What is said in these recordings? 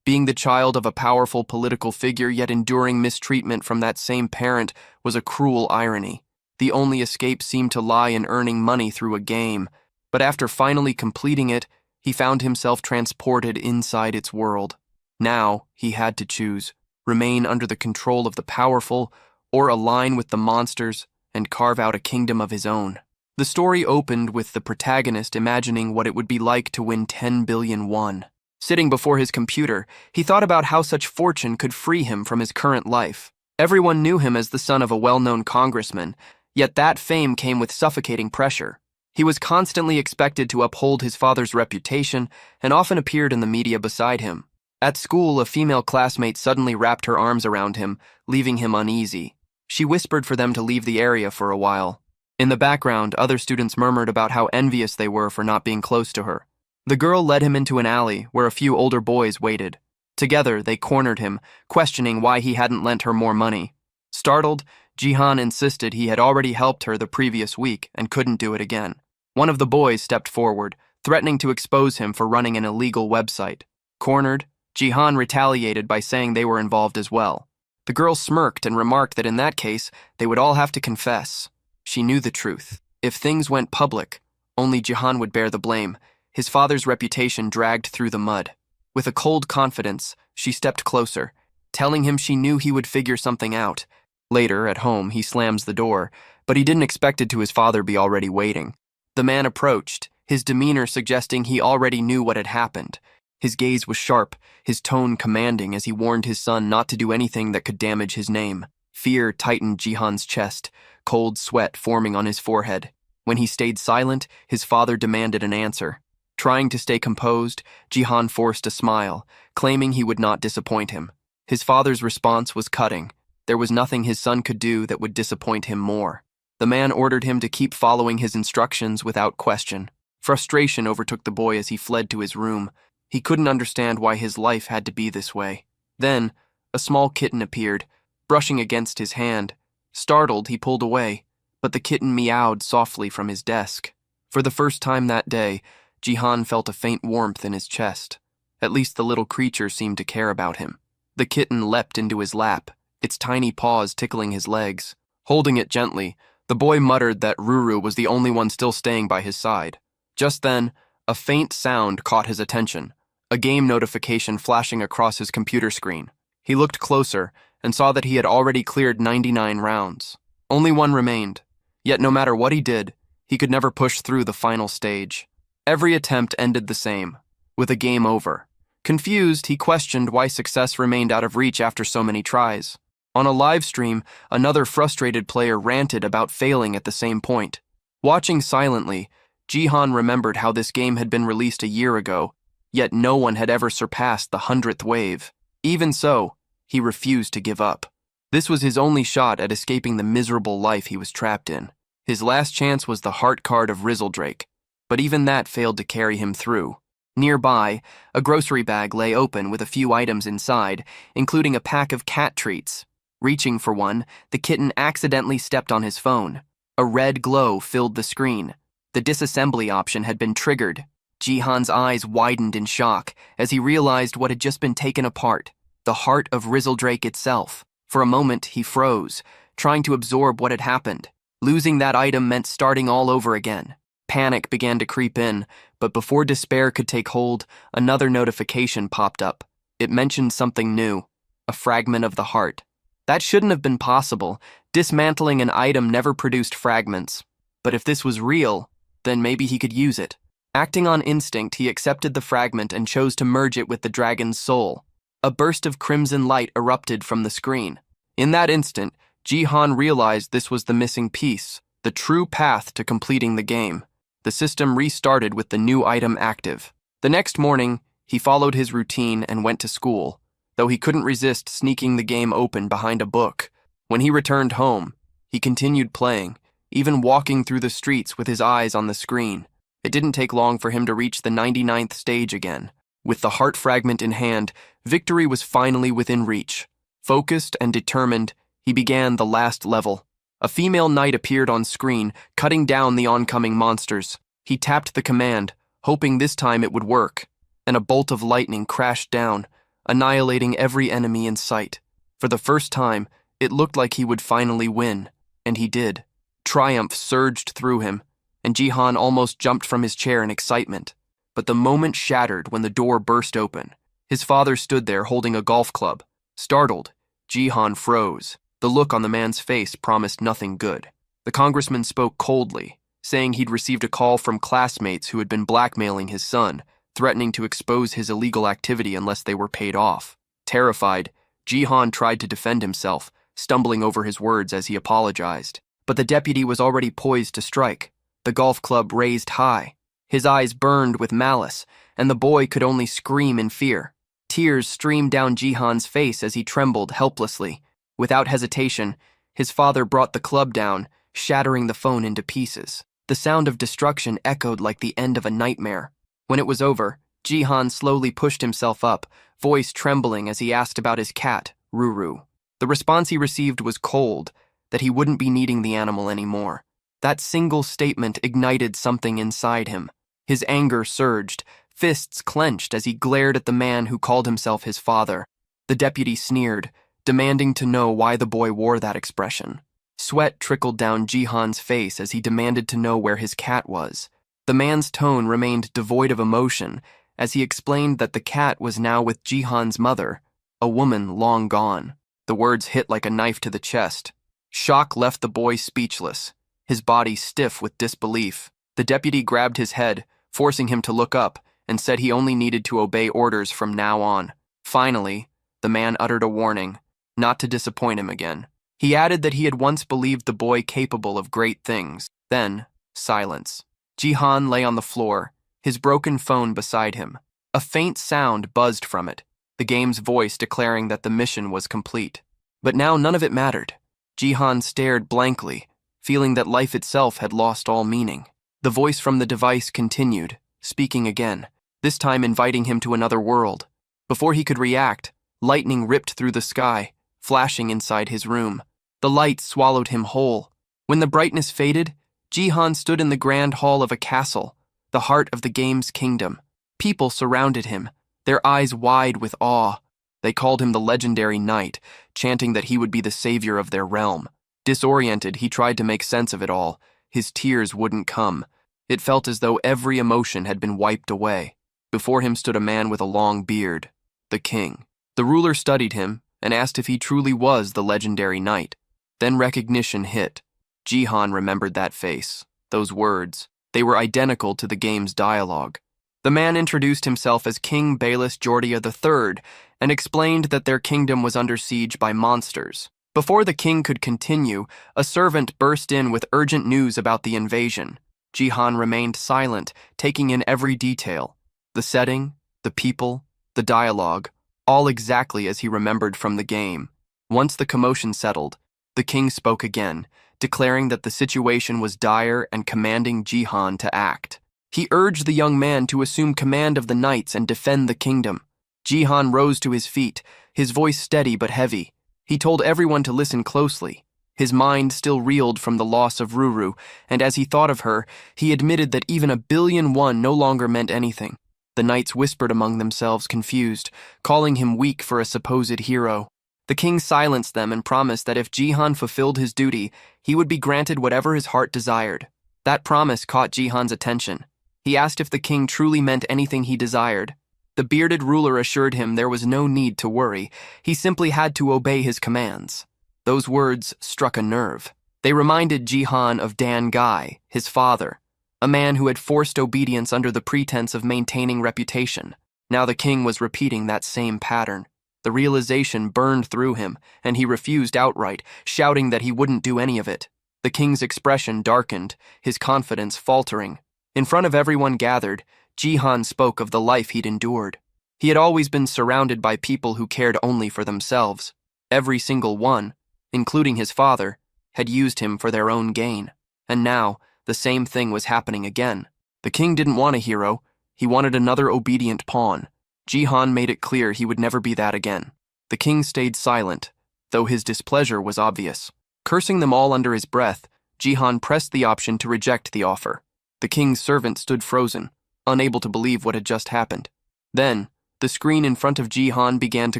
Being the child of a powerful political figure yet enduring mistreatment from that same parent was a cruel irony. The only escape seemed to lie in earning money through a game, but after finally completing it, he found himself transported inside its world. Now, he had to choose: remain under the control of the powerful, or align with the monsters and carve out a kingdom of his own. The story opened with the protagonist imagining what it would be like to win 10 billion won. Sitting before his computer, he thought about how such fortune could free him from his current life. Everyone knew him as the son of a well-known congressman, yet that fame came with suffocating pressure. He was constantly expected to uphold his father's reputation and often appeared in the media beside him. At school, a female classmate suddenly wrapped her arms around him, leaving him uneasy. She whispered for them to leave the area for a while. In the background, other students murmured about how envious they were for not being close to her. The girl led him into an alley where a few older boys waited. Together, they cornered him, questioning why he hadn't lent her more money. Startled, Jihan insisted he had already helped her the previous week and couldn't do it again. One of the boys stepped forward, threatening to expose him for running an illegal website. Cornered, Jihan retaliated by saying they were involved as well. The girl smirked and remarked that in that case, they would all have to confess. She knew the truth. If things went public, only Jihan would bear the blame. His father's reputation dragged through the mud. With a cold confidence, she stepped closer, telling him she knew he would figure something out. Later, at home, he slams the door, but he didn't expect it to his father be already waiting. The man approached, his demeanor suggesting he already knew what had happened. His gaze was sharp, his tone commanding as he warned his son not to do anything that could damage his name. Fear tightened Jihan's chest, cold sweat forming on his forehead. When he stayed silent, his father demanded an answer. Trying to stay composed, Jihan forced a smile, claiming he would not disappoint him. His father's response was cutting. There was nothing his son could do that would disappoint him more. The man ordered him to keep following his instructions without question. Frustration overtook the boy as he fled to his room. He couldn't understand why his life had to be this way. Then, a small kitten appeared, brushing against his hand. Startled, he pulled away, but the kitten meowed softly from his desk. For the first time that day, Jihan felt a faint warmth in his chest. At least the little creature seemed to care about him. The kitten leapt into his lap, its tiny paws tickling his legs. Holding it gently, the boy muttered that Ruru was the only one still staying by his side. Just then, a faint sound caught his attention, a game notification flashing across his computer screen. He looked closer and saw that he had already cleared 99 rounds. Only one remained, yet no matter what he did, he could never push through the final stage. Every attempt ended the same, with a game over. Confused, he questioned why success remained out of reach after so many tries. On a live stream, another frustrated player ranted about failing at the same point. Watching silently, Jihan remembered how this game had been released a year ago, yet no one had ever surpassed the 100th wave. Even so, he refused to give up. This was his only shot at escaping the miserable life he was trapped in. His last chance was the heart card of Rizzledrake, but even that failed to carry him through. Nearby, a grocery bag lay open with a few items inside, including a pack of cat treats. Reaching for one, the kitten accidentally stepped on his phone. A red glow filled the screen. The disassembly option had been triggered. Jihan's eyes widened in shock as he realized what had just been taken apart, the heart of Rizzledrake itself. For a moment, he froze, trying to absorb what had happened. Losing that item meant starting all over again. Panic began to creep in, but before despair could take hold, another notification popped up. It mentioned something new, a fragment of the heart. That shouldn't have been possible. Dismantling an item never produced fragments. But if this was real, then maybe he could use it. Acting on instinct, he accepted the fragment and chose to merge it with the dragon's soul. A burst of crimson light erupted from the screen. In that instant, Jihan realized this was the missing piece, the true path to completing the game. The system restarted with the new item active. The next morning, he followed his routine and went to school, though he couldn't resist sneaking the game open behind a book. When he returned home, he continued playing, even walking through the streets with his eyes on the screen. It didn't take long for him to reach the 99th stage again. With the heart fragment in hand, victory was finally within reach. Focused and determined, he began the last level. A female knight appeared on screen, cutting down the oncoming monsters. He tapped the command, hoping this time it would work, and a bolt of lightning crashed down. annihilating every enemy in sight. For the first time, it looked like he would finally win, and he did. Triumph surged through him, and Jihan almost jumped from his chair in excitement. But the moment shattered when the door burst open. His father stood there holding a golf club. Startled, Jihan froze. The look on the man's face promised nothing good. The congressman spoke coldly, saying he'd received a call from classmates who had been blackmailing his son, threatening to expose his illegal activity unless they were paid off. Terrified, Jihan tried to defend himself, stumbling over his words as he apologized. But the deputy was already poised to strike, the golf club raised high. His eyes burned with malice, and the boy could only scream in fear. Tears streamed down Jihan's face as he trembled helplessly. Without hesitation, his father brought the club down, shattering the phone into pieces. The sound of destruction echoed like the end of a nightmare. When it was over, Jihan slowly pushed himself up, voice trembling as he asked about his cat, Ruru. The response he received was cold, that he wouldn't be needing the animal anymore. That single statement ignited something inside him. His anger surged, fists clenched as he glared at the man who called himself his father. The deputy sneered, demanding to know why the boy wore that expression. Sweat trickled down Jihan's face as he demanded to know where his cat was. The man's tone remained devoid of emotion as he explained that the cat was now with Jihan's mother, a woman long gone. The words hit like a knife to the chest. Shock left the boy speechless, his body stiff with disbelief. The deputy grabbed his head, forcing him to look up, and said he only needed to obey orders from now on. Finally, the man uttered a warning, not to disappoint him again. He added that he had once believed the boy capable of great things. Then, silence. Jihan lay on the floor, his broken phone beside him. A faint sound buzzed from it, the game's voice declaring that the mission was complete. But now none of it mattered. Jihan stared blankly, feeling that life itself had lost all meaning. The voice from the device continued, speaking again, this time inviting him to another world. Before he could react, lightning ripped through the sky, flashing inside his room. The light swallowed him whole. When the brightness faded, Jihan stood in the grand hall of a castle, the heart of the game's kingdom. People surrounded him, their eyes wide with awe. They called him the legendary knight, chanting that he would be the savior of their realm. Disoriented, he tried to make sense of it all. His tears wouldn't come. It felt as though every emotion had been wiped away. Before him stood a man with a long beard, the king. The ruler studied him and asked if he truly was the legendary knight. Then recognition hit. Jihan remembered that face, those words. They were identical to the game's dialogue. The man introduced himself as King Bayless Jordia III and explained that their kingdom was under siege by monsters. Before the king could continue, a servant burst in with urgent news about the invasion. Jihan remained silent, taking in every detail. The setting, the people, the dialogue, all exactly as he remembered from the game. Once the commotion settled, the king spoke again, declaring that the situation was dire and commanding Jihan to act. He urged the young man to assume command of the knights and defend the kingdom. Jihan rose to his feet, his voice steady but heavy. He told everyone to listen closely. His mind still reeled from the loss of Ruru, and as he thought of her, he admitted that even 1,000,000,001 no longer meant anything. The knights whispered among themselves, confused, calling him weak for a supposed hero. The king silenced them and promised that if Jihan fulfilled his duty, he would be granted whatever his heart desired. That promise caught Jihan's attention. He asked if the king truly meant anything he desired. The bearded ruler assured him there was no need to worry. He simply had to obey his commands. Those words struck a nerve. They reminded Jihan of Dan Gai, his father, a man who had forced obedience under the pretense of maintaining reputation. Now the king was repeating that same pattern. The realization burned through him, and he refused outright, shouting that he wouldn't do any of it. The king's expression darkened, his confidence faltering. In front of everyone gathered, Jihan spoke of the life he'd endured. He had always been surrounded by people who cared only for themselves. Every single one, including his father, had used him for their own gain. And now, the same thing was happening again. The king didn't want a hero, he wanted another obedient pawn. Jihan made it clear he would never be that again. The king stayed silent, though his displeasure was obvious. Cursing them all under his breath, Jihan pressed the option to reject the offer. The king's servant stood frozen, unable to believe what had just happened. Then, The screen in front of Jihan began to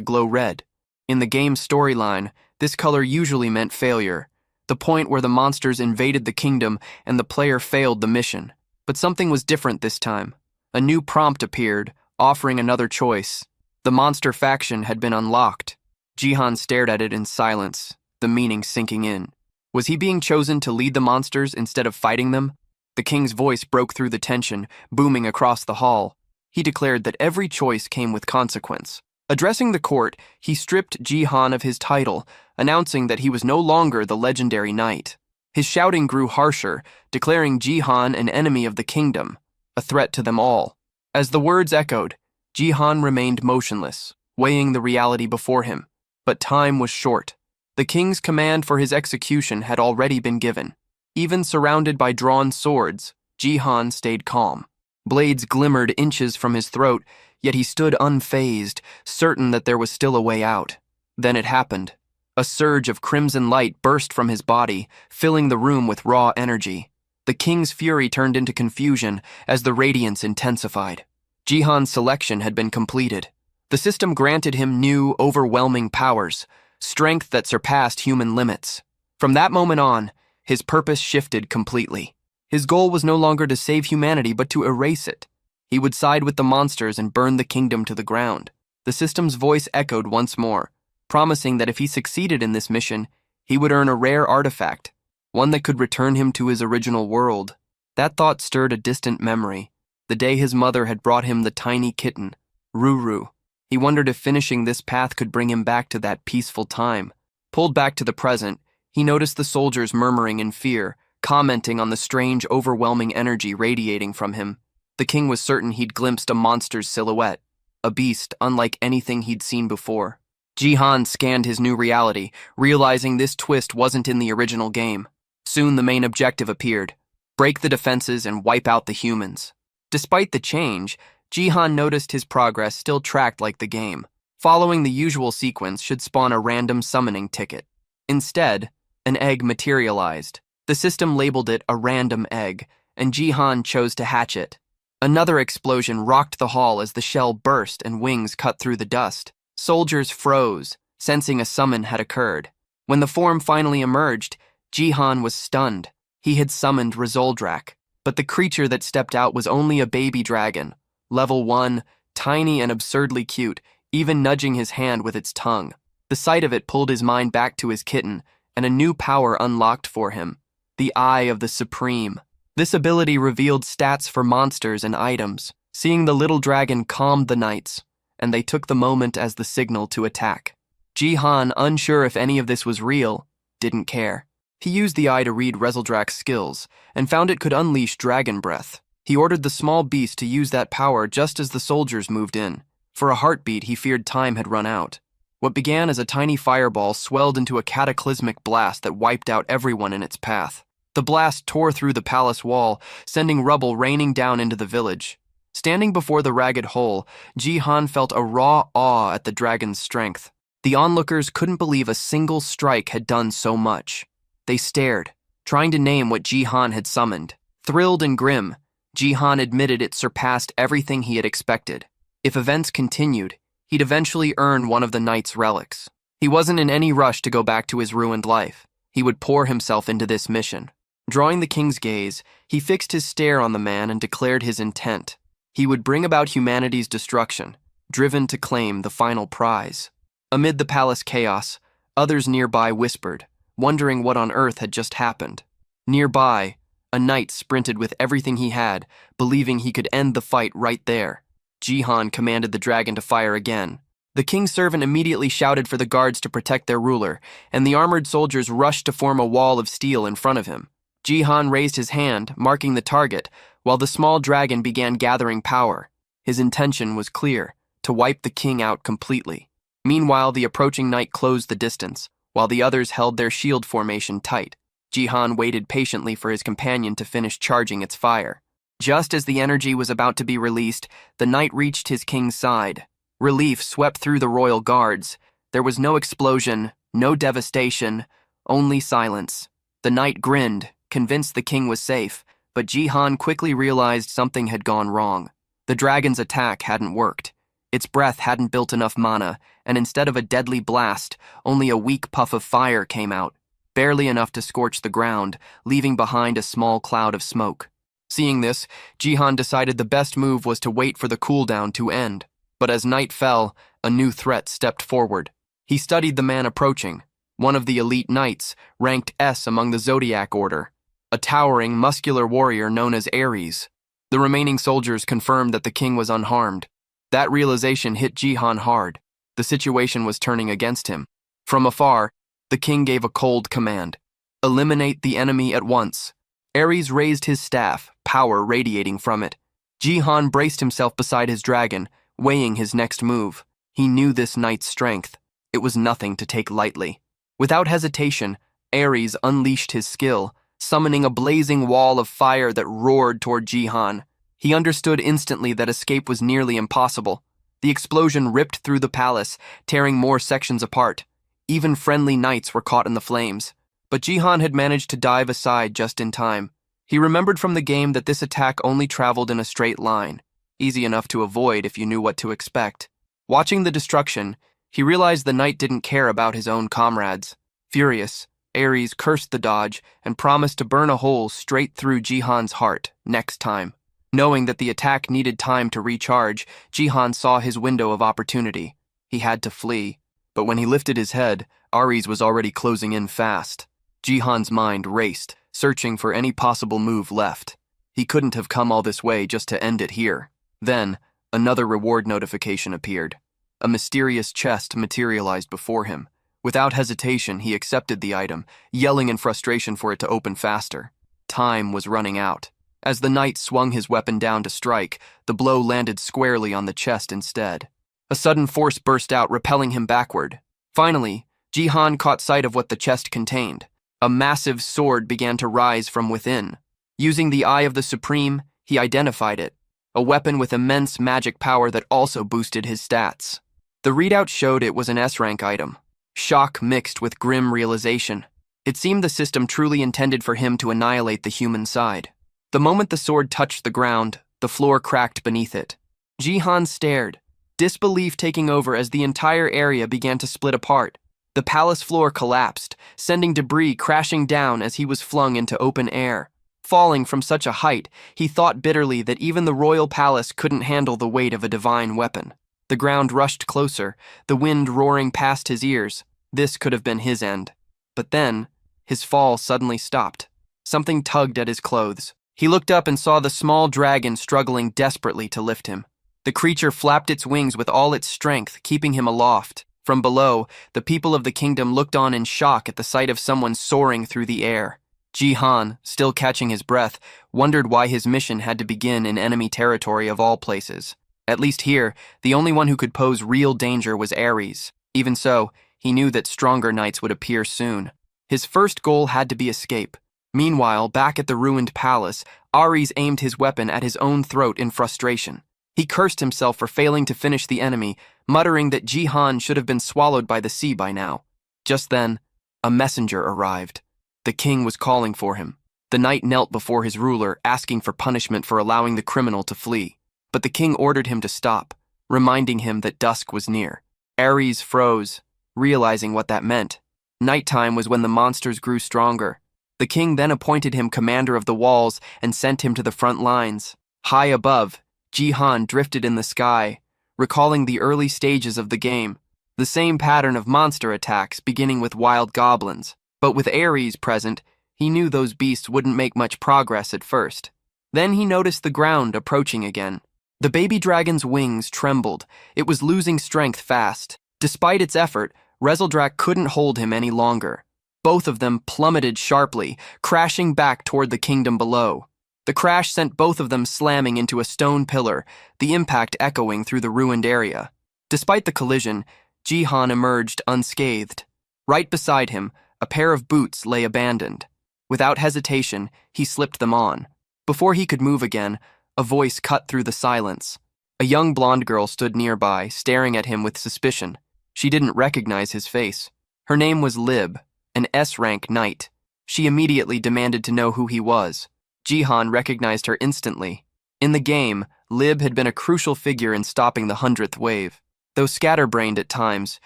glow red. In the game's storyline, this color usually meant failure, the point where the monsters invaded the kingdom and the player failed the mission. But something was different this time. A new prompt appeared, offering another choice. The monster faction had been unlocked. Jihan stared at it in silence, the meaning sinking in. Was he being chosen to lead the monsters instead of fighting them? The king's voice broke through the tension, booming across the hall. He declared that every choice came with consequence. Addressing the court, he stripped Jihan of his title, announcing that he was no longer the legendary knight. His shouting grew harsher, declaring Jihan an enemy of the kingdom, a threat to them all. As the words echoed, Jihan remained motionless, weighing the reality before him. But time was short. The king's command for his execution had already been given. Even surrounded by drawn swords, Jihan stayed calm. Blades glimmered inches from his throat, yet he stood unfazed, certain that there was still a way out. Then it happened. A surge of crimson light burst from his body, filling the room with raw energy. The king's fury turned into confusion as the radiance intensified. Jihan's selection had been completed. The system granted him new, overwhelming powers, strength that surpassed human limits. From that moment on, his purpose shifted completely. His goal was no longer to save humanity, but to erase it. He would side with the monsters and burn the kingdom to the ground. The system's voice echoed once more, promising that if he succeeded in this mission, he would earn a rare artifact, one that could return him to his original world. That thought stirred a distant memory, the day his mother had brought him the tiny kitten, Ruru. He wondered if finishing this path could bring him back to that peaceful time. Pulled back to the present, he noticed the soldiers murmuring in fear, commenting on the strange, overwhelming energy radiating from him. The king was certain he'd glimpsed a monster's silhouette, a beast unlike anything he'd seen before. Jihan scanned his new reality, realizing this twist wasn't in the original game. Soon the main objective appeared: break the defenses and wipe out the humans. Despite the change, Jihan noticed his progress still tracked like the game. Following the usual sequence should spawn a random summoning ticket. Instead, an egg materialized. The system labeled it a random egg, and Jihan chose to hatch it. Another explosion rocked the hall as the shell burst and wings cut through the dust. Soldiers froze, sensing a summon had occurred. When the form finally emerged, Jihan was stunned. He had summoned Rezoldrak, but the creature that stepped out was only a baby dragon. Level 1, tiny and absurdly cute, even nudging his hand with its tongue. The sight of it pulled his mind back to his kitten, and a new power unlocked for him: the Eye of the Supreme. This ability revealed stats for monsters and items. Seeing the little dragon calmed the knights, and they took the moment as the signal to attack. Jihan, unsure if any of this was real, didn't care. He used the eye to read Rezoldrak's skills, and found it could unleash dragon breath. He ordered the small beast to use that power just as the soldiers moved in. For a heartbeat, he feared time had run out. What began as a tiny fireball swelled into a cataclysmic blast that wiped out everyone in its path. The blast tore through the palace wall, sending rubble raining down into the village. Standing before the ragged hole, Jihan felt a raw awe at the dragon's strength. The onlookers couldn't believe a single strike had done so much. They stared, trying to name what Jihan had summoned. Thrilled and grim, Jihan admitted it surpassed everything he had expected. If events continued, he'd eventually earn one of the knight's relics. He wasn't in any rush to go back to his ruined life. He would pour himself into this mission. Drawing the king's gaze, he fixed his stare on the man and declared his intent. He would bring about humanity's destruction, driven to claim the final prize. Amid the palace chaos, others nearby whispered, wondering what on earth had just happened. Nearby, a knight sprinted with everything he had, believing he could end the fight right there. Jihan commanded the dragon to fire again. The king's servant immediately shouted for the guards to protect their ruler, and the armored soldiers rushed to form a wall of steel in front of him. Jihan raised his hand, marking the target, while the small dragon began gathering power. His intention was clear: to wipe the king out completely. Meanwhile, the approaching knight closed the distance, while the others held their shield formation tight. Jihan waited patiently for his companion to finish charging its fire. Just as the energy was about to be released, the knight reached his king's side. Relief swept through the royal guards. There was no explosion, no devastation, only silence. The knight grinned, convinced the king was safe, but Jihan quickly realized something had gone wrong. The dragon's attack hadn't worked. Its breath hadn't built enough mana, and instead of a deadly blast, only a weak puff of fire came out, barely enough to scorch the ground, leaving behind a small cloud of smoke. Seeing this, Jihan decided the best move was to wait for the cooldown to end. But as night fell, a new threat stepped forward. He studied the man approaching, one of the elite knights, ranked S among the Zodiac Order, a towering, muscular warrior known as Ares. The remaining soldiers confirmed that the king was unharmed. That realization hit Jihan hard. The situation was turning against him. From afar, the king gave a cold command. Eliminate the enemy at once. Ares raised his staff, power radiating from it. Jihan braced himself beside his dragon, weighing his next move. He knew this knight's strength. It was nothing to take lightly. Without hesitation, Ares unleashed his skill, summoning a blazing wall of fire that roared toward Jihan. He understood instantly that escape was nearly impossible. The explosion ripped through the palace, tearing more sections apart. Even friendly knights were caught in the flames. But Jihan had managed to dive aside just in time. He remembered from the game that this attack only traveled in a straight line, easy enough to avoid if you knew what to expect. Watching the destruction, he realized the knight didn't care about his own comrades. Furious, Ares cursed the dodge and promised to burn a hole straight through Jihan's heart next time. Knowing that the attack needed time to recharge, Jihan saw his window of opportunity. He had to flee, but when he lifted his head, Ares was already closing in fast. Jihan's mind raced, searching for any possible move left. He couldn't have come all this way just to end it here. Then, another reward notification appeared. A mysterious chest materialized before him. Without hesitation, he accepted the item, yelling in frustration for it to open faster. Time was running out. As the knight swung his weapon down to strike, the blow landed squarely on the chest instead. A sudden force burst out, repelling him backward. Finally, Jihan caught sight of what the chest contained. A massive sword began to rise from within. Using the Eye of the Supreme, he identified it, a weapon with immense magic power that also boosted his stats. The readout showed it was an S-rank item. Shock mixed with grim realization. It seemed the system truly intended for him to annihilate the human side. The moment the sword touched the ground, the floor cracked beneath it. Jihan stared, disbelief taking over as the entire area began to split apart. The palace floor collapsed, sending debris crashing down as he was flung into open air. Falling from such a height, he thought bitterly that even the royal palace couldn't handle the weight of a divine weapon. The ground rushed closer, the wind roaring past his ears. This could have been his end. But then, his fall suddenly stopped. Something tugged at his clothes. He looked up and saw the small dragon struggling desperately to lift him. The creature flapped its wings with all its strength, keeping him aloft. From below, the people of the kingdom looked on in shock at the sight of someone soaring through the air. Jihan, still catching his breath, wondered why his mission had to begin in enemy territory of all places. At least here, the only one who could pose real danger was Ares. Even so, he knew that stronger knights would appear soon. His first goal had to be escape. Meanwhile, back at the ruined palace, Ares aimed his weapon at his own throat in frustration. He cursed himself for failing to finish the enemy, muttering that Jihan should have been swallowed by the sea by now. Just then, a messenger arrived. The king was calling for him. The knight knelt before his ruler, asking for punishment for allowing the criminal to flee. But the king ordered him to stop, reminding him that dusk was near. Ares froze, realizing what that meant. Nighttime was when the monsters grew stronger. The king then appointed him commander of the walls and sent him to the front lines. High above, Jihan drifted in the sky, recalling the early stages of the game, the same pattern of monster attacks beginning with wild goblins. But with Ares present, he knew those beasts wouldn't make much progress at first. Then he noticed the ground approaching again. The baby dragon's wings trembled. It was losing strength fast. Despite its effort, Reseldrak couldn't hold him any longer. Both of them plummeted sharply, crashing back toward the kingdom below. The crash sent both of them slamming into a stone pillar, the impact echoing through the ruined area. Despite the collision, Jihan emerged unscathed. Right beside him, a pair of boots lay abandoned. Without hesitation, he slipped them on. Before he could move again, a voice cut through the silence. A young blonde girl stood nearby, staring at him with suspicion. She didn't recognize his face. Her name was Lib, an S-rank knight. She immediately demanded to know who he was. Jihan recognized her instantly. In the game, Lib had been a crucial figure in stopping the 100th wave. Though scatterbrained at times,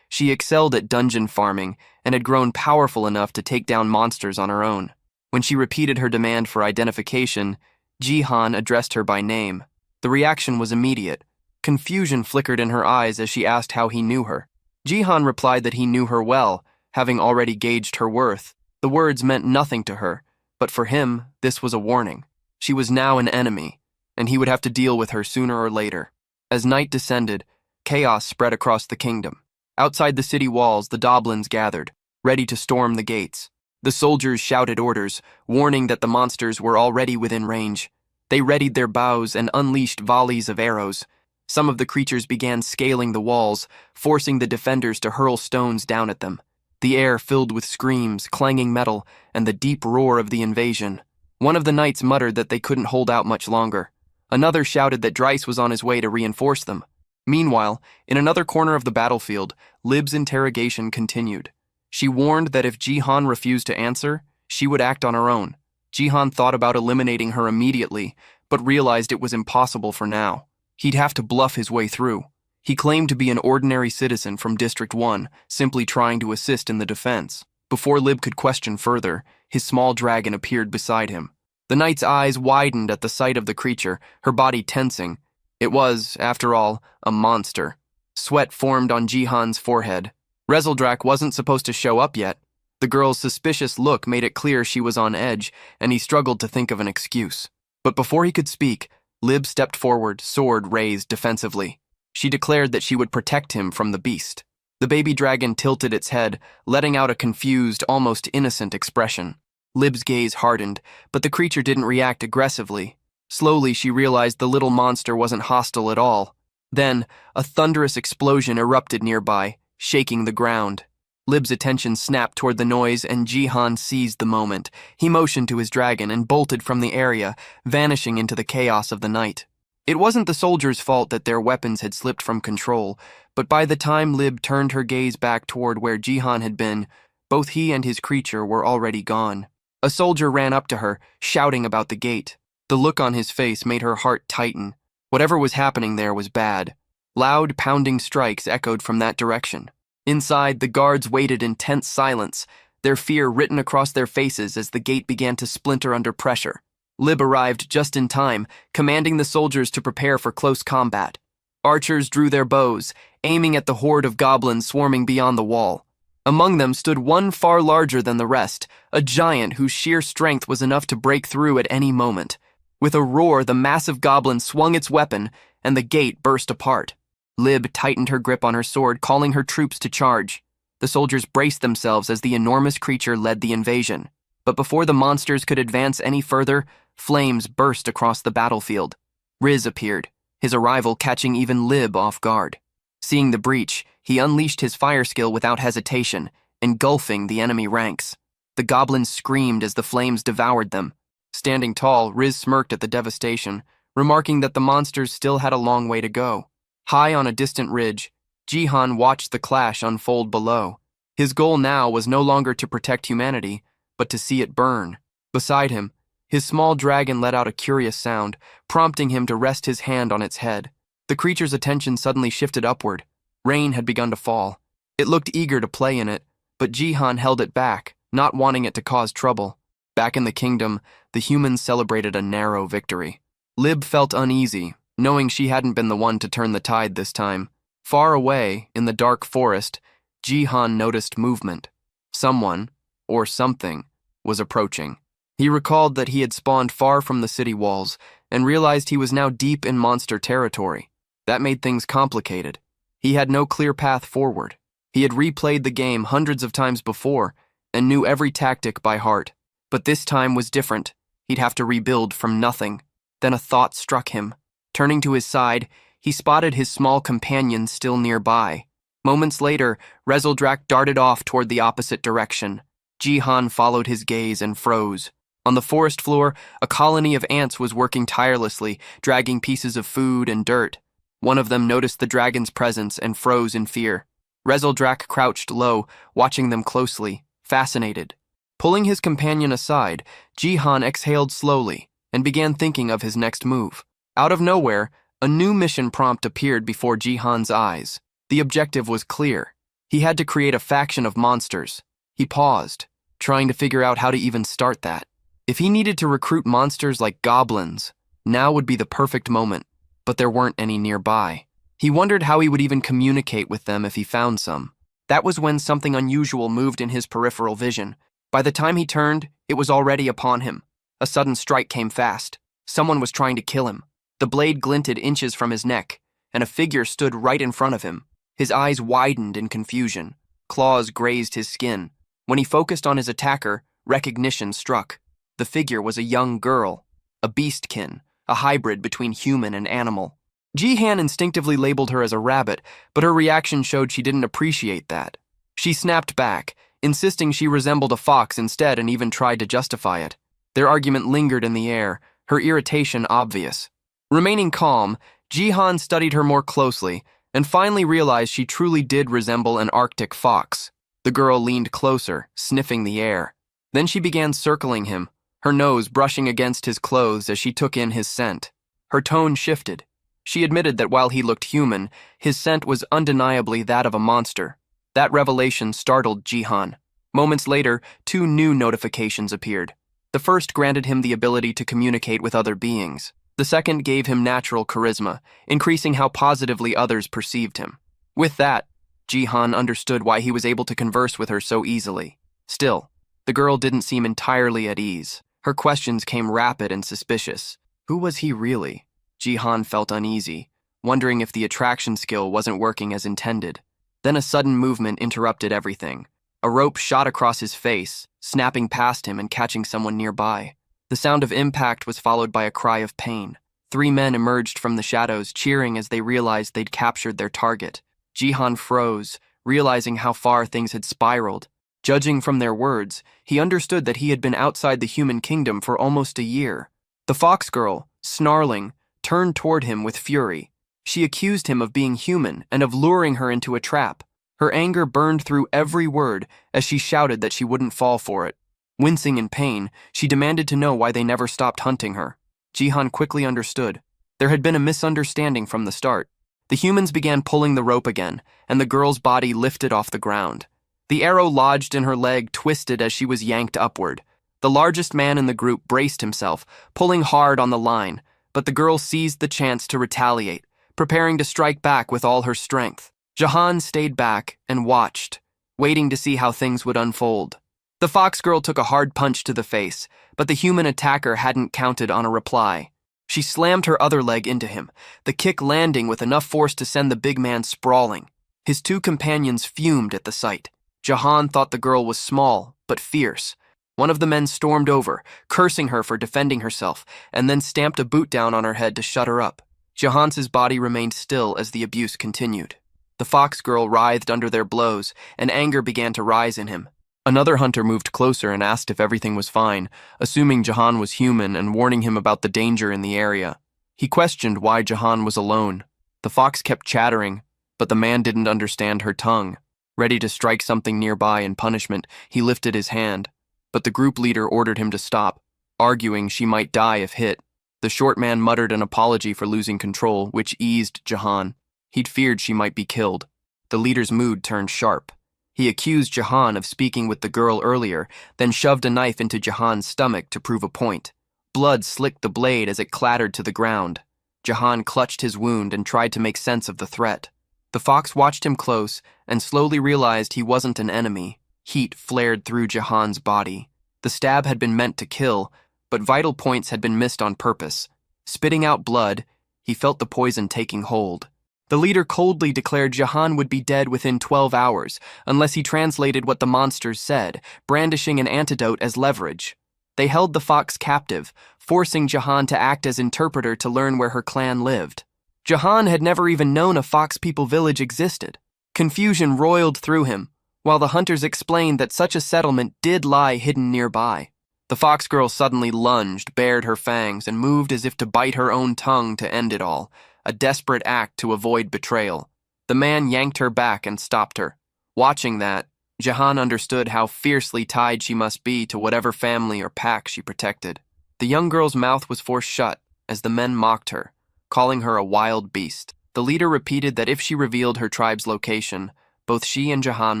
she excelled at dungeon farming and had grown powerful enough to take down monsters on her own. When she repeated her demand for identification, Jihan addressed her by name. The reaction was immediate. Confusion flickered in her eyes as she asked how he knew her. Jihan replied that he knew her well, having already gauged her worth. The words meant nothing to her, but for him, this was a warning. She was now an enemy, and he would have to deal with her sooner or later. As night descended, chaos spread across the kingdom. Outside the city walls, the Doblins gathered, ready to storm the gates. The soldiers shouted orders, warning that the monsters were already within range. They readied their bows and unleashed volleys of arrows. Some of the creatures began scaling the walls, forcing the defenders to hurl stones down at them. The air filled with screams, clanging metal, and the deep roar of the invasion. One of the knights muttered that they couldn't hold out much longer. Another shouted that Dryce was on his way to reinforce them. Meanwhile, in another corner of the battlefield, Lib's interrogation continued. She warned that if Jihan refused to answer, she would act on her own. Jihan thought about eliminating her immediately, but realized it was impossible for now. He'd have to bluff his way through. He claimed to be an ordinary citizen from District 1, simply trying to assist in the defense. Before Lib could question further, his small dragon appeared beside him. The knight's eyes widened at the sight of the creature, her body tensing. It was, after all, a monster. Sweat formed on Jihan's forehead. Rezeldrak wasn't supposed to show up yet. The girl's suspicious look made it clear she was on edge, and he struggled to think of an excuse. But before he could speak, Lib stepped forward, sword raised defensively. She declared that she would protect him from the beast. The baby dragon tilted its head, letting out a confused, almost innocent expression. Lib's gaze hardened, but the creature didn't react aggressively. Slowly, she realized the little monster wasn't hostile at all. Then, a thunderous explosion erupted nearby, shaking the ground. Lib's attention snapped toward the noise, and Jihan seized the moment. He motioned to his dragon and bolted from the area, vanishing into the chaos of the night. It wasn't the soldiers' fault that their weapons had slipped from control, but by the time Lib turned her gaze back toward where Jihan had been, both he and his creature were already gone. A soldier ran up to her, shouting about the gate. The look on his face made her heart tighten. Whatever was happening there was bad. Loud, pounding strikes echoed from that direction. Inside, the guards waited in tense silence, their fear written across their faces as the gate began to splinter under pressure. Lib arrived just in time, commanding the soldiers to prepare for close combat. Archers drew their bows, aiming at the horde of goblins swarming beyond the wall. Among them stood one far larger than the rest, a giant whose sheer strength was enough to break through at any moment. With a roar, the massive goblin swung its weapon, and the gate burst apart. Lib tightened her grip on her sword, calling her troops to charge. The soldiers braced themselves as the enormous creature led the invasion. But before the monsters could advance any further, flames burst across the battlefield. Riz appeared, his arrival catching even Lib off guard. Seeing the breach, he unleashed his fire skill without hesitation, engulfing the enemy ranks. The goblins screamed as the flames devoured them. Standing tall, Riz smirked at the devastation, remarking that the monsters still had a long way to go. High on a distant ridge, Jihan watched the clash unfold below. His goal now was no longer to protect humanity, but to see it burn. Beside him, his small dragon let out a curious sound, prompting him to rest his hand on its head. The creature's attention suddenly shifted upward. Rain had begun to fall. It looked eager to play in it, but Jihan held it back, not wanting it to cause trouble. Back in the kingdom, the humans celebrated a narrow victory. Lib felt uneasy, knowing she hadn't been the one to turn the tide this time. Far away, in the dark forest, Jihan noticed movement. Someone, or something, was approaching. He recalled that he had spawned far from the city walls, and realized he was now deep in monster territory. That made things complicated. He had no clear path forward. He had replayed the game hundreds of times before, and knew every tactic by heart. But this time was different. He'd have to rebuild from nothing. Then a thought struck him. Turning to his side, he spotted his small companion still nearby. Moments later, Rezeldrak darted off toward the opposite direction. Jihan followed his gaze and froze. On the forest floor, a colony of ants was working tirelessly, dragging pieces of food and dirt. One of them noticed the dragon's presence and froze in fear. Rezeldrak crouched low, watching them closely, fascinated. Pulling his companion aside, Jihan exhaled slowly and began thinking of his next move. Out of nowhere, a new mission prompt appeared before Jihan's eyes. The objective was clear. He had to create a faction of monsters. He paused, trying to figure out how to even start that. If he needed to recruit monsters like goblins, now would be the perfect moment, but there weren't any nearby. He wondered how he would even communicate with them if he found some. That was when something unusual moved in his peripheral vision. By the time he turned, it was already upon him. A sudden strike came fast. Someone was trying to kill him. The blade glinted inches from his neck, and a figure stood right in front of him. His eyes widened in confusion. Claws grazed his skin. When he focused on his attacker, recognition struck. The figure was a young girl, a beastkin, a hybrid between human and animal. Jihan instinctively labeled her as a rabbit, but her reaction showed she didn't appreciate that. She snapped back, insisting she resembled a fox instead, and even tried to justify it. Their argument lingered in the air, her irritation obvious. Remaining calm, Jihan studied her more closely and finally realized she truly did resemble an Arctic fox. The girl leaned closer, sniffing the air. Then she began circling him, her nose brushing against his clothes as she took in his scent. Her tone shifted. She admitted that while he looked human, his scent was undeniably that of a monster. That revelation startled Jihan. Moments later, 2 new notifications appeared. The first granted him the ability to communicate with other beings. The second gave him natural charisma, increasing how positively others perceived him. With that, Jihan understood why he was able to converse with her so easily. Still, the girl didn't seem entirely at ease. Her questions came rapid and suspicious. Who was he really? Jihan felt uneasy, wondering if the attraction skill wasn't working as intended. Then a sudden movement interrupted everything. A rope shot across his face, snapping past him and catching someone nearby. The sound of impact was followed by a cry of pain. 3 men emerged from the shadows, cheering as they realized they'd captured their target. Jihan froze, realizing how far things had spiraled. Judging from their words, he understood that he had been outside the human kingdom for almost a year. The fox girl, snarling, turned toward him with fury. She accused him of being human and of luring her into a trap. Her anger burned through every word as she shouted that she wouldn't fall for it. Wincing in pain, she demanded to know why they never stopped hunting her. Jihan quickly understood. There had been a misunderstanding from the start. The humans began pulling the rope again, and the girl's body lifted off the ground. The arrow lodged in her leg twisted as she was yanked upward. The largest man in the group braced himself, pulling hard on the line, but the girl seized the chance to retaliate, preparing to strike back with all her strength. Jihan stayed back and watched, waiting to see how things would unfold. The fox girl took a hard punch to the face, but the human attacker hadn't counted on a reply. She slammed her other leg into him, the kick landing with enough force to send the big man sprawling. His 2 companions fumed at the sight. Jihan thought the girl was small, but fierce. One of the men stormed over, cursing her for defending herself, and then stamped a boot down on her head to shut her up. Jihan's body remained still as the abuse continued. The fox girl writhed under their blows, and anger began to rise in him. Another hunter moved closer and asked if everything was fine, assuming Jihan was human and warning him about the danger in the area. He questioned why Jihan was alone. The fox kept chattering, but the man didn't understand her tongue. Ready to strike something nearby in punishment, he lifted his hand, but the group leader ordered him to stop, arguing she might die if hit. The short man muttered an apology for losing control, which eased Jihan. He'd feared she might be killed. The leader's mood turned sharp. He accused Jihan of speaking with the girl earlier, then shoved a knife into Jihan's stomach to prove a point. Blood slicked the blade as it clattered to the ground. Jihan clutched his wound and tried to make sense of the threat. The fox watched him close and slowly realized he wasn't an enemy. Heat flared through Jihan's body. The stab had been meant to kill, but vital points had been missed on purpose. Spitting out blood, he felt the poison taking hold. The leader coldly declared Jihan would be dead within 12 hours, unless he translated what the monsters said, brandishing an antidote as leverage. They held the fox captive, forcing Jihan to act as interpreter to learn where her clan lived. Jihan had never even known a fox people village existed. Confusion roiled through him, while the hunters explained that such a settlement did lie hidden nearby. The fox girl suddenly lunged, bared her fangs, and moved as if to bite her own tongue to end it all. A desperate act to avoid betrayal. The man yanked her back and stopped her. Watching that, Jihan understood how fiercely tied she must be to whatever family or pack she protected. The young girl's mouth was forced shut as the men mocked her, calling her a wild beast. The leader repeated that if she revealed her tribe's location, both she and Jahan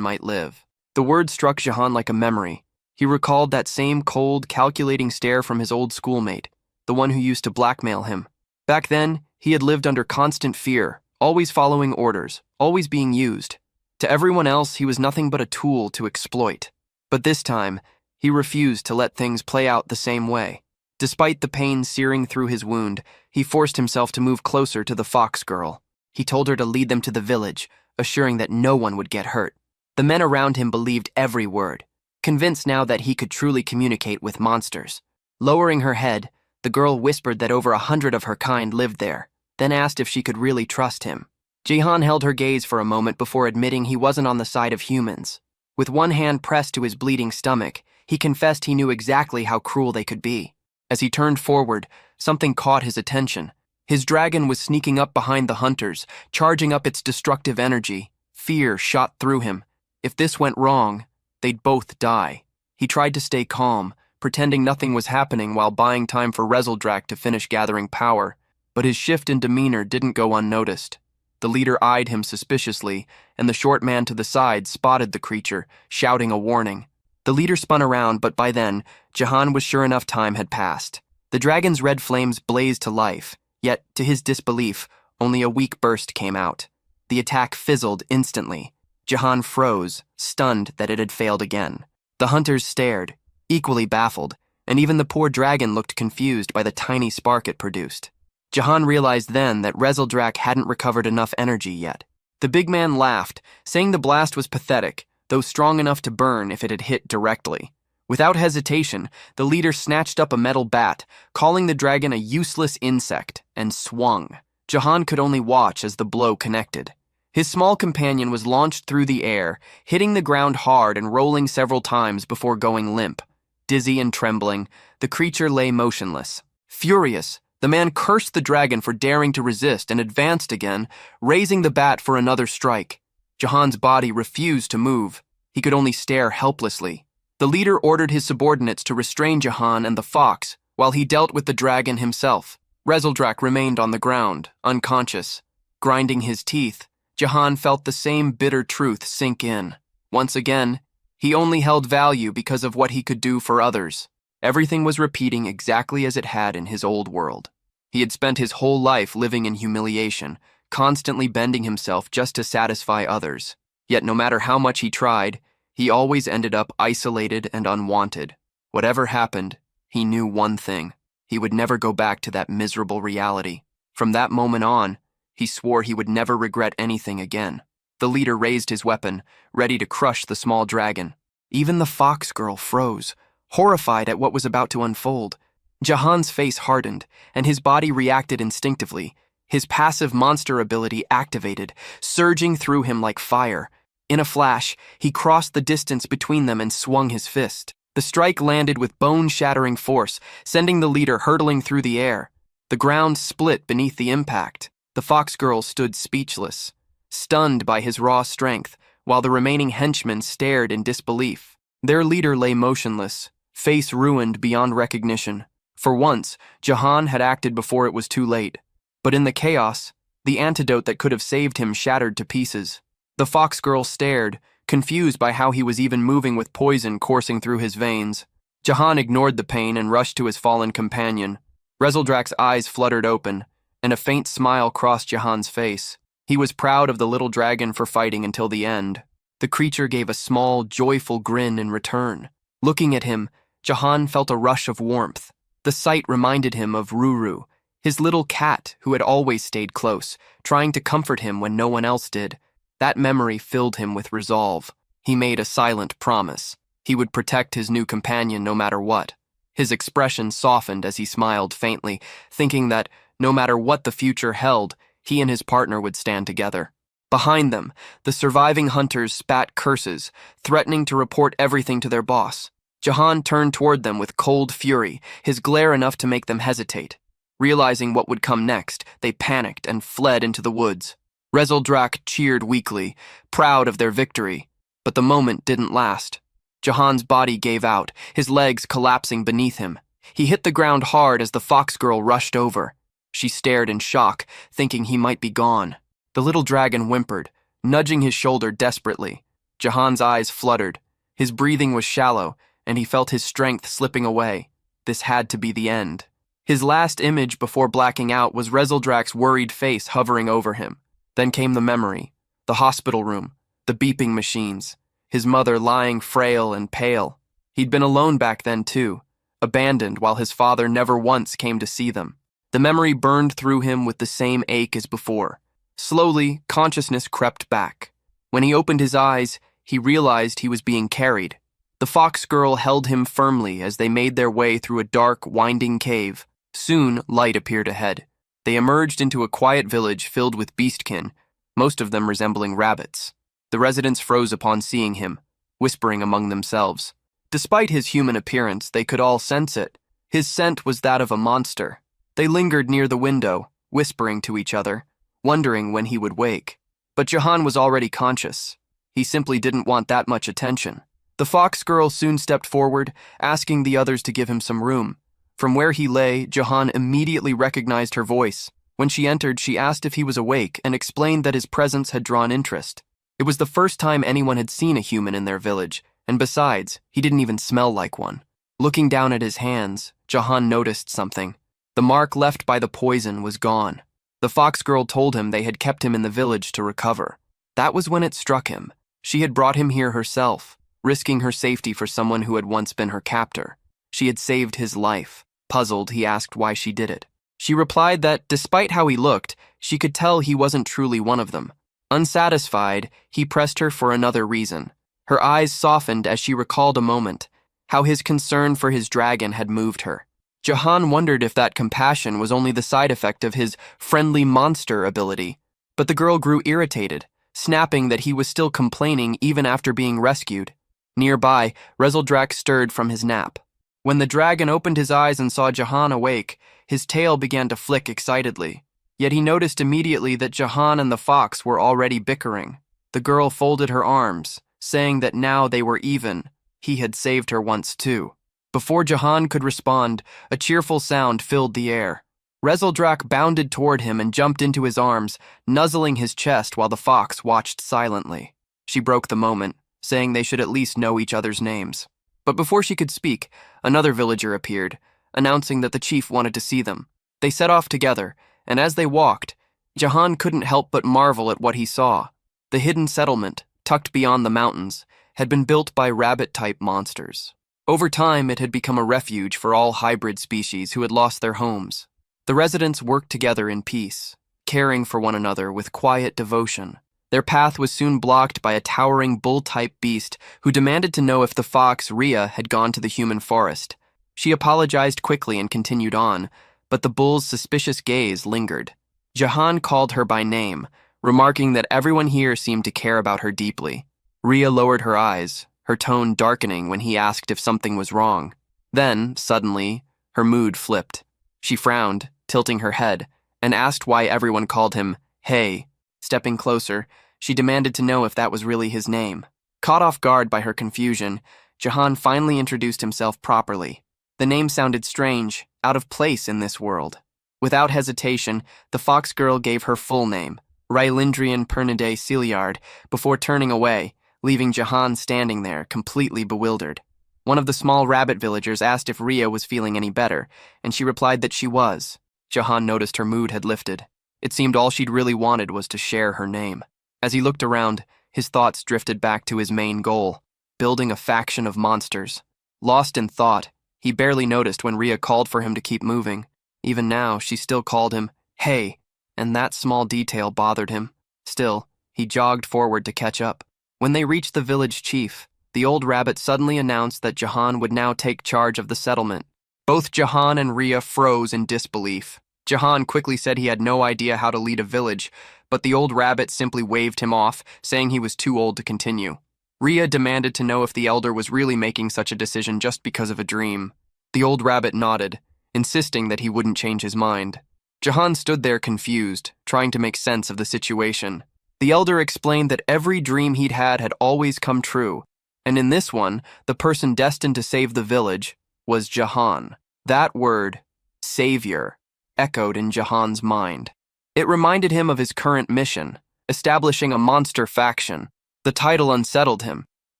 might live. The word struck Jahan like a memory. He recalled that same cold, calculating stare from his old schoolmate, the one who used to blackmail him. Back then, he had lived under constant fear, always following orders, always being used. To everyone else, he was nothing but a tool to exploit. But this time, he refused to let things play out the same way. Despite the pain searing through his wound, he forced himself to move closer to the fox girl. He told her to lead them to the village, assuring that no one would get hurt. The men around him believed every word, convinced now that he could truly communicate with monsters. Lowering her head, the girl whispered that over 100 of her kind lived there, then asked if she could really trust him. Jahan held her gaze for a moment before admitting he wasn't on the side of humans. With one hand pressed to his bleeding stomach, he confessed he knew exactly how cruel they could be. As he turned forward, something caught his attention. His dragon was sneaking up behind the hunters, charging up its destructive energy. Fear shot through him. If this went wrong, they'd both die. He tried to stay calm, pretending nothing was happening while buying time for Rezeldrak to finish gathering power. But his shift in demeanor didn't go unnoticed. The leader eyed him suspiciously, and the short man to the side spotted the creature, shouting a warning. The leader spun around, but by then, Jahan was sure enough time had passed. The dragon's red flames blazed to life, yet, to his disbelief, only a weak burst came out. The attack fizzled instantly. Jahan froze, stunned that it had failed again. The hunters stared, equally baffled, and even the poor dragon looked confused by the tiny spark it produced. Jahan realized then that Rezeldrak hadn't recovered enough energy yet. The big man laughed, saying the blast was pathetic, though strong enough to burn if it had hit directly. Without hesitation, the leader snatched up a metal bat, calling the dragon a useless insect, and swung. Jahan could only watch as the blow connected. His small companion was launched through the air, hitting the ground hard and rolling several times before going limp. Dizzy and trembling, the creature lay motionless. Furious, the man cursed the dragon for daring to resist and advanced again, raising the bat for another strike. Jahan's body refused to move. He could only stare helplessly. The leader ordered his subordinates to restrain Jahan and the fox, while he dealt with the dragon himself. Rezeldrak remained on the ground, unconscious. Grinding his teeth, Jahan felt the same bitter truth sink in. Once again, he only held value because of what he could do for others. Everything was repeating exactly as it had in his old world. He had spent his whole life living in humiliation, constantly bending himself just to satisfy others. Yet no matter how much he tried, he always ended up isolated and unwanted. Whatever happened, he knew one thing. He would never go back to that miserable reality. From that moment on, he swore he would never regret anything again. The leader raised his weapon, ready to crush the small dragon. Even the fox girl froze, horrified at what was about to unfold. Jahan's face hardened, and his body reacted instinctively. His passive monster ability activated, surging through him like fire. In a flash, he crossed the distance between them and swung his fist. The strike landed with bone-shattering force, sending the leader hurtling through the air. The ground split beneath the impact. The fox girl stood speechless, stunned by his raw strength, while the remaining henchmen stared in disbelief. Their leader lay motionless, face ruined beyond recognition. For once, Jahan had acted before it was too late. But in the chaos, the antidote that could have saved him shattered to pieces. The fox girl stared, confused by how he was even moving with poison coursing through his veins. Jahan ignored the pain and rushed to his fallen companion. Rezeldrak's eyes fluttered open, and a faint smile crossed Jahan's face. He was proud of the little dragon for fighting until the end. The creature gave a small, joyful grin in return. Looking at him, Jahan felt a rush of warmth. The sight reminded him of Ruru, his little cat who had always stayed close, trying to comfort him when no one else did. That memory filled him with resolve. He made a silent promise. He would protect his new companion no matter what. His expression softened as he smiled faintly, thinking that, no matter what the future held, he and his partner would stand together. Behind them, the surviving hunters spat curses, threatening to report everything to their boss. Jahan turned toward them with cold fury, his glare enough to make them hesitate. Realizing what would come next, they panicked and fled into the woods. Rezeldrak cheered weakly, proud of their victory. But the moment didn't last. Jahan's body gave out, his legs collapsing beneath him. He hit the ground hard as the fox girl rushed over. She stared in shock, thinking he might be gone. The little dragon whimpered, nudging his shoulder desperately. Jahan's eyes fluttered. His breathing was shallow, and he felt his strength slipping away. This had to be the end. His last image before blacking out was Reseldrak's worried face hovering over him. Then came the memory, the hospital room, the beeping machines, his mother lying frail and pale. He'd been alone back then too, abandoned while his father never once came to see them. The memory burned through him with the same ache as before. Slowly, consciousness crept back. When he opened his eyes, he realized he was being carried. The fox girl held him firmly as they made their way through a dark, winding cave. Soon, light appeared ahead. They emerged into a quiet village filled with beastkin, most of them resembling rabbits. The residents froze upon seeing him, whispering among themselves. Despite his human appearance, they could all sense it. His scent was that of a monster. They lingered near the window, whispering to each other, wondering when he would wake. But Jahan was already conscious. He simply didn't want that much attention. The fox girl soon stepped forward, asking the others to give him some room. From where he lay, Jahan immediately recognized her voice. When she entered, she asked if he was awake and explained that his presence had drawn interest. It was the first time anyone had seen a human in their village, and besides, he didn't even smell like one. Looking down at his hands, Jahan noticed something. The mark left by the poison was gone. The fox girl told him they had kept him in the village to recover. That was when it struck him. She had brought him here herself, risking her safety for someone who had once been her captor. She had saved his life. Puzzled, he asked why she did it. She replied that, despite how he looked, she could tell he wasn't truly one of them. Unsatisfied, he pressed her for another reason. Her eyes softened as she recalled a moment, how his concern for his dragon had moved her. Jahan wondered if that compassion was only the side effect of his friendly monster ability. But the girl grew irritated, snapping that he was still complaining even after being rescued. Nearby, Reseldrak stirred from his nap. When the dragon opened his eyes and saw Jahan awake, his tail began to flick excitedly. Yet he noticed immediately that Jahan and the fox were already bickering. The girl folded her arms, saying that now they were even. He had saved her once too. Before Jahan could respond, a cheerful sound filled the air. Reseldrak bounded toward him and jumped into his arms, nuzzling his chest while the fox watched silently. She broke the moment, saying they should at least know each other's names. But before she could speak, another villager appeared, announcing that the chief wanted to see them. They set off together, and as they walked, Jahan couldn't help but marvel at what he saw. The hidden settlement, tucked beyond the mountains, had been built by rabbit-type monsters. Over time, it had become a refuge for all hybrid species who had lost their homes. The residents worked together in peace, caring for one another with quiet devotion. Their path was soon blocked by a towering bull-type beast who demanded to know if the fox, Rhea, had gone to the human forest. She apologized quickly and continued on, but the bull's suspicious gaze lingered. Jahan called her by name, remarking that everyone here seemed to care about her deeply. Rhea lowered her eyes, her tone darkening when he asked if something was wrong. Then, suddenly, her mood flipped. She frowned, tilting her head, and asked why everyone called him Hey. Stepping closer, she demanded to know if that was really his name. Caught off guard by her confusion, Jahan finally introduced himself properly. The name sounded strange, out of place in this world. Without hesitation, the fox girl gave her full name, Rylindrian Pernidae Celiard, before turning away, leaving Jahan standing there, completely bewildered. One of the small rabbit villagers asked if Rhea was feeling any better, and she replied that she was. Jahan noticed her mood had lifted. It seemed all she'd really wanted was to share her name. As he looked around, his thoughts drifted back to his main goal, building a faction of monsters. Lost in thought, he barely noticed when Rhea called for him to keep moving. Even now, she still called him, Hey, and that small detail bothered him. Still, he jogged forward to catch up. When they reached the village chief, the old rabbit suddenly announced that Jahan would now take charge of the settlement. Both Jahan and Rhea froze in disbelief. Jahan quickly said he had no idea how to lead a village, but the old rabbit simply waved him off, saying he was too old to continue. Rhea demanded to know if the elder was really making such a decision just because of a dream. The old rabbit nodded, insisting that he wouldn't change his mind. Jahan stood there confused, trying to make sense of the situation. The elder explained that every dream he'd had always come true, and in this one, the person destined to save the village was Jahan. That word, savior, echoed in Jahan's mind. It reminded him of his current mission, establishing a monster faction. The title unsettled him.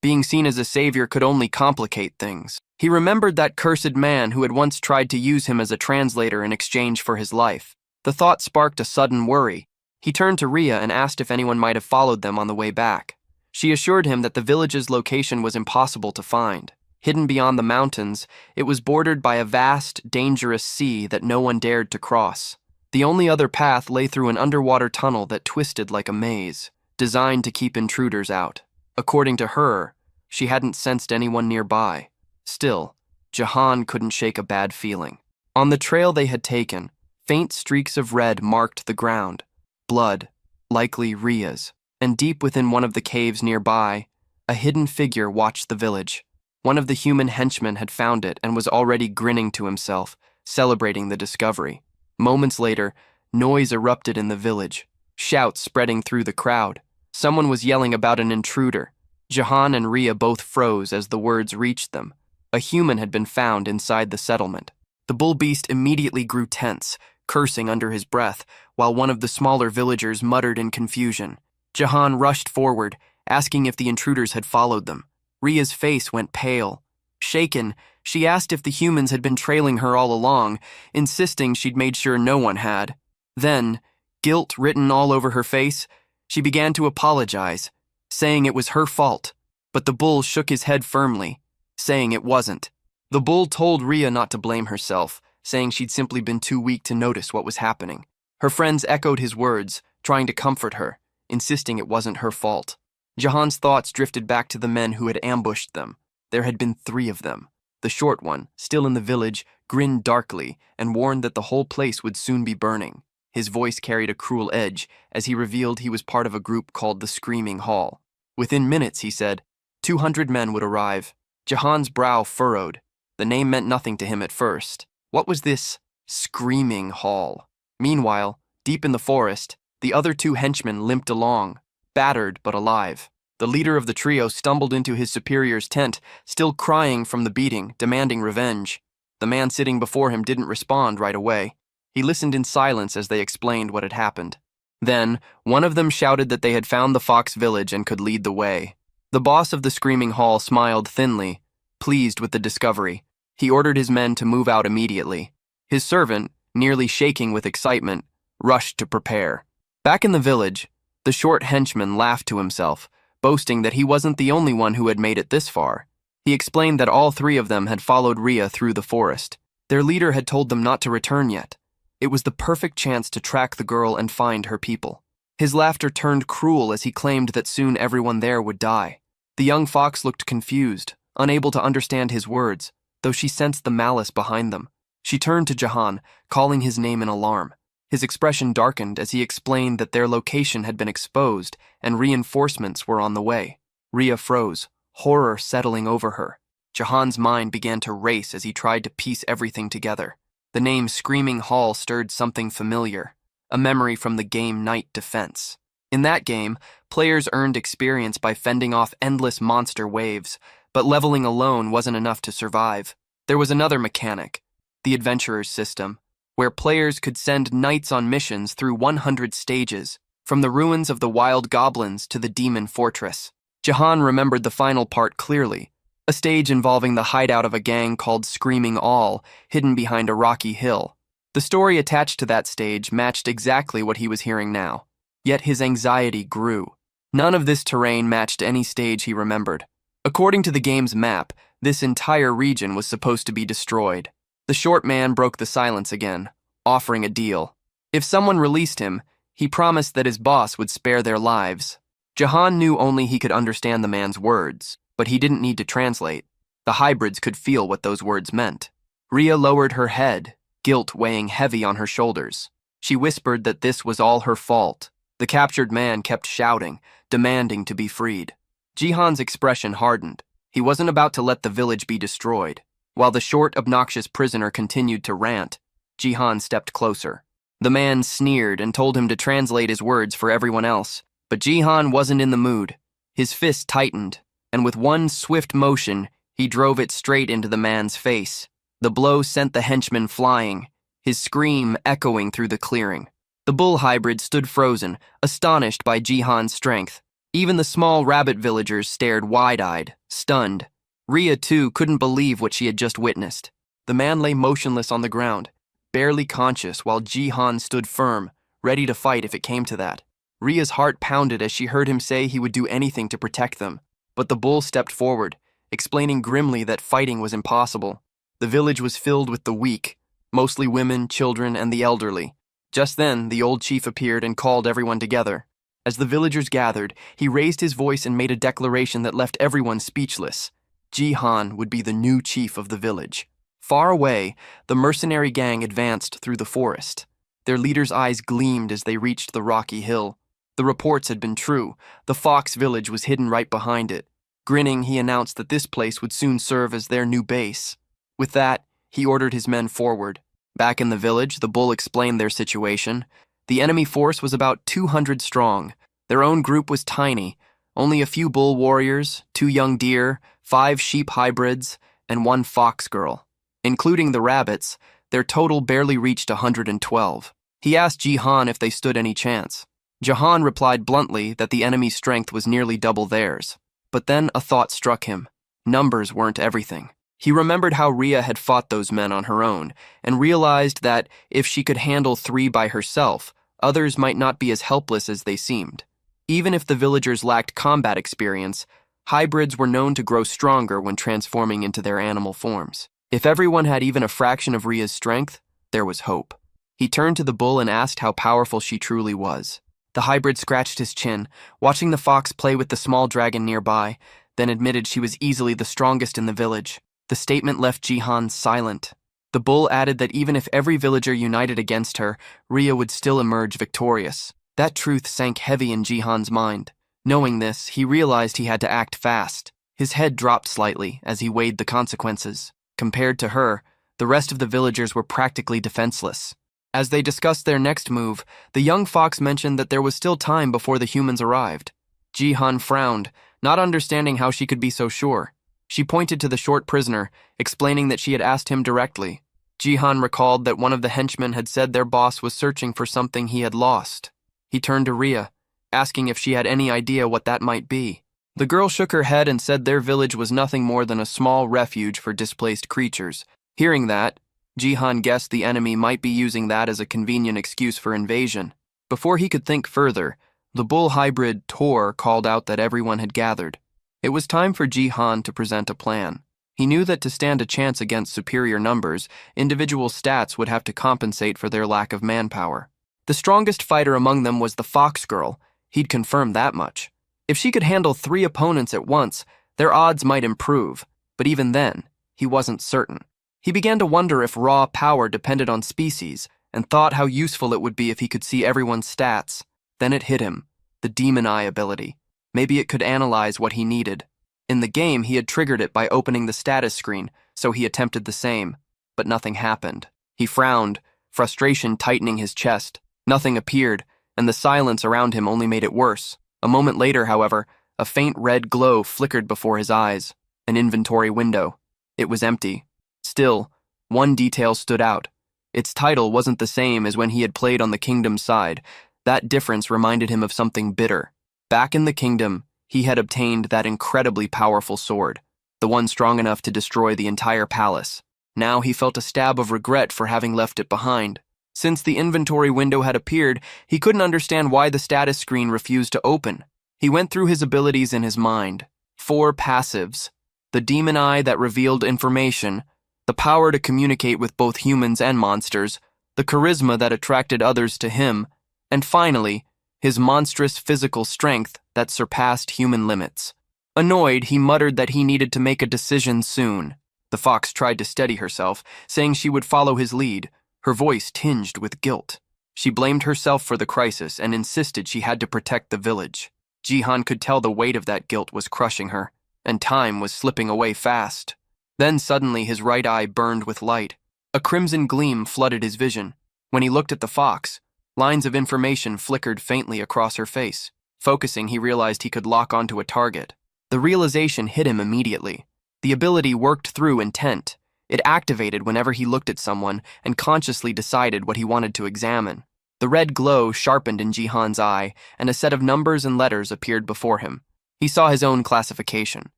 Being seen as a savior could only complicate things. He remembered that cursed man who had once tried to use him as a translator in exchange for his life. The thought sparked a sudden worry. He turned to Rhea and asked if anyone might have followed them on the way back. She assured him that the village's location was impossible to find. Hidden beyond the mountains, it was bordered by a vast, dangerous sea that no one dared to cross. The only other path lay through an underwater tunnel that twisted like a maze, designed to keep intruders out. According to her, she hadn't sensed anyone nearby. Still, Jahan couldn't shake a bad feeling. On the trail they had taken, faint streaks of red marked the ground. Blood, likely Rhea's. And deep within one of the caves nearby, a hidden figure watched the village. One of the human henchmen had found it and was already grinning to himself, celebrating the discovery. Moments later, noise erupted in the village, shouts spreading through the crowd. Someone was yelling about an intruder. Jahan and Rhea both froze as the words reached them. A human had been found inside the settlement. The bull beast immediately grew tense, cursing under his breath, while one of the smaller villagers muttered in confusion. Jahan rushed forward, asking if the intruders had followed them. Rhea's face went pale. Shaken, she asked if the humans had been trailing her all along, insisting she'd made sure no one had. Then, guilt written all over her face, she began to apologize, saying it was her fault. But the bull shook his head firmly, saying it wasn't. The bull told Rhea not to blame herself, saying she'd simply been too weak to notice what was happening. Her friends echoed his words, trying to comfort her, insisting it wasn't her fault. Jahan's thoughts drifted back to the men who had ambushed them. There had been 3 of them. The short one, still in the village, grinned darkly and warned that the whole place would soon be burning. His voice carried a cruel edge as he revealed he was part of a group called the Screaming Hall. Within minutes, he said, 200 men would arrive. Jahan's brow furrowed. The name meant nothing to him at first. What was this Screaming Hall? Meanwhile, deep in the forest, the other 2 henchmen limped along, battered but alive. The leader of the trio stumbled into his superior's tent, still crying from the beating, demanding revenge. The man sitting before him didn't respond right away. He listened in silence as they explained what had happened. Then, one of them shouted that they had found the Fox village and could lead the way. The boss of the Screaming Hall smiled thinly, pleased with the discovery. He ordered his men to move out immediately. His servant, nearly shaking with excitement, rushed to prepare. Back in the village, the short henchman laughed to himself, boasting that he wasn't the only one who had made it this far. He explained that all 3 of them had followed Rhea through the forest. Their leader had told them not to return yet. It was the perfect chance to track the girl and find her people. His laughter turned cruel as he claimed that soon everyone there would die. The young fox looked confused, unable to understand his words, though she sensed the malice behind them. She turned to Jahan, calling his name in alarm. His expression darkened as he explained that their location had been exposed and reinforcements were on the way. Rhea froze, horror settling over her. Jahan's mind began to race as he tried to piece everything together. The name Screaming Hall stirred something familiar, a memory from the game Night Defense. In that game, players earned experience by fending off endless monster waves, but leveling alone wasn't enough to survive. There was another mechanic, the Adventurer's System, where players could send knights on missions through 100 stages, from the ruins of the wild goblins to the demon fortress. Jahan remembered the final part clearly, a stage involving the hideout of a gang called Screaming All, hidden behind a rocky hill. The story attached to that stage matched exactly what he was hearing now, yet his anxiety grew. None of this terrain matched any stage he remembered. According to the game's map, this entire region was supposed to be destroyed. The short man broke the silence again, offering a deal. If someone released him, he promised that his boss would spare their lives. Jahan knew only he could understand the man's words, but he didn't need to translate. The hybrids could feel what those words meant. Rhea lowered her head, guilt weighing heavy on her shoulders. She whispered that this was all her fault. The captured man kept shouting, demanding to be freed. Jihan's expression hardened. He wasn't about to let the village be destroyed. While the short, obnoxious prisoner continued to rant, Jihan stepped closer. The man sneered and told him to translate his words for everyone else, but Jihan wasn't in the mood. His fist tightened, and with one swift motion, he drove it straight into the man's face. The blow sent the henchman flying. his scream echoing through the clearing. The bull hybrid stood frozen, astonished by Jihan's strength. Even the small rabbit villagers stared wide-eyed, stunned. Rhea, too, couldn't believe what she had just witnessed. The man lay motionless on the ground, barely conscious, while Jihan stood firm, ready to fight if it came to that. Rhea's heart pounded as she heard him say he would do anything to protect them. But the bull stepped forward, explaining grimly that fighting was impossible. The village was filled with the weak, mostly women, children, and the elderly. Just then, the old chief appeared and called everyone together. As the villagers gathered, he raised his voice and made a declaration that left everyone speechless. Jihan would be the new chief of the village. Far away, the mercenary gang advanced through the forest. Their leader's eyes gleamed as they reached the rocky hill. The reports had been true. The Fox village was hidden right behind it. Grinning, he announced that this place would soon serve as their new base. With that, he ordered his men forward. Back in the village, the bull explained their situation. The enemy force was about 200 strong. Their own group was tiny. Only a few bull warriors, 2 young deer, 5 sheep hybrids, and 1 fox girl. Including the rabbits, their total barely reached 112. He asked Jihan if they stood any chance. Jihan replied bluntly that the enemy's strength was nearly double theirs. But then a thought struck him. Numbers weren't everything. He remembered how Rhea had fought those men on her own, and realized that if she could handle 3 by herself, others might not be as helpless as they seemed. Even if the villagers lacked combat experience, hybrids were known to grow stronger when transforming into their animal forms. If everyone had even a fraction of Rhea's strength, there was hope. He turned to the bull and asked how powerful she truly was. The hybrid scratched his chin, watching the fox play with the small dragon nearby, then admitted she was easily the strongest in the village. The statement left Jihan silent. The bull added that even if every villager united against her, Rhea would still emerge victorious. That truth sank heavy in Jihan's mind. Knowing this, he realized he had to act fast. His head dropped slightly as he weighed the consequences. Compared to her, the rest of the villagers were practically defenseless. As they discussed their next move, the young fox mentioned that there was still time before the humans arrived. Jihan frowned, not understanding how she could be so sure. She pointed to the short prisoner, explaining that she had asked him directly. Jihan recalled that one of the henchmen had said their boss was searching for something he had lost. He turned to Rhea, asking if she had any idea what that might be. The girl shook her head and said their village was nothing more than a small refuge for displaced creatures. Hearing that, Jihan guessed the enemy might be using that as a convenient excuse for invasion. Before he could think further, the bull hybrid Tor called out that everyone had gathered. It was time for Jihan to present a plan. He knew that to stand a chance against superior numbers, individual stats would have to compensate for their lack of manpower. The strongest fighter among them was the fox girl. He'd confirmed that much. If she could handle 3 opponents at once, their odds might improve, but even then, he wasn't certain. He began to wonder if raw power depended on species, and thought how useful it would be if he could see everyone's stats. Then it hit him, the demon eye ability. Maybe it could analyze what he needed. In the game, he had triggered it by opening the status screen, so he attempted the same, but nothing happened. He frowned, frustration tightening his chest. Nothing appeared, and the silence around him only made it worse. A moment later, however, a faint red glow flickered before his eyes. An inventory window. It was empty. Still, one detail stood out. Its title wasn't the same as when he had played on the kingdom's side. That difference reminded him of something bitter. Back in the kingdom, he had obtained that incredibly powerful sword, the one strong enough to destroy the entire palace. Now he felt a stab of regret for having left it behind. Since the inventory window had appeared, he couldn't understand why the status screen refused to open. He went through his abilities in his mind. 4 passives. The demon eye that revealed information, the power to communicate with both humans and monsters, the charisma that attracted others to him, and finally, his monstrous physical strength that surpassed human limits. Annoyed, he muttered that he needed to make a decision soon. The fox tried to steady herself, saying she would follow his lead, her voice tinged with guilt. She blamed herself for the crisis and insisted she had to protect the village. Jihan could tell the weight of that guilt was crushing her, and time was slipping away fast. Then suddenly his right eye burned with light. A crimson gleam flooded his vision. When he looked at the fox, lines of information flickered faintly across her face. Focusing, he realized he could lock onto a target. The realization hit him immediately. The ability worked through intent. It activated whenever he looked at someone and consciously decided what he wanted to examine. The red glow sharpened in Jihan's eye, and a set of numbers and letters appeared before him. He saw his own classification.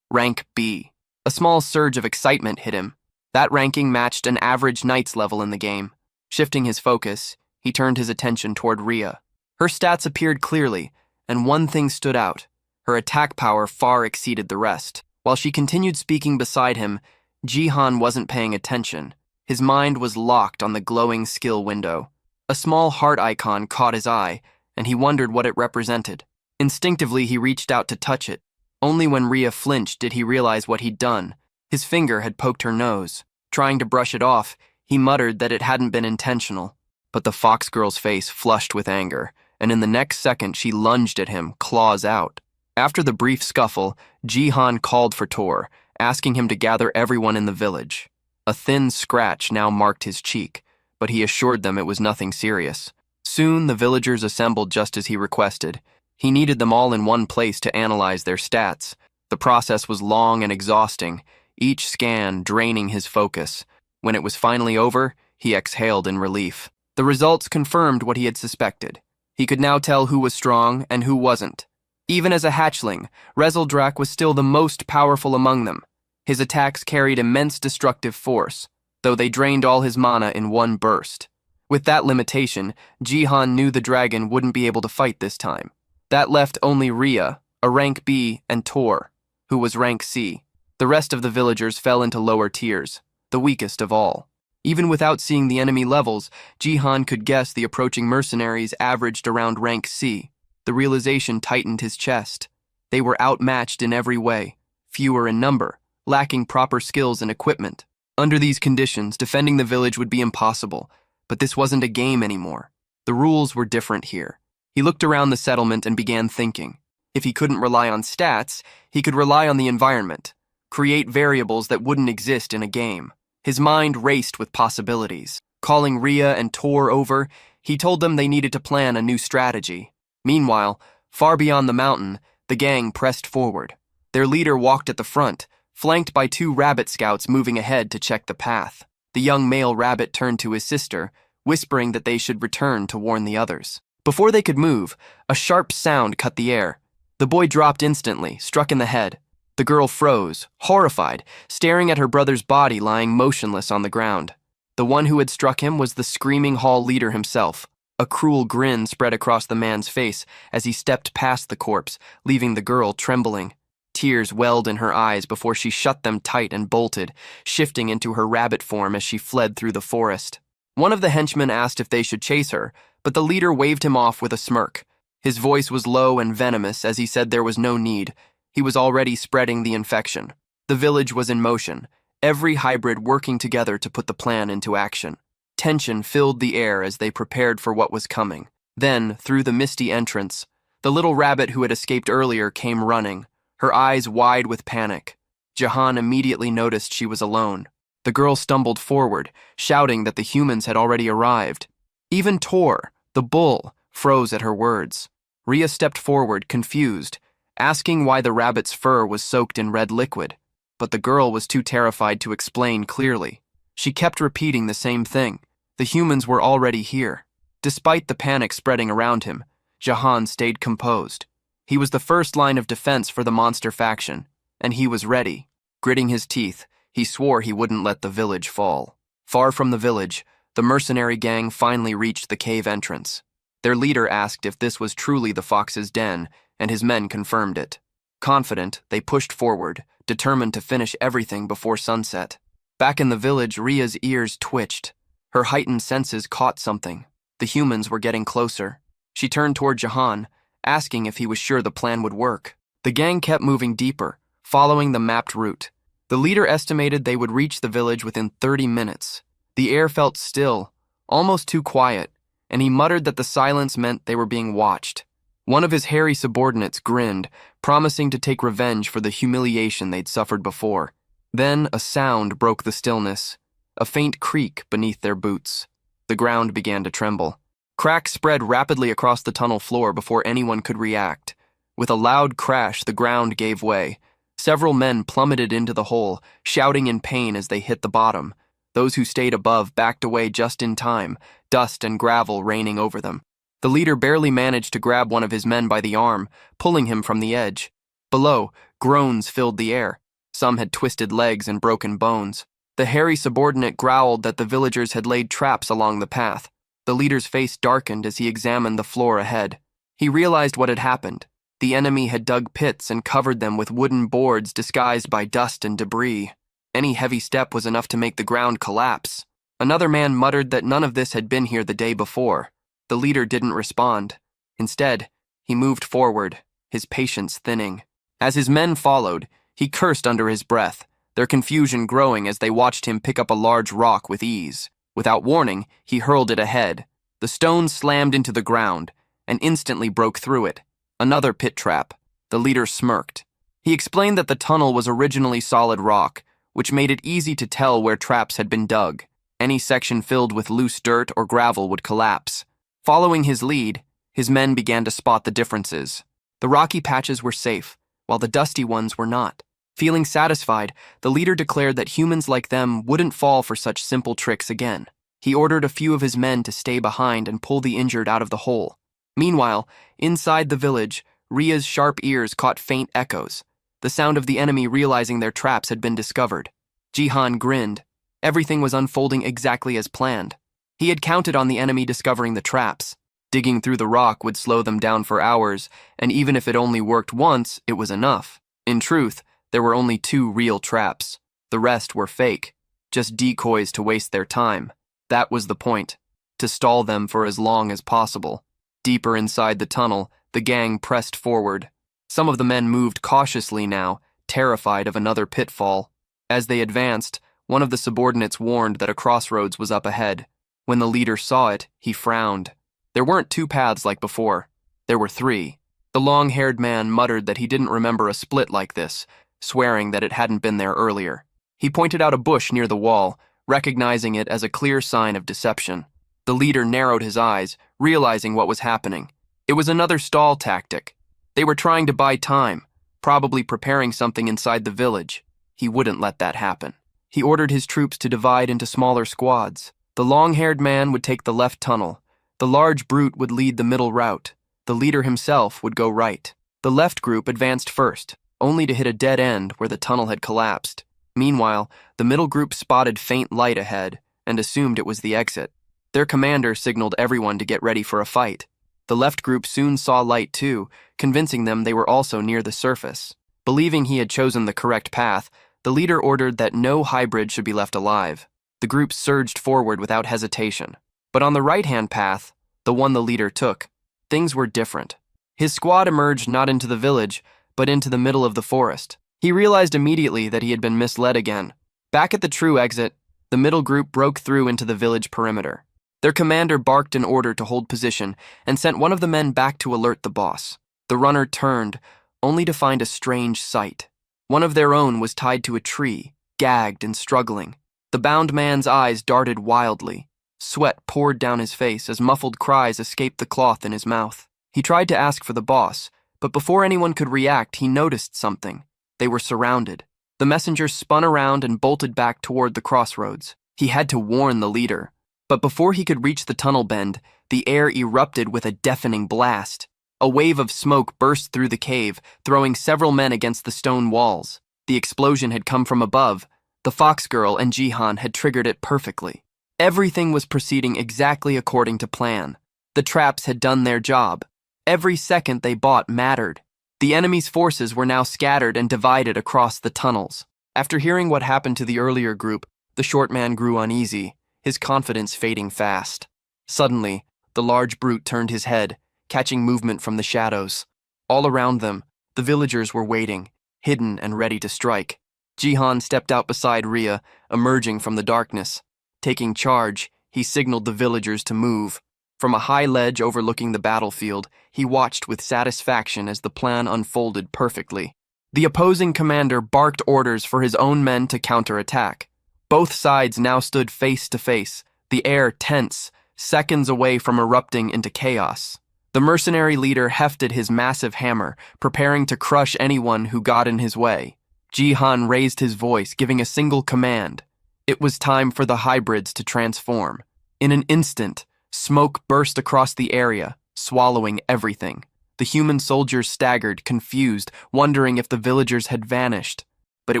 Rank B. A small surge of excitement hit him. That ranking matched an average knight's level in the game. Shifting his focus, he turned his attention toward Rhea. Her stats appeared clearly, and one thing stood out. Her attack power far exceeded the rest. While she continued speaking beside him, Jihan wasn't paying attention. His mind was locked on the glowing skill window. A small heart icon caught his eye, and he wondered what it represented. Instinctively, he reached out to touch it. Only when Rhea flinched did he realize what he'd done. His finger had poked her nose. Trying to brush it off, he muttered that it hadn't been intentional. But the fox girl's face flushed with anger, and in the next second she lunged at him, claws out. After the brief scuffle, Jihan called for Tor, asking him to gather everyone in the village. A thin scratch now marked his cheek, but he assured them it was nothing serious. Soon the villagers assembled just as he requested. He needed them all in one place to analyze their stats. The process was long and exhausting, each scan draining his focus. When it was finally over, he exhaled in relief. The results confirmed what he had suspected. He could now tell who was strong and who wasn't. Even as a hatchling, Rezeldrak was still the most powerful among them. His attacks carried immense destructive force, though they drained all his mana in one burst. With that limitation, Jihan knew the dragon wouldn't be able to fight this time. That left only Rhea, a rank B, and Tor, who was rank C. The rest of the villagers fell into lower tiers, the weakest of all. Even without seeing the enemy levels, Jihan could guess the approaching mercenaries averaged around rank C. The realization tightened his chest. They were outmatched in every way, fewer in number, lacking proper skills and equipment. Under these conditions, defending the village would be impossible, but this wasn't a game anymore. The rules were different here. He looked around the settlement and began thinking. If he couldn't rely on stats, he could rely on the environment, create variables that wouldn't exist in a game. His mind raced with possibilities. Calling Rhea and Tor over, he told them they needed to plan a new strategy. Meanwhile, far beyond the mountain, the gang pressed forward. Their leader walked at the front, flanked by 2 rabbit scouts moving ahead to check the path. The young male rabbit turned to his sister, whispering that they should return to warn the others. Before they could move, a sharp sound cut the air. The boy dropped instantly, struck in the head. The girl froze, horrified, staring at her brother's body lying motionless on the ground. The one who had struck him was the screaming hall leader himself. A cruel grin spread across the man's face as he stepped past the corpse, leaving the girl trembling. Tears welled in her eyes before she shut them tight and bolted, shifting into her rabbit form as she fled through the forest. One of the henchmen asked if they should chase her, but the leader waved him off with a smirk. His voice was low and venomous as he said there was no need. He was already spreading the infection. The village was in motion, every hybrid working together to put the plan into action. Tension filled the air as they prepared for what was coming. Then, through the misty entrance, the little rabbit who had escaped earlier came running, her eyes wide with panic. Jihan immediately noticed she was alone. The girl stumbled forward, shouting that the humans had already arrived. Even Tor, the bull, froze at her words. Rhea stepped forward, confused, asking why the rabbit's fur was soaked in red liquid. But the girl was too terrified to explain clearly. She kept repeating the same thing. The humans were already here. Despite the panic spreading around him, Jihan stayed composed. He was the first line of defense for the monster faction, and he was ready. Gritting his teeth, he swore he wouldn't let the village fall. Far from the village, the mercenary gang finally reached the cave entrance. Their leader asked if this was truly the fox's den, and his men confirmed it. Confident, they pushed forward, determined to finish everything before sunset. Back in the village, Rhea's ears twitched. Her heightened senses caught something. The humans were getting closer. She turned toward Jihan, asking if he was sure the plan would work. The gang kept moving deeper, following the mapped route. The leader estimated they would reach the village within 30 minutes. The air felt still, almost too quiet, and he muttered that the silence meant they were being watched. One of his hairy subordinates grinned, promising to take revenge for the humiliation they'd suffered before. Then a sound broke the stillness, a faint creak beneath their boots. The ground began to tremble. Cracks spread rapidly across the tunnel floor before anyone could react. With a loud crash, the ground gave way. Several men plummeted into the hole, shouting in pain as they hit the bottom. Those who stayed above backed away just in time, dust and gravel raining over them. The leader barely managed to grab one of his men by the arm, pulling him from the edge. Below, groans filled the air. Some had twisted legs and broken bones. The hairy subordinate growled that the villagers had laid traps along the path. The leader's face darkened as he examined the floor ahead. He realized what had happened. The enemy had dug pits and covered them with wooden boards disguised by dust and debris. Any heavy step was enough to make the ground collapse. Another man muttered that none of this had been here the day before. The leader didn't respond. Instead, he moved forward, his patience thinning. As his men followed, he cursed under his breath, their confusion growing as they watched him pick up a large rock with ease. Without warning, he hurled it ahead. The stone slammed into the ground and instantly broke through it. Another pit trap. The leader smirked. He explained that the tunnel was originally solid rock, which made it easy to tell where traps had been dug. Any section filled with loose dirt or gravel would collapse. Following his lead, his men began to spot the differences. The rocky patches were safe, while the dusty ones were not. Feeling satisfied, the leader declared that humans like them wouldn't fall for such simple tricks again. He ordered a few of his men to stay behind and pull the injured out of the hole. Meanwhile, inside the village, Ria's sharp ears caught faint echoes, the sound of the enemy realizing their traps had been discovered. Jihan grinned. Everything was unfolding exactly as planned. He had counted on the enemy discovering the traps. Digging through the rock would slow them down for hours, and even if it only worked once, it was enough. In truth, there were only 2 real traps. The rest were fake, just decoys to waste their time. That was the point, to stall them for as long as possible. Deeper inside the tunnel, the gang pressed forward. Some of the men moved cautiously now, terrified of another pitfall. As they advanced, one of the subordinates warned that a crossroads was up ahead. When the leader saw it, he frowned. There weren't 2 paths like before. There were 3. The long-haired man muttered that he didn't remember a split like this, swearing that it hadn't been there earlier. He pointed out a bush near the wall, recognizing it as a clear sign of deception. The leader narrowed his eyes, realizing what was happening. It was another stall tactic. They were trying to buy time, probably preparing something inside the village. He wouldn't let that happen. He ordered his troops to divide into smaller squads. The long-haired man would take the left tunnel. The large brute would lead the middle route. The leader himself would go right. The left group advanced first, only to hit a dead end where the tunnel had collapsed. Meanwhile, the middle group spotted faint light ahead and assumed it was the exit. Their commander signaled everyone to get ready for a fight. The left group soon saw light too, convincing them they were also near the surface. Believing he had chosen the correct path, the leader ordered that no hybrid should be left alive. The group surged forward without hesitation. But on the right-hand path, the one the leader took, things were different. His squad emerged not into the village, but into the middle of the forest. He realized immediately that he had been misled again. Back at the true exit, the middle group broke through into the village perimeter. Their commander barked an order to hold position and sent one of the men back to alert the boss. The runner turned, only to find a strange sight. One of their own was tied to a tree, gagged and struggling. The bound man's eyes darted wildly. Sweat poured down his face as muffled cries escaped the cloth in his mouth. He tried to ask for the boss, but before anyone could react, he noticed something. They were surrounded. The messenger spun around and bolted back toward the crossroads. He had to warn the leader. But before he could reach the tunnel bend, the air erupted with a deafening blast. A wave of smoke burst through the cave, throwing several men against the stone walls. The explosion had come from above. The Fox Girl and Jihan had triggered it perfectly. Everything was proceeding exactly according to plan. The traps had done their job. Every second they bought mattered. The enemy's forces were now scattered and divided across the tunnels. After hearing what happened to the earlier group, the short man grew uneasy, his confidence fading fast. Suddenly, the large brute turned his head, catching movement from the shadows. All around them, the villagers were waiting, hidden and ready to strike. Jihan stepped out beside Ria, emerging from the darkness. Taking charge, he signaled the villagers to move. From a high ledge overlooking the battlefield, he watched with satisfaction as the plan unfolded perfectly. The opposing commander barked orders for his own men to counterattack. Both sides now stood face to face, the air tense, seconds away from erupting into chaos. The mercenary leader hefted his massive hammer, preparing to crush anyone who got in his way. Jihan raised his voice, giving a single command. It was time for the hybrids to transform. In an instant, smoke burst across the area, swallowing everything. The human soldiers staggered, confused, wondering if the villagers had vanished. But it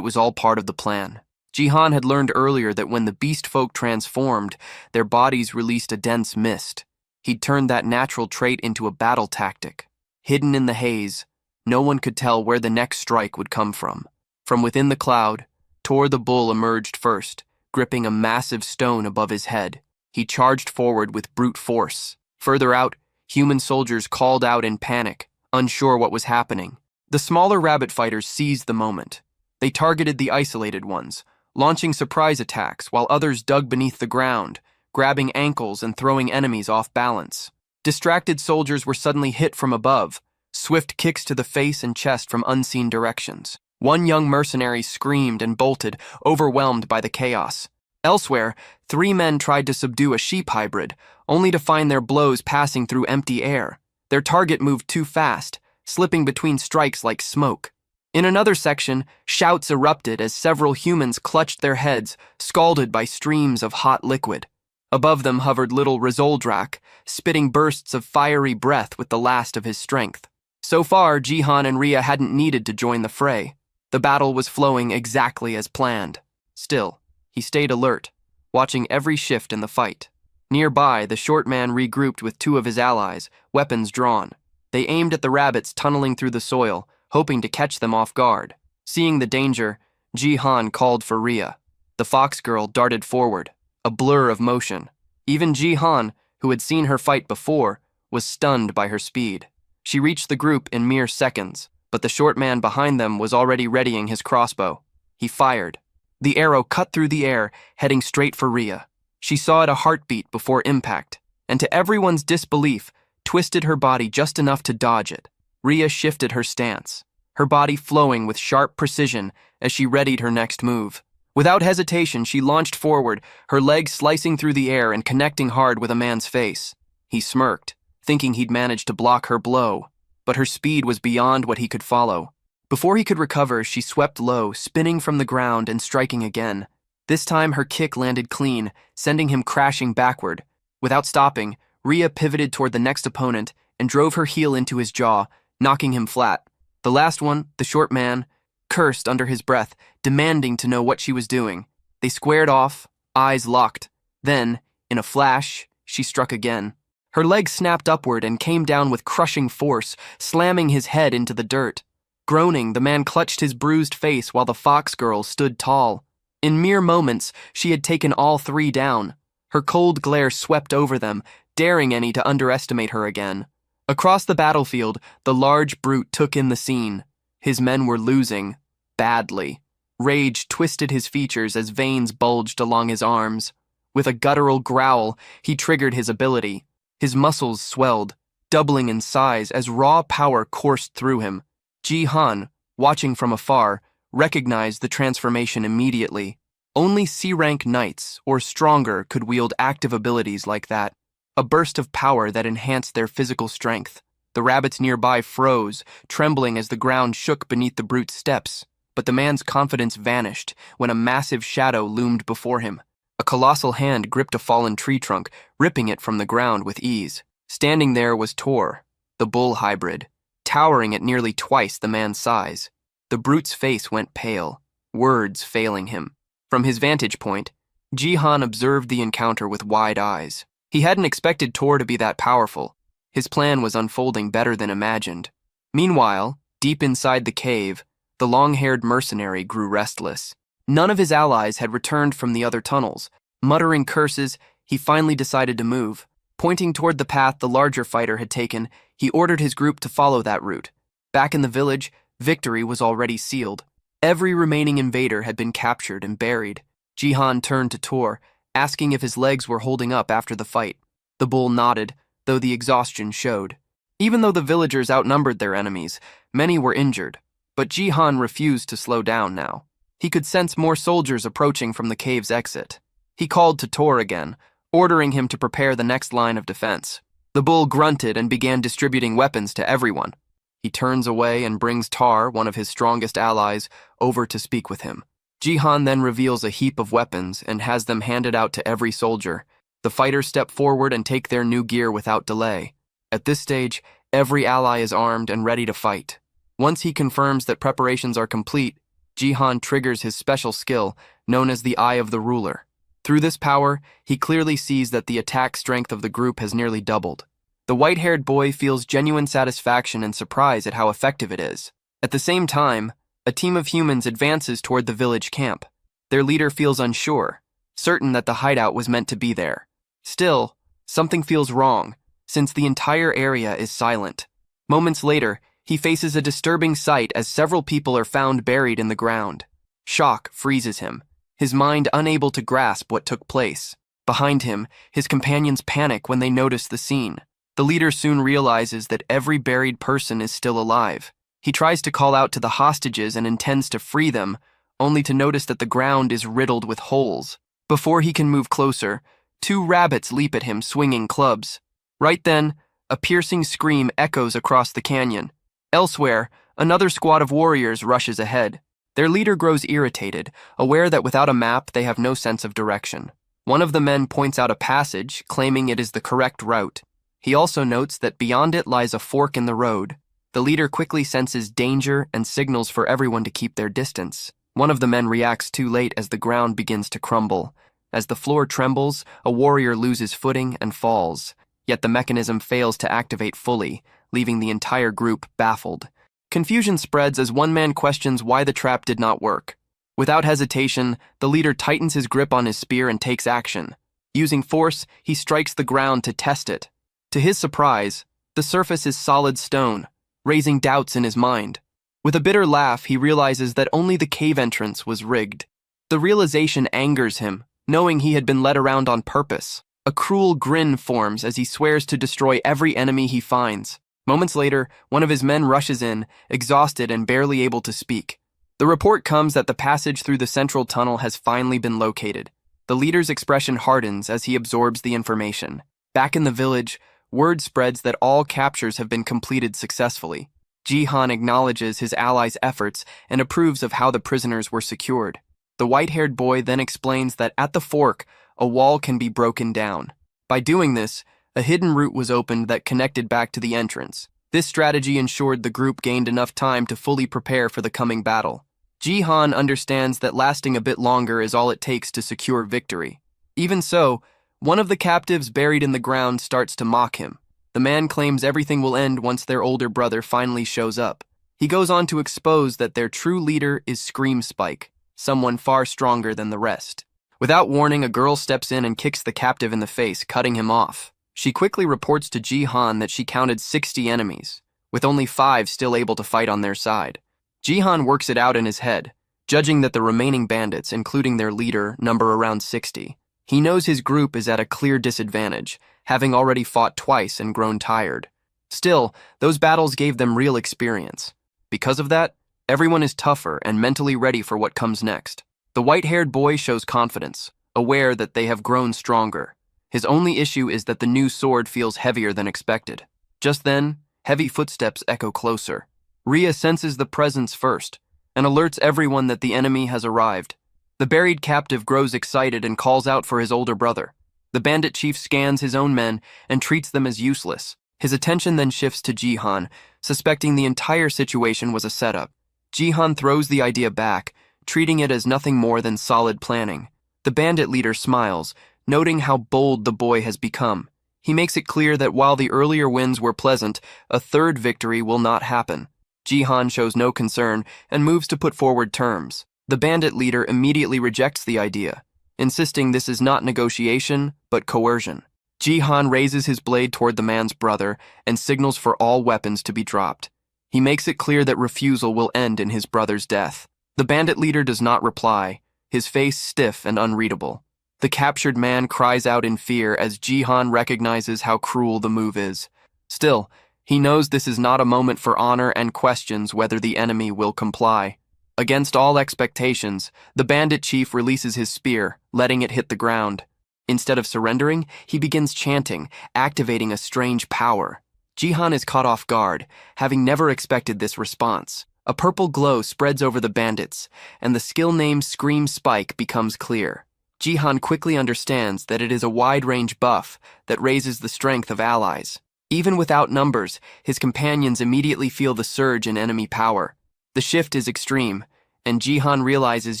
was all part of the plan. Jihan had learned earlier that when the beast folk transformed, their bodies released a dense mist. He'd turned that natural trait into a battle tactic. Hidden in the haze, no one could tell where the next strike would come from. From within the cloud, Tor the bull emerged first, gripping a massive stone above his head. He charged forward with brute force. Further out, human soldiers called out in panic, unsure what was happening. The smaller rabbit fighters seized the moment. They targeted the isolated ones, launching surprise attacks while others dug beneath the ground, grabbing ankles and throwing enemies off balance. Distracted soldiers were suddenly hit from above, swift kicks to the face and chest from unseen directions. One young mercenary screamed and bolted, overwhelmed by the chaos. Elsewhere, 3 men tried to subdue a sheep hybrid, only to find their blows passing through empty air. Their target moved too fast, slipping between strikes like smoke. In another section, shouts erupted as several humans clutched their heads, scalded by streams of hot liquid. Above them hovered little Rezoldrak, spitting bursts of fiery breath with the last of his strength. So far, Jihan and Rhea hadn't needed to join the fray. The battle was flowing exactly as planned. Still, he stayed alert, watching every shift in the fight. Nearby, the short man regrouped with 2 of his allies, weapons drawn. They aimed at the rabbits tunneling through the soil, hoping to catch them off guard. Seeing the danger, Jihan called for Rhea. The fox girl darted forward, a blur of motion. Even Jihan, who had seen her fight before, was stunned by her speed. She reached the group in mere seconds, but the short man behind them was already readying his crossbow. He fired. The arrow cut through the air, heading straight for Rhea. She saw it a heartbeat before impact, and to everyone's disbelief, twisted her body just enough to dodge it. Rhea shifted her stance, her body flowing with sharp precision as she readied her next move. Without hesitation, she launched forward, her legs slicing through the air and connecting hard with a man's face. He smirked, thinking he'd managed to block her blow, but her speed was beyond what he could follow. Before he could recover, she swept low, spinning from the ground and striking again. This time, her kick landed clean, sending him crashing backward. Without stopping, Rhea pivoted toward the next opponent and drove her heel into his jaw, knocking him flat. The last one, the short man, cursed under his breath, demanding to know what she was doing. They squared off, eyes locked. Then, in a flash, she struck again. Her leg snapped upward and came down with crushing force, slamming his head into the dirt. Groaning, the man clutched his bruised face while the fox girl stood tall. In mere moments, she had taken all 3 down. Her cold glare swept over them, daring any to underestimate her again. Across the battlefield, the large brute took in the scene. His men were losing, badly. Rage twisted his features as veins bulged along his arms. With a guttural growl, he triggered his ability. His muscles swelled, doubling in size as raw power coursed through him. Jihan, watching from afar, recognized the transformation immediately. Only C-rank knights, or stronger, could wield active abilities like that. A burst of power that enhanced their physical strength. The rabbits nearby froze, trembling as the ground shook beneath the brute's steps. But the man's confidence vanished when a massive shadow loomed before him. A colossal hand gripped a fallen tree trunk, ripping it from the ground with ease. Standing there was Tor, the bull hybrid, towering at nearly twice the man's size. The brute's face went pale, words failing him. From his vantage point, Jihan observed the encounter with wide eyes. He hadn't expected Tor to be that powerful. His plan was unfolding better than imagined. Meanwhile, deep inside the cave, the long-haired mercenary grew restless. None of his allies had returned from the other tunnels. Muttering curses, he finally decided to move. Pointing toward the path the larger fighter had taken, he ordered his group to follow that route. Back in the village, victory was already sealed. Every remaining invader had been captured and buried. Jihan turned to Tor, asking if his legs were holding up after the fight. The bull nodded, though the exhaustion showed. Even though the villagers outnumbered their enemies, many were injured. But Jihan refused to slow down now. He could sense more soldiers approaching from the cave's exit. He called to Tor again, ordering him to prepare the next line of defense. The bull grunted and began distributing weapons to everyone. He turns away and brings Tar, one of his strongest allies, over to speak with him. Jihan then reveals a heap of weapons and has them handed out to every soldier. The fighters step forward and take their new gear without delay. At this stage, every ally is armed and ready to fight. Once he confirms that preparations are complete, Jihan triggers his special skill, known as the Eye of the Ruler. Through this power, he clearly sees that the attack strength of the group has nearly doubled. The white-haired boy feels genuine satisfaction and surprise at how effective it is. At the same time, a team of humans advances toward the village camp. Their leader feels unsure, certain that the hideout was meant to be there. Still, something feels wrong, since the entire area is silent. Moments later, he faces a disturbing sight as several people are found buried in the ground. Shock freezes him, his mind unable to grasp what took place. Behind him, his companions panic when they notice the scene. The leader soon realizes that every buried person is still alive. He tries to call out to the hostages and intends to free them, only to notice that the ground is riddled with holes. Before he can move closer, 2 rabbits leap at him, swinging clubs. Right then, a piercing scream echoes across the canyon. Elsewhere, another squad of warriors rushes ahead. Their leader grows irritated, aware that without a map they have no sense of direction. One of the men points out a passage, claiming it is the correct route. He also notes that beyond it lies a fork in the road. The leader quickly senses danger and signals for everyone to keep their distance. One of the men reacts too late as the ground begins to crumble. As the floor trembles, a warrior loses footing and falls. Yet the mechanism fails to activate fully, leaving the entire group baffled. Confusion spreads as one man questions why the trap did not work. Without hesitation, the leader tightens his grip on his spear and takes action. Using force, he strikes the ground to test it. To his surprise, the surface is solid stone, raising doubts in his mind. With a bitter laugh, he realizes that only the cave entrance was rigged. The realization angers him, knowing he had been led around on purpose. A cruel grin forms as he swears to destroy every enemy he finds. Moments later, one of his men rushes in, exhausted and barely able to speak. The report comes that the passage through the central tunnel has finally been located. The leader's expression hardens as he absorbs the information. Back in the village, word spreads that all captures have been completed successfully. Jihan acknowledges his allies' efforts and approves of how the prisoners were secured. The white-haired boy then explains that at the fork, a wall can be broken down. By doing this, a hidden route was opened that connected back to the entrance. This strategy ensured the group gained enough time to fully prepare for the coming battle. Jihan understands that lasting a bit longer is all it takes to secure victory. Even so, one of the captives buried in the ground starts to mock him. The man claims everything will end once their older brother finally shows up. He goes on to expose that their true leader is Scream Spike, someone far stronger than the rest. Without warning, a girl steps in and kicks the captive in the face, cutting him off. She quickly reports to Jihan that she counted 60 enemies, with only 5 still able to fight on their side. Jihan works it out in his head, judging that the remaining bandits, including their leader, number around 60. He knows his group is at a clear disadvantage, having already fought twice and grown tired. Still, those battles gave them real experience. Because of that, everyone is tougher and mentally ready for what comes next. The white-haired boy shows confidence, aware that they have grown stronger. His only issue is that the new sword feels heavier than expected. Just then, heavy footsteps echo closer. Rhea senses the presence first, and alerts everyone that the enemy has arrived. The buried captive grows excited and calls out for his older brother. The bandit chief scans his own men and treats them as useless. His attention then shifts to Jihan, suspecting the entire situation was a setup. Jihan throws the idea back, treating it as nothing more than solid planning. The bandit leader smiles, noting how bold the boy has become. He makes it clear that while the earlier wins were pleasant, a third victory will not happen. Jihan shows no concern and moves to put forward terms. The bandit leader immediately rejects the idea, insisting this is not negotiation, but coercion. Jihan raises his blade toward the man's brother and signals for all weapons to be dropped. He makes it clear that refusal will end in his brother's death. The bandit leader does not reply, his face stiff and unreadable. The captured man cries out in fear as Jihan recognizes how cruel the move is. Still, he knows this is not a moment for honor and questions whether the enemy will comply. Against all expectations, the bandit chief releases his spear, letting it hit the ground. Instead of surrendering, he begins chanting, activating a strange power. Jihan is caught off guard, having never expected this response. A purple glow spreads over the bandits, and the skill name Scream Spike becomes clear. Jihan quickly understands that it is a wide-range buff that raises the strength of allies. Even without numbers, his companions immediately feel the surge in enemy power. The shift is extreme, and Jihan realizes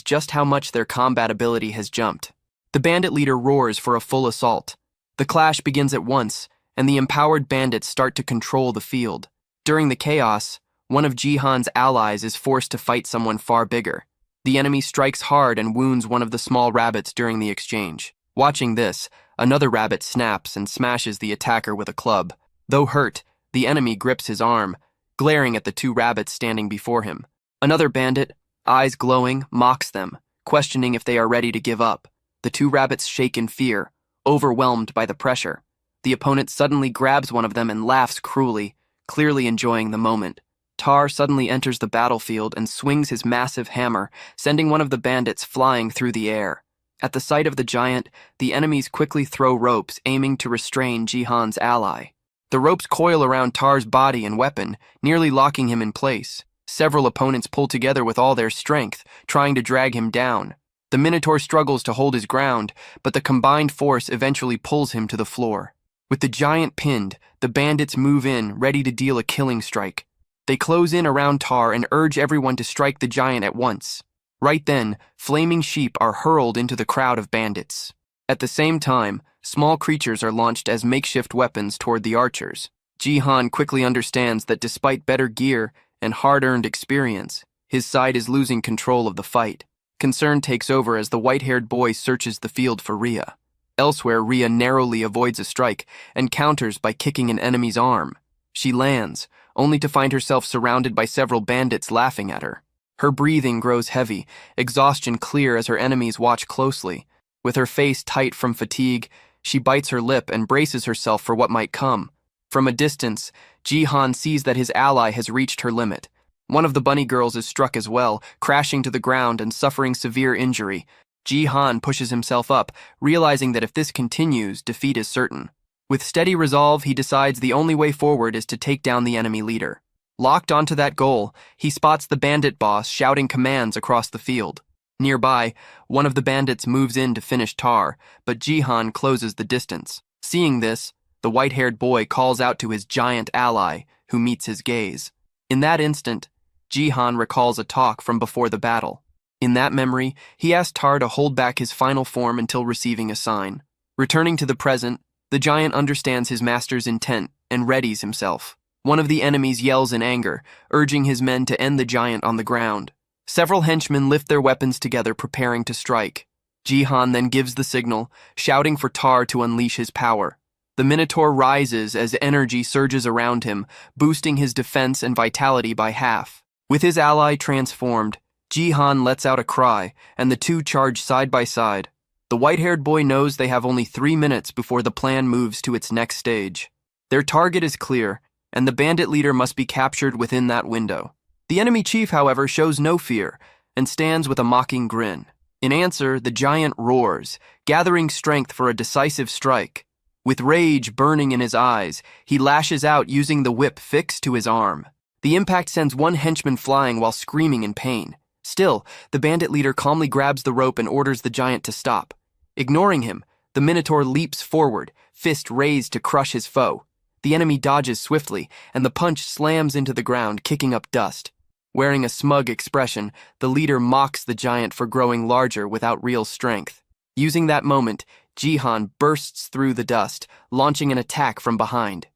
just how much their combat ability has jumped. The bandit leader roars for a full assault. The clash begins at once, and the empowered bandits start to control the field. During the chaos, one of Jihan's allies is forced to fight someone far bigger. The enemy strikes hard and wounds one of the small rabbits during the exchange. Watching this, another rabbit snaps and smashes the attacker with a club. Though hurt, the enemy grips his arm, glaring at the two rabbits standing before him. Another bandit, eyes glowing, mocks them, questioning if they are ready to give up. The two rabbits shake in fear, overwhelmed by the pressure. The opponent suddenly grabs one of them and laughs cruelly, clearly enjoying the moment. Tar suddenly enters the battlefield and swings his massive hammer, sending one of the bandits flying through the air. At the sight of the giant, the enemies quickly throw ropes aiming to restrain Jihan's ally. The ropes coil around Tar's body and weapon, nearly locking him in place. Several opponents pull together with all their strength, trying to drag him down. The Minotaur struggles to hold his ground, but the combined force eventually pulls him to the floor. With the giant pinned, the bandits move in, ready to deal a killing strike. They close in around Tar and urge everyone to strike the giant at once. Right then, flaming sheep are hurled into the crowd of bandits. At the same time, small creatures are launched as makeshift weapons toward the archers. Jihan quickly understands that despite better gear and hard-earned experience, his side is losing control of the fight. Concern takes over as the white-haired boy searches the field for Rhea. Elsewhere, Rhea narrowly avoids a strike and counters by kicking an enemy's arm. She lands, only to find herself surrounded by several bandits laughing at her. Her breathing grows heavy, exhaustion clear as her enemies watch closely. With her face tight from fatigue, she bites her lip and braces herself for what might come. From a distance, Jihan sees that his ally has reached her limit. One of the bunny girls is struck as well, crashing to the ground and suffering severe injury. Jihan pushes himself up, realizing that if this continues, defeat is certain. With steady resolve, he decides the only way forward is to take down the enemy leader. Locked onto that goal, he spots the bandit boss shouting commands across the field. Nearby, one of the bandits moves in to finish Tar, but Jihan closes the distance. Seeing this, the white-haired boy calls out to his giant ally, who meets his gaze. In that instant, Jihan recalls a talk from before the battle. In that memory, he asks Tar to hold back his final form until receiving a sign. Returning to the present, the giant understands his master's intent and readies himself. One of the enemies yells in anger, urging his men to end the giant on the ground. Several henchmen lift their weapons together, preparing to strike. Jihan then gives the signal, shouting for Tar to unleash his power. The Minotaur rises as energy surges around him, boosting his defense and vitality by half. With his ally transformed, Jihan lets out a cry, and the two charge side by side. The white-haired boy knows they have only 3 minutes before the plan moves to its next stage. Their target is clear, and the bandit leader must be captured within that window. The enemy chief, however, shows no fear and stands with a mocking grin. In answer, the giant roars, gathering strength for a decisive strike. With rage burning in his eyes, he lashes out using the whip fixed to his arm. The impact sends one henchman flying while screaming in pain. Still, the bandit leader calmly grabs the rope and orders the giant to stop. Ignoring him, the Minotaur leaps forward, fist raised to crush his foe. The enemy dodges swiftly, and the punch slams into the ground, kicking up dust. Wearing a smug expression, the leader mocks the giant for growing larger without real strength. Using that moment, Jihan bursts through the dust, launching an attack from behind.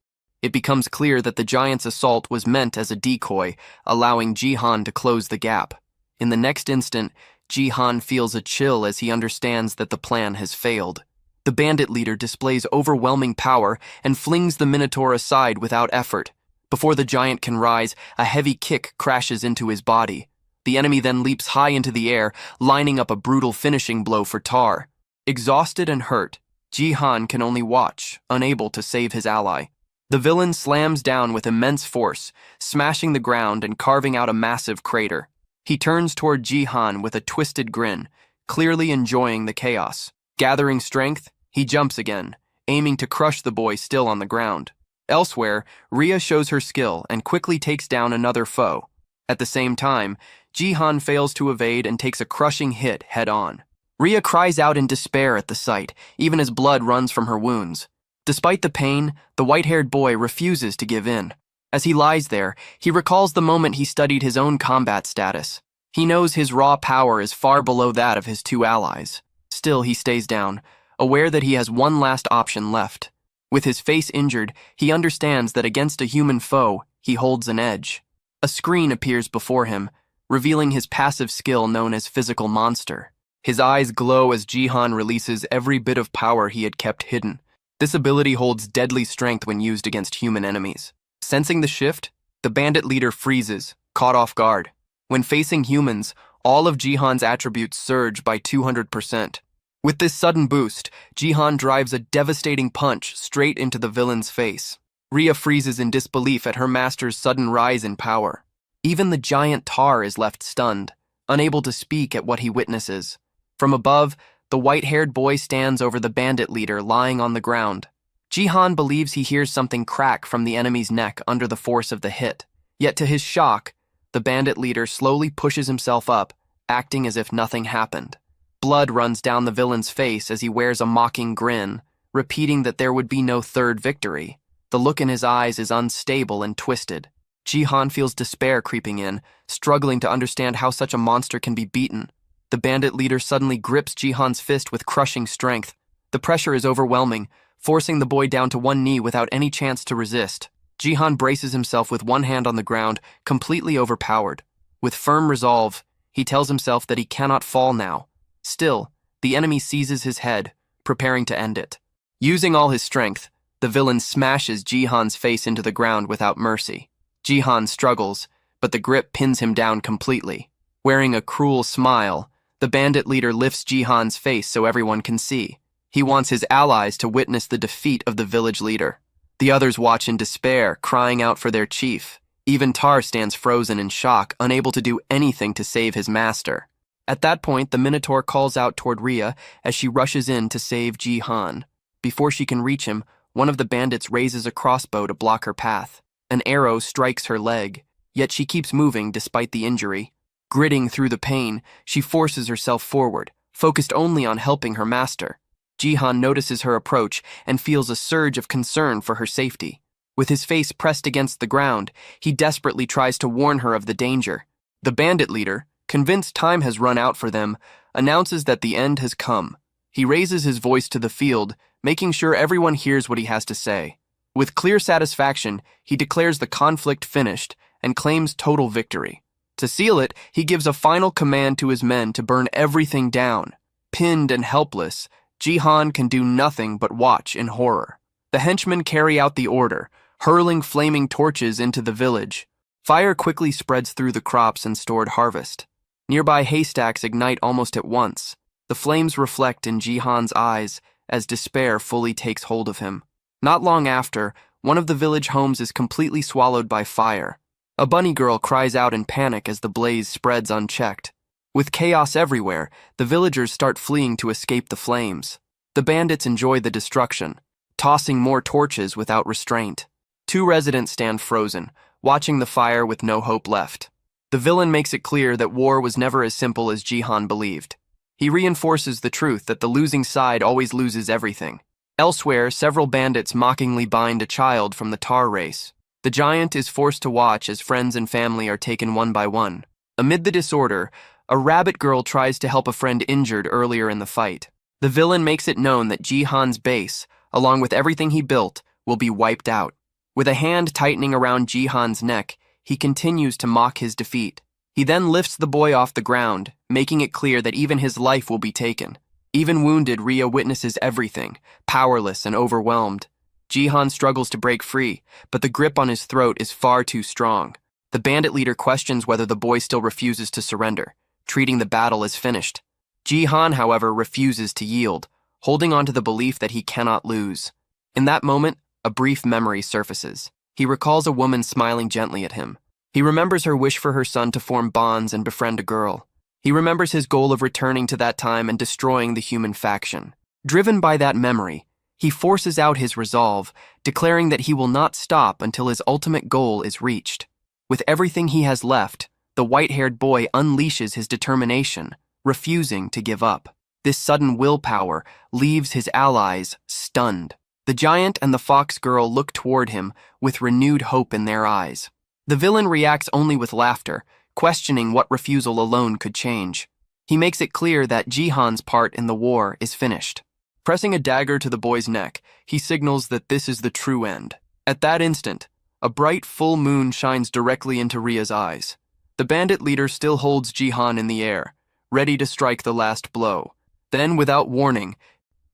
It becomes clear that the giant's assault was meant as a decoy, allowing Jihan to close the gap. In the next instant, Jihan feels a chill as he understands that the plan has failed. The bandit leader displays overwhelming power and flings the Minotaur aside without effort. Before the giant can rise, a heavy kick crashes into his body. The enemy then leaps high into the air, lining up a brutal finishing blow for Tar. Exhausted and hurt, Jihan can only watch, unable to save his ally. The villain slams down with immense force, smashing the ground and carving out a massive crater. He turns toward Jihan with a twisted grin, clearly enjoying the chaos. Gathering strength, he jumps again, aiming to crush the boy still on the ground. Elsewhere, Rhea shows her skill and quickly takes down another foe. At the same time, Jihan fails to evade and takes a crushing hit head-on. Rhea cries out in despair at the sight, even as blood runs from her wounds. Despite the pain, the white-haired boy refuses to give in. As he lies there, he recalls the moment he studied his own combat status. He knows his raw power is far below that of his two allies. Still, he stays down, aware that he has one last option left. With his face injured, he understands that against a human foe, he holds an edge. A screen appears before him, revealing his passive skill known as Physical Monster. His eyes glow as Jihan releases every bit of power he had kept hidden. This ability holds deadly strength when used against human enemies. Sensing the shift, the bandit leader freezes, caught off guard. When facing humans, all of Jihan's attributes surge by 200%. With this sudden boost, Jihan drives a devastating punch straight into the villain's face. Rhea freezes in disbelief at her master's sudden rise in power. Even the giant Tar is left stunned, unable to speak at what he witnesses. From above, the white-haired boy stands over the bandit leader lying on the ground. Jihan believes he hears something crack from the enemy's neck under the force of the hit. Yet to his shock, the bandit leader slowly pushes himself up, acting as if nothing happened. Blood runs down the villain's face as he wears a mocking grin, repeating that there would be no third victory. The look in his eyes is unstable and twisted. Jihan feels despair creeping in, struggling to understand how such a monster can be beaten. The bandit leader suddenly grips Jihan's fist with crushing strength. The pressure is overwhelming, forcing the boy down to one knee without any chance to resist. Jihan braces himself with one hand on the ground, completely overpowered. With firm resolve, he tells himself that he cannot fall now. Still, the enemy seizes his head, preparing to end it. Using all his strength, the villain smashes Jihan's face into the ground without mercy. Jihan struggles, but the grip pins him down completely. Wearing a cruel smile, the bandit leader lifts Jihan's face so everyone can see. He wants his allies to witness the defeat of the village leader. The others watch in despair, crying out for their chief. Even Tar stands frozen in shock, unable to do anything to save his master. At that point, the Minotaur calls out toward Rhea as she rushes in to save Jihan. Before she can reach him, one of the bandits raises a crossbow to block her path. An arrow strikes her leg, yet she keeps moving despite the injury. Gritting through the pain, she forces herself forward, focused only on helping her master. Jihan notices her approach and feels a surge of concern for her safety. With his face pressed against the ground, he desperately tries to warn her of the danger. The bandit leader, convinced time has run out for them, announces that the end has come. He raises his voice to the field, making sure everyone hears what he has to say. With clear satisfaction, he declares the conflict finished and claims total victory. To seal it, he gives a final command to his men to burn everything down. Pinned and helpless, Jihan can do nothing but watch in horror. The henchmen carry out the order, hurling flaming torches into the village. Fire quickly spreads through the crops and stored harvest. Nearby haystacks ignite almost at once. The flames reflect in Jihan's eyes as despair fully takes hold of him. Not long after, one of the village homes is completely swallowed by fire. A bunny girl cries out in panic as the blaze spreads unchecked. With chaos everywhere, the villagers start fleeing to escape the flames. The bandits enjoy the destruction, tossing more torches without restraint. Two residents stand frozen, watching the fire with no hope left. The villain makes it clear that war was never as simple as Jihan believed. He reinforces the truth that the losing side always loses everything. Elsewhere, several bandits mockingly bind a child from the Tar race. The giant is forced to watch as friends and family are taken one by one. Amid the disorder, a rabbit girl tries to help a friend injured earlier in the fight. The villain makes it known that Jihan's base, along with everything he built, will be wiped out. With a hand tightening around Jihan's neck, he continues to mock his defeat. He then lifts the boy off the ground, making it clear that even his life will be taken. Even wounded, Rhea witnesses everything, powerless and overwhelmed. Jihan struggles to break free, but the grip on his throat is far too strong. The bandit leader questions whether the boy still refuses to surrender, treating the battle as finished. Jihan, however, refuses to yield, holding on to the belief that he cannot lose. In that moment, a brief memory surfaces. He recalls a woman smiling gently at him. He remembers her wish for her son to form bonds and befriend a girl. He remembers his goal of returning to that time and destroying the human faction. Driven by that memory, He forces out his resolve, declaring that he will not stop until his ultimate goal is reached. With everything he has left, the white-haired boy unleashes his determination, refusing to give up. This sudden willpower leaves his allies stunned. The giant and the fox girl look toward him with renewed hope in their eyes. The villain reacts only with laughter, questioning what refusal alone could change. He makes it clear that Jihan's part in the war is finished. Pressing a dagger to the boy's neck, he signals that this is the true end. At that instant, a bright full moon shines directly into Ria's eyes. The bandit leader still holds Jihan in the air, ready to strike the last blow. Then, without warning,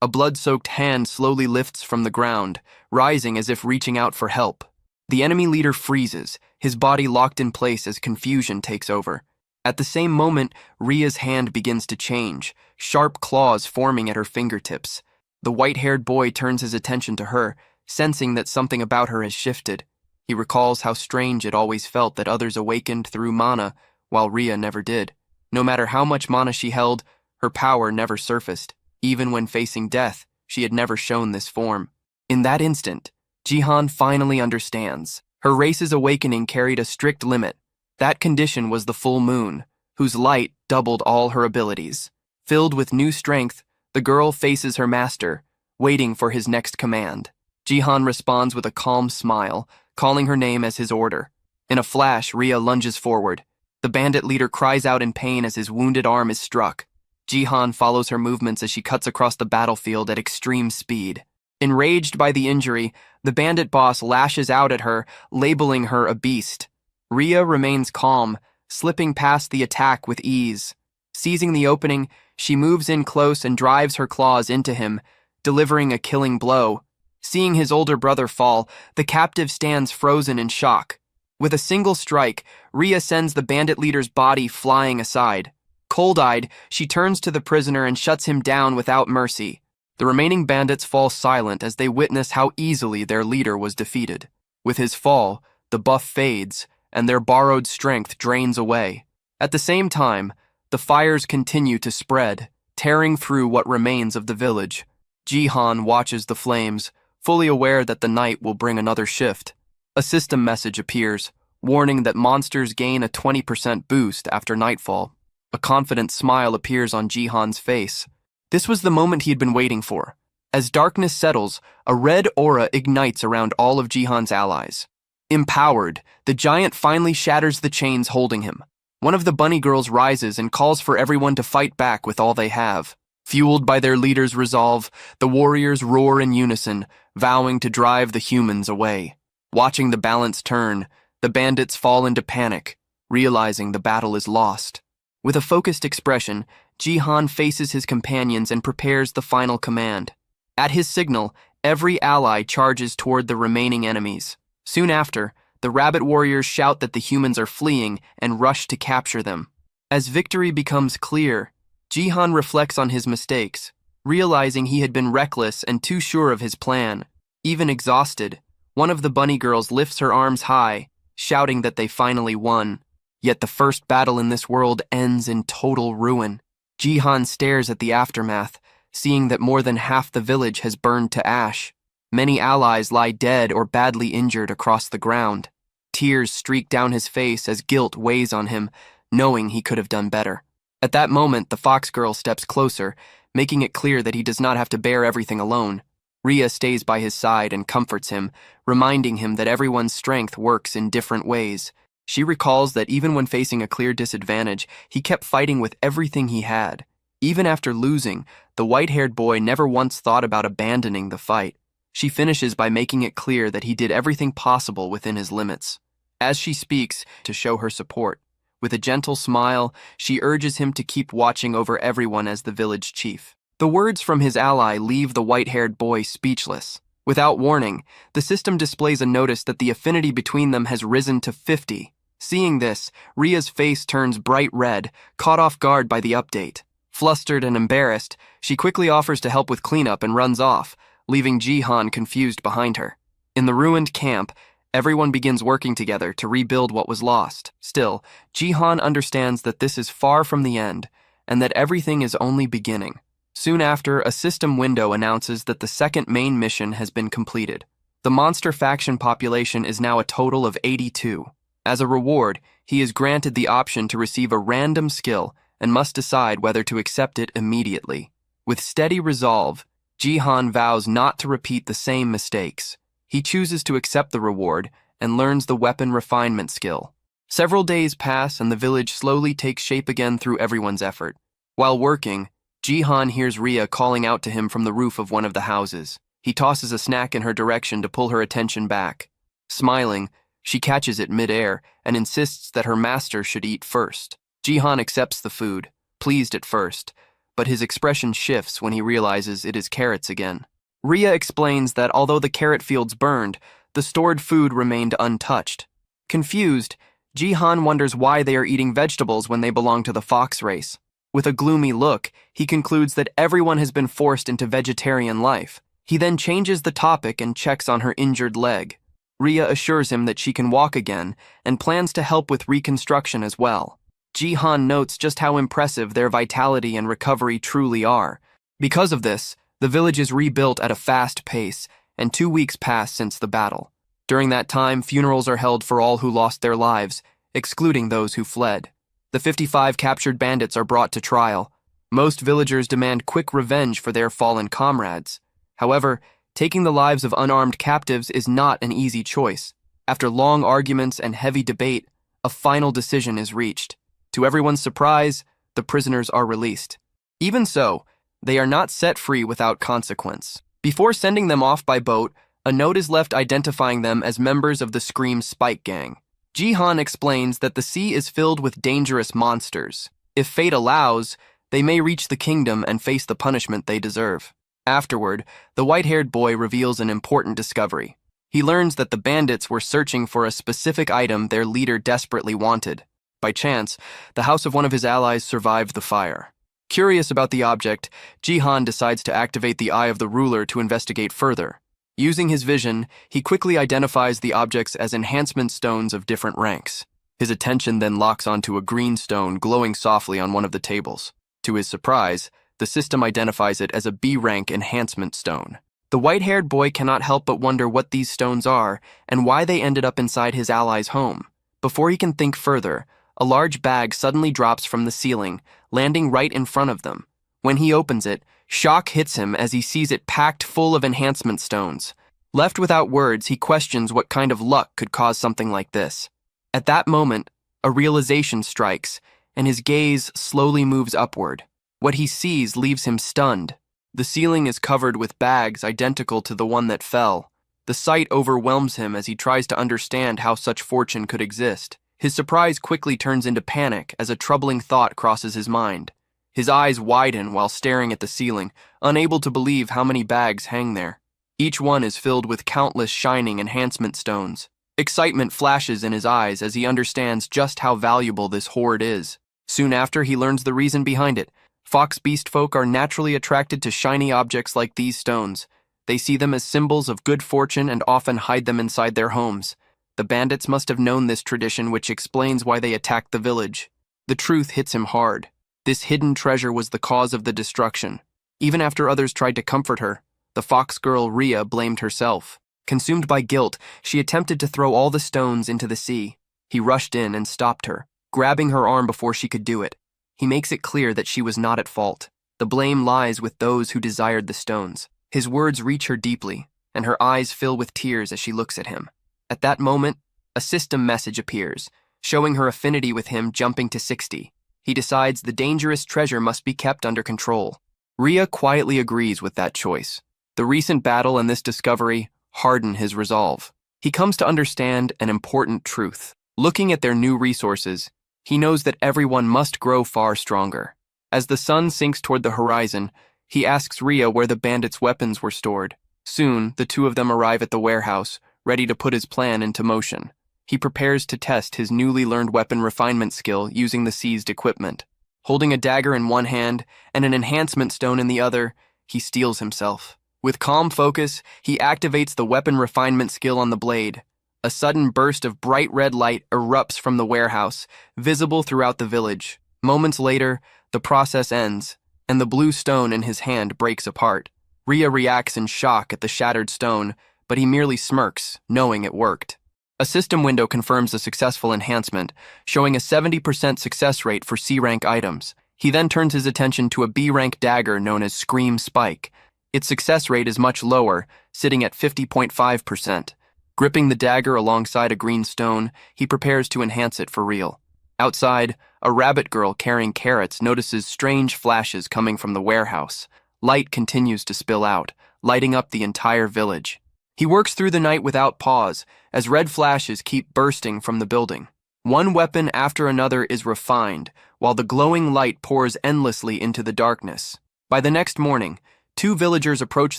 a blood-soaked hand slowly lifts from the ground, rising as if reaching out for help. The enemy leader freezes, his body locked in place as confusion takes over. At the same moment, Ria's hand begins to change, sharp claws forming at her fingertips. The white-haired boy turns his attention to her, sensing that something about her has shifted. He recalls how strange it always felt that others awakened through mana, while Ria never did. No matter how much mana she held, her power never surfaced. Even when facing death, she had never shown this form. In that instant, Jihan finally understands. Her race's awakening carried a strict limit. That condition was the full moon, whose light doubled all her abilities. Filled with new strength, the girl faces her master, waiting for his next command. Jihan responds with a calm smile, calling her name as his order. In a flash, Ria lunges forward. The bandit leader cries out in pain as his wounded arm is struck. Jihan follows her movements as she cuts across the battlefield at extreme speed. Enraged by the injury, the bandit boss lashes out at her, labeling her a beast. Ria remains calm, slipping past the attack with ease. Seizing the opening, she moves in close and drives her claws into him, delivering a killing blow. Seeing his older brother fall, the captive stands frozen in shock. With a single strike, Ria sends the bandit leader's body flying aside. Cold-eyed, she turns to the prisoner and shuts him down without mercy. The remaining bandits fall silent as they witness how easily their leader was defeated. With his fall, the buff fades, and their borrowed strength drains away. At the same time, the fires continue to spread, tearing through what remains of the village. Jihan watches the flames, fully aware that the night will bring another shift. A system message appears, warning that monsters gain a 20% boost after nightfall. A confident smile appears on Jihan's face. This was the moment he had been waiting for. As darkness settles, a red aura ignites around all of Jihan's allies. Empowered, the giant finally shatters the chains holding him. One of the bunny girls rises and calls for everyone to fight back with all they have. Fueled by their leader's resolve, the warriors roar in unison, vowing to drive the humans away. Watching the balance turn, the bandits fall into panic, realizing the battle is lost. With a focused expression, Jihan faces his companions and prepares the final command. At his signal, every ally charges toward the remaining enemies. Soon after, the rabbit warriors shout that the humans are fleeing and rush to capture them. As victory becomes clear, Jihan reflects on his mistakes, realizing he had been reckless and too sure of his plan. Even exhausted, one of the bunny girls lifts her arms high, shouting that they finally won. Yet the first battle in this world ends in total ruin. Jihan stares at the aftermath, seeing that more than half the village has burned to ash. Many allies lie dead or badly injured across the ground. Tears streak down his face as guilt weighs on him, knowing he could have done better. At that moment, the fox girl steps closer, making it clear that he does not have to bear everything alone. Ria stays by his side and comforts him, reminding him that everyone's strength works in different ways. She recalls that even when facing a clear disadvantage, he kept fighting with everything he had. Even after losing, the white-haired boy never once thought about abandoning the fight. She finishes by making it clear that he did everything possible within his limits. As she speaks, to show her support, with a gentle smile, she urges him to keep watching over everyone as the village chief. The words from his ally leave the white-haired boy speechless. Without warning, the system displays a notice that the affinity between them has risen to 50. Seeing this, Ria's face turns bright red, caught off guard by the update. Flustered and embarrassed, she quickly offers to help with cleanup and runs off, leaving Jihan confused behind her. In the ruined camp, everyone begins working together to rebuild what was lost. Still, Jihan understands that this is far from the end, and that everything is only beginning. Soon after, a system window announces that the second main mission has been completed. The monster faction population is now a total of 82. As a reward, he is granted the option to receive a random skill and must decide whether to accept it immediately. With steady resolve, Jihan vows not to repeat the same mistakes. He chooses to accept the reward and learns the weapon refinement skill. Several days pass and the village slowly takes shape again through everyone's effort. While working, Jihan hears Rhea calling out to him from the roof of one of the houses. He tosses a snack in her direction to pull her attention back. Smiling, she catches it mid-air and insists that her master should eat first. Jihan accepts the food, pleased at first, but his expression shifts when he realizes it is carrots again. Rhea explains that although the carrot fields burned, the stored food remained untouched. Confused, Jihan wonders why they are eating vegetables when they belong to the fox race. With a gloomy look, he concludes that everyone has been forced into vegetarian life. He then changes the topic and checks on her injured leg. Rhea assures him that she can walk again and plans to help with reconstruction as well. Jihan notes just how impressive their vitality and recovery truly are. Because of this, the village is rebuilt at a fast pace, and 2 weeks pass since the battle. During that time, funerals are held for all who lost their lives, excluding those who fled. The 55 captured bandits are brought to trial. Most villagers demand quick revenge for their fallen comrades. However, taking the lives of unarmed captives is not an easy choice. After long arguments and heavy debate, a final decision is reached. To everyone's surprise, the prisoners are released. Even so, they are not set free without consequence. Before sending them off by boat, a note is left identifying them as members of the Scream Spike Gang. Jihan explains that the sea is filled with dangerous monsters. If fate allows, they may reach the kingdom and face the punishment they deserve. Afterward, the white-haired boy reveals an important discovery. He learns that the bandits were searching for a specific item their leader desperately wanted. By chance, the house of one of his allies survived the fire. Curious about the object, Jihan decides to activate the Eye of the Ruler to investigate further. Using his vision, he quickly identifies the objects as enhancement stones of different ranks. His attention then locks onto a green stone glowing softly on one of the tables. To his surprise, the system identifies it as a B-rank enhancement stone. The white-haired boy cannot help but wonder what these stones are and why they ended up inside his ally's home. Before he can think further, a large bag suddenly drops from the ceiling, landing right in front of them. When he opens it, shock hits him as he sees it packed full of enhancement stones. Left without words, he questions what kind of luck could cause something like this. At that moment, a realization strikes, and his gaze slowly moves upward. What he sees leaves him stunned. The ceiling is covered with bags identical to the one that fell. The sight overwhelms him as he tries to understand how such fortune could exist. His surprise quickly turns into panic as a troubling thought crosses his mind. His eyes widen while staring at the ceiling, unable to believe how many bags hang there. Each one is filled with countless shining enhancement stones. Excitement flashes in his eyes as he understands just how valuable this hoard is. Soon after, he learns the reason behind it. Fox beast folk are naturally attracted to shiny objects like these stones. They see them as symbols of good fortune and often hide them inside their homes. The bandits must have known this tradition, which explains why they attacked the village. The truth hits him hard. This hidden treasure was the cause of the destruction. Even after others tried to comfort her, the fox girl Rhea blamed herself. Consumed by guilt, she attempted to throw all the stones into the sea. He rushed in and stopped her, grabbing her arm before she could do it. He makes it clear that she was not at fault. The blame lies with those who desired the stones. His words reach her deeply, and her eyes fill with tears as she looks at him. At that moment, a system message appears, showing her affinity with him jumping to 60. He decides the dangerous treasure must be kept under control. Rhea quietly agrees with that choice. The recent battle and this discovery harden his resolve. He comes to understand an important truth. Looking at their new resources, he knows that everyone must grow far stronger. As the sun sinks toward the horizon, he asks Rhea where the bandits' weapons were stored. Soon, the two of them arrive at the warehouse, ready to put his plan into motion. He prepares to test his newly learned weapon refinement skill using the seized equipment. Holding a dagger in one hand and an enhancement stone in the other, he steels himself. With calm focus, he activates the weapon refinement skill on the blade. A sudden burst of bright red light erupts from the warehouse, visible throughout the village. Moments later, the process ends. and the blue stone in his hand breaks apart. Rhea reacts in shock at the shattered stone, but he merely smirks, knowing it worked. A system window confirms a successful enhancement, showing a 70% success rate for C-rank items. He then turns his attention to a B-rank dagger known as Scream Spike. Its success rate is much lower, sitting at 50.5%. Gripping the dagger alongside a green stone, he prepares to enhance it for real. Outside, a rabbit girl carrying carrots notices strange flashes coming from the warehouse. Light continues to spill out, lighting up the entire village. He works through the night without pause, as red flashes keep bursting from the building. One weapon after another is refined, while the glowing light pours endlessly into the darkness. By the next morning, 2 villagers approach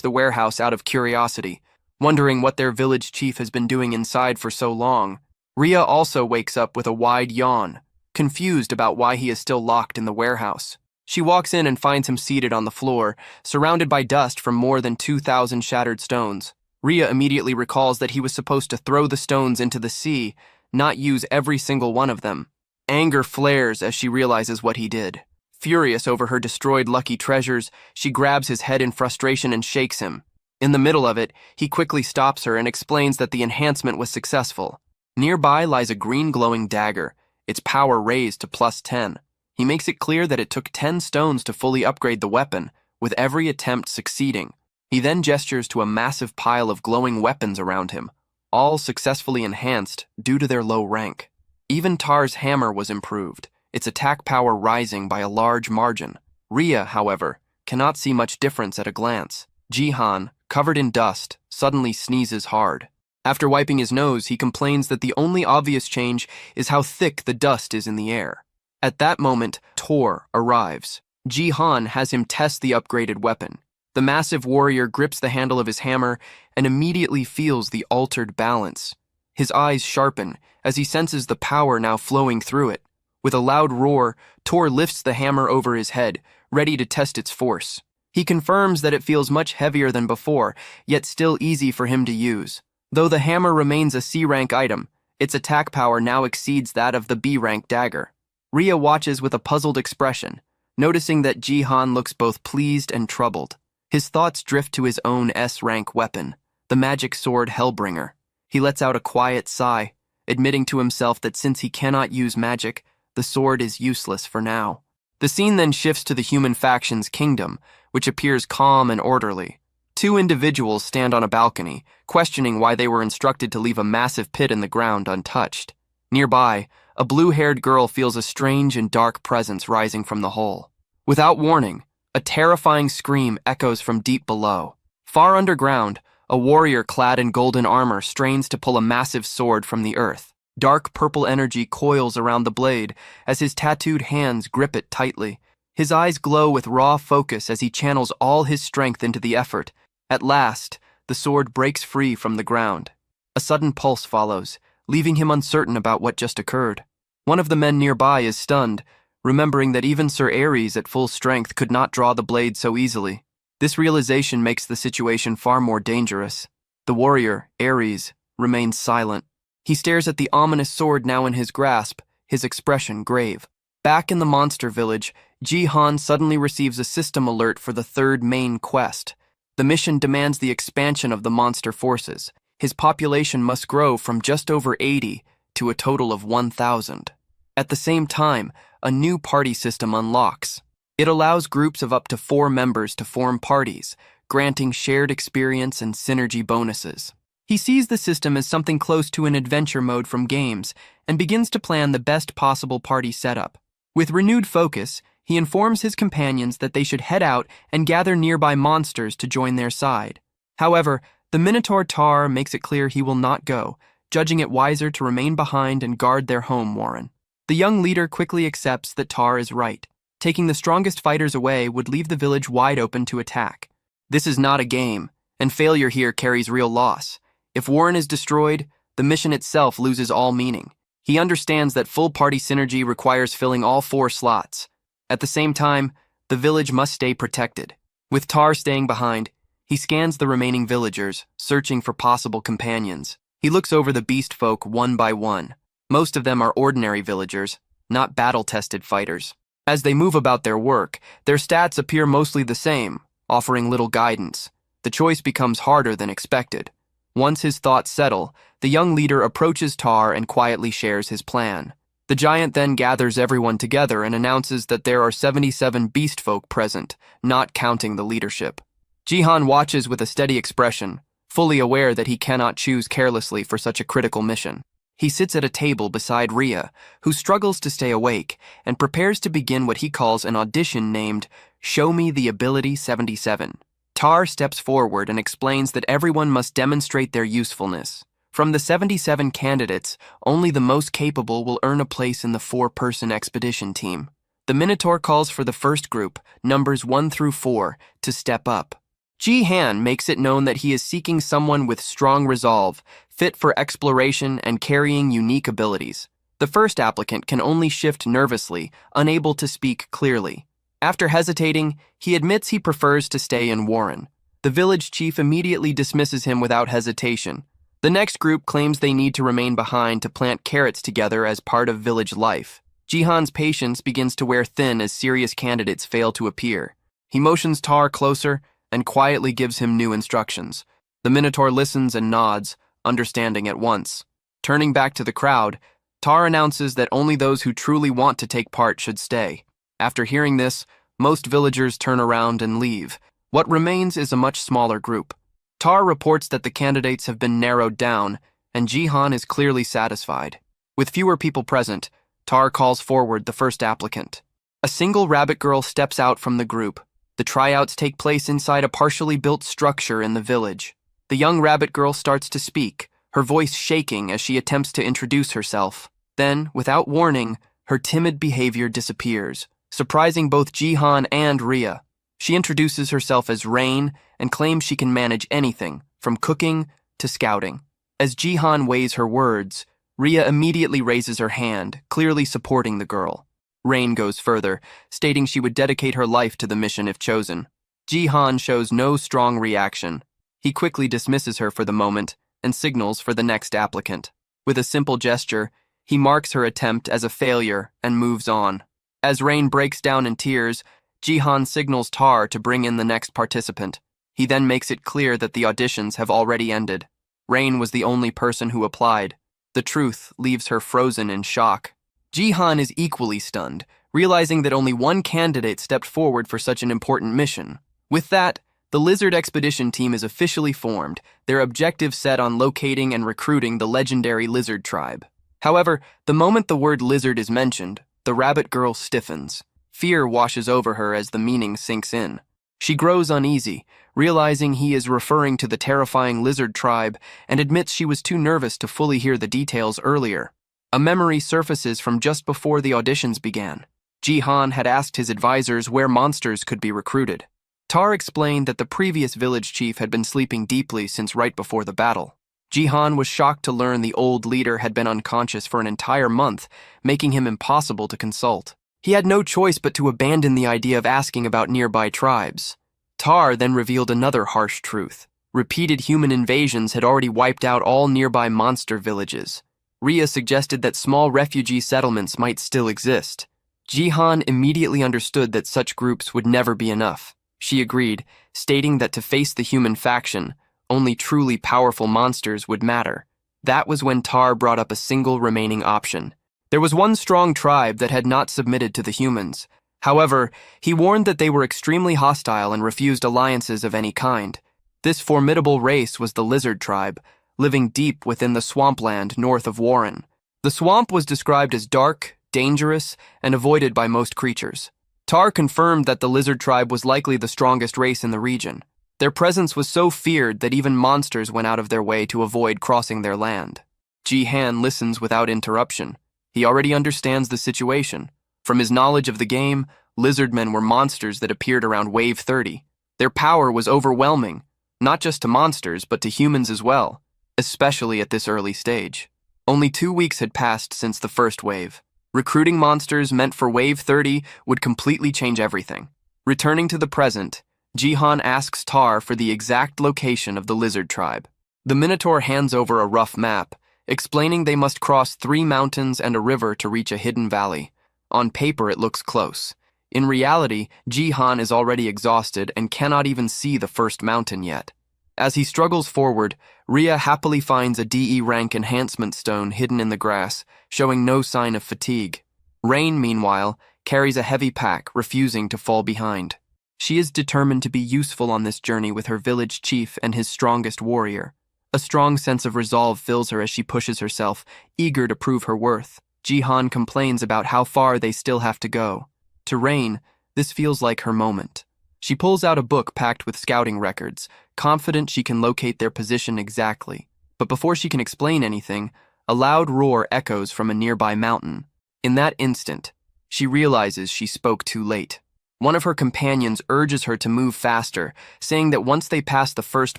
the warehouse out of curiosity, wondering what their village chief has been doing inside for so long. Rhea also wakes up with a wide yawn, confused about why he is still locked in the warehouse. She walks in and finds him seated on the floor, surrounded by dust from more than 2,000 shattered stones. Rhea immediately recalls that he was supposed to throw the stones into the sea, not use every single one of them. Anger flares as she realizes what he did. Furious over her destroyed lucky treasures, she grabs his head in frustration and shakes him. In the middle of it, he quickly stops her and explains that the enhancement was successful. Nearby lies a green glowing dagger, its power raised to +10. He makes it clear that it took 10 stones to fully upgrade the weapon, with every attempt succeeding. He then gestures to a massive pile of glowing weapons around him, all successfully enhanced due to their low rank. Even Tar's hammer was improved, its attack power rising by a large margin. Rhea, however, cannot see much difference at a glance. Jihan, covered in dust, suddenly sneezes hard. After wiping his nose, he complains that the only obvious change is how thick the dust is in the air. At that moment, Tor arrives. Jihan has him test the upgraded weapon. The massive warrior grips the handle of his hammer and immediately feels the altered balance. His eyes sharpen as he senses the power now flowing through it. With a loud roar, Tor lifts the hammer over his head, ready to test its force. He confirms that it feels much heavier than before, yet still easy for him to use. Though the hammer remains a C-rank item, its attack power now exceeds that of the B-rank dagger. Rhea watches with a puzzled expression, noticing that Jihan looks both pleased and troubled. His thoughts drift to his own S-rank weapon, the magic sword Hellbringer. He lets out a quiet sigh, admitting to himself that since he cannot use magic, the sword is useless for now. The scene then shifts to the human faction's kingdom, which appears calm and orderly. 2 individuals stand on a balcony, questioning why they were instructed to leave a massive pit in the ground untouched. Nearby, a blue-haired girl feels a strange and dark presence rising from the hole. Without warning, a terrifying scream echoes from deep below. Far underground, a warrior clad in golden armor strains to pull a massive sword from the earth. Dark purple energy coils around the blade as his tattooed hands grip it tightly. His eyes glow with raw focus as he channels all his strength into the effort. At last, the sword breaks free from the ground. A sudden pulse follows, leaving him uncertain about what just occurred. One of the men nearby is stunned, remembering that even Sir Ares at full strength could not draw the blade so easily. This realization makes the situation far more dangerous. The warrior, Ares, remains silent. He stares at the ominous sword now in his grasp, his expression grave. Back in the monster village, Jihan suddenly receives a system alert for the 3rd main quest. The mission demands the expansion of the monster forces. His population must grow from just over 80 to a total of 1,000. At the same time, a new party system unlocks. It allows groups of up to 4 members to form parties, granting shared experience and synergy bonuses. He sees the system as something close to an adventure mode from games and begins to plan the best possible party setup. With renewed focus, he informs his companions that they should head out and gather nearby monsters to join their side. However, the Minotaur Tar makes it clear he will not go, judging it wiser to remain behind and guard their home warren. The young leader quickly accepts that Tar is right. Taking the strongest fighters away would leave the village wide open to attack. This is not a game, and failure here carries real loss. If Warren is destroyed, the mission itself loses all meaning. He understands that full party synergy requires filling all 4 slots. At the same time, the village must stay protected. With Tar staying behind, he scans the remaining villagers, searching for possible companions. He looks over the beast folk one by one. Most of them are ordinary villagers, not battle-tested fighters. As they move about their work, their stats appear mostly the same, offering little guidance. The choice becomes harder than expected. Once his thoughts settle, the young leader approaches Tar and quietly shares his plan. The giant then gathers everyone together and announces that there are 77 beast folk present, not counting the leadership. Jihan watches with a steady expression, fully aware that he cannot choose carelessly for such a critical mission. He sits at a table beside Rhea, who struggles to stay awake, and prepares to begin what he calls an audition named Show Me the Ability 77. Tar steps forward and explains that everyone must demonstrate their usefulness. From the 77 candidates, only the most capable will earn a place in the 4-person expedition team. The Minotaur calls for the first group, numbers 1 through 4, to step up. Ji-Han makes it known that he is seeking someone with strong resolve, fit for exploration and carrying unique abilities. The first applicant can only shift nervously, unable to speak clearly. After hesitating, he admits he prefers to stay in Warren. The village chief immediately dismisses him without hesitation. The next group claims they need to remain behind to plant carrots together as part of village life. Jihan's patience begins to wear thin as serious candidates fail to appear. He motions Tar closer and quietly gives him new instructions. The Minotaur listens and nods, understanding at once. Turning back to the crowd, Tar announces that only those who truly want to take part should stay. After hearing this, most villagers turn around and leave. What remains is a much smaller group. Tar reports that the candidates have been narrowed down, and Jihan is clearly satisfied. With fewer people present, Tar calls forward the first applicant. A single rabbit girl steps out from the group. The tryouts take place inside a partially built structure in the village. The young rabbit girl starts to speak, her voice shaking as she attempts to introduce herself. Then, without warning, her timid behavior disappears, surprising both Jihan and Rhea. She introduces herself as Rain and claims she can manage anything, from cooking to scouting. As Jihan weighs her words, Rhea immediately raises her hand, clearly supporting the girl. Rain goes further, stating she would dedicate her life to the mission if chosen. Jihan shows no strong reaction. He quickly dismisses her for the moment and signals for the next applicant. With a simple gesture, he marks her attempt as a failure and moves on. As Rain breaks down in tears, Jihan signals Tar to bring in the next participant. He then makes it clear that the auditions have already ended. Rain was the only person who applied. The truth leaves her frozen in shock. Jihan is equally stunned, realizing that only one candidate stepped forward for such an important mission. With that, the Lizard Expedition Team is officially formed, their objective set on locating and recruiting the legendary Lizard Tribe. However, the moment the word lizard is mentioned, the rabbit girl stiffens. Fear washes over her as the meaning sinks in. She grows uneasy, realizing he is referring to the terrifying Lizard Tribe, and admits she was too nervous to fully hear the details earlier. A memory surfaces from just before the auditions began. Jihan had asked his advisors where monsters could be recruited. Tar explained that the previous village chief had been sleeping deeply since right before the battle. Jihan was shocked to learn the old leader had been unconscious for an entire month, making him impossible to consult. He had no choice but to abandon the idea of asking about nearby tribes. Tar then revealed another harsh truth. Repeated human invasions had already wiped out all nearby monster villages. Rhea suggested that small refugee settlements might still exist. Jihan immediately understood that such groups would never be enough. She agreed, stating that to face the human faction, only truly powerful monsters would matter. That was when Tar brought up a single remaining option. There was one strong tribe that had not submitted to the humans. However, he warned that they were extremely hostile and refused alliances of any kind. This formidable race was the Lizard Tribe, living deep within the swampland north of Warren. The swamp was described as dark, dangerous, and avoided by most creatures. Tar confirmed that the Lizard Tribe was likely the strongest race in the region. Their presence was so feared that even monsters went out of their way to avoid crossing their land. Ji-Han listens without interruption. He already understands the situation. From his knowledge of the game, lizardmen were monsters that appeared around Wave 30. Their power was overwhelming, not just to monsters, but to humans as well, especially at this early stage. Only 2 weeks had passed since the first wave. Recruiting monsters meant for Wave 30 would completely change everything. Returning to the present, Jihan asks Tar for the exact location of the Lizard Tribe. The Minotaur hands over a rough map, explaining they must cross 3 mountains and a river to reach a hidden valley. On paper, it looks close. In reality, Ji-han is already exhausted and cannot even see the first mountain yet. As he struggles forward, Rhea happily finds a DE rank enhancement stone hidden in the grass, showing no sign of fatigue. Rain, meanwhile, carries a heavy pack, refusing to fall behind. She is determined to be useful on this journey with her village chief and his strongest warrior. A strong sense of resolve fills her as she pushes herself, eager to prove her worth. Ji-han complains about how far they still have to go. To Rain, this feels like her moment. She pulls out a book packed with scouting records, confident she can locate their position exactly. But before she can explain anything, a loud roar echoes from a nearby mountain. In that instant, she realizes she spoke too late. One of her companions urges her to move faster, saying that once they pass the first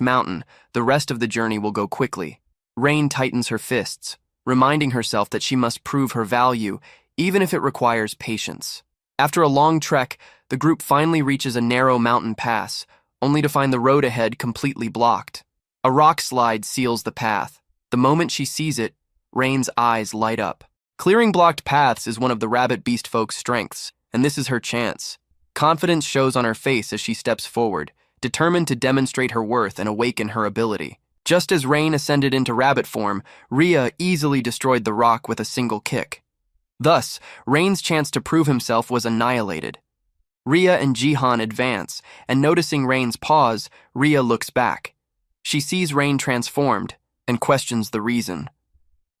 mountain, the rest of the journey will go quickly. Rain tightens her fists, reminding herself that she must prove her value, even if it requires patience. After a long trek, the group finally reaches a narrow mountain pass, only to find the road ahead completely blocked. A rock slide seals the path. The moment she sees it, Rain's eyes light up. Clearing blocked paths is one of the rabbit beast folk's strengths, and this is her chance. Confidence shows on her face as she steps forward, determined to demonstrate her worth and awaken her ability. Just as Rain ascended into rabbit form, Rhea easily destroyed the rock with a single kick. Thus, Rain's chance to prove himself was annihilated. Rhea and Ji-han advance, and noticing Rain's pause, Rhea looks back. She sees Rain transformed and questions the reason.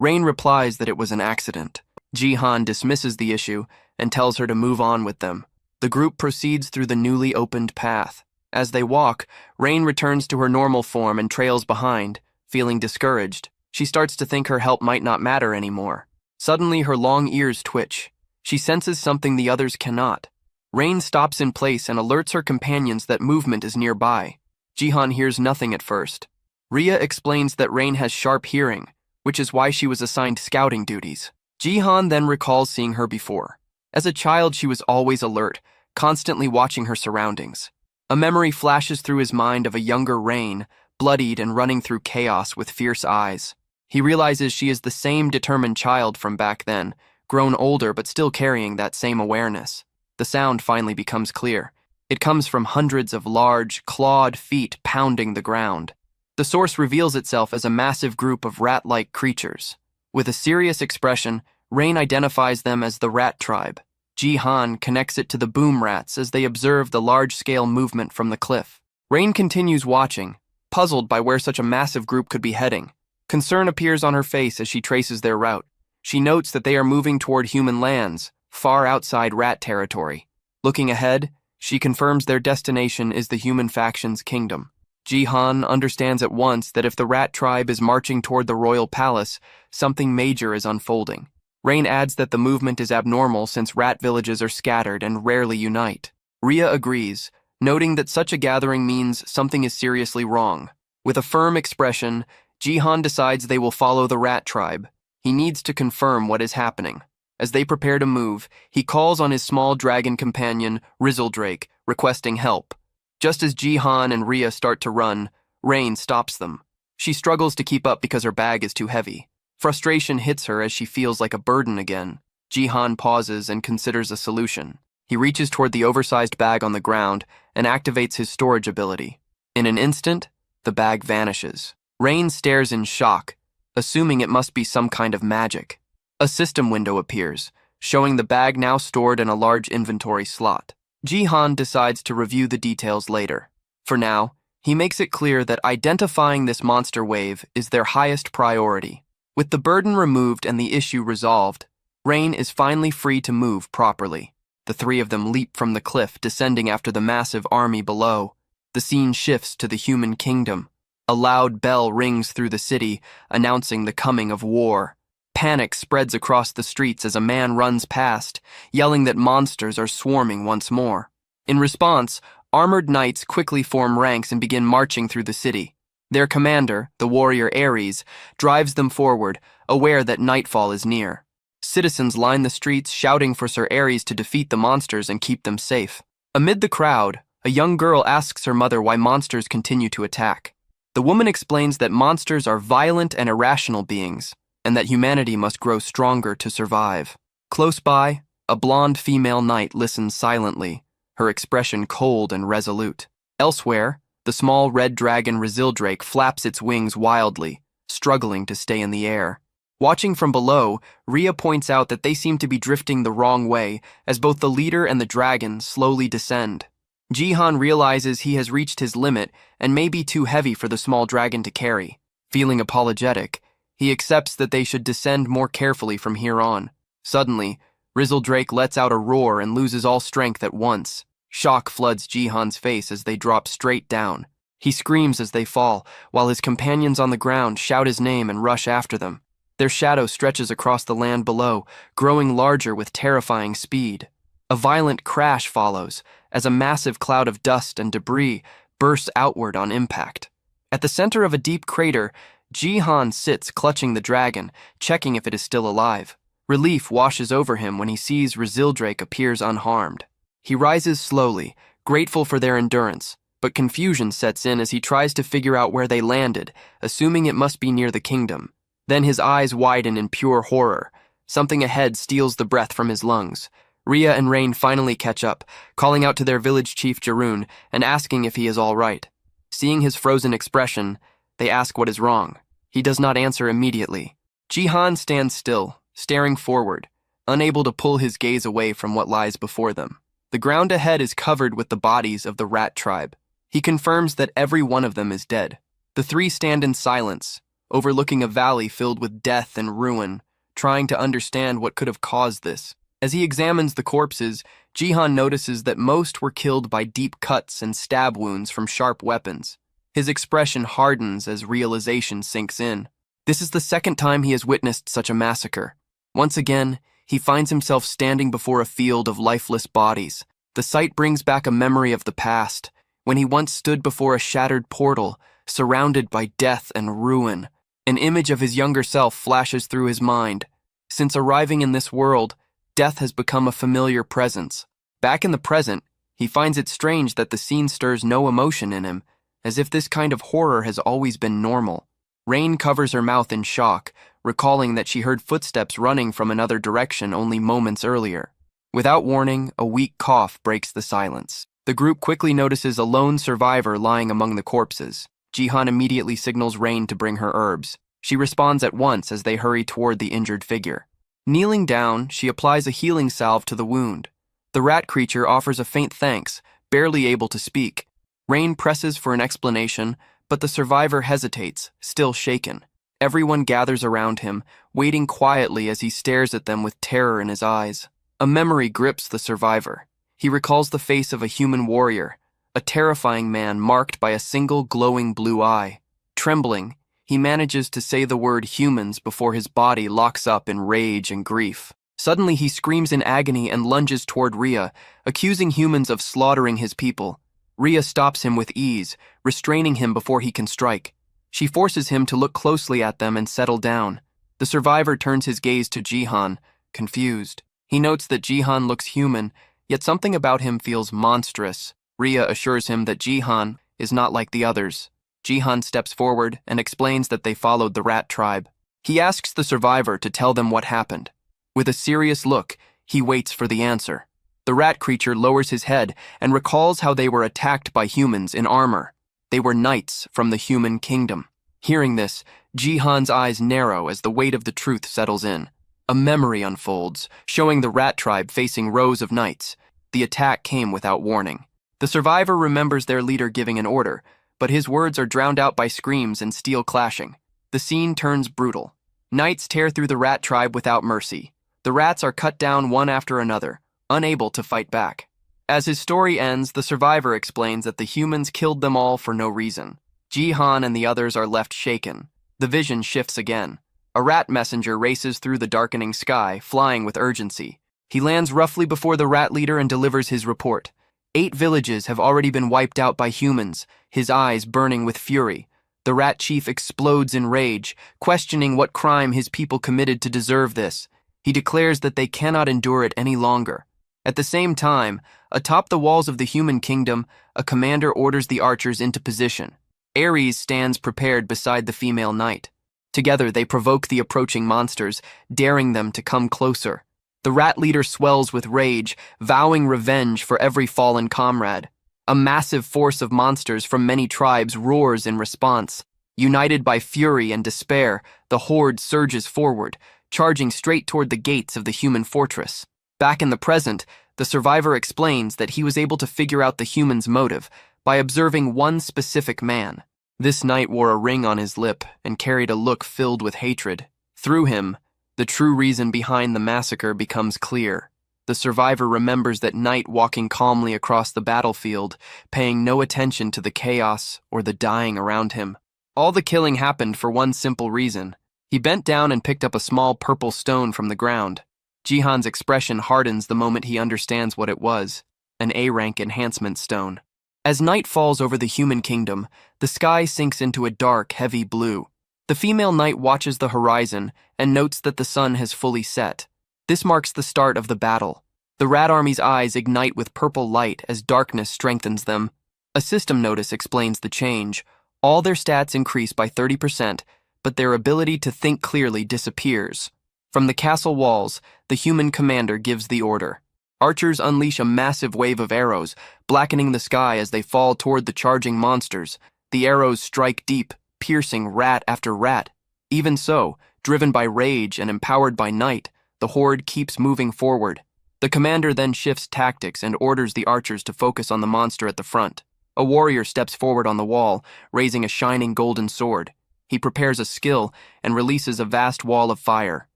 Rain replies that it was an accident. Ji-han dismisses the issue and tells her to move on with them. The group proceeds through the newly opened path. As they walk, Rain returns to her normal form and trails behind, feeling discouraged. She starts to think her help might not matter anymore. Suddenly, her long ears twitch. She senses something the others cannot. Rain stops in place and alerts her companions that movement is nearby. Ji-han hears nothing at first. Rhea explains that Rain has sharp hearing, which is why she was assigned scouting duties. Ji-han then recalls seeing her before. As a child, she was always alert, constantly watching her surroundings. A memory flashes through his mind of a younger Rain, bloodied and running through chaos with fierce eyes. He realizes she is the same determined child from back then, grown older but still carrying that same awareness. The sound finally becomes clear. It comes from hundreds of large, clawed feet pounding the ground. The source reveals itself as a massive group of rat-like creatures. With a serious expression, Rain identifies them as the rat tribe. Ji-han connects it to the boom rats as they observe the large-scale movement from the cliff. Rain continues watching, puzzled by where such a massive group could be heading. Concern appears on her face as she traces their route. She notes that they are moving toward human lands, far outside rat territory. Looking ahead, she confirms their destination is the human faction's kingdom. Ji-han understands at once that if the rat tribe is marching toward the royal palace, something major is unfolding. Rain adds that the movement is abnormal since rat villages are scattered and rarely unite. Rhea agrees, noting that such a gathering means something is seriously wrong. With a firm expression, Ji-han decides they will follow the rat tribe. He needs to confirm what is happening. As they prepare to move, he calls on his small dragon companion, Rizzledrake, requesting help. Just as Ji-han and Rhea start to run, Rain stops them. She struggles to keep up because her bag is too heavy. Frustration hits her as she feels like a burden again. Ji-han pauses and considers a solution. He reaches toward the oversized bag on the ground and activates his storage ability. In an instant, the bag vanishes. Rain stares in shock, assuming it must be some kind of magic. A system window appears, showing the bag now stored in a large inventory slot. Ji-han decides to review the details later. For now, he makes it clear that identifying this monster wave is their highest priority. With the burden removed and the issue resolved, Rain is finally free to move properly. The three of them leap from the cliff, descending after the massive army below. The scene shifts to the human kingdom. A loud bell rings through the city, announcing the coming of war. Panic spreads across the streets as a man runs past, yelling that monsters are swarming once more. In response, armored knights quickly form ranks and begin marching through the city. Their commander, the warrior Ares, drives them forward, aware that nightfall is near. Citizens line the streets shouting for Sir Ares to defeat the monsters and keep them safe. Amid the crowd, a young girl asks her mother why monsters continue to attack. The woman explains that monsters are violent and irrational beings, and that humanity must grow stronger to survive. Close by, A blonde female knight listens silently, her expression cold and resolute. Elsewhere, the small red dragon Resildrake flaps its wings wildly, struggling to stay in the air. Watching from below, Rhea points out that they seem to be drifting the wrong way as both the leader and the dragon slowly descend. Jihan realizes he has reached his limit and may be too heavy for the small dragon to carry. Feeling apologetic, he accepts that they should descend more carefully from here on. Suddenly, Resildrake lets out a roar and loses all strength at once. Shock floods Jihan's face as they drop straight down. He screams as they fall, while his companions on the ground shout his name and rush after them. Their shadow stretches across the land below, growing larger with terrifying speed. A violent crash follows, as a massive cloud of dust and debris bursts outward on impact. At the center of a deep crater, Jihan sits clutching the dragon, checking if it is still alive. Relief washes over him when he sees Resildrake appears unharmed. He rises slowly, grateful for their endurance, but confusion sets in as he tries to figure out where they landed, assuming it must be near the kingdom. Then his eyes widen in pure horror. Something ahead steals the breath from his lungs. Rhea and Rain finally catch up, calling out to their village chief Jarun and asking if he is all right. Seeing his frozen expression, they ask what is wrong. He does not answer immediately. Jihan stands still, staring forward, unable to pull his gaze away from what lies before them. The ground ahead is covered with the bodies of the rat tribe. He confirms that every one of them is dead. The three stand in silence, overlooking a valley filled with death and ruin, trying to understand what could have caused this. As he examines the corpses, Jihan notices that most were killed by deep cuts and stab wounds from sharp weapons. His expression hardens as realization sinks in. This is the second time he has witnessed such a massacre. Once again, he finds himself standing before a field of lifeless bodies. The sight brings back a memory of the past, when he once stood before a shattered portal, surrounded by death and ruin. An image of his younger self flashes through his mind. Since arriving in this world, death has become a familiar presence. Back in the present, he finds it strange that the scene stirs no emotion in him, as if this kind of horror has always been normal. Rain covers her mouth in shock, recalling that she heard footsteps running from another direction only moments earlier. Without warning, a weak cough breaks the silence. The group quickly notices a lone survivor lying among the corpses. Jihan immediately signals Rain to bring her herbs. She responds at once as they hurry toward the injured figure. Kneeling down, she applies a healing salve to the wound. The rat creature offers a faint thanks, barely able to speak. Rain presses for an explanation, but the survivor hesitates, still shaken. Everyone gathers around him, waiting quietly as he stares at them with terror in his eyes. A memory grips the survivor. He recalls the face of a human warrior, a terrifying man marked by a single glowing blue eye. Trembling, he manages to say the word humans before his body locks up in rage and grief. Suddenly he screams in agony and lunges toward Rhea, accusing humans of slaughtering his people. Rhea stops him with ease, restraining him before he can strike. She forces him to look closely at them and settle down. The survivor turns his gaze to Jihan, confused. He notes that Jihan looks human, yet something about him feels monstrous. Rhea assures him that Jihan is not like the others. Jihan steps forward and explains that they followed the rat tribe. He asks the survivor to tell them what happened. With a serious look, he waits for the answer. The rat creature lowers his head and recalls how they were attacked by humans in armor. They were knights from the human kingdom. Hearing this, Jihan's eyes narrow as the weight of the truth settles in. A memory unfolds, showing the rat tribe facing rows of knights. The attack came without warning. The survivor remembers their leader giving an order, but his words are drowned out by screams and steel clashing. The scene turns brutal. Knights tear through the rat tribe without mercy. The rats are cut down one after another, unable to fight back. As his story ends, the survivor explains that the humans killed them all for no reason. Jihan and the others are left shaken. The vision shifts again. A rat messenger races through the darkening sky, flying with urgency. He lands roughly before the rat leader and delivers his report. 8 villages have already been wiped out by humans, his eyes burning with fury. The rat chief explodes in rage, questioning what crime his people committed to deserve this. He declares that they cannot endure it any longer. At the same time, atop the walls of the human kingdom, a commander orders the archers into position. Ares stands prepared beside the female knight. Together they provoke the approaching monsters, daring them to come closer. The rat leader swells with rage, vowing revenge for every fallen comrade. A massive force of monsters from many tribes roars in response. United by fury and despair, the horde surges forward, charging straight toward the gates of the human fortress. Back in the present, the survivor explains that he was able to figure out the human's motive by observing one specific man. This knight wore a ring on his lip and carried a look filled with hatred. Through him, the true reason behind the massacre becomes clear. The survivor remembers that knight walking calmly across the battlefield, paying no attention to the chaos or the dying around him. All the killing happened for one simple reason. He bent down and picked up a small purple stone from the ground. Jihan's expression hardens the moment he understands what it was, an A-rank enhancement stone. As night falls over the human kingdom, the sky sinks into a dark, heavy blue. The female knight watches the horizon and notes that the sun has fully set. This marks the start of the battle. The rat army's eyes ignite with purple light as darkness strengthens them. A system notice explains the change. All their stats increase by 30%, but their ability to think clearly disappears. From the castle walls, the human commander gives the order. Archers unleash a massive wave of arrows, blackening the sky as they fall toward the charging monsters. The arrows strike deep, piercing rat after rat. Even so, driven by rage and empowered by night, the horde keeps moving forward. The commander then shifts tactics and orders the archers to focus on the monster at the front. A warrior steps forward on the wall, raising a shining golden sword. He prepares a skill and releases a vast wall of fire.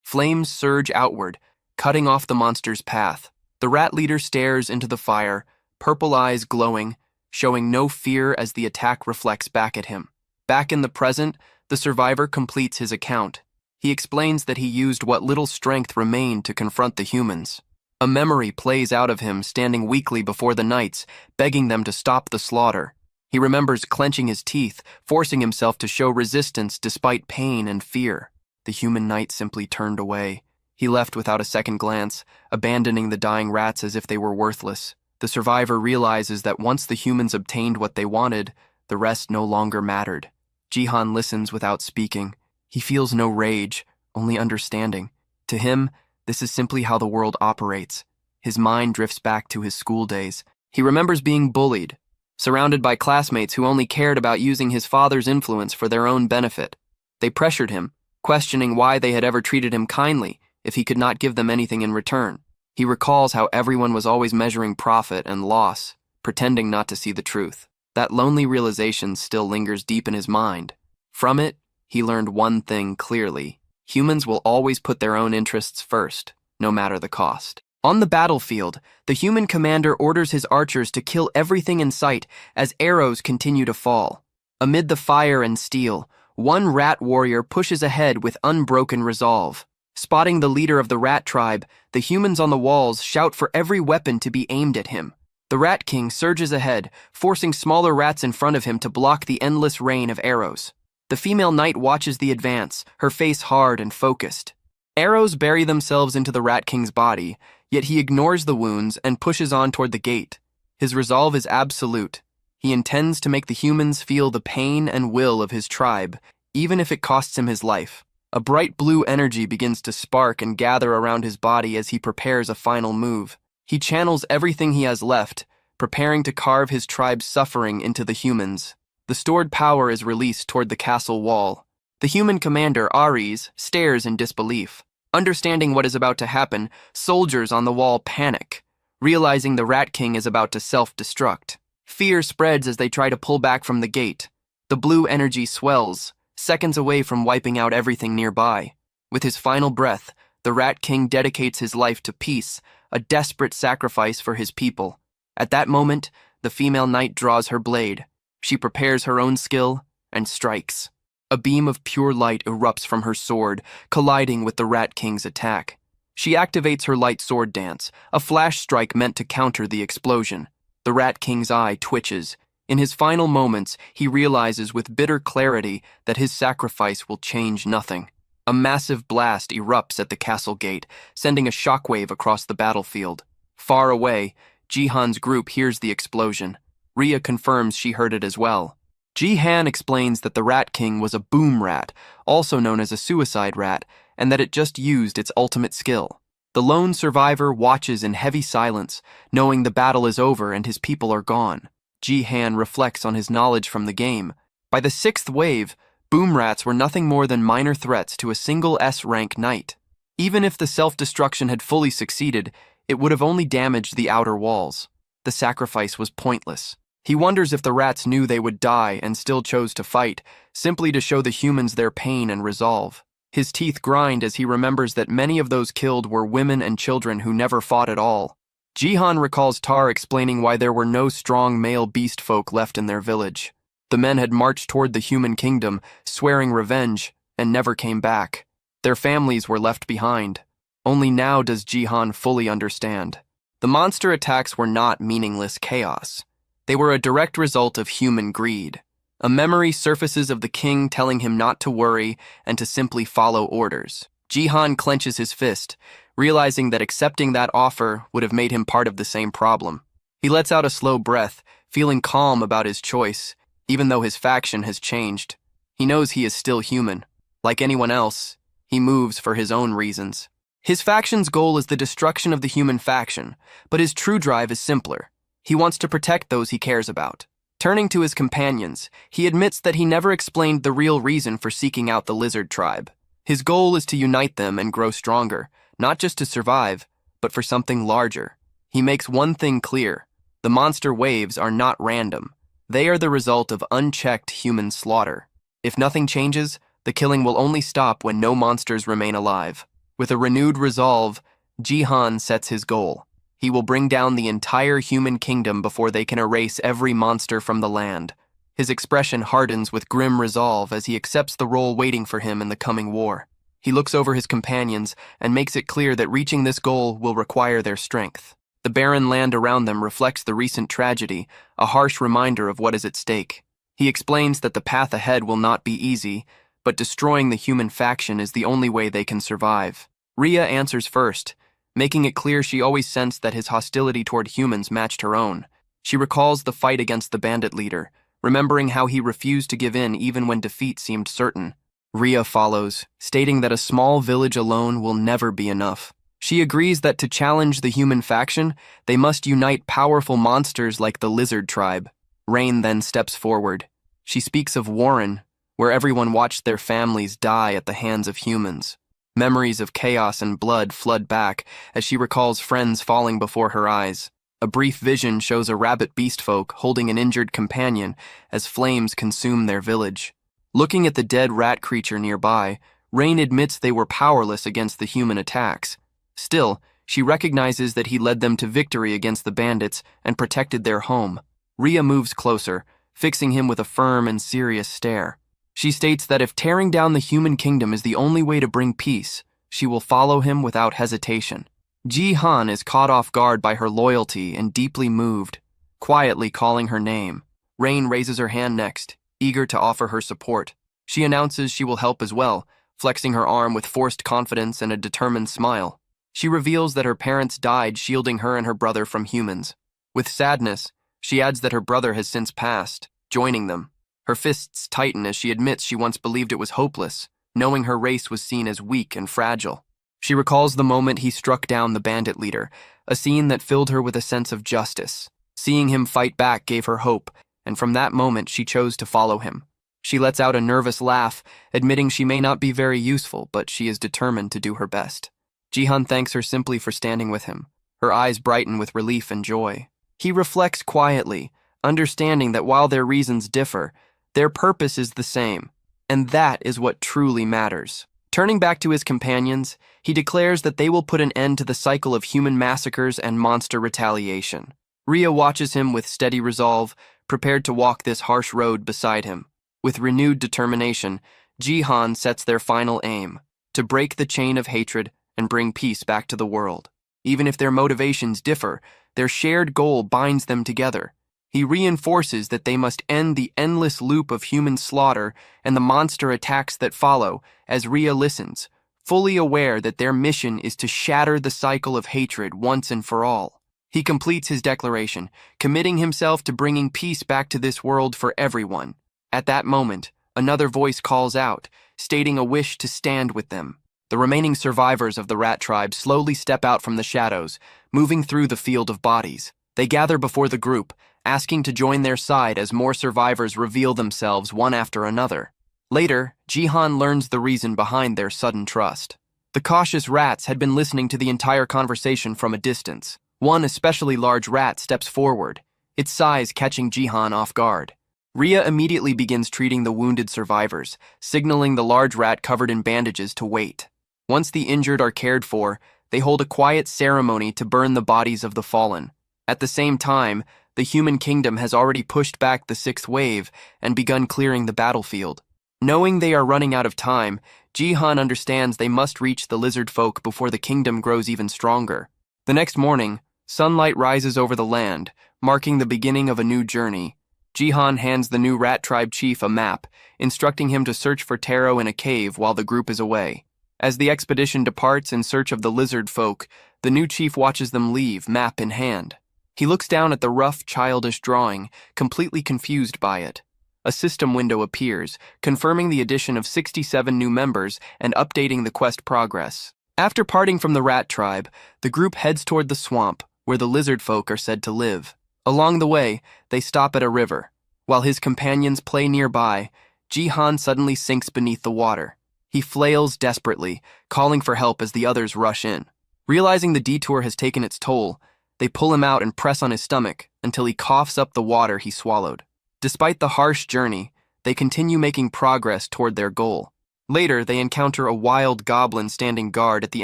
Flames surge outward, cutting off the monster's path. The rat leader stares into the fire, purple eyes glowing, showing no fear as the attack reflects back at him. Back in the present, the survivor completes his account. He explains that he used what little strength remained to confront the humans. A memory plays out of him standing weakly before the knights, begging them to stop the slaughter. He remembers clenching his teeth, forcing himself to show resistance despite pain and fear. The human knight simply turned away. He left without a second glance, abandoning the dying rats as if they were worthless. The survivor realizes that once the humans obtained what they wanted, the rest no longer mattered. Jihan listens without speaking. He feels no rage, only understanding. To him, this is simply how the world operates. His mind drifts back to his school days. He remembers being bullied, surrounded by classmates who only cared about using his father's influence for their own benefit. They pressured him, questioning why they had ever treated him kindly if he could not give them anything in return. He recalls how everyone was always measuring profit and loss, pretending not to see the truth. That lonely realization still lingers deep in his mind. From it, he learned one thing clearly. Humans will always put their own interests first, no matter the cost. On the battlefield, the human commander orders his archers to kill everything in sight as arrows continue to fall. Amid the fire and steel, one rat warrior pushes ahead with unbroken resolve. Spotting the leader of the rat tribe, the humans on the walls shout for every weapon to be aimed at him. The Rat King surges ahead, forcing smaller rats in front of him to block the endless rain of arrows. The female knight watches the advance, her face hard and focused. Arrows bury themselves into the Rat King's body, yet he ignores the wounds and pushes on toward the gate. His resolve is absolute. He intends to make the humans feel the pain and will of his tribe, even if it costs him his life. A bright blue energy begins to spark and gather around his body as he prepares a final move. He channels everything he has left, preparing to carve his tribe's suffering into the humans. The stored power is released toward the castle wall. The human commander, Ares, stares in disbelief. Understanding what is about to happen, soldiers on the wall panic, realizing the Rat King is about to self-destruct. Fear spreads as they try to pull back from the gate. The blue energy swells, seconds away from wiping out everything nearby. With his final breath, the Rat King dedicates his life to peace, a desperate sacrifice for his people. At that moment, the female knight draws her blade. She prepares her own skill and strikes. A beam of pure light erupts from her sword, colliding with the Rat King's attack. She activates her light sword dance, a flash strike meant to counter the explosion. The Rat King's eye twitches. In his final moments, he realizes with bitter clarity that his sacrifice will change nothing. A massive blast erupts at the castle gate, sending a shockwave across the battlefield. Far away, Jihan's group hears the explosion. Rhea confirms she heard it as well. Jihan explains that the Rat King was a boom rat, also known as a suicide rat, and that it just used its ultimate skill. The lone survivor watches in heavy silence, knowing the battle is over and his people are gone. Ji-han reflects on his knowledge from the game. By the sixth wave, boom rats were nothing more than minor threats to a single S-rank knight. Even if the self-destruction had fully succeeded, it would have only damaged the outer walls. The sacrifice was pointless. He wonders if the rats knew they would die and still chose to fight, simply to show the humans their pain and resolve. His teeth grind as he remembers that many of those killed were women and children who never fought at all. Ji-han recalls Tar explaining why there were no strong male beast folk left in their village. The men had marched toward the human kingdom, swearing revenge, and never came back. Their families were left behind. Only now does Ji-han fully understand. The monster attacks were not meaningless chaos. They were a direct result of human greed. A memory surfaces of the king telling him not to worry and to simply follow orders. Ji-han clenches his fist, realizing that accepting that offer would have made him part of the same problem. He lets out a slow breath, feeling calm about his choice, even though his faction has changed. He knows he is still human. Like anyone else, he moves for his own reasons. His faction's goal is the destruction of the human faction, but his true drive is simpler. He wants to protect those he cares about. Turning to his companions, he admits that he never explained the real reason for seeking out the lizard tribe. His goal is to unite them and grow stronger, not just to survive, but for something larger. He makes one thing clear: the monster waves are not random. They are the result of unchecked human slaughter. If nothing changes, the killing will only stop when no monsters remain alive. With a renewed resolve, Ji-han sets his goal. He will bring down the entire human kingdom before they can erase every monster from the land. His expression hardens with grim resolve as he accepts the role waiting for him in the coming war. He looks over his companions and makes it clear that reaching this goal will require their strength. The barren land around them reflects the recent tragedy, a harsh reminder of what is at stake. He explains that the path ahead will not be easy, but destroying the human faction is the only way they can survive. Rhea answers first, making it clear she always sensed that his hostility toward humans matched her own. She recalls the fight against the bandit leader, remembering how he refused to give in even when defeat seemed certain. Rhea follows, stating that a small village alone will never be enough. She agrees that to challenge the human faction, they must unite powerful monsters like the lizard tribe. Rain then steps forward. She speaks of Warren, where everyone watched their families die at the hands of humans. Memories of chaos and blood flood back as she recalls friends falling before her eyes. A brief vision shows a rabbit beast folk holding an injured companion as flames consume their village. Looking at the dead rat creature nearby, Rain admits they were powerless against the human attacks. Still, she recognizes that he led them to victory against the bandits and protected their home. Rhea moves closer, fixing him with a firm and serious stare. She states that if tearing down the human kingdom is the only way to bring peace, she will follow him without hesitation. Ji-han is caught off guard by her loyalty and deeply moved, quietly calling her name. Rain raises her hand next, eager to offer her support. She announces she will help as well, flexing her arm with forced confidence and a determined smile. She reveals that her parents died shielding her and her brother from humans. With sadness, she adds that her brother has since passed, joining them. Her fists tighten as she admits she once believed it was hopeless, knowing her race was seen as weak and fragile. She recalls the moment he struck down the bandit leader, a scene that filled her with a sense of justice. Seeing him fight back gave her hope, and from that moment she chose to follow him. She lets out a nervous laugh, admitting she may not be very useful, but she is determined to do her best. Ji-han thanks her simply for standing with him. Her eyes brighten with relief and joy. He reflects quietly, understanding that while their reasons differ, their purpose is the same, and that is what truly matters. Turning back to his companions, he declares that they will put an end to the cycle of human massacres and monster retaliation. Rhea watches him with steady resolve, prepared to walk this harsh road beside him. With renewed determination, Ji-han sets their final aim, to break the chain of hatred and bring peace back to the world. Even if their motivations differ, their shared goal binds them together. He reinforces that they must end the endless loop of human slaughter and the monster attacks that follow as Rhea listens, fully aware that their mission is to shatter the cycle of hatred once and for all. He completes his declaration, committing himself to bringing peace back to this world for everyone. At that moment, another voice calls out, stating a wish to stand with them. The remaining survivors of the rat tribe slowly step out from the shadows, moving through the field of bodies. They gather before the group, asking to join their side as more survivors reveal themselves one after another. Later, Jihan learns the reason behind their sudden trust. The cautious rats had been listening to the entire conversation from a distance. One especially large rat steps forward, its size catching Jihan off guard. Rhea immediately begins treating the wounded survivors, signaling the large rat covered in bandages to wait. Once the injured are cared for, they hold a quiet ceremony to burn the bodies of the fallen. At the same time, the human kingdom has already pushed back the sixth wave and begun clearing the battlefield. Knowing they are running out of time, Jihan understands they must reach the lizard folk before the kingdom grows even stronger. The next morning, sunlight rises over the land, marking the beginning of a new journey. Jihan hands the new rat tribe chief a map, instructing him to search for Taro in a cave while the group is away. As the expedition departs in search of the lizard folk, the new chief watches them leave, map in hand. He looks down at the rough, childish drawing, completely confused by it. A system window appears, confirming the addition of 67 new members and updating the quest progress. After parting from the rat tribe, the group heads toward the swamp, where the lizard folk are said to live. Along the way, they stop at a river. While his companions play nearby, Jihan suddenly sinks beneath the water. He flails desperately, calling for help as the others rush in. Realizing the detour has taken its toll, they pull him out and press on his stomach until he coughs up the water he swallowed. Despite the harsh journey, they continue making progress toward their goal. Later, they encounter a wild goblin standing guard at the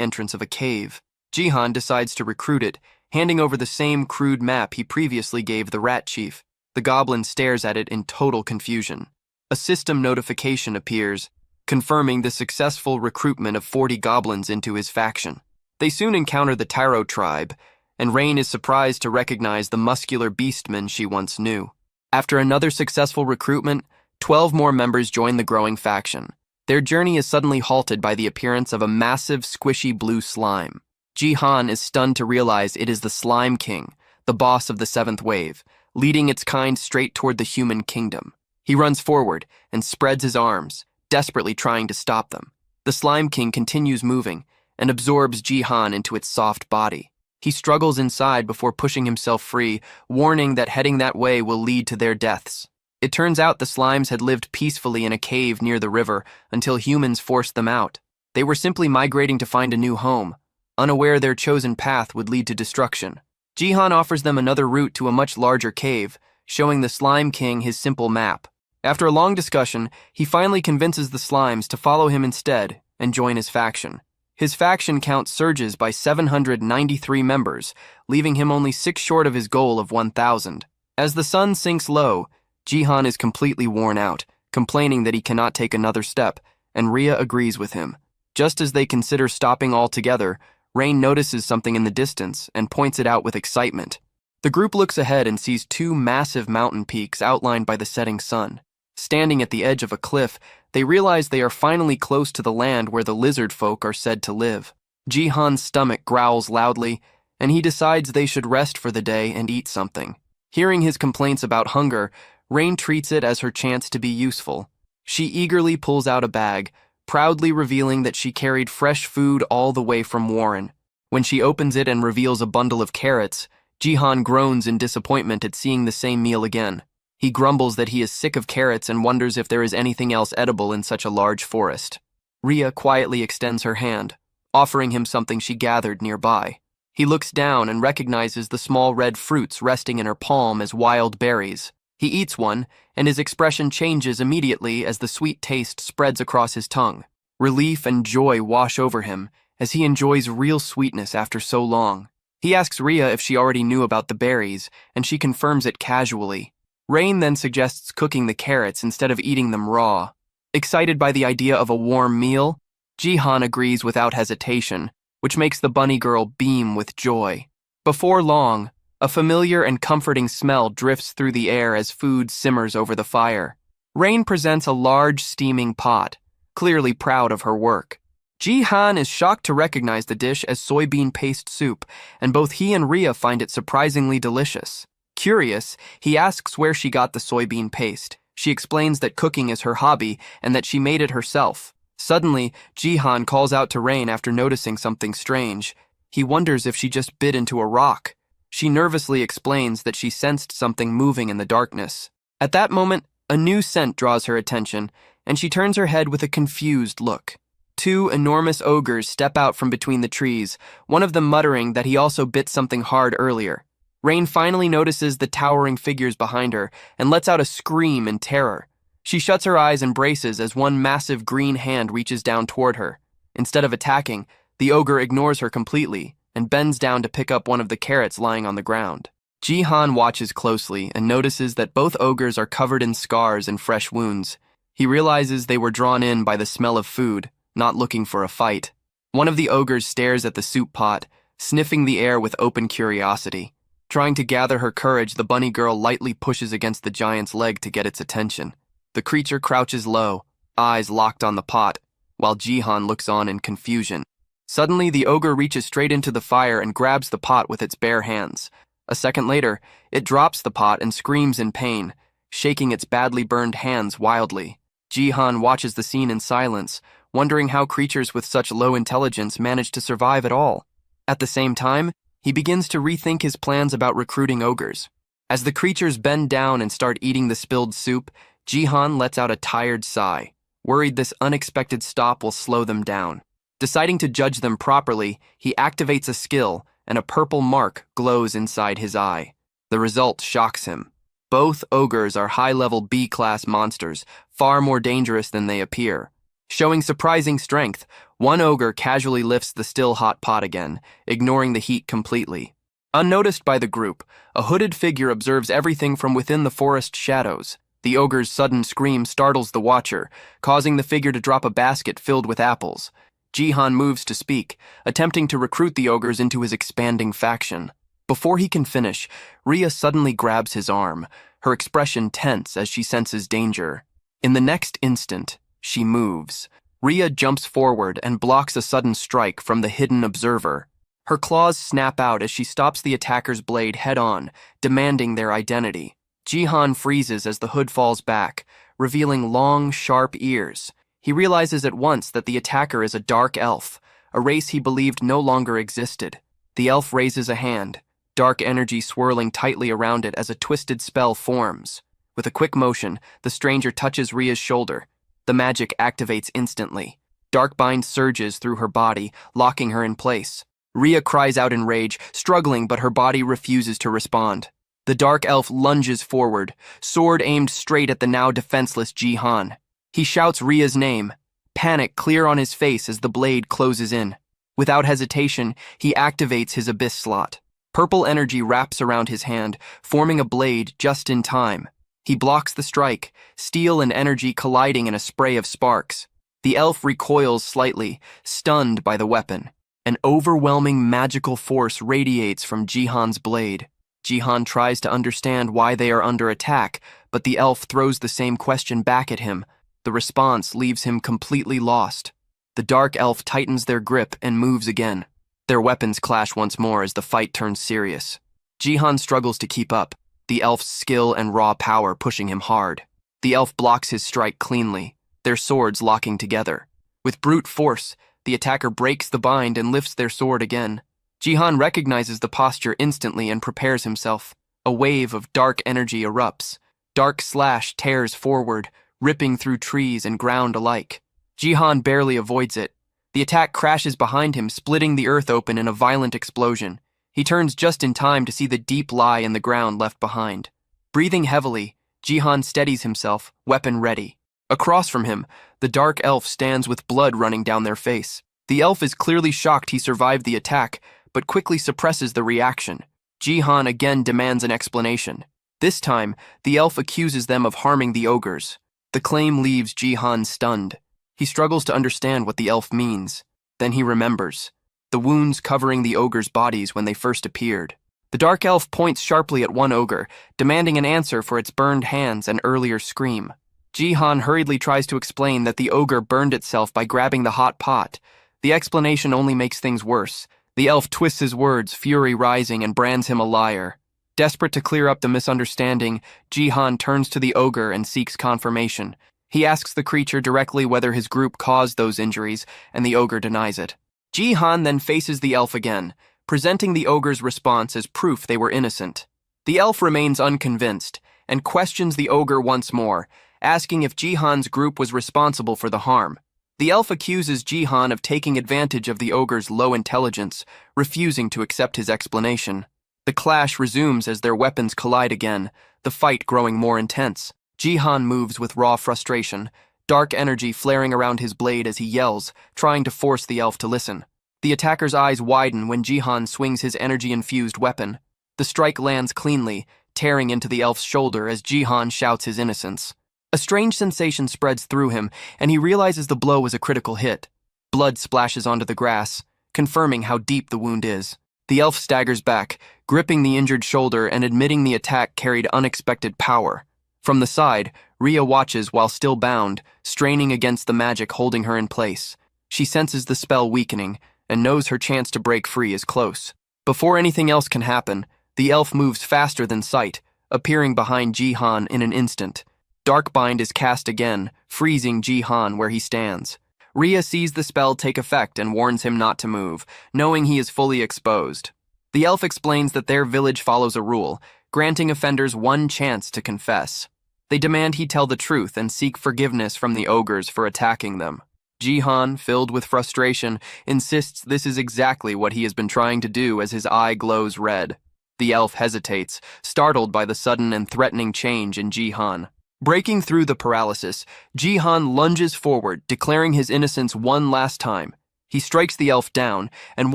entrance of a cave. Jihan decides to recruit it, handing over the same crude map he previously gave the rat chief. The goblin stares at it in total confusion. A system notification appears, confirming the successful recruitment of 40 goblins into his faction. They soon encounter the Taro tribe, and Rain is surprised to recognize the muscular beastmen she once knew. After another successful recruitment, 12 more members join the growing faction. Their journey is suddenly halted by the appearance of a massive, squishy blue slime. Jihan is stunned to realize it is the Slime King, the boss of the seventh wave, leading its kind straight toward the human kingdom. He runs forward and spreads his arms, desperately trying to stop them. The Slime King continues moving and absorbs Jihan into its soft body. He struggles inside before pushing himself free, warning that heading that way will lead to their deaths. It turns out the slimes had lived peacefully in a cave near the river until humans forced them out. They were simply migrating to find a new home, unaware their chosen path would lead to destruction. Jihan offers them another route to a much larger cave, showing the Slime King his simple map. After a long discussion, he finally convinces the slimes to follow him instead and join his faction. His faction count surges by 793 members, leaving him only 6 short of his goal of 1,000. As the sun sinks low, Jihan is completely worn out, complaining that he cannot take another step, and Rhea agrees with him. Just as they consider stopping altogether, Rain notices something in the distance and points it out with excitement. The group looks ahead and sees 2 massive mountain peaks outlined by the setting sun. Standing at the edge of a cliff, they realize they are finally close to the land where the lizard folk are said to live. Jihan's stomach growls loudly, and he decides they should rest for the day and eat something. Hearing his complaints about hunger, Rain treats it as her chance to be useful. She eagerly pulls out a bag, proudly revealing that she carried fresh food all the way from Warren. When she opens it and reveals a bundle of carrots, Jihan groans in disappointment at seeing the same meal again. He grumbles that he is sick of carrots and wonders if there is anything else edible in such a large forest. Rhea quietly extends her hand, offering him something she gathered nearby. He looks down and recognizes the small red fruits resting in her palm as wild berries. He eats one, and his expression changes immediately as the sweet taste spreads across his tongue. Relief and joy wash over him as he enjoys real sweetness after so long. He asks Rhea if she already knew about the berries, and she confirms it casually. Rain then suggests cooking the carrots instead of eating them raw. Excited by the idea of a warm meal, Jihan agrees without hesitation, which makes the bunny girl beam with joy. Before long, a familiar and comforting smell drifts through the air as food simmers over the fire. Rain presents a large steaming pot, clearly proud of her work. Jihan is shocked to recognize the dish as soybean paste soup, and both he and Rhea find it surprisingly delicious. Curious, he asks where she got the soybean paste. She explains that cooking is her hobby and that she made it herself. Suddenly, Jihan calls out to Rain after noticing something strange. He wonders if she just bit into a rock. She nervously explains that she sensed something moving in the darkness. At that moment, a new scent draws her attention, and she turns her head with a confused look. Two enormous ogres step out from between the trees, one of them muttering that he also bit something hard earlier. Rain finally notices the towering figures behind her and lets out a scream in terror. She shuts her eyes and braces as one massive green hand reaches down toward her. Instead of attacking, the ogre ignores her completely and bends down to pick up one of the carrots lying on the ground. Jihan watches closely and notices that both ogres are covered in scars and fresh wounds. He realizes they were drawn in by the smell of food, not looking for a fight. One of the ogres stares at the soup pot, sniffing the air with open curiosity. Trying to gather her courage, the bunny girl lightly pushes against the giant's leg to get its attention. The creature crouches low, eyes locked on the pot, while Jihan looks on in confusion. Suddenly, the ogre reaches straight into the fire and grabs the pot with its bare hands. A second later, it drops the pot and screams in pain, shaking its badly burned hands wildly. Jihan watches the scene in silence, wondering how creatures with such low intelligence manage to survive at all. At the same time, he begins to rethink his plans about recruiting ogres. As the creatures bend down and start eating the spilled soup, Jihan lets out a tired sigh, worried this unexpected stop will slow them down. Deciding to judge them properly, he activates a skill, and a purple mark glows inside his eye. The result shocks him. Both ogres are high-level B-class monsters, far more dangerous than they appear. Showing surprising strength, one ogre casually lifts the still hot pot again, ignoring the heat completely. Unnoticed by the group, a hooded figure observes everything from within the forest shadows. The ogre's sudden scream startles the watcher, causing the figure to drop a basket filled with apples. Jihan moves to speak, attempting to recruit the ogres into his expanding faction. Before he can finish, Rhea suddenly grabs his arm, her expression tense as she senses danger. In the next instant, she moves. Rhea jumps forward and blocks a sudden strike from the hidden observer. Her claws snap out as she stops the attacker's blade head-on, demanding their identity. Jihan freezes as the hood falls back, revealing long, sharp ears. He realizes at once that the attacker is a dark elf, a race he believed no longer existed. The elf raises a hand, dark energy swirling tightly around it as a twisted spell forms. With a quick motion, the stranger touches Rhea's shoulder. The magic activates instantly. Dark bind surges through her body, locking her in place. Rhea cries out in rage, struggling, but her body refuses to respond. The dark elf lunges forward, sword aimed straight at the now defenseless Jihan. He shouts Rhea's name, panic clear on his face as the blade closes in. Without hesitation, he activates his abyss slot. Purple energy wraps around his hand, forming a blade just in time. He blocks the strike, steel and energy colliding in a spray of sparks. The elf recoils slightly, stunned by the weapon. An overwhelming magical force radiates from Jihan's blade. Jihan tries to understand why they are under attack, but the elf throws the same question back at him. The response leaves him completely lost. The dark elf tightens their grip and moves again. Their weapons clash once more as the fight turns serious. Jihan struggles to keep up, the elf's skill and raw power pushing him hard. The elf blocks his strike cleanly, their swords locking together. With brute force, the attacker breaks the bind and lifts their sword again. Jihan recognizes the posture instantly and prepares himself. A wave of dark energy erupts. Dark slash tears forward, ripping through trees and ground alike. Jihan barely avoids it. The attack crashes behind him, splitting the earth open in a violent explosion. He turns just in time to see the deep lie in the ground left behind. Breathing heavily, Jihan steadies himself, weapon ready. Across from him, the dark elf stands with blood running down their face. The elf is clearly shocked he survived the attack, but quickly suppresses the reaction. Jihan again demands an explanation. This time, the elf accuses them of harming the ogres. The claim leaves Jihan stunned. He struggles to understand what the elf means. Then he remembers. The wounds covering the ogres' bodies when they first appeared. The dark elf points sharply at one ogre, demanding an answer for its burned hands and earlier scream. Jihan hurriedly tries to explain that the ogre burned itself by grabbing the hot pot. The explanation only makes things worse. The elf twists his words, fury rising, and brands him a liar. Desperate to clear up the misunderstanding, Jihan turns to the ogre and seeks confirmation. He asks the creature directly whether his group caused those injuries, and the ogre denies it. Ji-han then faces the elf again, presenting the ogre's response as proof they were innocent. The elf remains unconvinced and questions the ogre once more, asking if Ji-han's group was responsible for the harm. The elf accuses Ji-han of taking advantage of the ogre's low intelligence, refusing to accept his explanation. The clash resumes as their weapons collide again, the fight growing more intense. Ji-han moves with raw frustration, dark energy flaring around his blade as he yells, trying to force the elf to listen. The attacker's eyes widen when Ji-han swings his energy-infused weapon. The strike lands cleanly, tearing into the elf's shoulder as Ji-han shouts his innocence. A strange sensation spreads through him, and he realizes the blow was a critical hit. Blood splashes onto the grass, confirming how deep the wound is. The elf staggers back, gripping the injured shoulder and admitting the attack carried unexpected power. From the side, Rhea watches while still bound, straining against the magic holding her in place. She senses the spell weakening and knows her chance to break free is close. Before anything else can happen, the elf moves faster than sight, appearing behind Ji-han in an instant. Darkbind is cast again, freezing Ji-han where he stands. Rhea sees the spell take effect and warns him not to move, knowing he is fully exposed. The elf explains that their village follows a rule, granting offenders one chance to confess. They demand he tell the truth and seek forgiveness from the ogres for attacking them. Ji-han, filled with frustration, insists this is exactly what he has been trying to do as his eye glows red. The elf hesitates, startled by the sudden and threatening change in Ji-han. Breaking through the paralysis, Ji-han lunges forward, declaring his innocence one last time. He strikes the elf down, and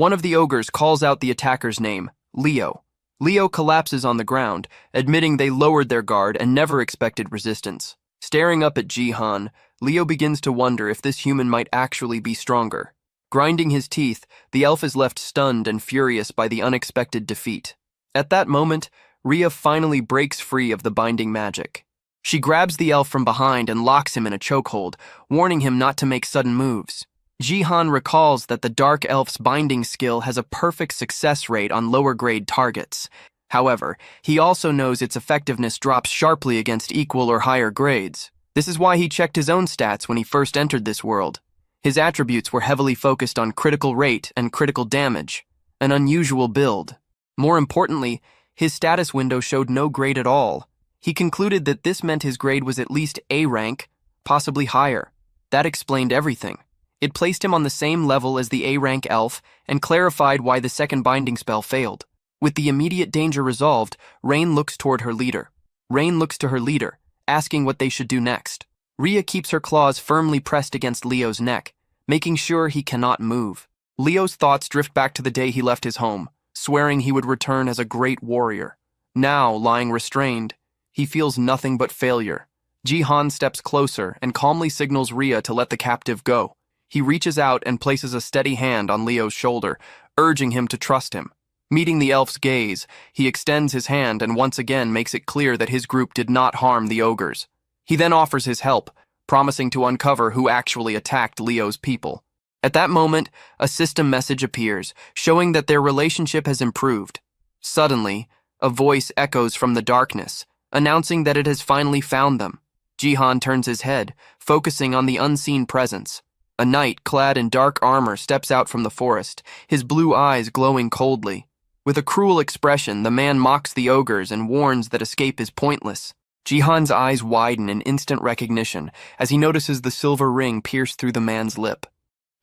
one of the ogres calls out the attacker's name, Leo. Leo collapses on the ground, admitting they lowered their guard and never expected resistance. Staring up at Ji-han, Leo begins to wonder if this human might actually be stronger. Grinding his teeth, the elf is left stunned and furious by the unexpected defeat. At that moment, Rhea finally breaks free of the binding magic. She grabs the elf from behind and locks him in a chokehold, warning him not to make sudden moves. Ji-han recalls that the dark elf's binding skill has a perfect success rate on lower-grade targets. However, he also knows its effectiveness drops sharply against equal or higher grades. This is why he checked his own stats when he first entered this world. His attributes were heavily focused on critical rate and critical damage, an unusual build. More importantly, his status window showed no grade at all. He concluded that this meant his grade was at least A rank, possibly higher. That explained everything. It placed him on the same level as the A rank elf and clarified why the second binding spell failed. With the immediate danger resolved, Rain looks toward her leader. Rain looks to her leader, asking what they should do next. Rhea keeps her claws firmly pressed against Leo's neck, making sure he cannot move. Leo's thoughts drift back to the day he left his home, swearing he would return as a great warrior. Now, lying restrained, he feels nothing but failure. Ji-han steps closer and calmly signals Rhea to let the captive go. He reaches out and places a steady hand on Leo's shoulder, urging him to trust him. Meeting the elf's gaze, he extends his hand and once again makes it clear that his group did not harm the ogres. He then offers his help, promising to uncover who actually attacked Leo's people. At that moment, a system message appears, showing that their relationship has improved. Suddenly, a voice echoes from the darkness, announcing that it has finally found them. Ji-han turns his head, focusing on the unseen presence. A knight clad in dark armor steps out from the forest, his blue eyes glowing coldly. With a cruel expression, the man mocks the ogres and warns that escape is pointless. Ji-han's eyes widen in instant recognition as he notices the silver ring pierce through the man's lip.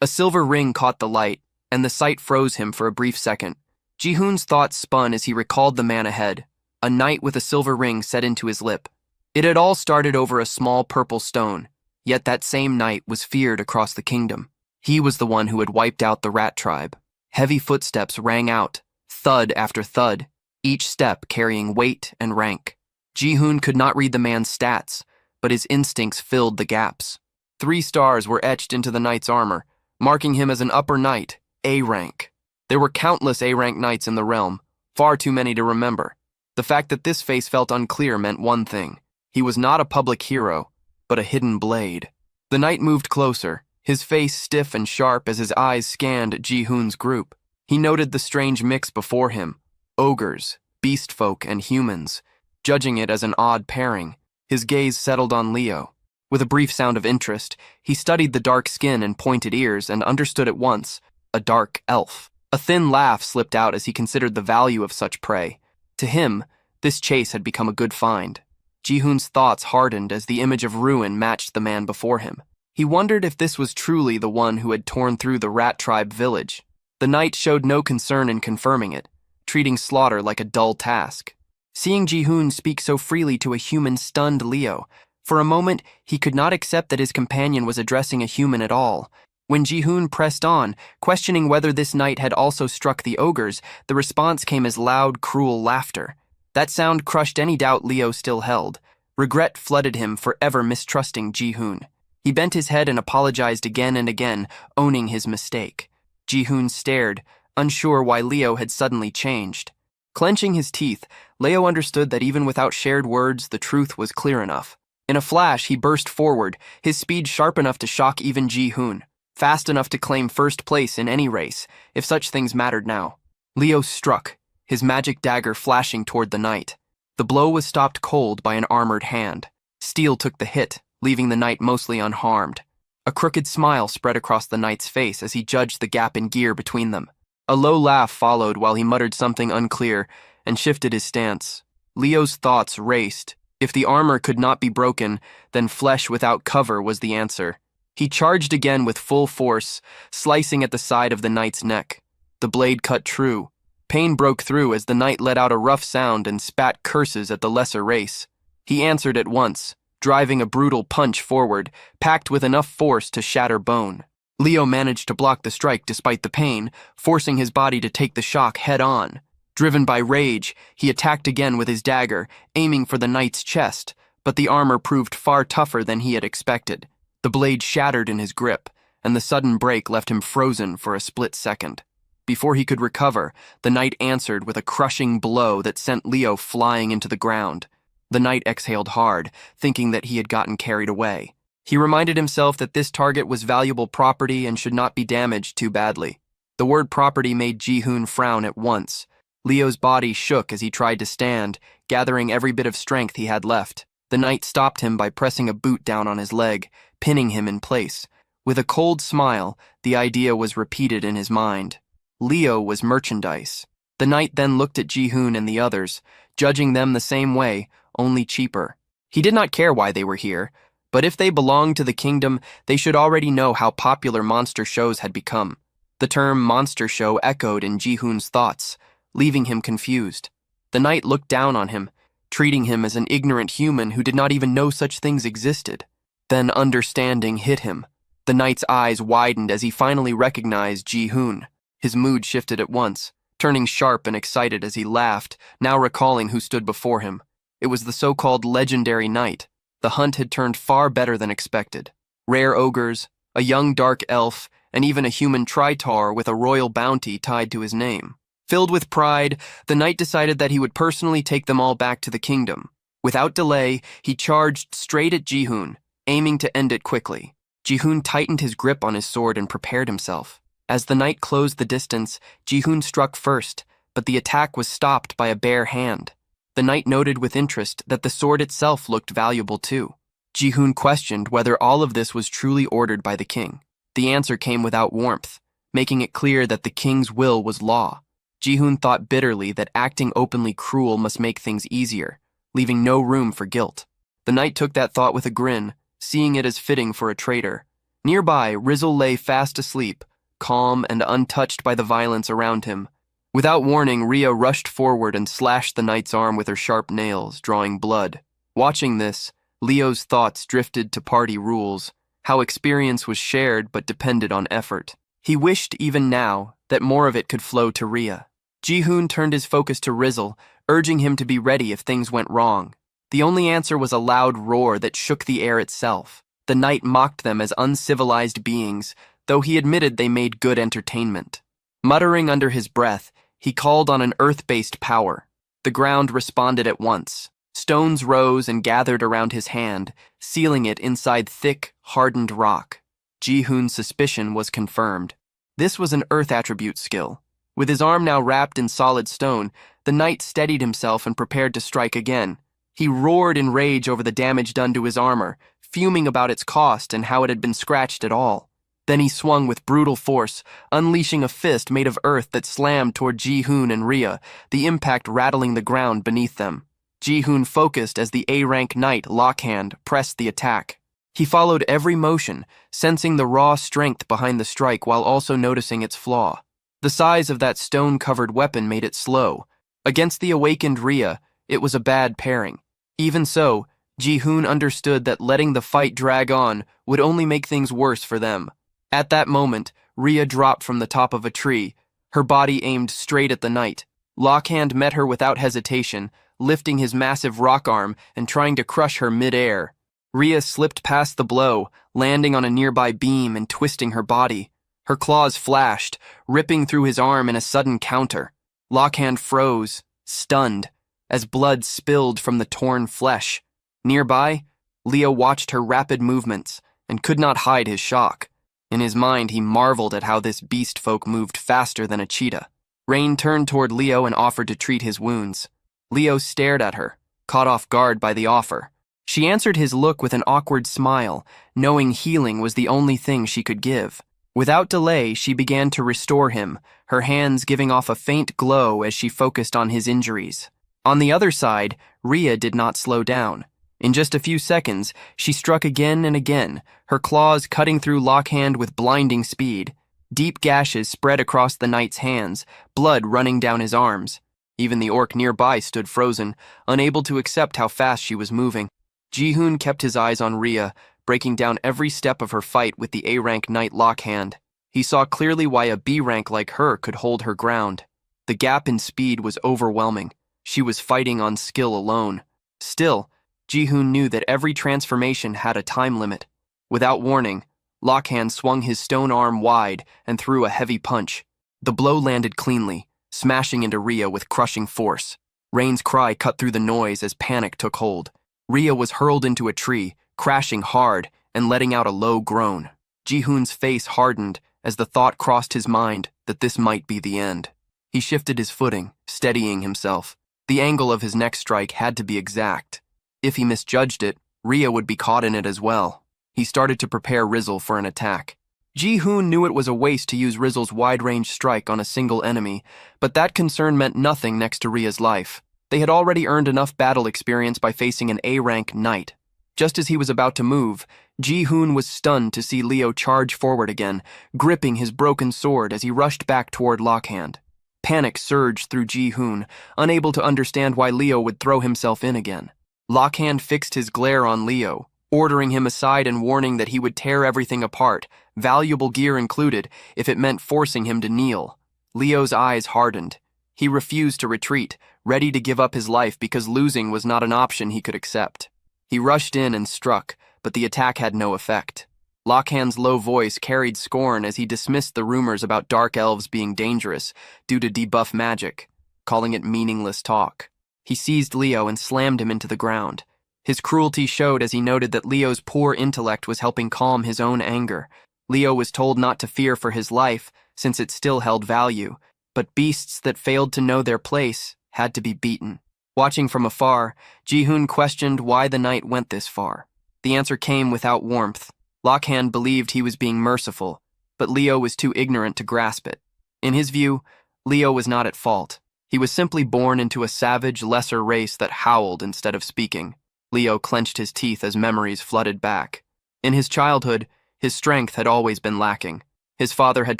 A silver ring caught the light, and the sight froze him for a brief second. Ji-hoon's thoughts spun as he recalled the man ahead, a knight with a silver ring set into his lip. It had all started over a small purple stone, yet that same knight was feared across the kingdom. He was the one who had wiped out the rat tribe. Heavy footsteps rang out, thud after thud, each step carrying weight and rank. Ji-hoon could not read the man's stats, but his instincts filled the gaps. 3 stars were etched into the knight's armor, marking him as an upper knight, A rank. There were countless A rank knights in the realm, far too many to remember. The fact that this face felt unclear meant one thing. He was not a public hero, but a hidden blade. The knight moved closer, his face stiff and sharp as his eyes scanned Ji-hoon's group. He noted the strange mix before him, ogres, beast folk, and humans. Judging it as an odd pairing, his gaze settled on Leo. With a brief sound of interest, he studied the dark skin and pointed ears and understood at once, a dark elf. A thin laugh slipped out as he considered the value of such prey. To him, this chase had become a good find. Ji-hoon's thoughts hardened as the image of ruin matched the man before him. He wondered if this was truly the one who had torn through the rat tribe village. The knight showed no concern in confirming it, treating slaughter like a dull task. Seeing Ji-hoon speak so freely to a human stunned Leo. For a moment, he could not accept that his companion was addressing a human at all. When Ji-hoon pressed on, questioning whether this knight had also struck the ogres, the response came as loud, cruel laughter. That sound crushed any doubt Leo still held. Regret flooded him for ever mistrusting Ji-hoon. He bent his head and apologized again and again, owning his mistake. Ji-hoon stared, unsure why Leo had suddenly changed. Clenching his teeth, Leo understood that even without shared words, the truth was clear enough. In a flash, he burst forward, his speed sharp enough to shock even Ji-hoon, fast enough to claim first place in any race, if such things mattered now. Leo struck, his magic dagger flashing toward the knight. The blow was stopped cold by an armored hand. Steel took the hit, leaving the knight mostly unharmed. A crooked smile spread across the knight's face as he judged the gap in gear between them. A low laugh followed while he muttered something unclear and shifted his stance. Leo's thoughts raced. If the armor could not be broken, then flesh without cover was the answer. He charged again with full force, slicing at the side of the knight's neck. The blade cut true. Pain broke through as the knight let out a rough sound and spat curses at the lesser race. He answered at once, driving a brutal punch forward, packed with enough force to shatter bone. Leo managed to block the strike despite the pain, forcing his body to take the shock head-on. Driven by rage, he attacked again with his dagger, aiming for the knight's chest, but the armor proved far tougher than he had expected. The blade shattered in his grip, and the sudden break left him frozen for a split second. Before he could recover, the knight answered with a crushing blow that sent Leo flying into the ground. The knight exhaled hard, thinking that he had gotten carried away. He reminded himself that this target was valuable property and should not be damaged too badly. The word property made Ji-hoon frown at once. Leo's body shook as he tried to stand, gathering every bit of strength he had left. The knight stopped him by pressing a boot down on his leg, pinning him in place. With a cold smile, the idea was repeated in his mind. Leo was merchandise. The knight then looked at Ji-hoon and the others, judging them the same way, only cheaper. He did not care why they were here, but if they belonged to the kingdom, they should already know how popular monster shows had become. The term monster show echoed in Ji-hoon's thoughts, leaving him confused. The knight looked down on him, treating him as an ignorant human who did not even know such things existed. Then understanding hit him. The knight's eyes widened as he finally recognized Ji-hoon. His mood shifted at once, turning sharp and excited as he laughed, now recalling who stood before him. It was the so-called legendary knight. The hunt had turned far better than expected. Rare ogres, a young dark elf, and even a human tritar with a royal bounty tied to his name. Filled with pride, the knight decided that he would personally take them all back to the kingdom. Without delay, he charged straight at Ji-hoon, aiming to end it quickly. Ji-hoon tightened his grip on his sword and prepared himself. As the knight closed the distance, Ji-hoon struck first, but the attack was stopped by a bare hand. The knight noted with interest that the sword itself looked valuable too. Ji-hoon questioned whether all of this was truly ordered by the king. The answer came without warmth, making it clear that the king's will was law. Ji-hoon thought bitterly that acting openly cruel must make things easier, leaving no room for guilt. The knight took that thought with a grin, seeing it as fitting for a traitor. Nearby, Rizzle lay fast asleep, calm and untouched by the violence around him. Without warning, Rhea rushed forward and slashed the knight's arm with her sharp nails, drawing blood. Watching this, Leo's thoughts drifted to party rules, how experience was shared but depended on effort. He wished, even now, that more of it could flow to Rhea. Ji-hoon turned his focus to Rizzle, urging him to be ready if things went wrong. The only answer was a loud roar that shook the air itself. The knight mocked them as uncivilized beings, though he admitted they made good entertainment. Muttering under his breath, he called on an earth-based power. The ground responded at once. Stones rose and gathered around his hand, sealing it inside thick, hardened rock. Ji-hoon's suspicion was confirmed. This was an earth attribute skill. With his arm now wrapped in solid stone, the knight steadied himself and prepared to strike again. He roared in rage over the damage done to his armor, fuming about its cost and how it had been scratched at all. Then he swung with brutal force, unleashing a fist made of earth that slammed toward Ji-hoon and Rhea, the impact rattling the ground beneath them. Ji-hoon focused as the A-rank knight, Lockhand, pressed the attack. He followed every motion, sensing the raw strength behind the strike while also noticing its flaw. The size of that stone-covered weapon made it slow. Against the awakened Rhea, it was a bad pairing. Even so, Ji-hoon understood that letting the fight drag on would only make things worse for them. At that moment, Rhea dropped from the top of a tree, her body aimed straight at the knight. Lockhand met her without hesitation, lifting his massive rock arm and trying to crush her mid-air. Rhea slipped past the blow, landing on a nearby beam and twisting her body. Her claws flashed, ripping through his arm in a sudden counter. Lockhand froze, stunned, as blood spilled from the torn flesh. Nearby, Leo watched her rapid movements and could not hide his shock. In his mind, he marveled at how this beast folk moved faster than a cheetah. Rain turned toward Leo and offered to treat his wounds. Leo stared at her, caught off guard by the offer. She answered his look with an awkward smile, knowing healing was the only thing she could give. Without delay, she began to restore him, her hands giving off a faint glow as she focused on his injuries. On the other side, Rhea did not slow down. In just a few seconds, she struck again and again, her claws cutting through Lockhand with blinding speed. Deep gashes spread across the knight's hands, blood running down his arms. Even the orc nearby stood frozen, unable to accept how fast she was moving. Ji-hoon kept his eyes on Rhea, breaking down every step of her fight with the A-rank knight Lockhand. He saw clearly why a B-rank like her could hold her ground. The gap in speed was overwhelming. She was fighting on skill alone. Still, Ji-hoon knew that every transformation had a time limit. Without warning, Lockhand swung his stone arm wide and threw a heavy punch. The blow landed cleanly, smashing into Rhea with crushing force. Rain's cry cut through the noise as panic took hold. Rhea was hurled into a tree, crashing hard and letting out a low groan. Ji-hoon's face hardened as the thought crossed his mind that this might be the end. He shifted his footing, steadying himself. The angle of his next strike had to be exact. If he misjudged it, Rhea would be caught in it as well. He started to prepare Rizzle for an attack. Ji-hoon knew it was a waste to use Rizzle's wide-range strike on a single enemy, but that concern meant nothing next to Rhea's life. They had already earned enough battle experience by facing an A-rank knight. Just as he was about to move, Ji-hoon was stunned to see Leo charge forward again, gripping his broken sword as he rushed back toward Lockhand. Panic surged through Ji-hoon, unable to understand why Leo would throw himself in again. Lockhand fixed his glare on Leo, ordering him aside and warning that he would tear everything apart, valuable gear included, if it meant forcing him to kneel. Leo's eyes hardened. He refused to retreat, ready to give up his life because losing was not an option he could accept. He rushed in and struck, but the attack had no effect. Lockhand's low voice carried scorn as he dismissed the rumors about dark elves being dangerous due to debuff magic, calling it meaningless talk. He seized Leo and slammed him into the ground. His cruelty showed as he noted that Leo's poor intellect was helping calm his own anger. Leo was told not to fear for his life, since it still held value, but beasts that failed to know their place had to be beaten. Watching from afar, Ji-hoon questioned why the knight went this far. The answer came without warmth. Lockhand believed he was being merciful, but Leo was too ignorant to grasp it. In his view, Leo was not at fault. He was simply born into a savage, lesser race that howled instead of speaking. Leo clenched his teeth as memories flooded back. In his childhood, his strength had always been lacking. His father had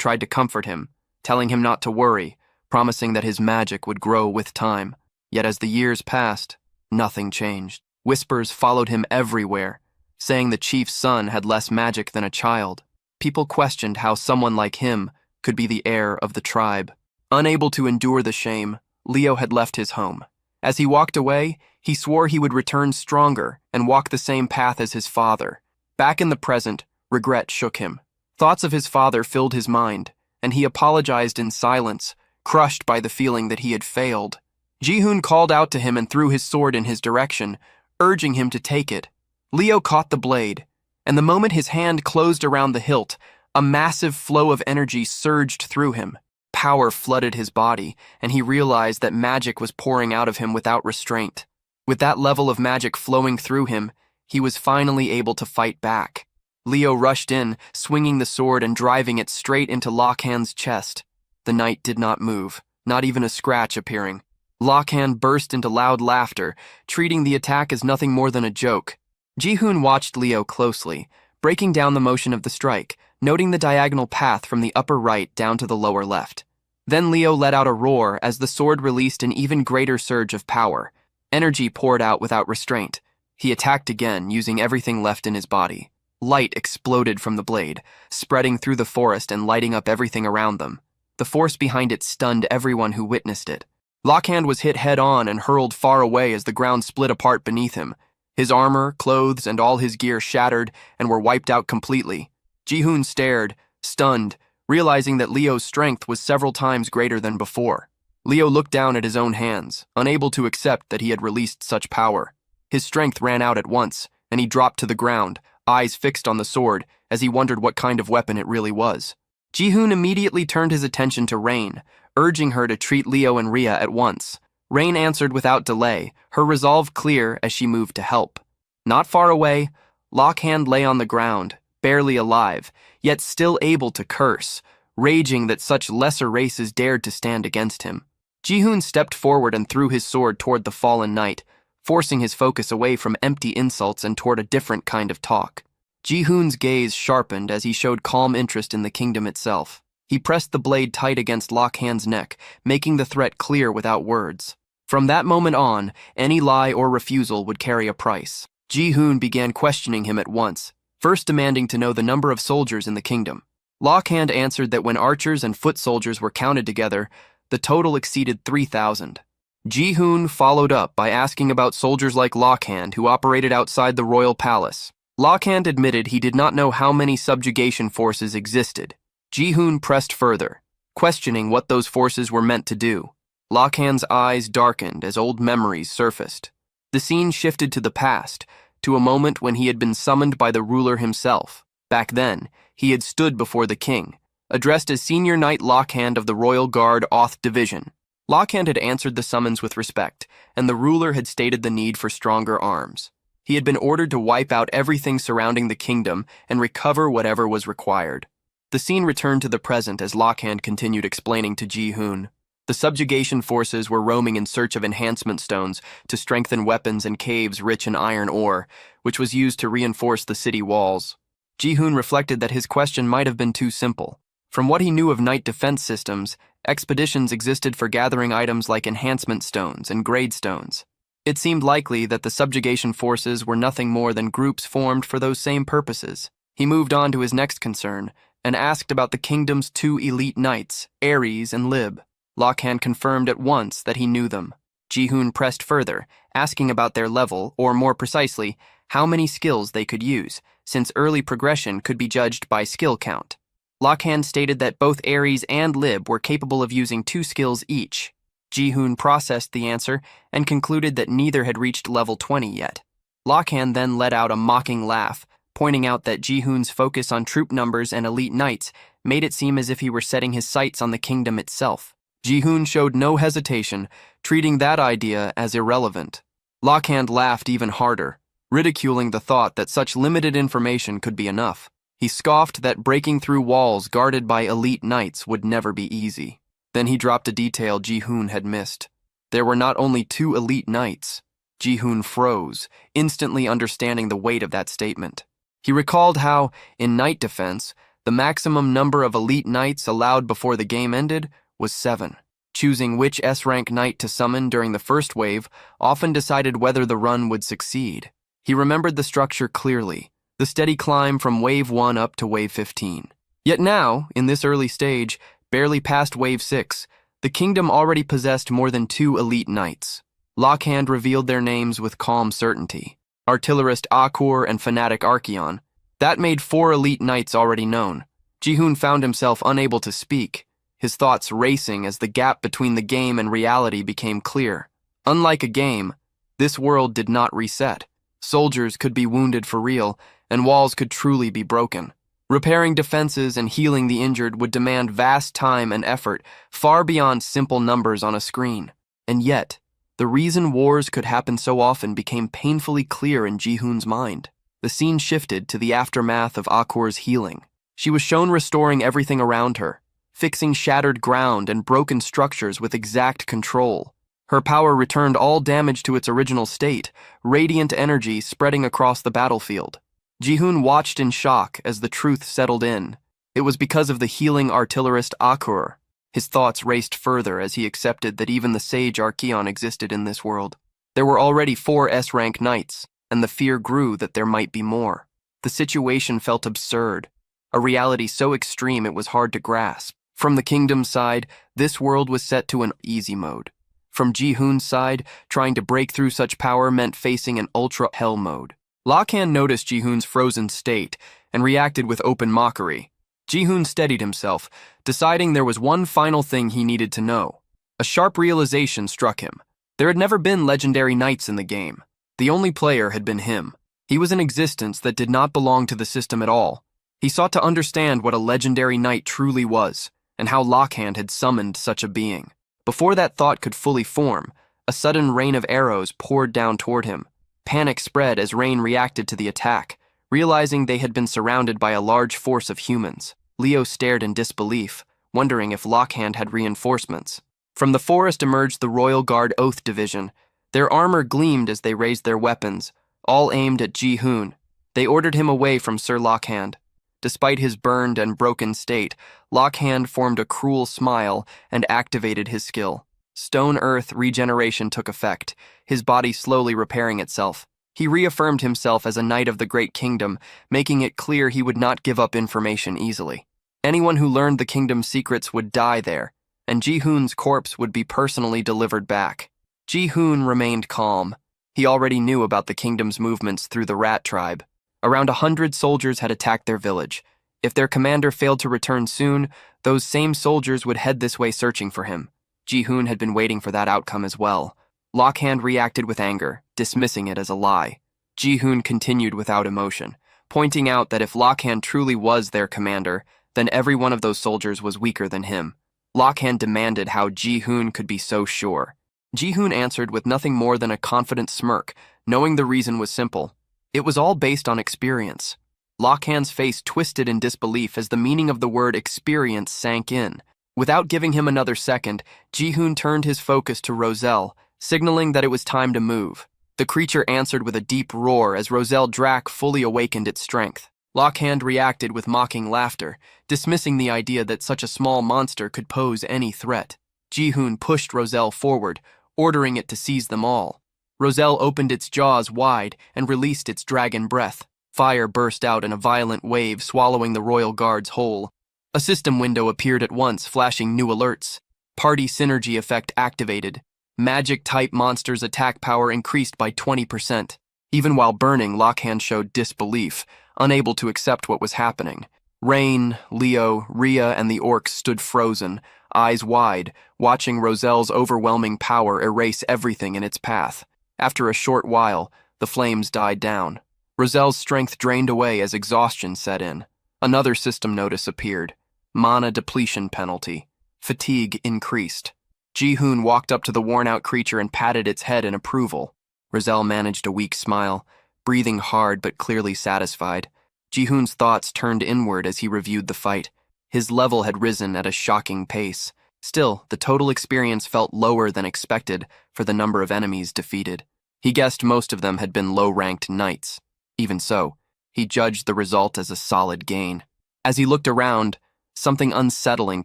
tried to comfort him, telling him not to worry, promising that his magic would grow with time. Yet as the years passed, nothing changed. Whispers followed him everywhere, saying the chief's son had less magic than a child. People questioned how someone like him could be the heir of the tribe. Unable to endure the shame, Leo had left his home. As he walked away, he swore he would return stronger and walk the same path as his father. Back in the present, regret shook him. Thoughts of his father filled his mind, and he apologized in silence, crushed by the feeling that he had failed. Ji-hoon called out to him and threw his sword in his direction, urging him to take it. Leo caught the blade, and the moment his hand closed around the hilt, a massive flow of energy surged through him. Power flooded his body, and he realized that magic was pouring out of him without restraint. With that level of magic flowing through him, he was finally able to fight back. Leo rushed in, swinging the sword and driving it straight into Lockhand's chest. The knight did not move, not even a scratch appearing. Lockhand burst into loud laughter, treating the attack as nothing more than a joke. Ji-hoon watched Leo closely, breaking down the motion of the strike, noting the diagonal path from the upper right down to the lower left. Then Leo let out a roar as the sword released an even greater surge of power. Energy poured out without restraint. He attacked again, using everything left in his body. Light exploded from the blade, spreading through the forest and lighting up everything around them. The force behind it stunned everyone who witnessed it. Lockhand was hit head-on and hurled far away as the ground split apart beneath him. His armor, clothes, and all his gear shattered and were wiped out completely. Ji-hoon stared, stunned, realizing that Leo's strength was several times greater than before. Leo looked down at his own hands, unable to accept that he had released such power. His strength ran out at once, and he dropped to the ground, eyes fixed on the sword, as he wondered what kind of weapon it really was. Ji-hoon immediately turned his attention to Rain, urging her to treat Leo and Rhea at once. Rain answered without delay, her resolve clear as she moved to help. Not far away, Lockhand lay on the ground, barely alive, yet still able to curse, raging that such lesser races dared to stand against him. Ji-hoon stepped forward and threw his sword toward the fallen knight, forcing his focus away from empty insults and toward a different kind of talk. Ji-hoon's gaze sharpened as he showed calm interest in the kingdom itself. He pressed the blade tight against Lockhand's neck, making the threat clear without words. From that moment on, any lie or refusal would carry a price. Ji-hoon began questioning him at once, first demanding to know the number of soldiers in the kingdom. Lockhand answered that when archers and foot soldiers were counted together, the total exceeded 3,000. Ji-hoon followed up by asking about soldiers like Lockhand who operated outside the royal palace. Lockhand admitted he did not know how many subjugation forces existed. Ji-hoon pressed further, questioning what those forces were meant to do. Lockhand's eyes darkened as old memories surfaced. The scene shifted to the past, to a moment when he had been summoned by the ruler himself. Back then, he had stood before the king, addressed as Senior Knight Lockhand of the Royal Guard Oth Division. Lockhand had answered the summons with respect, and the ruler had stated the need for stronger arms. He had been ordered to wipe out everything surrounding the kingdom and recover whatever was required. The scene returned to the present as Lockhand continued explaining to Ji-hoon. The subjugation forces were roaming in search of enhancement stones to strengthen weapons and caves rich in iron ore, which was used to reinforce the city walls. Ji-hoon reflected that his question might have been too simple. From what he knew of knight defense systems, expeditions existed for gathering items like enhancement stones and grade stones. It seemed likely that the subjugation forces were nothing more than groups formed for those same purposes. He moved on to his next concern and asked about the kingdom's two elite knights, Ares and Lib. Lockhand confirmed at once that he knew them. Ji-hoon pressed further, asking about their level, or more precisely, how many skills they could use, since early progression could be judged by skill count. Lockhand stated that both Ares and Lib were capable of using 2 skills each. Ji-hoon processed the answer and concluded that neither had reached level 20 yet. Lockhand then let out a mocking laugh, pointing out that Ji-hoon's focus on troop numbers and elite knights made it seem as if he were setting his sights on the kingdom itself. Ji-hoon showed no hesitation, treating that idea as irrelevant. Lockhand laughed even harder, ridiculing the thought that such limited information could be enough. He scoffed that breaking through walls guarded by elite knights would never be easy. Then he dropped a detail Ji-hoon had missed. There were not only 2 elite knights. Ji-hoon froze, instantly understanding the weight of that statement. He recalled how, in knight defense, the maximum number of elite knights allowed before the game ended was 7. Choosing which S-rank knight to summon during the first wave often decided whether the run would succeed. He remembered the structure clearly, the steady climb from Wave 1 up to Wave 15. Yet now, in this early stage, barely past Wave 6, the kingdom already possessed more than 2 elite knights. Lockhand revealed their names with calm certainty. Artillerist Akur and Fanatic Archeon. That made 4 elite knights already known. Ji-hoon found himself unable to speak, his thoughts racing as the gap between the game and reality became clear. Unlike a game, this world did not reset. Soldiers could be wounded for real, and walls could truly be broken. Repairing defenses and healing the injured would demand vast time and effort, far beyond simple numbers on a screen. And yet, The reason wars could happen so often became painfully clear in Ji-hoon's mind. The scene shifted to the aftermath of Akor's healing. She was shown restoring everything around her, fixing shattered ground and broken structures with exact control. Her power returned all damage to its original state, radiant energy spreading across the battlefield. Ji-hoon watched in shock as the truth settled in. It was because of the healing artillerist Akor. His thoughts raced further as he accepted that even the sage Archeon existed in this world. There were already 4 S-rank knights, and the fear grew that there might be more. The situation felt absurd, a reality so extreme it was hard to grasp. From the kingdom's side, this world was set to an easy mode. From Ji-hoon's side, trying to break through such power meant facing an ultra-hell mode. Lakhan noticed Ji-hoon's frozen state and reacted with open mockery. Ji-hoon steadied himself, deciding there was one final thing he needed to know. A sharp realization struck him. There had never been legendary knights in the game. The only player had been him. He was an existence that did not belong to the system at all. He sought to understand what a legendary knight truly was, and how Lakhan had summoned such a being. Before that thought could fully form, a sudden rain of arrows poured down toward him. Panic spread as Rain reacted to the attack, realizing they had been surrounded by a large force of humans. Leo stared in disbelief, wondering if Lakhan had reinforcements. From the forest emerged the Royal Guard Oath Division. Their armor gleamed as they raised their weapons, all aimed at Ji-hoon. They ordered him away from Sir Lakhan. Despite his burned and broken state, Lakhan formed a cruel smile and activated his skill. Stone-earth regeneration took effect, his body slowly repairing itself. He reaffirmed himself as a knight of the Great Kingdom, making it clear he would not give up information easily. Anyone who learned the kingdom's secrets would die there, and Ji-hoon's corpse would be personally delivered back. Ji-hoon remained calm. He already knew about the kingdom's movements through the Rat tribe. Around 100 soldiers had attacked their village. If their commander failed to return soon, those same soldiers would head this way searching for him. Ji-hoon had been waiting for that outcome as well. Lakhan reacted with anger, dismissing it as a lie. Ji-hoon continued without emotion, pointing out that if Lakhan truly was their commander, then every one of those soldiers was weaker than him. Lakhan demanded how Ji-hoon could be so sure. Ji-hoon answered with nothing more than a confident smirk, knowing the reason was simple. It was all based on experience. Lakhan's face twisted in disbelief as the meaning of the word experience sank in. Without giving him another second, Ji-hoon turned his focus to Roselle, signaling that it was time to move. The creature answered with a deep roar as Roselle Drac fully awakened its strength. Lakhan reacted with mocking laughter, dismissing the idea that such a small monster could pose any threat. Ji-hoon pushed Roselle forward, ordering it to seize them all. Roselle opened its jaws wide and released its dragon breath. Fire burst out in a violent wave, swallowing the royal guards whole. A system window appeared at once, flashing new alerts. Party synergy effect activated. Magic-type monsters' attack power increased by 20%. Even while burning, Lakhan showed disbelief, unable to accept what was happening. Rain, Leo, Rhea, and the orcs stood frozen, eyes wide, watching Roselle's overwhelming power erase everything in its path. After a short while, the flames died down. Roselle's strength drained away as exhaustion set in. Another system notice appeared. Mana depletion penalty. Fatigue increased. Ji-hoon walked up to the worn-out creature and patted its head in approval. Roselle managed a weak smile, breathing hard but clearly satisfied. Ji-hoon's thoughts turned inward as he reviewed the fight. His level had risen at a shocking pace. Still, the total experience felt lower than expected for the number of enemies defeated. He guessed most of them had been low-ranked knights. Even so, he judged the result as a solid gain. As he looked around, something unsettling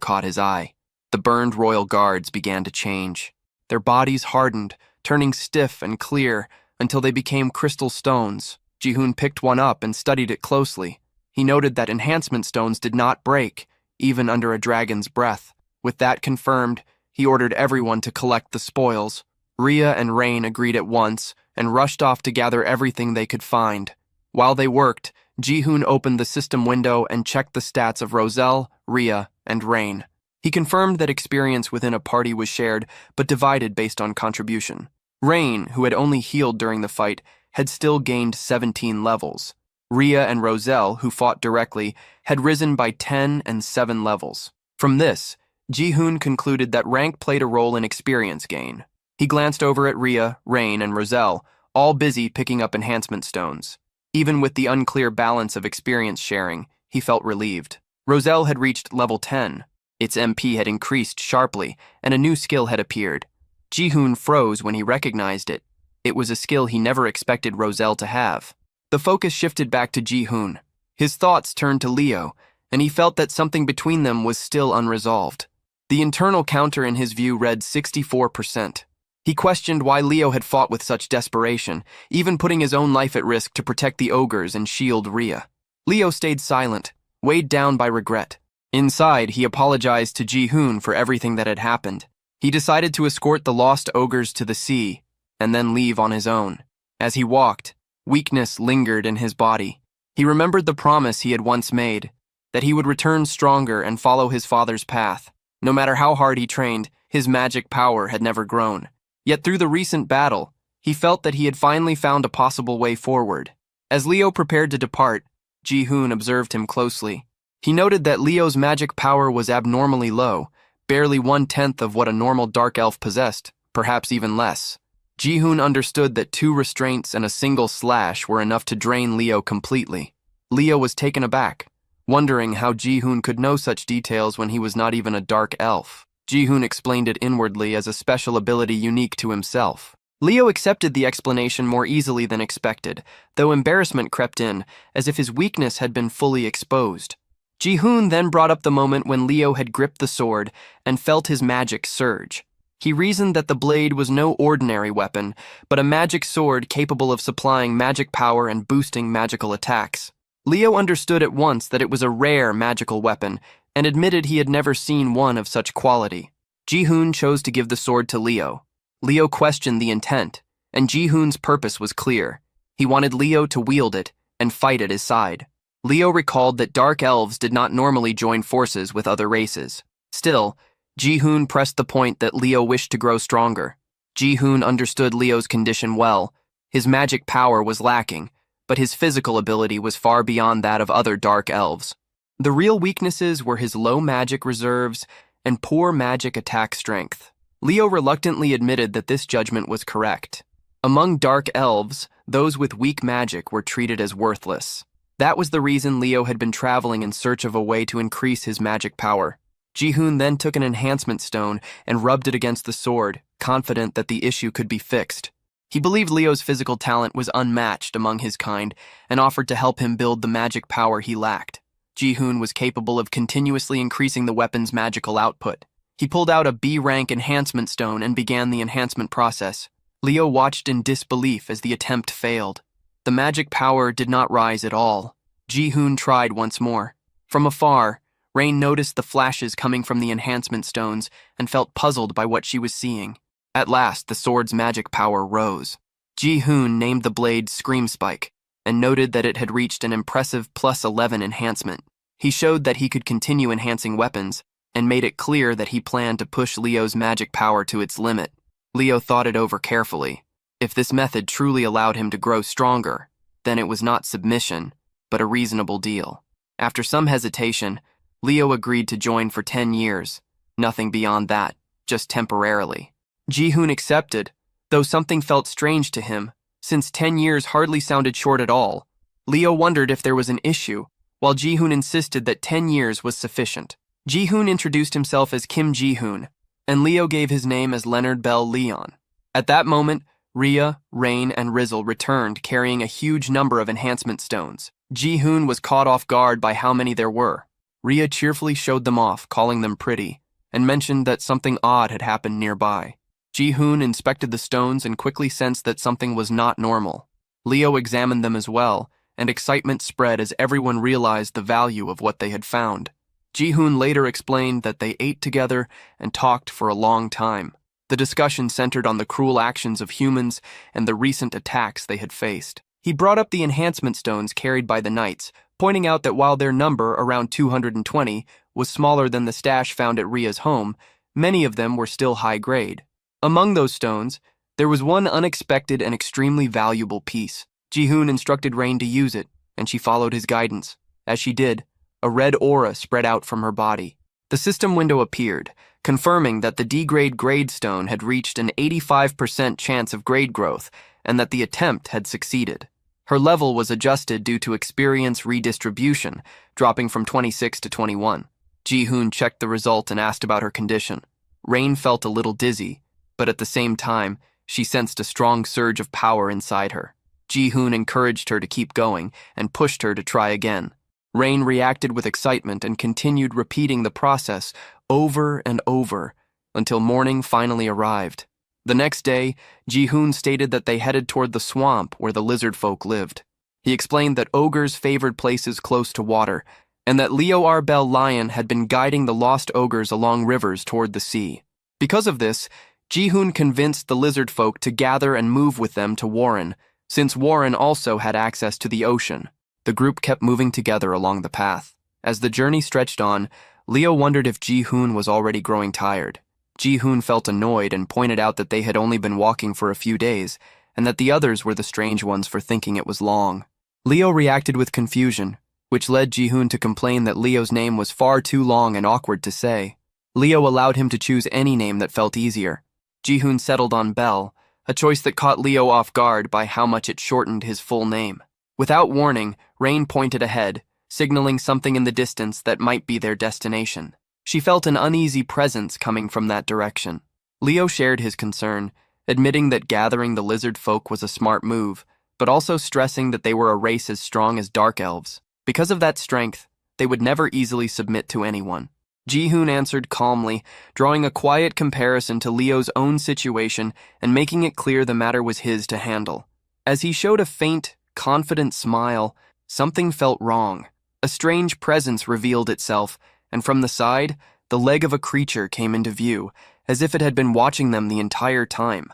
caught his eye. The burned royal guards began to change. Their bodies hardened, turning stiff and clear until they became crystal stones. Ji-hoon picked one up and studied it closely. He noted that enhancement stones did not break, even under a dragon's breath. With that confirmed, he ordered everyone to collect the spoils. Rhea and Rain agreed at once and rushed off to gather everything they could find. While they worked, Ji-hoon opened the system window and checked the stats of Roselle, Rhea, and Rain. He confirmed that experience within a party was shared, but divided based on contribution. Rain, who had only healed during the fight, had still gained 17 levels. Rhea and Roselle, who fought directly, had risen by 10 and 7 levels. From this, Ji-hoon concluded that rank played a role in experience gain. He glanced over at Rhea, Rain, and Roselle, all busy picking up enhancement stones. Even with the unclear balance of experience sharing, he felt relieved. Roselle had reached level 10. Its MP had increased sharply, and a new skill had appeared. Ji-hoon froze when he recognized it. It was a skill he never expected Roselle to have. The focus shifted back to Ji-hoon. His thoughts turned to Leo, and he felt that something between them was still unresolved. The internal counter in his view read 64%. He questioned why Leo had fought with such desperation, even putting his own life at risk to protect the ogres and shield Rhea. Leo stayed silent, weighed down by regret. Inside, he apologized to Ji-hoon for everything that had happened. He decided to escort the lost ogres to the sea, and then leave on his own. As he walked, weakness lingered in his body. He remembered the promise he had once made, that he would return stronger and follow his father's path. No matter how hard he trained, his magic power had never grown. Yet through the recent battle, he felt that he had finally found a possible way forward. As Leo prepared to depart, Ji-hoon observed him closely. He noted that Leo's magic power was abnormally low, barely 1/10 of what a normal dark elf possessed, perhaps even less. Ji-hoon understood that 2 restraints and a single slash were enough to drain Leo completely. Leo was taken aback, wondering how Ji-hoon could know such details when he was not even a dark elf. Ji-hoon explained it inwardly as a special ability unique to himself. Leo accepted the explanation more easily than expected, though embarrassment crept in, as if his weakness had been fully exposed. Ji-hoon then brought up the moment when Leo had gripped the sword and felt his magic surge. He reasoned that the blade was no ordinary weapon, but a magic sword capable of supplying magic power and boosting magical attacks. Leo understood at once that it was a rare magical weapon, and admitted he had never seen one of such quality. Ji-hoon chose to give the sword to Leo. Leo questioned the intent, and Ji-hoon's purpose was clear. He wanted Leo to wield it and fight at his side. Leo recalled that dark elves did not normally join forces with other races. Still, Ji-hoon pressed the point that Leo wished to grow stronger. Ji-hoon understood Leo's condition well. His magic power was lacking, but his physical ability was far beyond that of other dark elves. The real weaknesses were his low magic reserves and poor magic attack strength. Leo reluctantly admitted that this judgment was correct. Among dark elves, those with weak magic were treated as worthless. That was the reason Leo had been traveling in search of a way to increase his magic power. Ji-hoon then took an enhancement stone and rubbed it against the sword, confident that the issue could be fixed. He believed Leo's physical talent was unmatched among his kind and offered to help him build the magic power he lacked. Ji-hoon was capable of continuously increasing the weapon's magical output. He pulled out a B-rank enhancement stone and began the enhancement process. Leo watched in disbelief as the attempt failed. The magic power did not rise at all. Ji-hoon tried once more. From afar, Rain noticed the flashes coming from the enhancement stones and felt puzzled by what she was seeing. At last, the sword's magic power rose. Ji-hoon named the blade Scream Spike and noted that it had reached an impressive +11 enhancement. He showed that he could continue enhancing weapons and made it clear that he planned to push Leo's magic power to its limit. Leo thought it over carefully. If this method truly allowed him to grow stronger, then it was not submission, but a reasonable deal. After some hesitation, Leo agreed to join for 10 years. Nothing beyond that, just temporarily. Ji-hoon accepted, though something felt strange to him, since 10 years hardly sounded short at all. Leo wondered if there was an issue, while Ji-hoon insisted that 10 years was sufficient. Ji-hoon introduced himself as Kim Ji-hoon, and Leo gave his name as Leonard Bell Leon. At that moment, Rhea, Rain, and Rizzle returned carrying a huge number of enhancement stones. Ji-hoon was caught off guard by how many there were. Rhea cheerfully showed them off, calling them pretty, and mentioned that something odd had happened nearby. Ji-hoon inspected the stones and quickly sensed that something was not normal. Leo examined them as well, and excitement spread as everyone realized the value of what they had found. Ji-hoon later explained that they ate together and talked for a long time. The discussion centered on the cruel actions of humans and the recent attacks they had faced. He brought up the enhancement stones carried by the knights, pointing out that while their number, around 220, was smaller than the stash found at Rhea's home, many of them were still high grade. Among those stones, there was one unexpected and extremely valuable piece. Ji-hoon instructed Rain to use it, and she followed his guidance. As she did, a red aura spread out from her body. The system window appeared, confirming that the D-grade gradestone had reached an 85% chance of grade growth and that the attempt had succeeded. Her level was adjusted due to experience redistribution, dropping from 26 to 21. Ji-hoon checked the result and asked about her condition. Rain felt a little dizzy, but at the same time, she sensed a strong surge of power inside her. Ji-hoon encouraged her to keep going and pushed her to try again. Rain reacted with excitement and continued repeating the process over and over until morning finally arrived. The next day, Ji-hoon stated that they headed toward the swamp where the lizard folk lived. He explained that ogres favored places close to water, and that Leo Arbel Lion had been guiding the lost ogres along rivers toward the sea. Because of this, Ji-hoon convinced the lizard folk to gather and move with them to Warren, since Warren also had access to the ocean. The group kept moving together along the path. As the journey stretched on, Leo wondered if Ji-hoon was already growing tired. Ji-hoon felt annoyed and pointed out that they had only been walking for a few days, and that the others were the strange ones for thinking it was long. Leo reacted with confusion, which led Ji-hoon to complain that Leo's name was far too long and awkward to say. Leo allowed him to choose any name that felt easier. Ji-hoon settled on Bell, a choice that caught Leo off guard by how much it shortened his full name. Without warning, Rain pointed ahead, signaling something in the distance that might be their destination. She felt an uneasy presence coming from that direction. Leo shared his concern, admitting that gathering the lizard folk was a smart move, but also stressing that they were a race as strong as dark elves. Because of that strength, they would never easily submit to anyone. Ji-hoon answered calmly, drawing a quiet comparison to Leo's own situation and making it clear the matter was his to handle. As he showed a faint, confident smile, something felt wrong. A strange presence revealed itself, and from the side, the leg of a creature came into view, as if it had been watching them the entire time.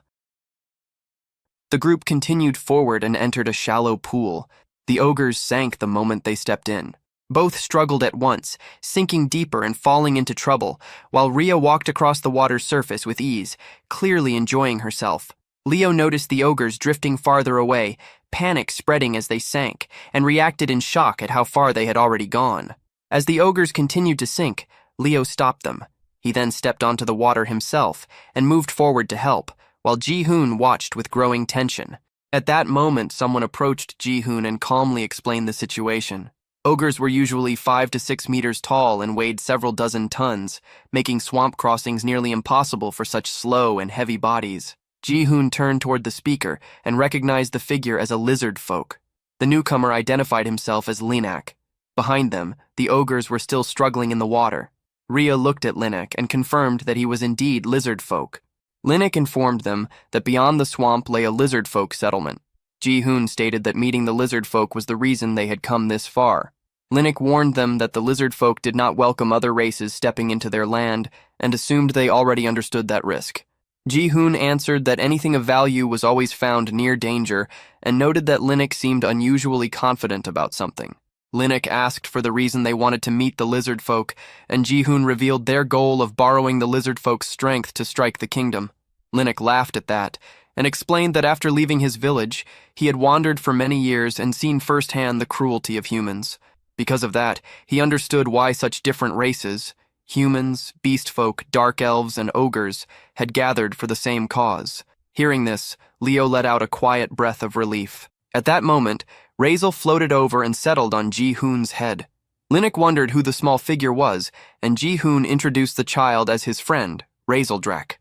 The group continued forward and entered a shallow pool. The ogres sank the moment they stepped in. Both struggled at once, sinking deeper and falling into trouble, while Rhea walked across the water's surface with ease, clearly enjoying herself. Leo noticed the ogres drifting farther away, panic spreading as they sank, and reacted in shock at how far they had already gone. As the ogres continued to sink, Leo stopped them. He then stepped onto the water himself and moved forward to help, while Ji-hoon watched with growing tension. At that moment, someone approached Ji-hoon and calmly explained the situation. Ogres were usually 5 to 6 meters tall and weighed several dozen tons, making swamp crossings nearly impossible for such slow and heavy bodies. Ji-hoon turned toward the speaker and recognized the figure as a lizard folk. The newcomer identified himself as Linak. Behind them, the ogres were still struggling in the water. Rhea looked at Linak and confirmed that he was indeed lizard folk. Linak informed them that beyond the swamp lay a lizard folk settlement. Ji-hoon stated that meeting the lizard folk was the reason they had come this far. Linak warned them that the lizard folk did not welcome other races stepping into their land and assumed they already understood that risk. Ji-hoon answered that anything of value was always found near danger and noted that Linak seemed unusually confident about something. Linak asked for the reason they wanted to meet the lizard folk, and Ji-hoon revealed their goal of borrowing the lizard folk's strength to strike the kingdom. Linak laughed at that and explained that after leaving his village, he had wandered for many years and seen firsthand the cruelty of humans. Because of that, he understood why such different races, humans, beast folk, dark elves, and ogres, had gathered for the same cause. Hearing this, Leo let out a quiet breath of relief. At that moment, Razel floated over and settled on Ji-hoon's head. Linak wondered who the small figure was, and Ji-hoon introduced the child as his friend, Razeldrak.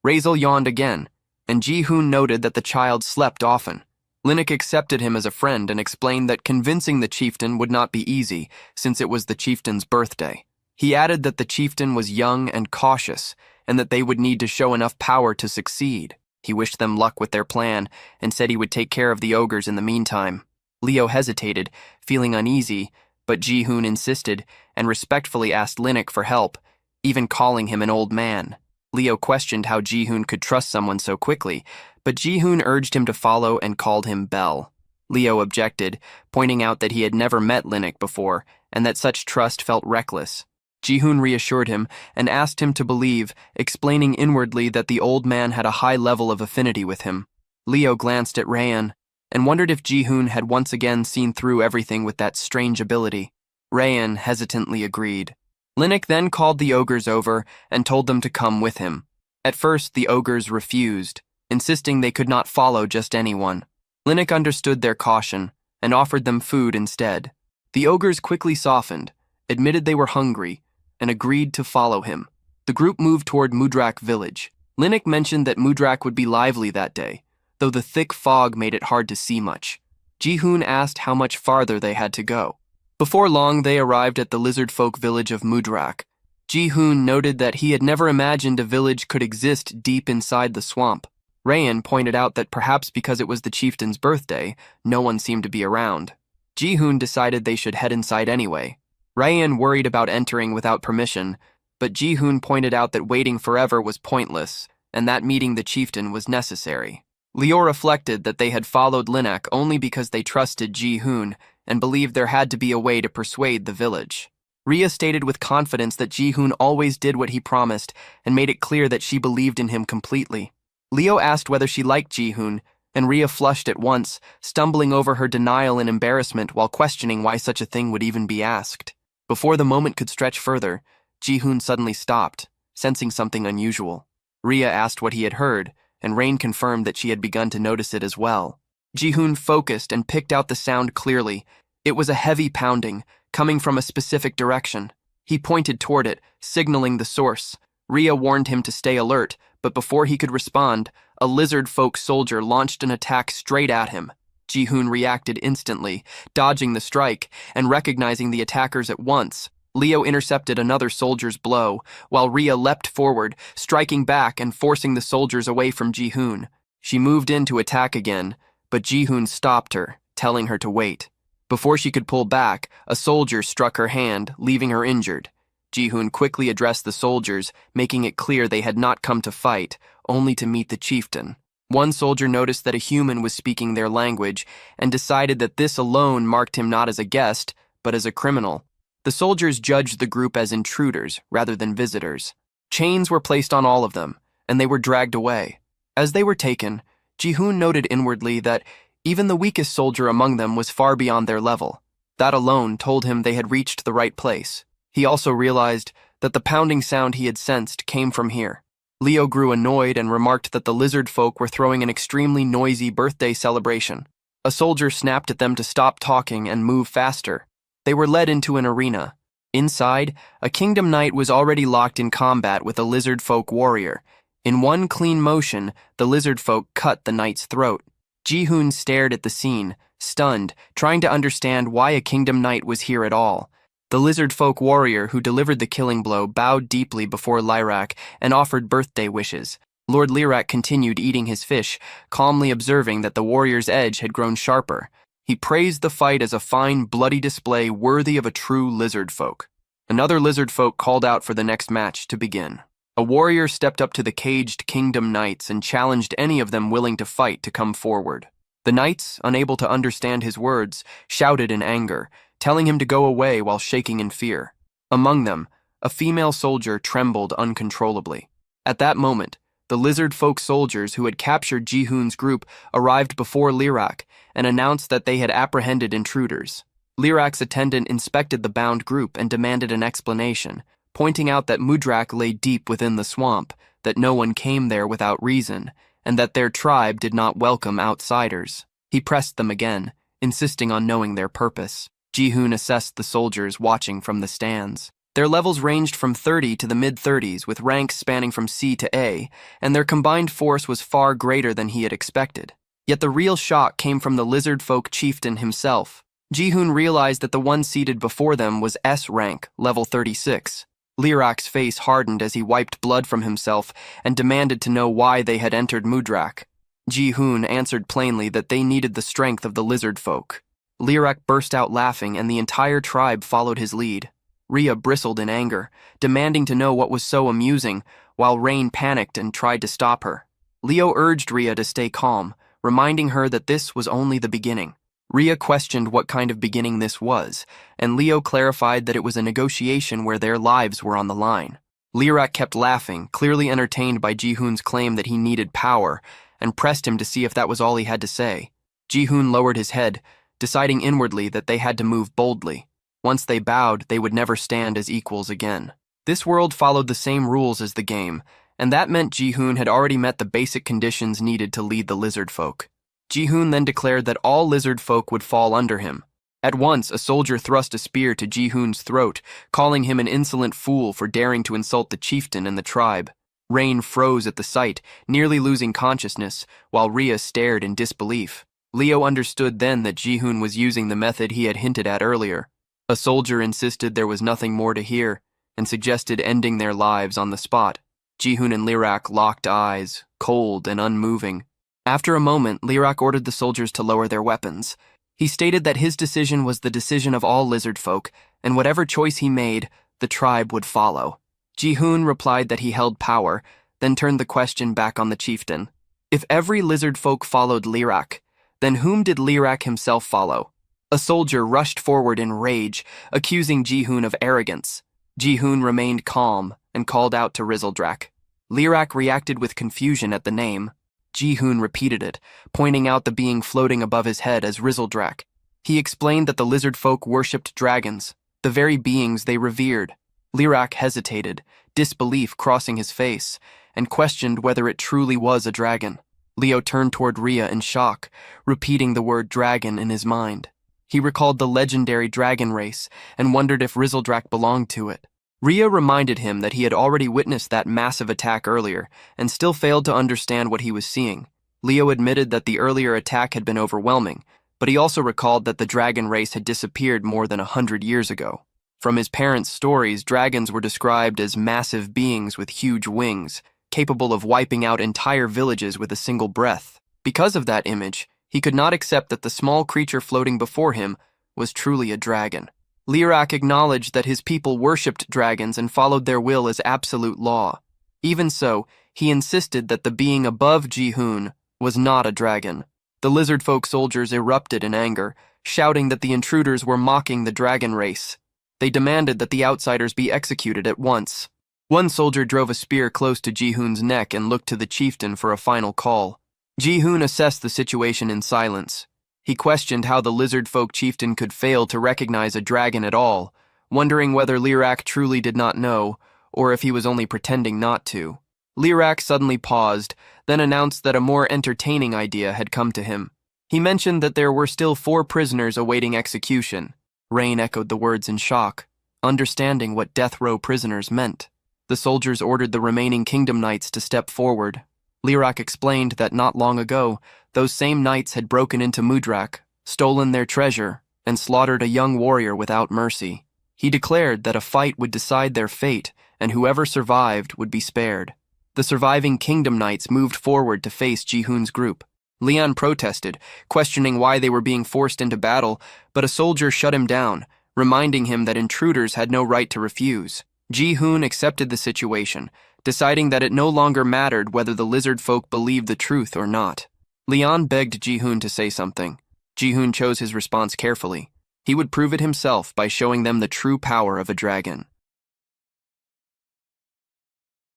Razel yawned again, and Ji-hoon noted that the child slept often. Linak accepted him as a friend and explained that convincing the chieftain would not be easy, since it was the chieftain's birthday. He added that the chieftain was young and cautious, and that they would need to show enough power to succeed. He wished them luck with their plan, and said he would take care of the ogres in the meantime. Leo hesitated, feeling uneasy, but Ji-hoon insisted, and respectfully asked Linak for help, even calling him an old man. Leo questioned how Ji-hoon could trust someone so quickly, but Ji-hoon urged him to follow and called him Bell. Leo objected, pointing out that he had never met Linak before, and that such trust felt reckless. Ji-hoon reassured him and asked him to believe, explaining inwardly that the old man had a high level of affinity with him. Leo glanced at Rayan and wondered if Ji-hoon had once again seen through everything with that strange ability. Rayan hesitantly agreed. Linnock then called the ogres over and told them to come with him. At first, the ogres refused, insisting they could not follow just anyone. Linnock understood their caution and offered them food instead. The ogres quickly softened, admitted they were hungry, and agreed to follow him. The group moved toward Mudrak village. Linnock mentioned that Mudrak would be lively that day, though the thick fog made it hard to see much. Ji-hoon asked how much farther they had to go. Before long, they arrived at the lizard folk village of Mudrak. Ji-hoon noted that he had never imagined a village could exist deep inside the swamp. Rayan pointed out that perhaps because it was the chieftain's birthday, no one seemed to be around. Ji-hoon decided they should head inside anyway. Rayan worried about entering without permission, but Ji-hoon pointed out that waiting forever was pointless, and that meeting the chieftain was necessary. Leo reflected that they had followed Linnock only because they trusted Ji-hoon and believed there had to be a way to persuade the village. Rhea stated with confidence that Ji-hoon always did what he promised and made it clear that she believed in him completely. Leo asked whether she liked Ji-hoon, and Rhea flushed at once, stumbling over her denial and embarrassment while questioning why such a thing would even be asked. Before the moment could stretch further, Ji-hoon suddenly stopped, sensing something unusual. Rhea asked what he had heard, and Rain confirmed that she had begun to notice it as well. Ji-hoon focused and picked out the sound clearly. It was a heavy pounding, coming from a specific direction. He pointed toward it, signaling the source. Rhea warned him to stay alert, but before he could respond, a lizard folk soldier launched an attack straight at him. Ji-hoon reacted instantly, dodging the strike and recognizing the attackers at once. Leo intercepted another soldier's blow, while Rhea leapt forward, striking back and forcing the soldiers away from Ji-hoon. She moved in to attack again, but Ji-hoon stopped her, telling her to wait. Before she could pull back, a soldier struck her hand, leaving her injured. Ji-hoon quickly addressed the soldiers, making it clear they had not come to fight, only to meet the chieftain. One soldier noticed that a human was speaking their language and decided that this alone marked him not as a guest, but as a criminal. The soldiers judged the group as intruders rather than visitors. Chains were placed on all of them, and they were dragged away. As they were taken, Ji-hoon noted inwardly that even the weakest soldier among them was far beyond their level. That alone told him they had reached the right place. He also realized that the pounding sound he had sensed came from here. Leo grew annoyed and remarked that the lizard folk were throwing an extremely noisy birthday celebration. A soldier snapped at them to stop talking and move faster. They were led into an arena. Inside, a kingdom knight was already locked in combat with a lizard folk warrior. In one clean motion, the lizard folk cut the knight's throat. Ji-hoon stared at the scene, stunned, trying to understand why a kingdom knight was here at all. The lizard folk warrior who delivered the killing blow bowed deeply before Lyrak and offered birthday wishes. Lord Lyrak continued eating his fish, calmly observing that the warrior's edge had grown sharper. He praised the fight as a fine, bloody display worthy of a true lizard folk. Another lizard folk called out for the next match to begin. A warrior stepped up to the caged kingdom knights and challenged any of them willing to fight to come forward. The knights, unable to understand his words, shouted in anger, telling him to go away while shaking in fear. Among them, a female soldier trembled uncontrollably. At that moment, the lizard folk soldiers who had captured Ji-hoon's group arrived before Lyrak and announced that they had apprehended intruders. Lyrak's attendant inspected the bound group and demanded an explanation, pointing out that Mudrak lay deep within the swamp, that no one came there without reason, and that their tribe did not welcome outsiders. He pressed them again, insisting on knowing their purpose. Ji-hoon assessed the soldiers watching from the stands. Their levels ranged from 30 to the mid-30s, with ranks spanning from C to A, and their combined force was far greater than he had expected. Yet the real shock came from the lizard folk chieftain himself. Ji-hoon realized that the one seated before them was S rank, level 36. Lyrak's face hardened as he wiped blood from himself and demanded to know why they had entered Mudrak. Ji-hoon answered plainly that they needed the strength of the lizard folk. Lyrak burst out laughing, and the entire tribe followed his lead. Rhea bristled in anger, demanding to know what was so amusing, while Rain panicked and tried to stop her. Leo urged Rhea to stay calm, reminding her that this was only the beginning. Rhea questioned what kind of beginning this was, and Leo clarified that it was a negotiation where their lives were on the line. Lyrak kept laughing, clearly entertained by Ji-hoon's claim that he needed power, and pressed him to see if that was all he had to say. Ji-hoon lowered his head, deciding inwardly that they had to move boldly. Once they bowed, they would never stand as equals again. This world followed the same rules as the game, and that meant Ji-hoon had already met the basic conditions needed to lead the lizard folk. Ji-hoon then declared that all lizard folk would fall under him. At once, a soldier thrust a spear to Ji-hoon's throat, calling him an insolent fool for daring to insult the chieftain and the tribe. Rain froze at the sight, nearly losing consciousness, while Rhea stared in disbelief. Leo understood then that Ji-hoon was using the method he had hinted at earlier. A soldier insisted there was nothing more to hear, and suggested ending their lives on the spot. Ji-hoon and Lirak locked eyes, cold and unmoving. After a moment, Lirak ordered the soldiers to lower their weapons. He stated that his decision was the decision of all lizard folk, and whatever choice he made, the tribe would follow. Ji-hoon replied that he held power, then turned the question back on the chieftain. If every lizard folk followed Lirak, then whom did Lirak himself follow? A soldier rushed forward in rage, accusing Ji-hoon of arrogance. Ji-hoon remained calm and called out to Rizeldrak. Lirak reacted with confusion at the name. Ji-hoon repeated it, pointing out the being floating above his head as Rizeldrak. He explained that the lizard folk worshipped dragons, the very beings they revered. Lirak hesitated, disbelief crossing his face, and questioned whether it truly was a dragon. Leo turned toward Rhea in shock, repeating the word dragon in his mind. He recalled the legendary dragon race and wondered if Rizeldrak belonged to it. Rhea reminded him that he had already witnessed that massive attack earlier and still failed to understand what he was seeing. Leo admitted that the earlier attack had been overwhelming, but he also recalled that the dragon race had disappeared more than 100 years ago. From his parents' stories, dragons were described as massive beings with huge wings, capable of wiping out entire villages with a single breath. Because of that image, he could not accept that the small creature floating before him was truly a dragon. Lirak acknowledged that his people worshipped dragons and followed their will as absolute law. Even so, he insisted that the being above Ji-hoon was not a dragon. The lizard folk soldiers erupted in anger, shouting that the intruders were mocking the dragon race. They demanded that the outsiders be executed at once. One soldier drove a spear close to Ji-hoon's neck and looked to the chieftain for a final call. Ji-hoon assessed the situation in silence. He questioned how the lizard folk chieftain could fail to recognize a dragon at all, wondering whether Lirak truly did not know, or if he was only pretending not to. Lirak suddenly paused, then announced that a more entertaining idea had come to him. He mentioned that there were still 4 prisoners awaiting execution. Rain echoed the words in shock, understanding what death row prisoners meant. The soldiers ordered the remaining kingdom knights to step forward. Lirak explained that not long ago, those same knights had broken into Mudrak, stolen their treasure, and slaughtered a young warrior without mercy. He declared that a fight would decide their fate, and whoever survived would be spared. The surviving kingdom knights moved forward to face Ji-hoon's group. Leon protested, questioning why they were being forced into battle, but a soldier shut him down, reminding him that intruders had no right to refuse. Ji-hoon accepted the situation, deciding that it no longer mattered whether the lizard folk believed the truth or not. Leon begged Ji-hoon to say something. Ji-hoon chose his response carefully. He would prove it himself by showing them the true power of a dragon.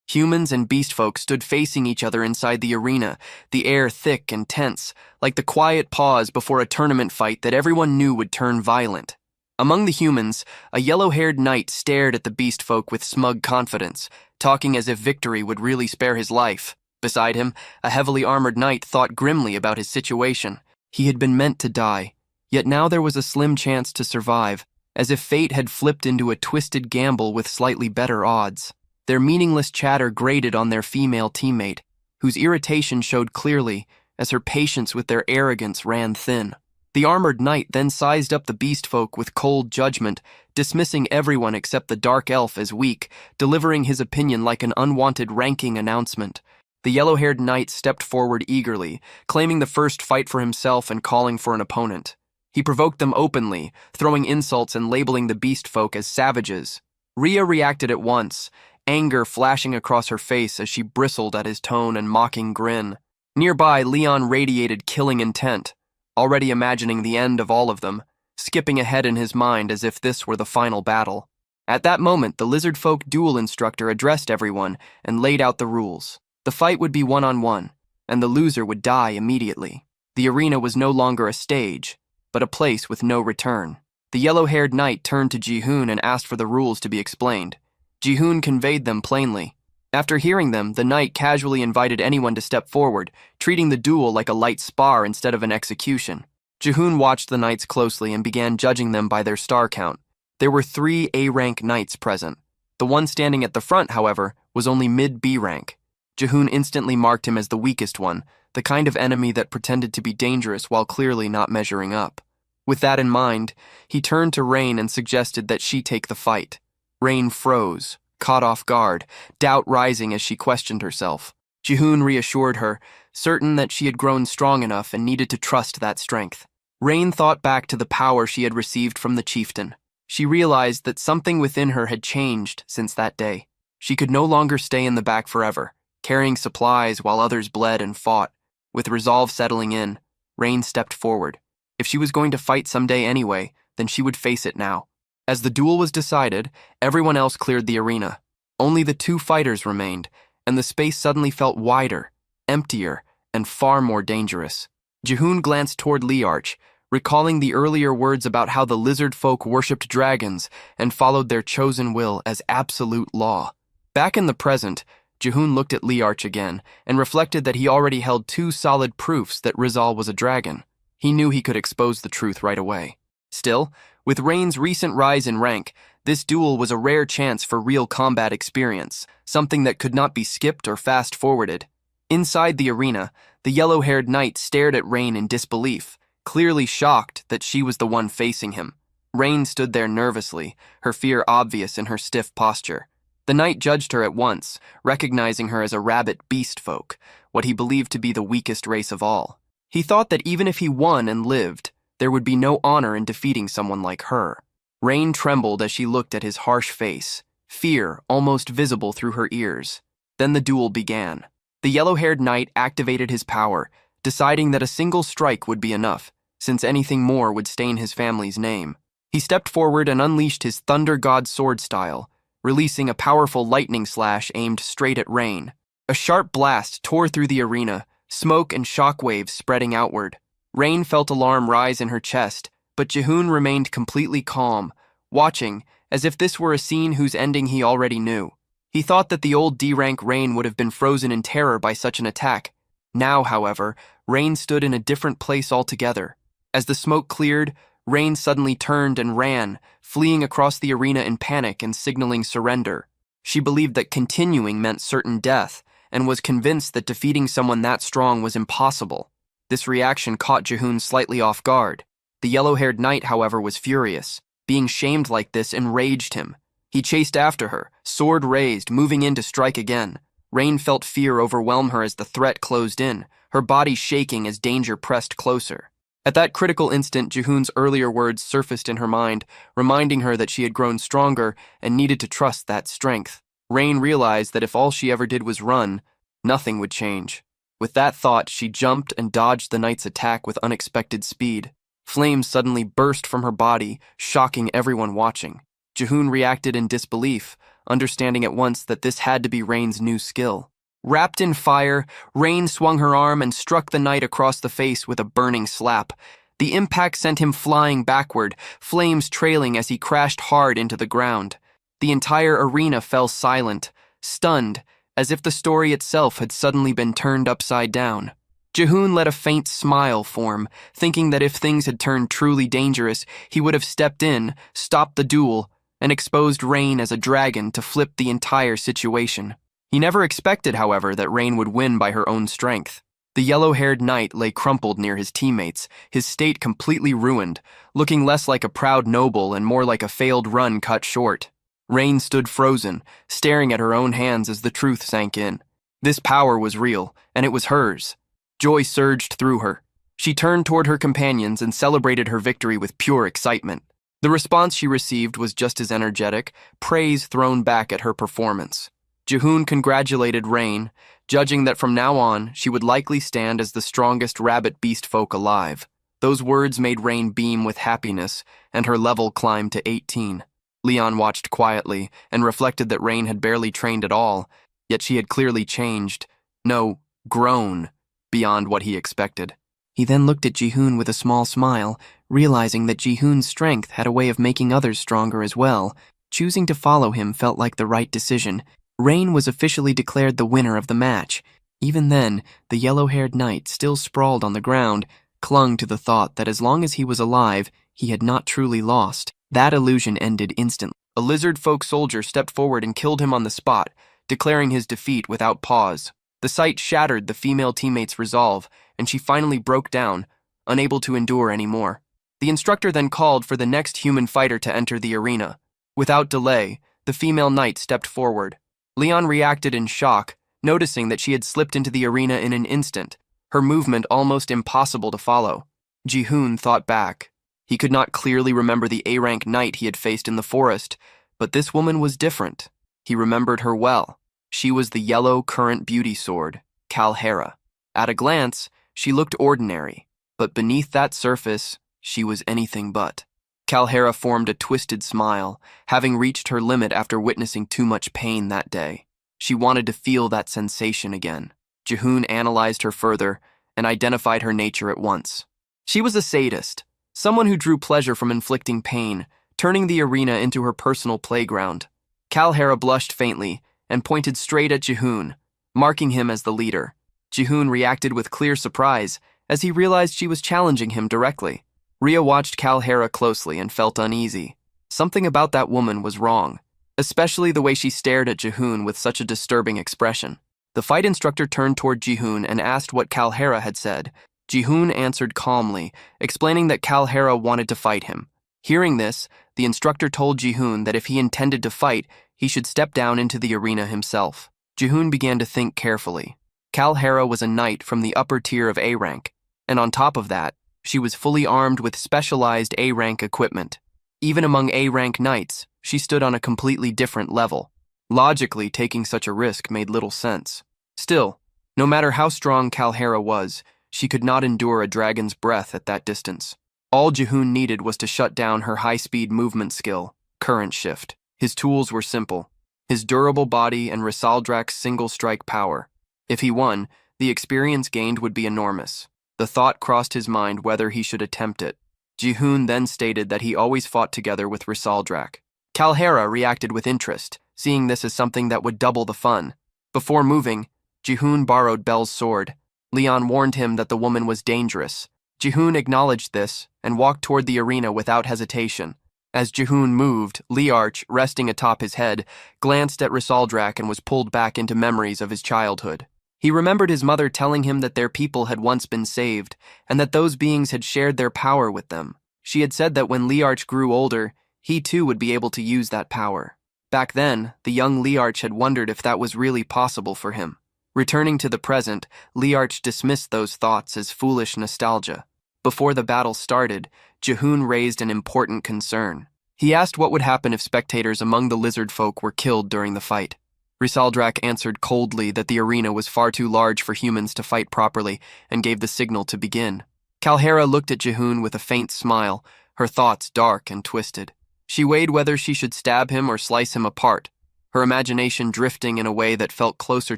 Humans and beast folk stood facing each other inside the arena, the air thick and tense, like the quiet pause before a tournament fight that everyone knew would turn violent. Among the humans, a yellow-haired knight stared at the beast folk with smug confidence, talking as if victory would really spare his life. Beside him, a heavily armored knight thought grimly about his situation. He had been meant to die, yet now there was a slim chance to survive, as if fate had flipped into a twisted gamble with slightly better odds. Their meaningless chatter grated on their female teammate, whose irritation showed clearly as her patience with their arrogance ran thin. The armored knight then sized up the beast folk with cold judgment, dismissing everyone except the dark elf as weak, delivering his opinion like an unwanted ranking announcement. The yellow-haired knight stepped forward eagerly, claiming the first fight for himself and calling for an opponent. He provoked them openly, throwing insults and labeling the beast folk as savages. Rhea reacted at once, anger flashing across her face as she bristled at his tone and mocking grin. Nearby, Leon radiated killing intent, already imagining the end of all of them, skipping ahead in his mind as if this were the final battle. At that moment, the lizard folk duel instructor addressed everyone and laid out the rules. The fight would be one-on-one, and the loser would die immediately. The arena was no longer a stage, but a place with no return. The yellow-haired knight turned to Ji-hoon and asked for the rules to be explained. Ji-hoon conveyed them plainly. After hearing them, the knight casually invited anyone to step forward, treating the duel like a light spar instead of an execution. Ji-hoon watched the knights closely and began judging them by their star count. There were 3 A-rank knights present. The one standing at the front, however, was only mid-B rank. Ji-hoon instantly marked him as the weakest one, the kind of enemy that pretended to be dangerous while clearly not measuring up. With that in mind, he turned to Rain and suggested that she take the fight. Rain froze, caught off guard, doubt rising as she questioned herself. Ji-hoon reassured her, certain that she had grown strong enough and needed to trust that strength. Rain thought back to the power she had received from the chieftain. She realized that something within her had changed since that day. She could no longer stay in the back forever, carrying supplies while others bled and fought. With resolve settling in, Rain stepped forward. If she was going to fight someday anyway, then she would face it now. As the duel was decided, everyone else cleared the arena. Only the 2 fighters remained, and the space suddenly felt wider, emptier, and far more dangerous. Ji-hoon glanced toward Liarch, recalling the earlier words about how the lizard folk worshipped dragons and followed their chosen will as absolute law. Back in the present, Ji-hoon looked at Liarch again and reflected that he already held 2 solid proofs that Rizal was a dragon. He knew he could expose the truth right away. Still, with Rain's recent rise in rank, this duel was a rare chance for real combat experience, something that could not be skipped or fast-forwarded. Inside the arena, the yellow-haired knight stared at Rain in disbelief, clearly shocked that she was the one facing him. Rain stood there nervously, her fear obvious in her stiff posture. The knight judged her at once, recognizing her as a rabbit beast folk, what he believed to be the weakest race of all. He thought that even if he won and lived, there would be no honor in defeating someone like her. Rain trembled as she looked at his harsh face, fear almost visible through her ears. Then the duel began. The yellow-haired knight activated his power, deciding that a single strike would be enough, since anything more would stain his family's name. He stepped forward and unleashed his Thunder God sword style, releasing a powerful lightning slash aimed straight at Rain. A sharp blast tore through the arena, smoke and shockwaves spreading outward. Rain felt alarm rise in her chest, but Ji-hoon remained completely calm, watching as if this were a scene whose ending he already knew. He thought that the old D-rank Rain would have been frozen in terror by such an attack. Now, however, Rain stood in a different place altogether. As the smoke cleared, Rain suddenly turned and ran, fleeing across the arena in panic and signaling surrender. She believed that continuing meant certain death, and was convinced that defeating someone that strong was impossible. This reaction caught Ji-hoon slightly off guard. The yellow-haired knight, however, was furious. Being shamed like this enraged him. He chased after her, sword raised, moving in to strike again. Rain felt fear overwhelm her as the threat closed in, her body shaking as danger pressed closer. At that critical instant, Ji-hoon's earlier words surfaced in her mind, reminding her that she had grown stronger and needed to trust that strength. Rain realized that if all she ever did was run, nothing would change. With that thought, she jumped and dodged the knight's attack with unexpected speed. Flames suddenly burst from her body, shocking everyone watching. Ji-hoon reacted in disbelief, understanding at once that this had to be Rain's new skill. Wrapped in fire, Rain swung her arm and struck the knight across the face with a burning slap. The impact sent him flying backward, flames trailing as he crashed hard into the ground. The entire arena fell silent, stunned, as if the story itself had suddenly been turned upside down. Ji-hoon let a faint smile form, thinking that if things had turned truly dangerous, he would have stepped in, stopped the duel, and exposed Rain as a dragon to flip the entire situation. He never expected, however, that Rain would win by her own strength. The yellow-haired knight lay crumpled near his teammates, his state completely ruined, looking less like a proud noble and more like a failed run cut short. Rain stood frozen, staring at her own hands as the truth sank in. This power was real, and it was hers. Joy surged through her. She turned toward her companions and celebrated her victory with pure excitement. The response she received was just as energetic, praise thrown back at her performance. Ji-hoon congratulated Rain, judging that from now on she would likely stand as the strongest rabbit beast folk alive. Those words made Rain beam with happiness, and her level climbed to 18. Leon watched quietly and reflected that Rain had barely trained at all, yet she had clearly changed, no, grown, beyond what he expected. He then looked at Jihoon with a small smile, realizing that Jihoon's strength had a way of making others stronger as well. Choosing to follow him felt like the right decision. Rain was officially declared the winner of the match. Even then, the yellow-haired knight, still sprawled on the ground, clung to the thought that as long as he was alive, he had not truly lost. That illusion ended instantly. A lizard folk soldier stepped forward and killed him on the spot, declaring his defeat without pause. The sight shattered the female teammate's resolve, and she finally broke down, unable to endure anymore. The instructor then called for the next human fighter to enter the arena. Without delay, the female knight stepped forward. Leon reacted in shock, noticing that she had slipped into the arena in an instant, her movement almost impossible to follow. Jihoon thought back. He could not clearly remember the A-rank knight he had faced in the forest, but this woman was different. He remembered her well. She was the yellow current beauty sword, Kalhera. At a glance, she looked ordinary, but beneath that surface, she was anything but. Kalhera formed a twisted smile, having reached her limit after witnessing too much pain that day. She wanted to feel that sensation again. Jihoon analyzed her further and identified her nature at once. She was a sadist, someone who drew pleasure from inflicting pain, turning the arena into her personal playground. Kalhera blushed faintly and pointed straight at Jihoon, marking him as the leader. Jihoon reacted with clear surprise as he realized she was challenging him directly. Ria watched Kalhera closely and felt uneasy. Something about that woman was wrong, especially the way she stared at Jihoon with such a disturbing expression. The fight instructor turned toward Jihoon and asked what Kalhera had said. Jihoon answered calmly, explaining that Kalhera wanted to fight him. Hearing this, the instructor told Jihoon that if he intended to fight, he should step down into the arena himself. Jihoon began to think carefully. Kalhera was a knight from the upper tier of A rank, and on top of that, she was fully armed with specialized A rank equipment. Even among A rank knights, she stood on a completely different level. Logically, taking such a risk made little sense. Still, no matter how strong Kalhera was, she could not endure a dragon's breath at that distance. All Jihoon needed was to shut down her high-speed movement skill, Current Shift. His tools were simple: his durable body and Risaldrak's single-strike power. If he won, the experience gained would be enormous. The thought crossed his mind whether he should attempt it. Jihoon then stated that he always fought together with Risaldrak. Kalhera reacted with interest, seeing this as something that would double the fun. Before moving, Jihoon borrowed Belle's sword. Leon warned him that the woman was dangerous. Jihoon acknowledged this and walked toward the arena without hesitation. As Jihoon moved, Liarch, resting atop his head, glanced at Risaldrak and was pulled back into memories of his childhood. He remembered his mother telling him that their people had once been saved, and that those beings had shared their power with them. She had said that when Liarch grew older, he too would be able to use that power. Back then, the young Liarch had wondered if that was really possible for him. Returning to the present, Liarch dismissed those thoughts as foolish nostalgia. Before the battle started, Jihoon raised an important concern. He asked what would happen if spectators among the lizard folk were killed during the fight. Risaldrak answered coldly that the arena was far too large for humans to fight properly and gave the signal to begin. Kalhera looked at Jihoon with a faint smile, her thoughts dark and twisted. She weighed whether she should stab him or slice him apart, her imagination drifting in a way that felt closer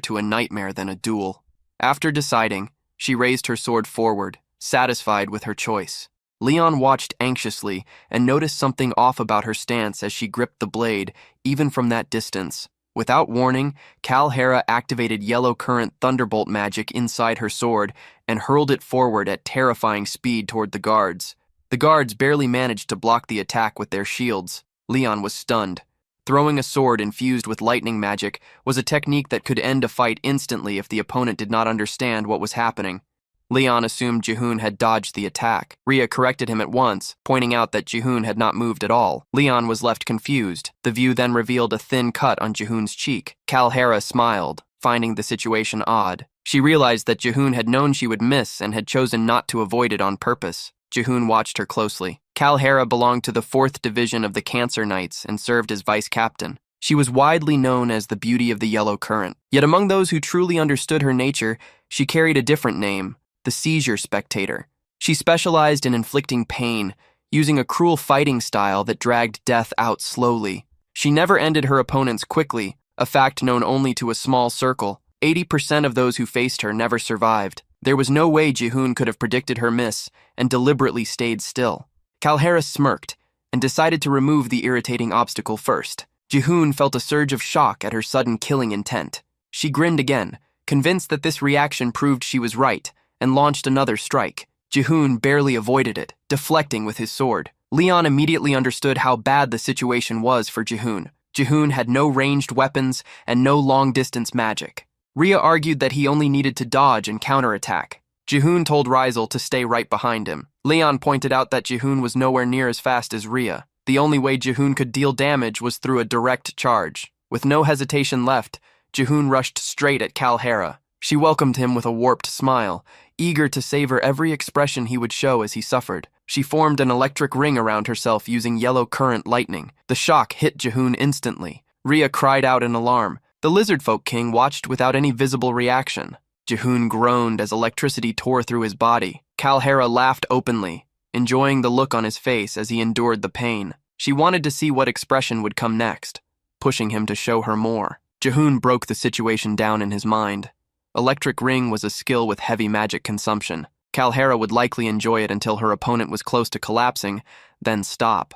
to a nightmare than a duel. After deciding, she raised her sword forward, satisfied with her choice. Leon watched anxiously and noticed something off about her stance as she gripped the blade, even from that distance. Without warning, Kalhera activated yellow current thunderbolt magic inside her sword and hurled it forward at terrifying speed toward the guards. The guards barely managed to block the attack with their shields. Leon was stunned. Throwing a sword infused with lightning magic was a technique that could end a fight instantly if the opponent did not understand what was happening. Leon assumed Jihoon had dodged the attack. Ria corrected him at once, pointing out that Jihoon had not moved at all. Leon was left confused. The view then revealed a thin cut on Jihoon's cheek. Kalhera smiled, finding the situation odd. She realized that Jihoon had known she would miss and had chosen not to avoid it on purpose. Jihoon watched her closely. Kalhera belonged to the 4th Division of the Cancer Knights and served as vice-captain. She was widely known as the Beauty of the Yellow Current. Yet among those who truly understood her nature, she carried a different name: the Seizure Spectator. She specialized in inflicting pain, using a cruel fighting style that dragged death out slowly. She never ended her opponents quickly, a fact known only to a small circle. 80% of those who faced her never survived. There was no way Jihoon could have predicted her miss and deliberately stayed still. Kalhara smirked and decided to remove the irritating obstacle first. Jihoon felt a surge of shock at her sudden killing intent. She grinned again, convinced that this reaction proved she was right, and launched another strike. Jihoon barely avoided it, deflecting with his sword. Leon immediately understood how bad the situation was for Jihoon. Jihoon had no ranged weapons and no long-distance magic. Rhea argued that he only needed to dodge and counterattack. Jihoon told Rizal to stay right behind him. Leon pointed out that Jihoon was nowhere near as fast as Rhea. The only way Jihoon could deal damage was through a direct charge. With no hesitation left, Jihoon rushed straight at Kalhara. She welcomed him with a warped smile, eager to savor every expression he would show as he suffered. She formed an electric ring around herself using yellow current lightning. The shock hit Jihoon instantly. Rhea cried out in alarm. The Lizard Folk King watched without any visible reaction. Jihoon groaned as electricity tore through his body. Kalhara laughed openly, enjoying the look on his face as he endured the pain. She wanted to see what expression would come next, pushing him to show her more. Jihoon broke the situation down in his mind. Electric Ring was a skill with heavy magic consumption. Kalhara would likely enjoy it until her opponent was close to collapsing, then stop.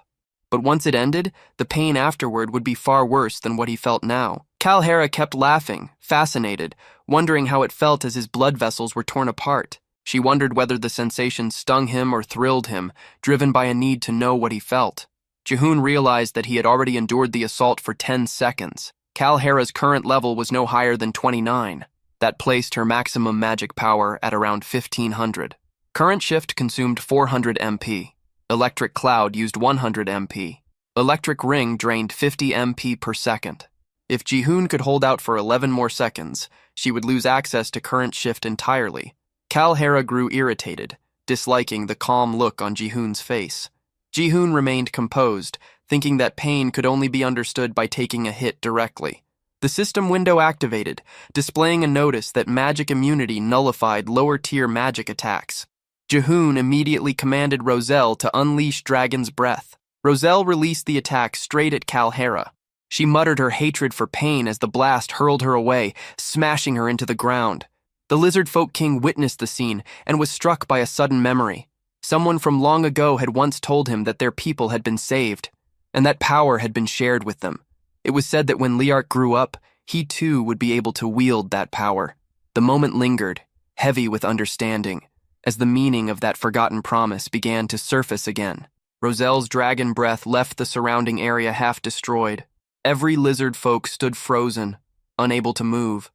But once it ended, the pain afterward would be far worse than what he felt now. Kalhara kept laughing, fascinated, wondering how it felt as his blood vessels were torn apart. She wondered whether the sensation stung him or thrilled him, driven by a need to know what he felt. Jihoon realized that he had already endured the assault for 10 seconds. Kalhara's current level was no higher than 29. That placed her maximum magic power at around 1500. Current Shift consumed 400 MP. Electric Cloud used 100 MP. Electric Ring drained 50 MP per second. If Jihoon could hold out for 11 more seconds, she would lose access to Current Shift entirely. Kalhara grew irritated, disliking the calm look on Jihoon's face. Jihoon remained composed, thinking that pain could only be understood by taking a hit directly. The system window activated, displaying a notice that magic immunity nullified lower-tier magic attacks. Jihoon immediately commanded Roselle to unleash Dragon's Breath. Roselle released the attack straight at Kalhara. She muttered her hatred for pain as the blast hurled her away, smashing her into the ground. The Lizard Folk King witnessed the scene and was struck by a sudden memory. Someone from long ago had once told him that their people had been saved, and that power had been shared with them. It was said that when Liart grew up, he too would be able to wield that power. The moment lingered, heavy with understanding, as the meaning of that forgotten promise began to surface again. Roselle's dragon breath left the surrounding area half destroyed. Every lizard folk stood frozen, unable to move.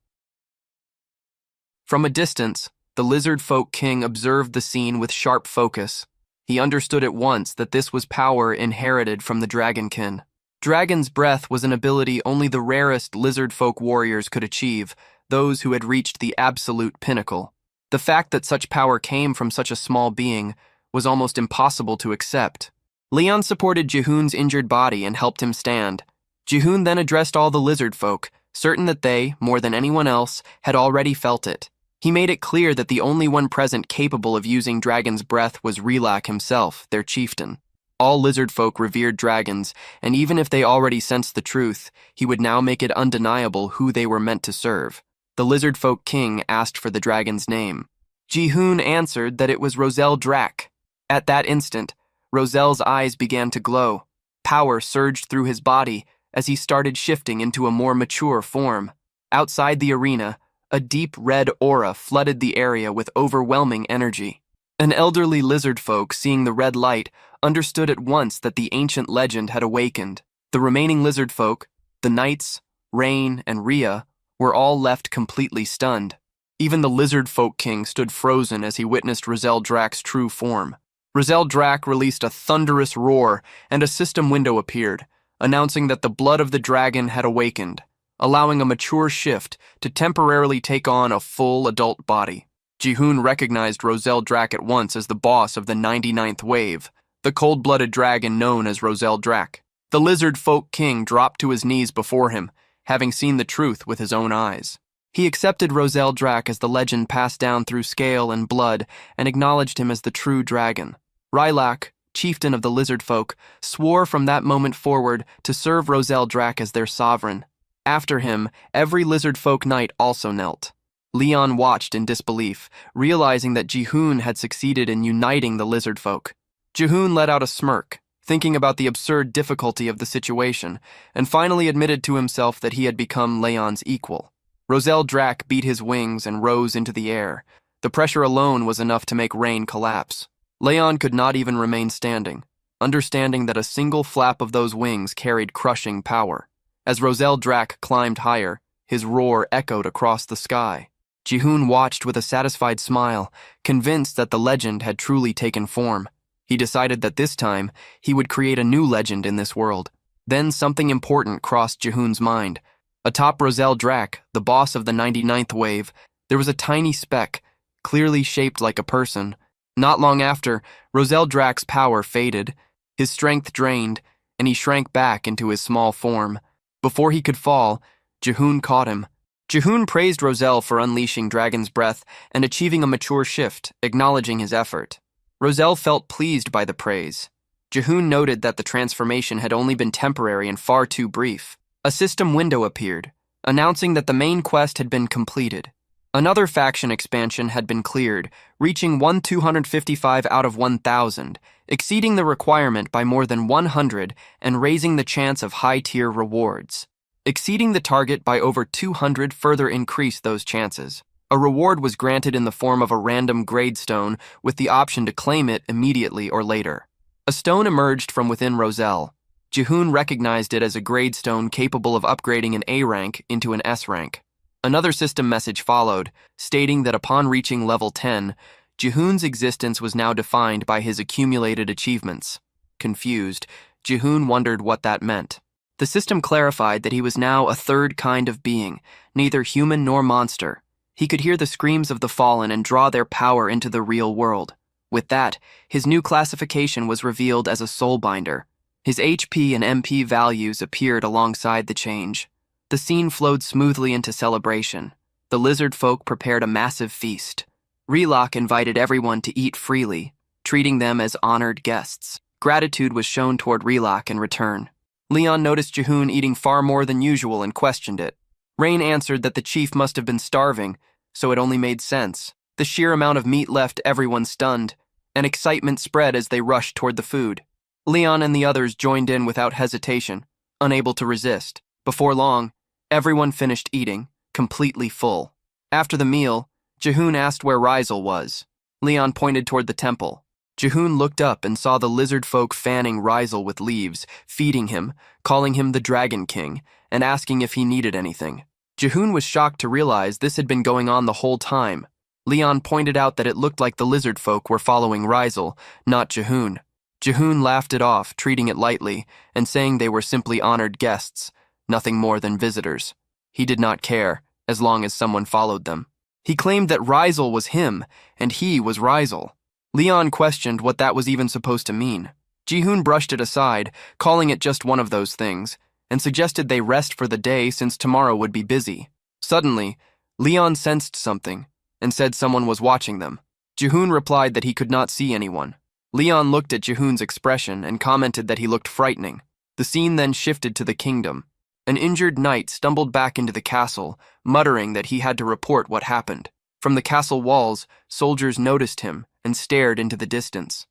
From a distance, the Lizard Folk King observed the scene with sharp focus. He understood at once that this was power inherited from the Dragonkin. Dragon's Breath was an ability only the rarest lizard folk warriors could achieve, those who had reached the absolute pinnacle. The fact that such power came from such a small being was almost impossible to accept. Leon supported Jihoon's injured body and helped him stand. Jihoon then addressed all the lizard folk, certain that they, more than anyone else, had already felt it. He made it clear that the only one present capable of using Dragon's Breath was Relak himself, their chieftain. All lizard folk revered dragons, and even if they already sensed the truth, he would now make it undeniable who they were meant to serve. The Lizard Folk King asked for the dragon's name. Jihoon answered that it was Roselle Drak. At that instant, Roselle's eyes began to glow. Power surged through his body as he started shifting into a more mature form. Outside the arena, a deep red aura flooded the area with overwhelming energy. An elderly lizard folk, seeing the red light, understood at once that the ancient legend had awakened. The remaining lizard folk, the Knights, Rain, and Rhea, were all left completely stunned. Even the Lizard Folk King stood frozen as he witnessed Roselle Drak's true form. Roselle Drak released a thunderous roar, and a system window appeared, announcing that the blood of the dragon had awakened, allowing a mature shift to temporarily take on a full adult body. Jihoon recognized Roselle Drak at once as the boss of the 99th Wave, the cold-blooded dragon known as Roselle Drak. The Lizard Folk King dropped to his knees before him, having seen the truth with his own eyes. He accepted Roselle Drak as the legend passed down through scale and blood and acknowledged him as the true dragon. Rylak, chieftain of the lizard folk, swore from that moment forward to serve Roselle Drak as their sovereign. After him, every lizard folk knight also knelt. Leon watched in disbelief, realizing that Jihoon had succeeded in uniting the lizard folk. Jihoon let out a smirk, thinking about the absurd difficulty of the situation, and finally admitted to himself that he had become Leon's equal. Roselle Drac beat his wings and rose into the air. The pressure alone was enough to make Rain collapse. Leon could not even remain standing, understanding that a single flap of those wings carried crushing power. As Roselle Drac climbed higher, his roar echoed across the sky. Jihoon watched with a satisfied smile, convinced that the legend had truly taken form. He decided that this time, he would create a new legend in this world. Then something important crossed Jihoon's mind. Atop Roselle Drac, the boss of the 99th wave, there was a tiny speck, clearly shaped like a person. Not long after, Roselle Drac's power faded, his strength drained, and he shrank back into his small form. Before he could fall, Jihoon caught him. Jihoon praised Roselle for unleashing Dragon's Breath and achieving a mature shift, acknowledging his effort. Roselle felt pleased by the praise. Jihoon noted that the transformation had only been temporary and far too brief. A system window appeared, announcing that the main quest had been completed. Another faction expansion had been cleared, reaching 1,255 out of 1,000, exceeding the requirement by more than 100 and raising the chance of high-tier rewards. Exceeding the target by over 200 further increased those chances. A reward was granted in the form of a random grade stone with the option to claim it immediately or later. A stone emerged from within Roselle. Jihoon recognized it as a grade stone capable of upgrading an A rank into an S rank. Another system message followed, stating that upon reaching level 10, Jihoon's existence was now defined by his accumulated achievements. Confused, Jihoon wondered what that meant. The system clarified that he was now a third kind of being, neither human nor monster. He could hear the screams of the fallen and draw their power into the real world. With that, his new classification was revealed as a soulbinder. His HP and MP values appeared alongside the change. The scene flowed smoothly into celebration. The lizard folk prepared a massive feast. Relok invited everyone to eat freely, treating them as honored guests. Gratitude was shown toward Relok in return. Leon noticed Jihoon eating far more than usual and questioned it. Rain answered that the chief must have been starving, so it only made sense. The sheer amount of meat left everyone stunned, and excitement spread as they rushed toward the food. Leon and the others joined in without hesitation, unable to resist. Before long, everyone finished eating, completely full. After the meal, Jihoon asked where Rizal was. Leon pointed toward the temple. Jihoon looked up and saw the lizard folk fanning Rizal with leaves, feeding him, calling him the Dragon King, and asking if he needed anything. Jihoon was shocked to realize this had been going on the whole time. Leon pointed out that it looked like the lizard folk were following Rizal, not Jihoon. Jihoon laughed it off, treating it lightly, and saying they were simply honored guests, nothing more than visitors. He did not care, as long as someone followed them. He claimed that Rizal was him, and he was Rizal. Leon questioned what that was even supposed to mean. Jihoon brushed it aside, calling it just one of those things, and suggested they rest for the day since tomorrow would be busy. Suddenly, Leon sensed something, and said someone was watching them. Jihoon replied that he could not see anyone. Leon looked at Jihoon's expression and commented that he looked frightening. The scene then shifted to the kingdom. An injured knight stumbled back into the castle, muttering that he had to report what happened. From the castle walls, soldiers noticed him and stared into the distance.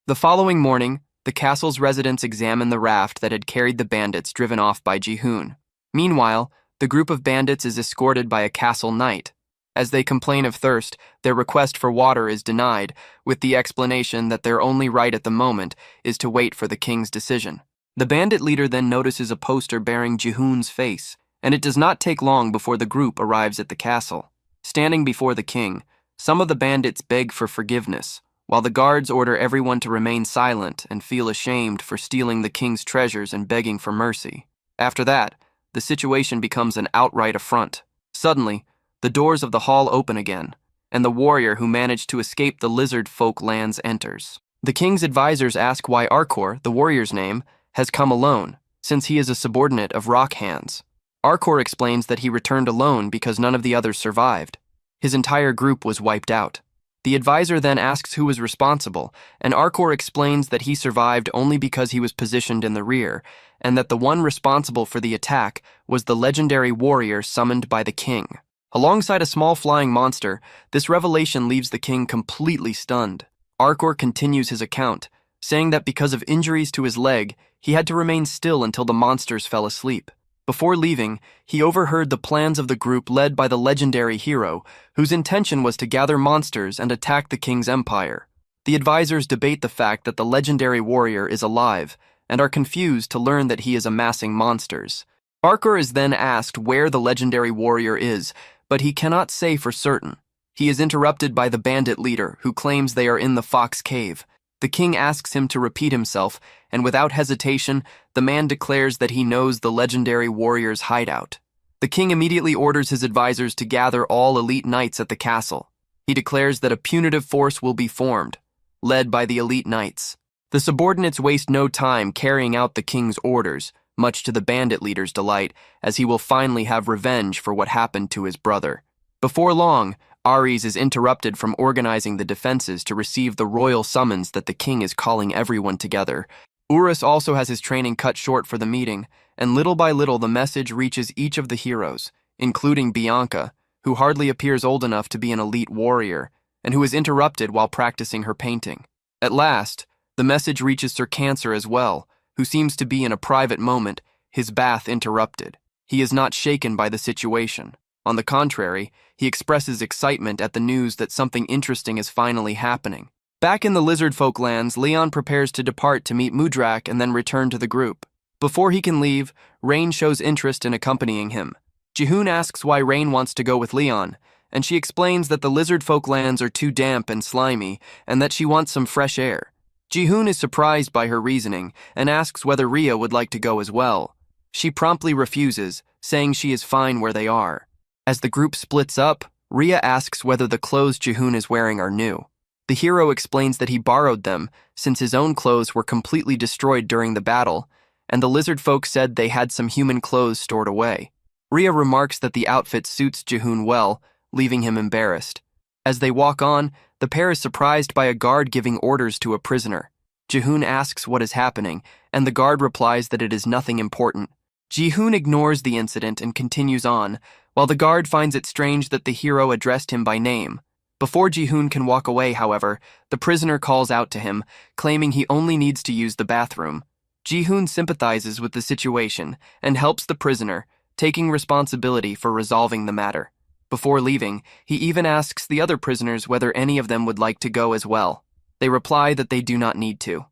The following morning, the castle's residents examined the raft that had carried the bandits driven off by Jihoon. Meanwhile, the group of bandits is escorted by a castle knight. As they complain of thirst, their request for water is denied, with the explanation that their only right at the moment is to wait for the king's decision. The bandit leader then notices a poster bearing Jihoon's face, and it does not take long before the group arrives at the castle. Standing before the king, some of the bandits beg for forgiveness, while the guards order everyone to remain silent and feel ashamed for stealing the king's treasures and begging for mercy. After that, the situation becomes an outright affront. Suddenly, the doors of the hall open again, and the warrior who managed to escape the lizard folk lands enters. The king's advisors ask why Arcor, the warrior's name, has come alone, since he is a subordinate of Rock Hands. Arcor explains that he returned alone because none of the others survived. His entire group was wiped out. The advisor then asks who was responsible, and Arcor explains that he survived only because he was positioned in the rear, and that the one responsible for the attack was the legendary warrior summoned by the king. Alongside a small flying monster, this revelation leaves the king completely stunned. Arkor continues his account, saying that because of injuries to his leg, he had to remain still until the monsters fell asleep. Before leaving, he overheard the plans of the group led by the legendary hero, whose intention was to gather monsters and attack the king's empire. The advisors debate the fact that the legendary warrior is alive, and are confused to learn that he is amassing monsters. Arkor is then asked where the legendary warrior is, but he cannot say for certain. He is interrupted by the bandit leader, who claims they are in the Fox Cave. The king asks him to repeat himself, and without hesitation, the man declares that he knows the legendary warrior's hideout. The king immediately orders his advisors to gather all elite knights at the castle. He declares that a punitive force will be formed, led by the elite knights. The subordinates waste no time carrying out the king's orders, much to the bandit leader's delight, as he will finally have revenge for what happened to his brother. Before long, Ares is interrupted from organizing the defenses to receive the royal summons that the king is calling everyone together. Urus also has his training cut short for the meeting, and little by little the message reaches each of the heroes, including Bianca, who hardly appears old enough to be an elite warrior, and who is interrupted while practicing her painting. At last, the message reaches Sir Cancer as well, who seems to be in a private moment, his bath interrupted. He is not shaken by the situation. On the contrary, he expresses excitement at the news that something interesting is finally happening. Back in the lizard folk lands, Leon prepares to depart to meet Mudrak and then return to the group. Before he can leave, Rain shows interest in accompanying him. Jihoon asks why Rain wants to go with Leon, and she explains that the lizard folk lands are too damp and slimy, and that she wants some fresh air. Jihoon is surprised by her reasoning and asks whether Rhea would like to go as well. She promptly refuses, saying she is fine where they are. As the group splits up, Rhea asks whether the clothes Jihoon is wearing are new. The hero explains that he borrowed them since his own clothes were completely destroyed during the battle, and the lizard folk said they had some human clothes stored away. Rhea remarks that the outfit suits Jihoon well, leaving him embarrassed. As they walk on, the pair is surprised by a guard giving orders to a prisoner. Jihoon asks what is happening, and the guard replies that it is nothing important. Jihoon ignores the incident and continues on, while the guard finds it strange that the hero addressed him by name. Before Jihoon can walk away, however, the prisoner calls out to him, claiming he only needs to use the bathroom. Jihoon sympathizes with the situation and helps the prisoner, taking responsibility for resolving the matter. Before leaving, he even asks the other prisoners whether any of them would like to go as well. They reply that they do not need to.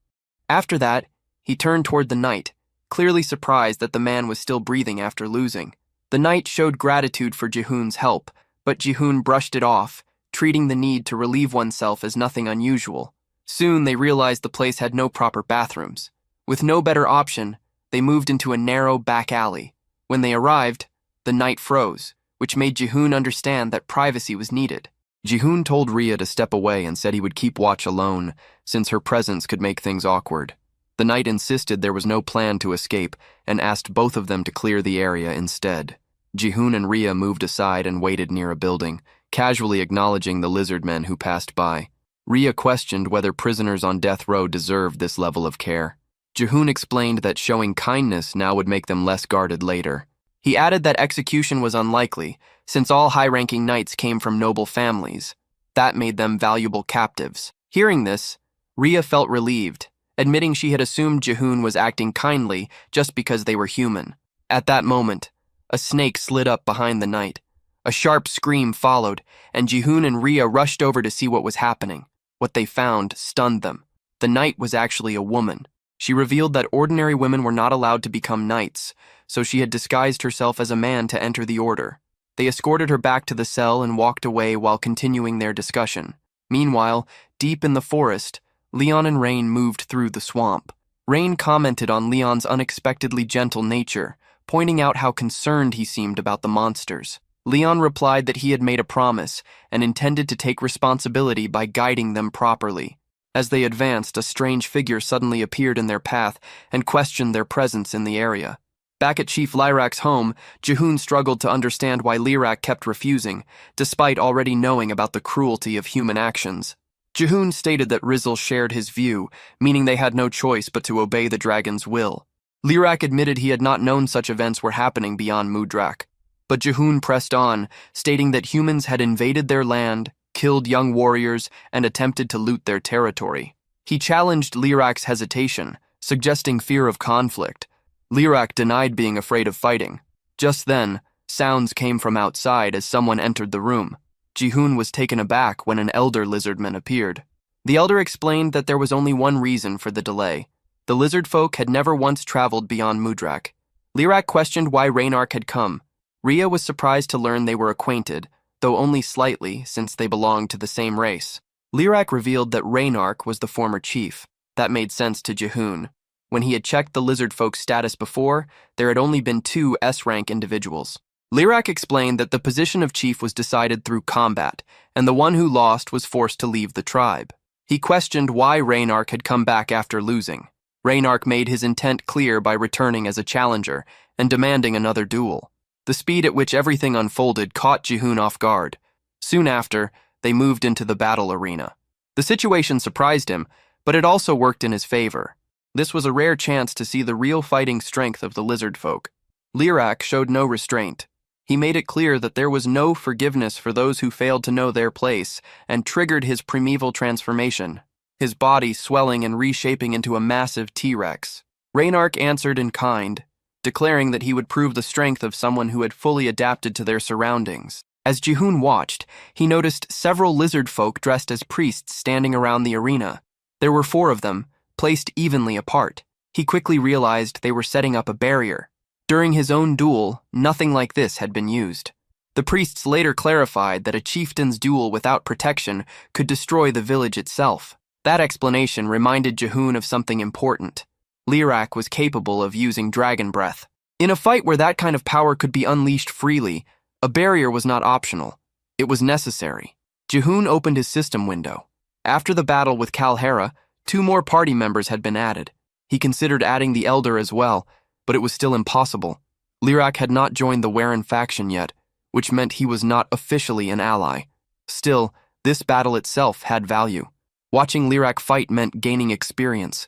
After that, he turned toward the knight, clearly surprised that the man was still breathing after losing. The knight showed gratitude for Jihoon's help, but Jihoon brushed it off, treating the need to relieve oneself as nothing unusual. Soon they realized the place had no proper bathrooms. With no better option, they moved into a narrow back alley. When they arrived, the knight froze, which made Jihoon understand that privacy was needed. Jihoon told Rhea to step away and said he would keep watch alone, since her presence could make things awkward. The knight insisted there was no plan to escape and asked both of them to clear the area instead. Jihoon and Rhea moved aside and waited near a building, casually acknowledging the lizard men who passed by. Rhea questioned whether prisoners on death row deserved this level of care. Jihoon explained that showing kindness now would make them less guarded later. He added that execution was unlikely, since all high-ranking knights came from noble families. That made them valuable captives. Hearing this, Rhea felt relieved, admitting she had assumed Jihoon was acting kindly just because they were human. At that moment, a snake slid up behind the knight. A sharp scream followed, and Jihoon and Rhea rushed over to see what was happening. What they found stunned them. The knight was actually a woman. She revealed that ordinary women were not allowed to become knights, so she had disguised herself as a man to enter the order. They escorted her back to the cell and walked away while continuing their discussion. Meanwhile, deep in the forest, Leon and Rain moved through the swamp. Rain commented on Leon's unexpectedly gentle nature, pointing out how concerned he seemed about the monsters. Leon replied that he had made a promise and intended to take responsibility by guiding them properly. As they advanced, a strange figure suddenly appeared in their path and questioned their presence in the area. Back at Chief Lyrak's home, Jihoon struggled to understand why Lyrak kept refusing, despite already knowing about the cruelty of human actions. Jihoon stated that Rizzle shared his view, meaning they had no choice but to obey the dragon's will. Lyrak admitted he had not known such events were happening beyond Mudrak. But Jihoon pressed on, stating that humans had invaded their land, killed young warriors, and attempted to loot their territory. He challenged Lirak's hesitation, suggesting fear of conflict. Lirak denied being afraid of fighting. Just then, sounds came from outside as someone entered the room. Jihoon was taken aback when an elder lizardman appeared. The elder explained that there was only one reason for the delay. The lizard folk had never once traveled beyond Mudrak. Lirak questioned why Reynark had come. Rhea was surprised to learn they were acquainted, though only slightly since they belonged to the same race. Lirak revealed that Reynark was the former chief. That made sense to Jihoon. When he had checked the lizard folk's status before, there had only been 2 S-rank individuals. Lirak explained that the position of chief was decided through combat, and the one who lost was forced to leave the tribe. He questioned why Reynark had come back after losing. Reynark made his intent clear by returning as a challenger and demanding another duel. The speed at which everything unfolded caught Jihoon off guard. Soon after, they moved into the battle arena. The situation surprised him, but it also worked in his favor. This was a rare chance to see the real fighting strength of the lizard folk. Lirak showed no restraint. He made it clear that there was no forgiveness for those who failed to know their place and triggered his primeval transformation, his body swelling and reshaping into a massive T-Rex. Reynark answered in kind, declaring that he would prove the strength of someone who had fully adapted to their surroundings. As Jihoon watched, he noticed several lizard folk dressed as priests standing around the arena. There were 4 of them, placed evenly apart. He quickly realized they were setting up a barrier. During his own duel, nothing like this had been used. The priests later clarified that a chieftain's duel without protection could destroy the village itself. That explanation reminded Jihoon of something important. Lirak was capable of using dragon breath. In a fight where that kind of power could be unleashed freely, a barrier was not optional. It was necessary. Jihoon opened his system window. After the battle with Kalhara, 2 more party members had been added. He considered adding the Elder as well, but it was still impossible. Lirak had not joined the Warren faction yet, which meant he was not officially an ally. Still, this battle itself had value. Watching Lirak fight meant gaining experience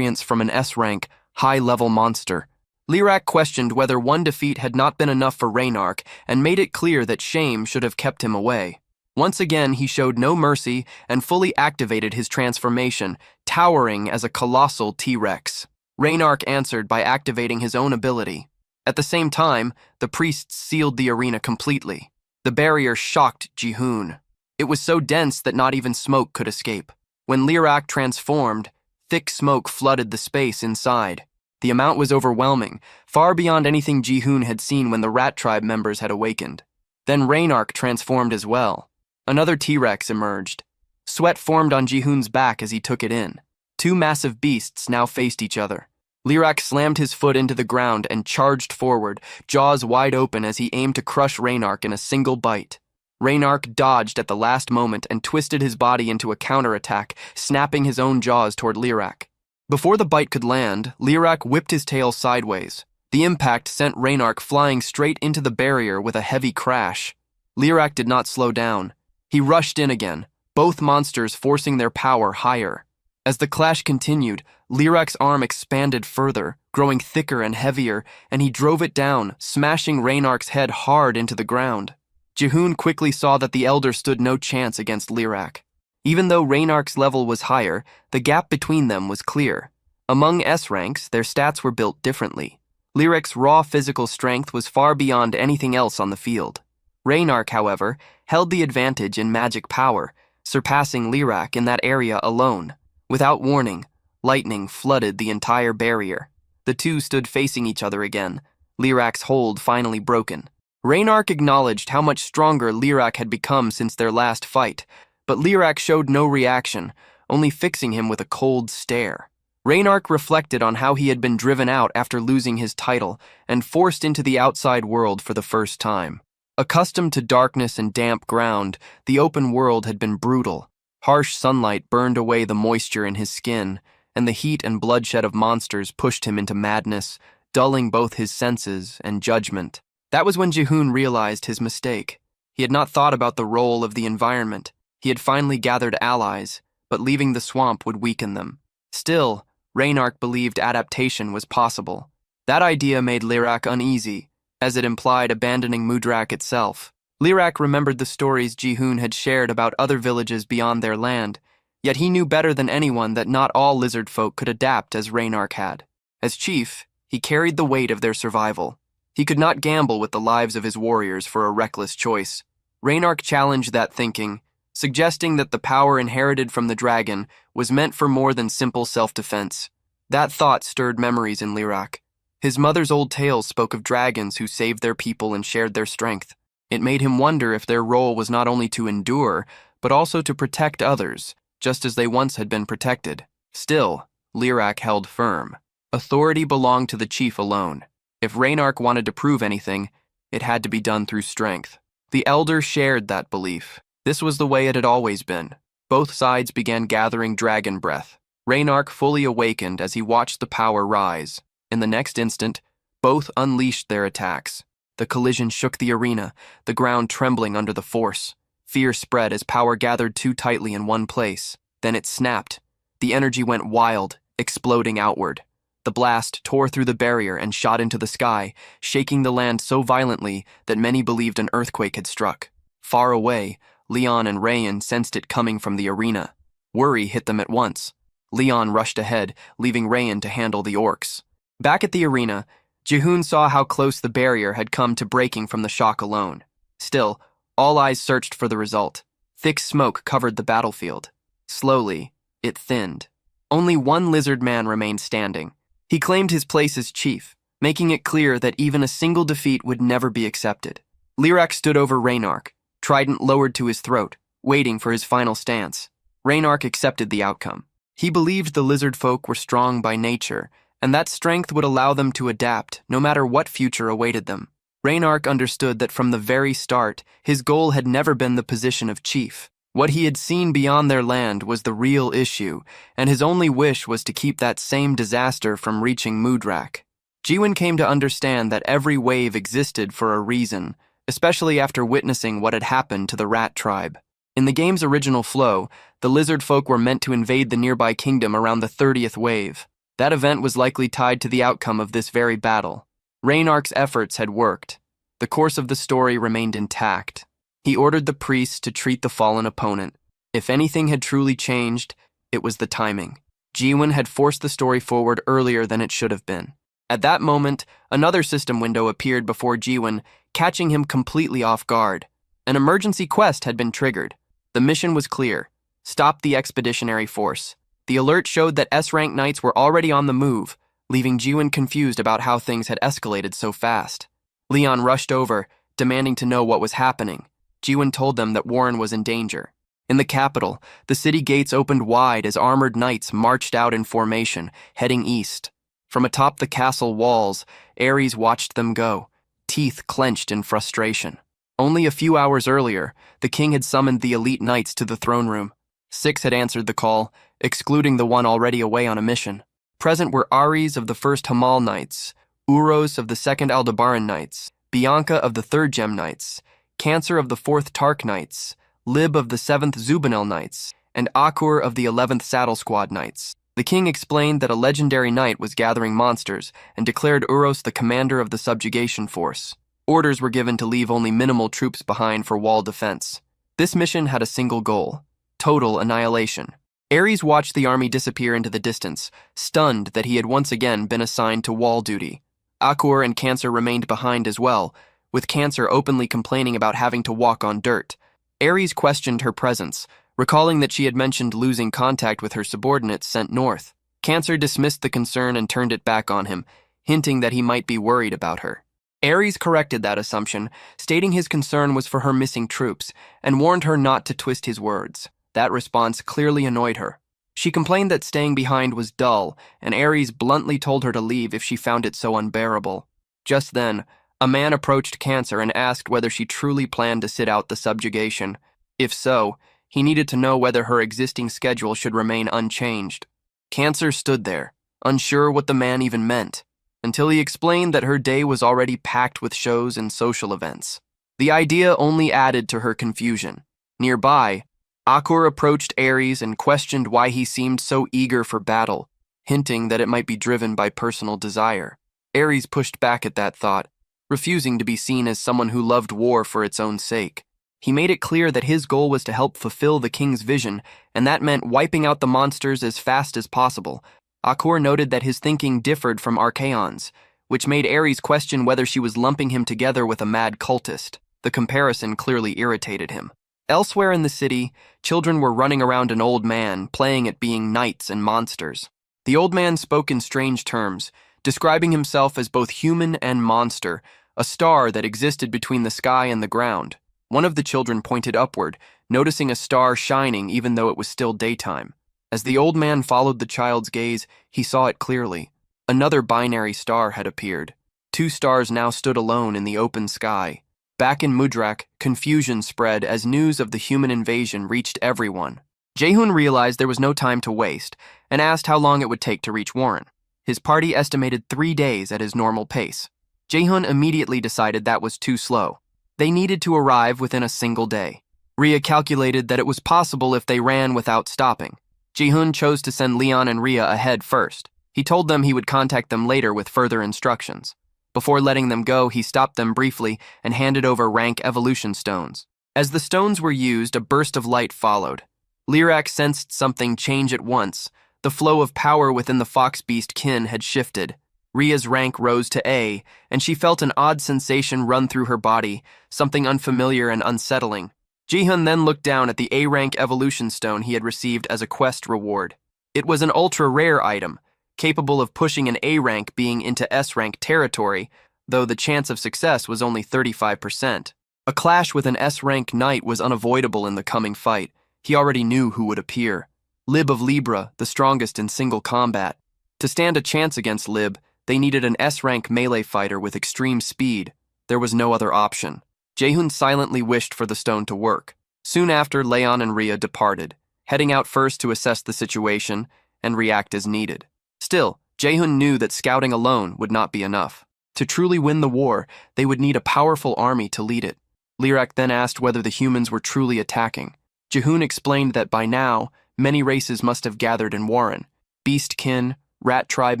from an S-rank, high-level monster. Lirak questioned whether one defeat had not been enough for Reynark and made it clear that shame should have kept him away. Once again, he showed no mercy and fully activated his transformation, towering as a colossal T-Rex. Reynark answered by activating his own ability. At the same time, the priests sealed the arena completely. The barrier shocked Jihoon. It was so dense that not even smoke could escape. When Lirak transformed, thick smoke flooded the space inside. The amount was overwhelming, far beyond anything Jihoon had seen when the Rat Tribe members had awakened. Then Reynark transformed as well. Another T-Rex emerged. Sweat formed on Jihoon's back as he took it in. 2 massive beasts now faced each other. Lirak slammed his foot into the ground and charged forward, jaws wide open as he aimed to crush Reynark in a single bite. Reynark dodged at the last moment and twisted his body into a counterattack, snapping his own jaws toward Lirak. Before the bite could land, Lirak whipped his tail sideways. The impact sent Reynark flying straight into the barrier with a heavy crash. Lirak did not slow down. He rushed in again, both monsters forcing their power higher. As the clash continued, Lirak's arm expanded further, growing thicker and heavier, and he drove it down, smashing Reynark's head hard into the ground. Jihoon quickly saw that the Elder stood no chance against Lirak. Even though Reynark's level was higher, the gap between them was clear. Among S-ranks, their stats were built differently. Lirak's raw physical strength was far beyond anything else on the field. Reynark, however, held the advantage in magic power, surpassing Lirak in that area alone. Without warning, lightning flooded the entire barrier. The 2 stood facing each other again, Lirak's hold finally broken. Reynark acknowledged how much stronger Lirak had become since their last fight, but Lirak showed no reaction, only fixing him with a cold stare. Reynark reflected on how he had been driven out after losing his title and forced into the outside world for the first time. Accustomed to darkness and damp ground, the open world had been brutal. Harsh sunlight burned away the moisture in his skin, and the heat and bloodshed of monsters pushed him into madness, dulling both his senses and judgment. That was when Jihoon realized his mistake. He had not thought about the role of the environment. He had finally gathered allies, but leaving the swamp would weaken them. Still, Reynark believed adaptation was possible. That idea made Lirak uneasy, as it implied abandoning Mudrak itself. Lirak remembered the stories Jihoon had shared about other villages beyond their land, yet he knew better than anyone that not all lizard folk could adapt as Reynark had. As chief, he carried the weight of their survival. He could not gamble with the lives of his warriors for a reckless choice. Reynark challenged that thinking, suggesting that the power inherited from the dragon was meant for more than simple self-defense. That thought stirred memories in Lirak. His mother's old tales spoke of dragons who saved their people and shared their strength. It made him wonder if their role was not only to endure, but also to protect others, just as they once had been protected. Still, Lirak held firm. Authority belonged to the chief alone. If Reynark wanted to prove anything, it had to be done through strength. The elder shared that belief. This was the way it had always been. Both sides began gathering dragon breath. Reynark fully awakened as he watched the power rise. In the next instant, both unleashed their attacks. The collision shook the arena, the ground trembling under the force. Fear spread as power gathered too tightly in one place. Then it snapped. The energy went wild, exploding outward. The blast tore through the barrier and shot into the sky, shaking the land so violently that many believed an earthquake had struck. Far away, Leon and Rayan sensed it coming from the arena. Worry hit them at once. Leon rushed ahead, leaving Rayan to handle the orcs. Back at the arena, Jihoon saw how close the barrier had come to breaking from the shock alone. Still, all eyes searched for the result. Thick smoke covered the battlefield. Slowly, it thinned. Only one lizard man remained standing. He claimed his place as chief, making it clear that even a single defeat would never be accepted. Lirak stood over Reynark, trident lowered to his throat, waiting for his final stance. Reynark accepted the outcome. He believed the lizard folk were strong by nature, and that strength would allow them to adapt, no matter what future awaited them. Reynark understood that from the very start, his goal had never been the position of chief. What he had seen beyond their land was the real issue, and his only wish was to keep that same disaster from reaching Mudrak. Jiwon came to understand that every wave existed for a reason, especially after witnessing what had happened to the rat tribe. In the game's original flow, the lizard folk were meant to invade the nearby kingdom around the 30th wave. That event was likely tied to the outcome of this very battle. Reynark's efforts had worked. The course of the story remained intact. He ordered the priests to treat the fallen opponent. If anything had truly changed, it was the timing. Jiwon had forced the story forward earlier than it should have been. At that moment, another system window appeared before Jiwon, catching him completely off guard. An emergency quest had been triggered. The mission was clear: stop the expeditionary force. The alert showed that S-rank knights were already on the move, leaving Jiwon confused about how things had escalated so fast. Leon rushed over, demanding to know what was happening. Jiwon told them that Warren was in danger. In the capital, the city gates opened wide as armored knights marched out in formation, heading east. From atop the castle walls, Ares watched them go, teeth clenched in frustration. Only a few hours earlier, the king had summoned the elite knights to the throne room. 6 had answered the call, excluding the one already away on a mission. Present were Ares of the 1st Hamal Knights, Uros of the 2nd Aldebaran Knights, Bianca of the 3rd Gem Knights, Cancer of the 4th Tark Knights, Lib of the 7th Zubanel Knights, and Akur of the 11th Saddle Squad Knights. The king explained that a legendary knight was gathering monsters and declared Uros the commander of the subjugation force. Orders were given to leave only minimal troops behind for wall defense. This mission had a single goal: total annihilation. Ares watched the army disappear into the distance, stunned that he had once again been assigned to wall duty. Akur and Cancer remained behind as well, with Cancer openly complaining about having to walk on dirt. Ares questioned her presence, recalling that she had mentioned losing contact with her subordinates sent north. Cancer dismissed the concern and turned it back on him, hinting that he might be worried about her. Ares corrected that assumption, stating his concern was for her missing troops, and warned her not to twist his words. That response clearly annoyed her. She complained that staying behind was dull, and Ares bluntly told her to leave if she found it so unbearable. Just then, a man approached Cancer and asked whether she truly planned to sit out the subjugation. If so, he needed to know whether her existing schedule should remain unchanged. Cancer stood there, unsure what the man even meant, until he explained that her day was already packed with shows and social events. The idea only added to her confusion. Nearby, Akur approached Ares and questioned why he seemed so eager for battle, hinting that it might be driven by personal desire. Ares pushed back at that thought, refusing to be seen as someone who loved war for its own sake. He made it clear that his goal was to help fulfill the king's vision, and that meant wiping out the monsters as fast as possible. Akor noted that his thinking differed from Archaon's, which made Ares question whether she was lumping him together with a mad cultist. The comparison clearly irritated him. Elsewhere in the city, children were running around an old man, playing at being knights and monsters. The old man spoke in strange terms, describing himself as both human and monster, a star that existed between the sky and the ground. One of the children pointed upward, noticing a star shining even though it was still daytime. As the old man followed the child's gaze, he saw it clearly. Another binary star had appeared. 2 stars now stood alone in the open sky. Back in Mudrak, confusion spread as news of the human invasion reached everyone. Jaehoon realized there was no time to waste and asked how long it would take to reach Warren. His party estimated 3 days at his normal pace. Jaehoon immediately decided that was too slow. They needed to arrive within a single day. Rhea calculated that it was possible if they ran without stopping. Jaehoon chose to send Leon and Rhea ahead first. He told them he would contact them later with further instructions. Before letting them go, he stopped them briefly and handed over rank evolution stones. As the stones were used, a burst of light followed. Lyrak sensed something change at once. The flow of power within the fox beast kin had shifted. Rhea's rank rose to A, and she felt an odd sensation run through her body, something unfamiliar and unsettling. Jaehoon then looked down at the A-rank evolution stone he had received as a quest reward. It was an ultra-rare item, capable of pushing an A-rank being into S-rank territory, though the chance of success was only 35%. A clash with an S-rank knight was unavoidable in the coming fight. He already knew who would appear. Lib of Libra, the strongest in single combat. To stand a chance against Lib, they needed an S-rank melee fighter with extreme speed. There was no other option. Jaehoon silently wished for the stone to work. Soon after, Leon and Rhea departed, heading out first to assess the situation and react as needed. Still, Jaehoon knew that scouting alone would not be enough. To truly win the war, they would need a powerful army to lead it. Lyrak then asked whether the humans were truly attacking. Jaehoon explained that by now, many races must have gathered in Warren. Beastkin, rat tribe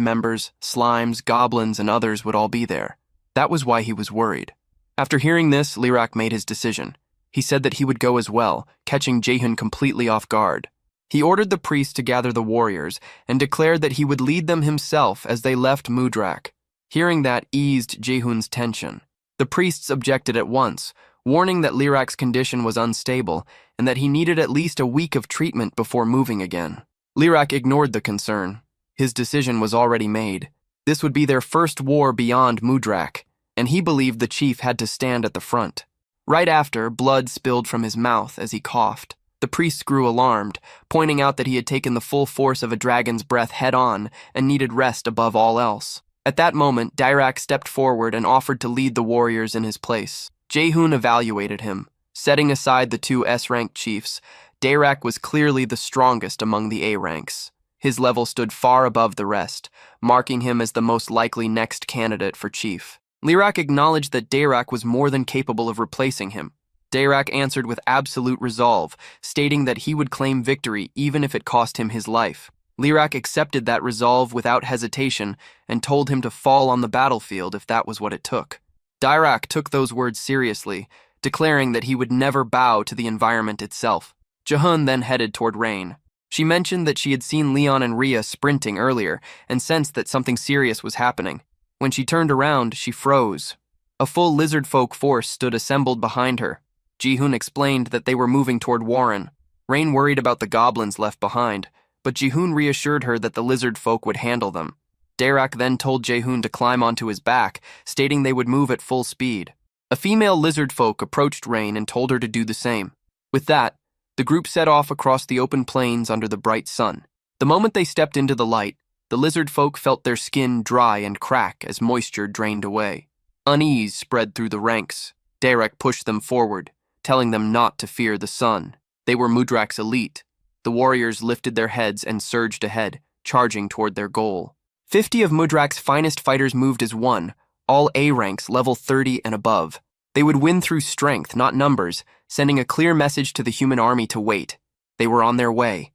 members, slimes, goblins, and others would all be there. That was why he was worried. After hearing this, Lyrak made his decision. He said that he would go as well, catching Jaehoon completely off guard. He ordered the priest to gather the warriors and declared that he would lead them himself as they left Mudrak. Hearing that eased Jaehoon's tension. The priests objected at once, warning that Lyrak's condition was unstable and that he needed at least a week of treatment before moving again. Lyrak ignored the concern. His decision was already made. This would be their first war beyond Mudrak, and he believed the chief had to stand at the front. Right after, blood spilled from his mouth as he coughed. The priests grew alarmed, pointing out that he had taken the full force of a dragon's breath head-on and needed rest above all else. At that moment, Dirac stepped forward and offered to lead the warriors in his place. Jaehoon evaluated him. Setting aside the 2 S-rank chiefs, Dirac was clearly the strongest among the A-ranks. His level stood far above the rest, marking him as the most likely next candidate for chief. Lyrak acknowledged that Dirac was more than capable of replacing him. Dirac answered with absolute resolve, stating that he would claim victory even if it cost him his life. Lyrak accepted that resolve without hesitation and told him to fall on the battlefield if that was what it took. Dirac took those words seriously, declaring that he would never bow to the environment itself. Jaehoon then headed toward Rain. She mentioned that she had seen Leon and Rhea sprinting earlier and sensed that something serious was happening. When she turned around, she froze. A full lizard folk force stood assembled behind her. Jaehoon explained that they were moving toward Warren. Rain worried about the goblins left behind, but Jaehoon reassured her that the lizard folk would handle them. Dirac then told Jaehoon to climb onto his back, stating they would move at full speed. A female lizard folk approached Rain and told her to do the same. With that, the group set off across the open plains under the bright sun. The moment they stepped into the light, the lizard folk felt their skin dry and crack as moisture drained away. Unease spread through the ranks. Dirac pushed them forward, telling them not to fear the sun. They were Mudrak's elite. The warriors lifted their heads and surged ahead, charging toward their goal. 50 of Mudrak's finest fighters moved as one, all A ranks level 30 and above. They would win through strength, not numbers, sending a clear message to the human army to wait. They were on their way.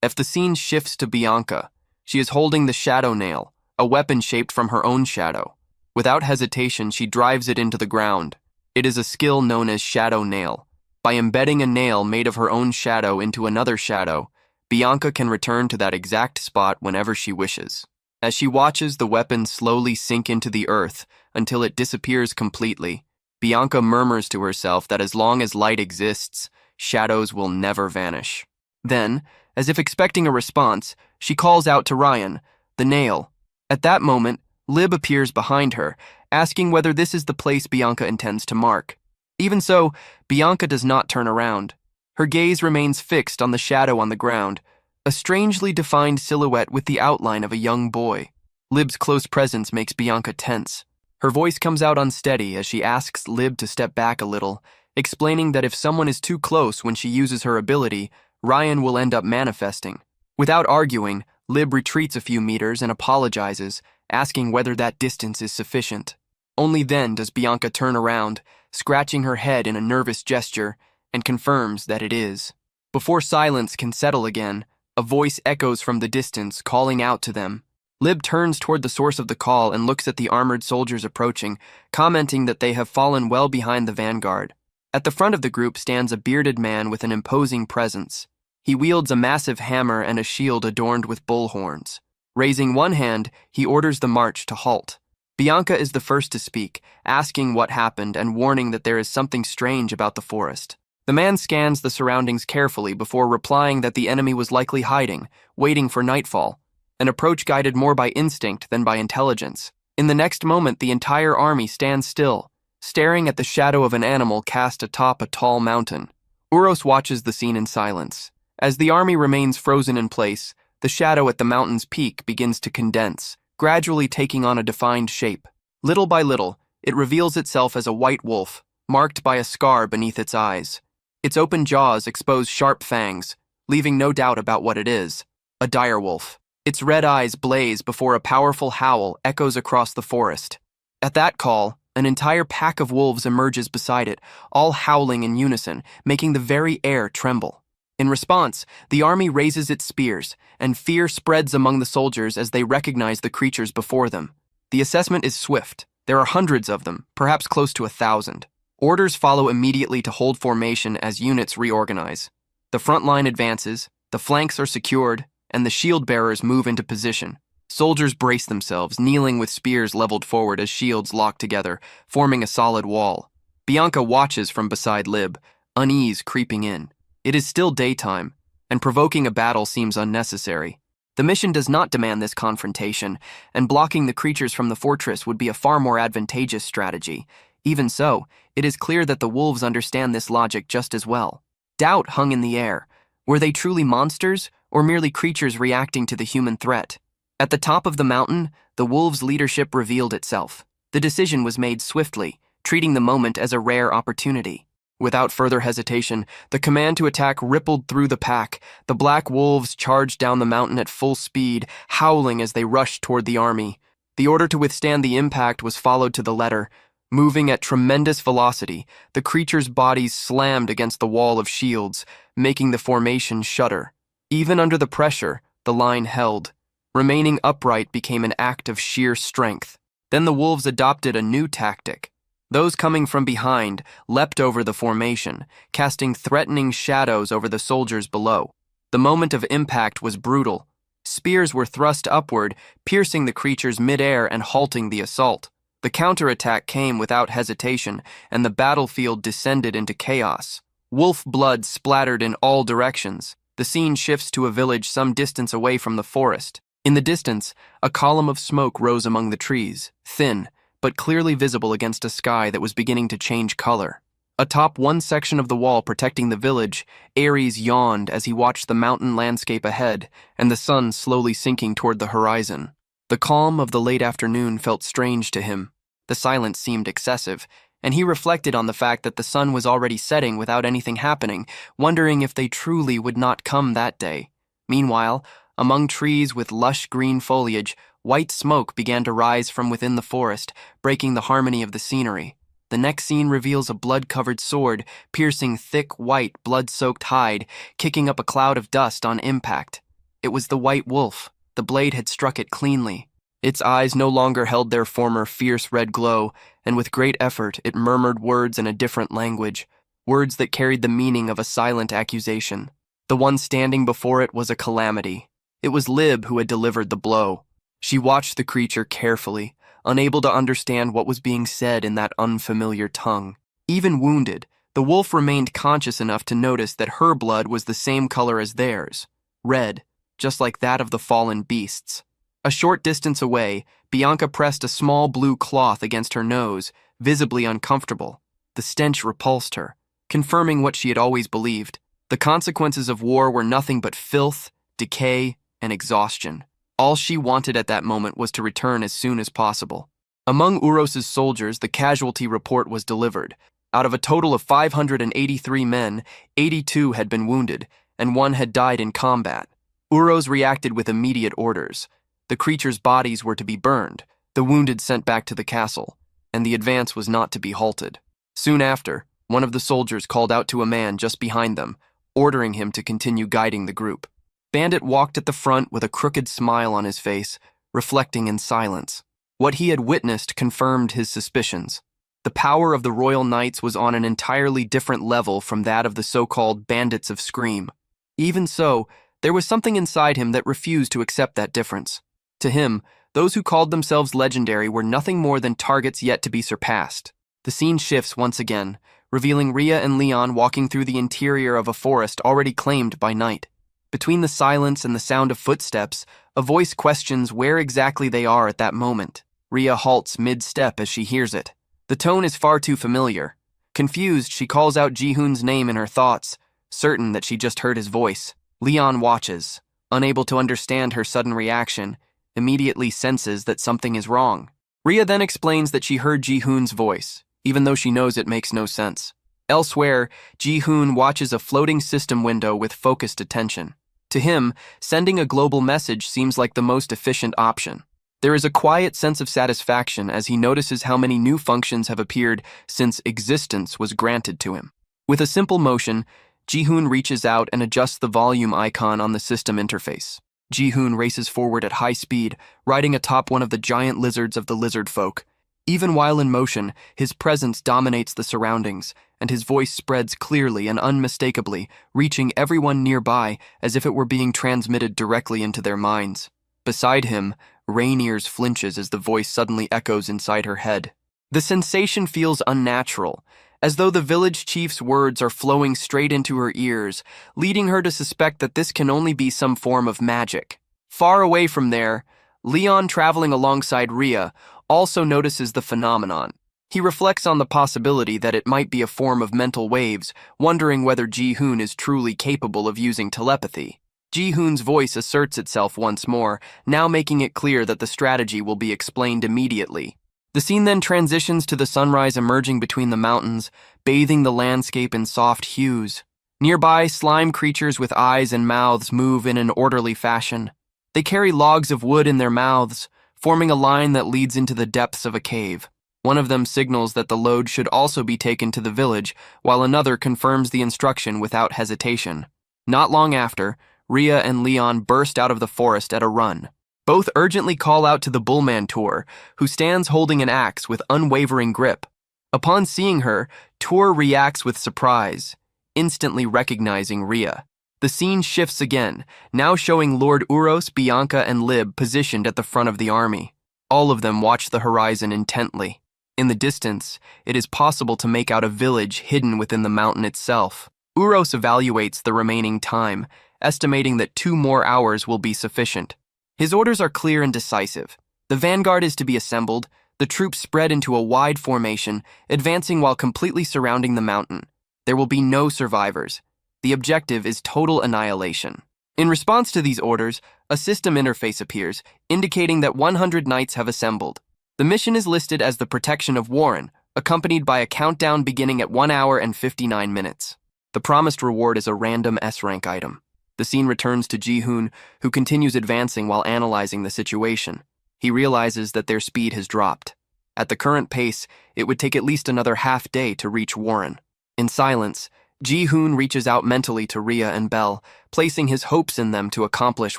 If the scene shifts to Bianca, she is holding the shadow nail, a weapon shaped from her own shadow. Without hesitation, she drives it into the ground. It is a skill known as shadow nail. By embedding a nail made of her own shadow into another shadow, Bianca can return to that exact spot whenever she wishes. As she watches the weapon slowly sink into the earth until it disappears completely, Bianca murmurs to herself that as long as light exists, shadows will never vanish. Then, as if expecting a response, she calls out to Ryan, the nail. At that moment, Lib appears behind her, asking whether this is the place Bianca intends to mark. Even so, Bianca does not turn around. Her gaze remains fixed on the shadow on the ground, a strangely defined silhouette with the outline of a young boy. Lib's close presence makes Bianca tense. Her voice comes out unsteady as she asks Lib to step back a little, explaining that if someone is too close when she uses her ability, Ryan will end up manifesting. Without arguing, Lib retreats a few meters and apologizes, asking whether that distance is sufficient. Only then does Bianca turn around, scratching her head in a nervous gesture, and confirms that it is. Before silence can settle again, a voice echoes from the distance, calling out to them. Lib turns toward the source of the call and looks at the armored soldiers approaching, commenting that they have fallen well behind the vanguard. At the front of the group stands a bearded man with an imposing presence. He wields a massive hammer and a shield adorned with bull horns. Raising one hand, he orders the march to halt. Bianca is the first to speak, asking what happened and warning that there is something strange about the forest. The man scans the surroundings carefully before replying that the enemy was likely hiding, waiting for nightfall, an approach guided more by instinct than by intelligence. In the next moment, the entire army stands still, staring at the shadow of an animal cast atop a tall mountain. Uros watches the scene in silence. As the army remains frozen in place, the shadow at the mountain's peak begins to condense, gradually taking on a defined shape. Little by little, it reveals itself as a white wolf, marked by a scar beneath its eyes. Its open jaws expose sharp fangs, leaving no doubt about what it is: a direwolf. Its red eyes blaze before a powerful howl echoes across the forest. At that call, an entire pack of wolves emerges beside it, all howling in unison, making the very air tremble. In response, the army raises its spears, and fear spreads among the soldiers as they recognize the creatures before them. The assessment is swift. There are hundreds of them, perhaps close to 1,000. Orders follow immediately to hold formation as units reorganize. The front line advances, the flanks are secured, and the shield bearers move into position. Soldiers brace themselves, kneeling with spears leveled forward as shields lock together, forming a solid wall. Bianca watches from beside Lib, unease creeping in. It is still daytime, and provoking a battle seems unnecessary. The mission does not demand this confrontation, and blocking the creatures from the fortress would be a far more advantageous strategy. Even so, it is clear that the wolves understand this logic just as well. Doubt hung in the air. Were they truly monsters, or merely creatures reacting to the human threat? At the top of the mountain, the wolves' leadership revealed itself. The decision was made swiftly, treating the moment as a rare opportunity. Without further hesitation, the command to attack rippled through the pack. The black wolves charged down the mountain at full speed, howling as they rushed toward the army. The order to withstand the impact was followed to the letter. Moving at tremendous velocity, the creatures' bodies slammed against the wall of shields, making the formation shudder. Even under the pressure, the line held. Remaining upright became an act of sheer strength. Then the wolves adopted a new tactic. Those coming from behind leapt over the formation, casting threatening shadows over the soldiers below. The moment of impact was brutal. Spears were thrust upward, piercing the creatures midair and halting the assault. The counterattack came without hesitation, and the battlefield descended into chaos. Wolf blood splattered in all directions. The scene shifts to a village some distance away from the forest. In the distance, a column of smoke rose among the trees, thin, but clearly visible against a sky that was beginning to change color. Atop one section of the wall protecting the village, Ares yawned as he watched the mountain landscape ahead and the sun slowly sinking toward the horizon. The calm of the late afternoon felt strange to him. The silence seemed excessive, and he reflected on the fact that the sun was already setting without anything happening, wondering if they truly would not come that day. Meanwhile, among trees with lush green foliage, white smoke began to rise from within the forest, breaking the harmony of the scenery. The next scene reveals a blood-covered sword, piercing thick, white, blood-soaked hide, kicking up a cloud of dust on impact. It was the white wolf. The blade had struck it cleanly. Its eyes no longer held their former fierce red glow, and with great effort it murmured words in a different language, words that carried the meaning of a silent accusation. The one standing before it was a calamity. It was Lib who had delivered the blow. She watched the creature carefully, unable to understand what was being said in that unfamiliar tongue. Even wounded, the wolf remained conscious enough to notice that her blood was the same color as theirs, red, just like that of the fallen beasts. A short distance away, Bianca pressed a small blue cloth against her nose, visibly uncomfortable. The stench repulsed her, confirming what she had always believed. The consequences of war were nothing but filth, decay, and exhaustion. All she wanted at that moment was to return as soon as possible. Among Uros's soldiers, the casualty report was delivered. Out of a total of 583 men, 82 had been wounded, and one had died in combat. Uros reacted with immediate orders. The creatures' bodies were to be burned, the wounded sent back to the castle, and the advance was not to be halted. Soon after, one of the soldiers called out to a man just behind them, ordering him to continue guiding the group. Bandit walked at the front with a crooked smile on his face, reflecting in silence. What he had witnessed confirmed his suspicions. The power of the Royal Knights was on an entirely different level from that of the so-called bandits of Scream. Even so, there was something inside him that refused to accept that difference. To him, those who called themselves legendary were nothing more than targets yet to be surpassed. The scene shifts once again, revealing Rhea and Leon walking through the interior of a forest already claimed by night. Between the silence and the sound of footsteps, a voice questions where exactly they are at that moment. Rhea halts mid-step as she hears it. The tone is far too familiar. Confused, she calls out Ji-hoon's name in her thoughts, certain that she just heard his voice. Leon watches, unable to understand her sudden reaction, immediately senses that something is wrong. Rhea then explains that she heard Ji-hoon's voice, even though she knows it makes no sense. Elsewhere, Ji-hoon watches a floating system window with focused attention. To him, sending a global message seems like the most efficient option. There is a quiet sense of satisfaction as he notices how many new functions have appeared since existence was granted to him. With a simple motion, Ji-hoon reaches out and adjusts the volume icon on the system interface. Ji-hoon races forward at high speed, riding atop one of the giant lizards of the lizard folk. Even while in motion, his presence dominates the surroundings, and his voice spreads clearly and unmistakably, reaching everyone nearby as if it were being transmitted directly into their minds. Beside him, Rainiers flinches as the voice suddenly echoes inside her head. The sensation feels unnatural, as though the village chief's words are flowing straight into her ears, leading her to suspect that this can only be some form of magic. Far away from there, Leon, traveling alongside Rhea, also notices the phenomenon. He reflects on the possibility that it might be a form of mental waves, wondering whether Ji-hoon is truly capable of using telepathy. Ji-hoon's voice asserts itself once more, now making it clear that the strategy will be explained immediately. The scene then transitions to the sunrise emerging between the mountains, bathing the landscape in soft hues. Nearby, slime creatures with eyes and mouths move in an orderly fashion. They carry logs of wood in their mouths, forming a line that leads into the depths of a cave. One of them signals that the load should also be taken to the village, while another confirms the instruction without hesitation. Not long after, Rhea and Leon burst out of the forest at a run. Both urgently call out to the Bullman Tour, who stands holding an axe with unwavering grip. Upon seeing her, Tour reacts with surprise, instantly recognizing Rhea. The scene shifts again, now showing Lord Uros, Bianca, and Lib positioned at the front of the army. All of them watch the horizon intently. In the distance, it is possible to make out a village hidden within the mountain itself. Uros evaluates the remaining time, estimating that 2 more hours will be sufficient. His orders are clear and decisive. The vanguard is to be assembled, the troops spread into a wide formation, advancing while completely surrounding the mountain. There will be no survivors. The objective is total annihilation. In response to these orders, a system interface appears, indicating that 100 knights have assembled. The mission is listed as the protection of Warren, accompanied by a countdown beginning at 1 hour and 59 minutes. The promised reward is a random S-rank item. The scene returns to Ji-hoon, who continues advancing while analyzing the situation. He realizes that their speed has dropped. At the current pace, it would take at least another half day to reach Warren. In silence, Ji-hoon reaches out mentally to Rhea and Belle, placing his hopes in them to accomplish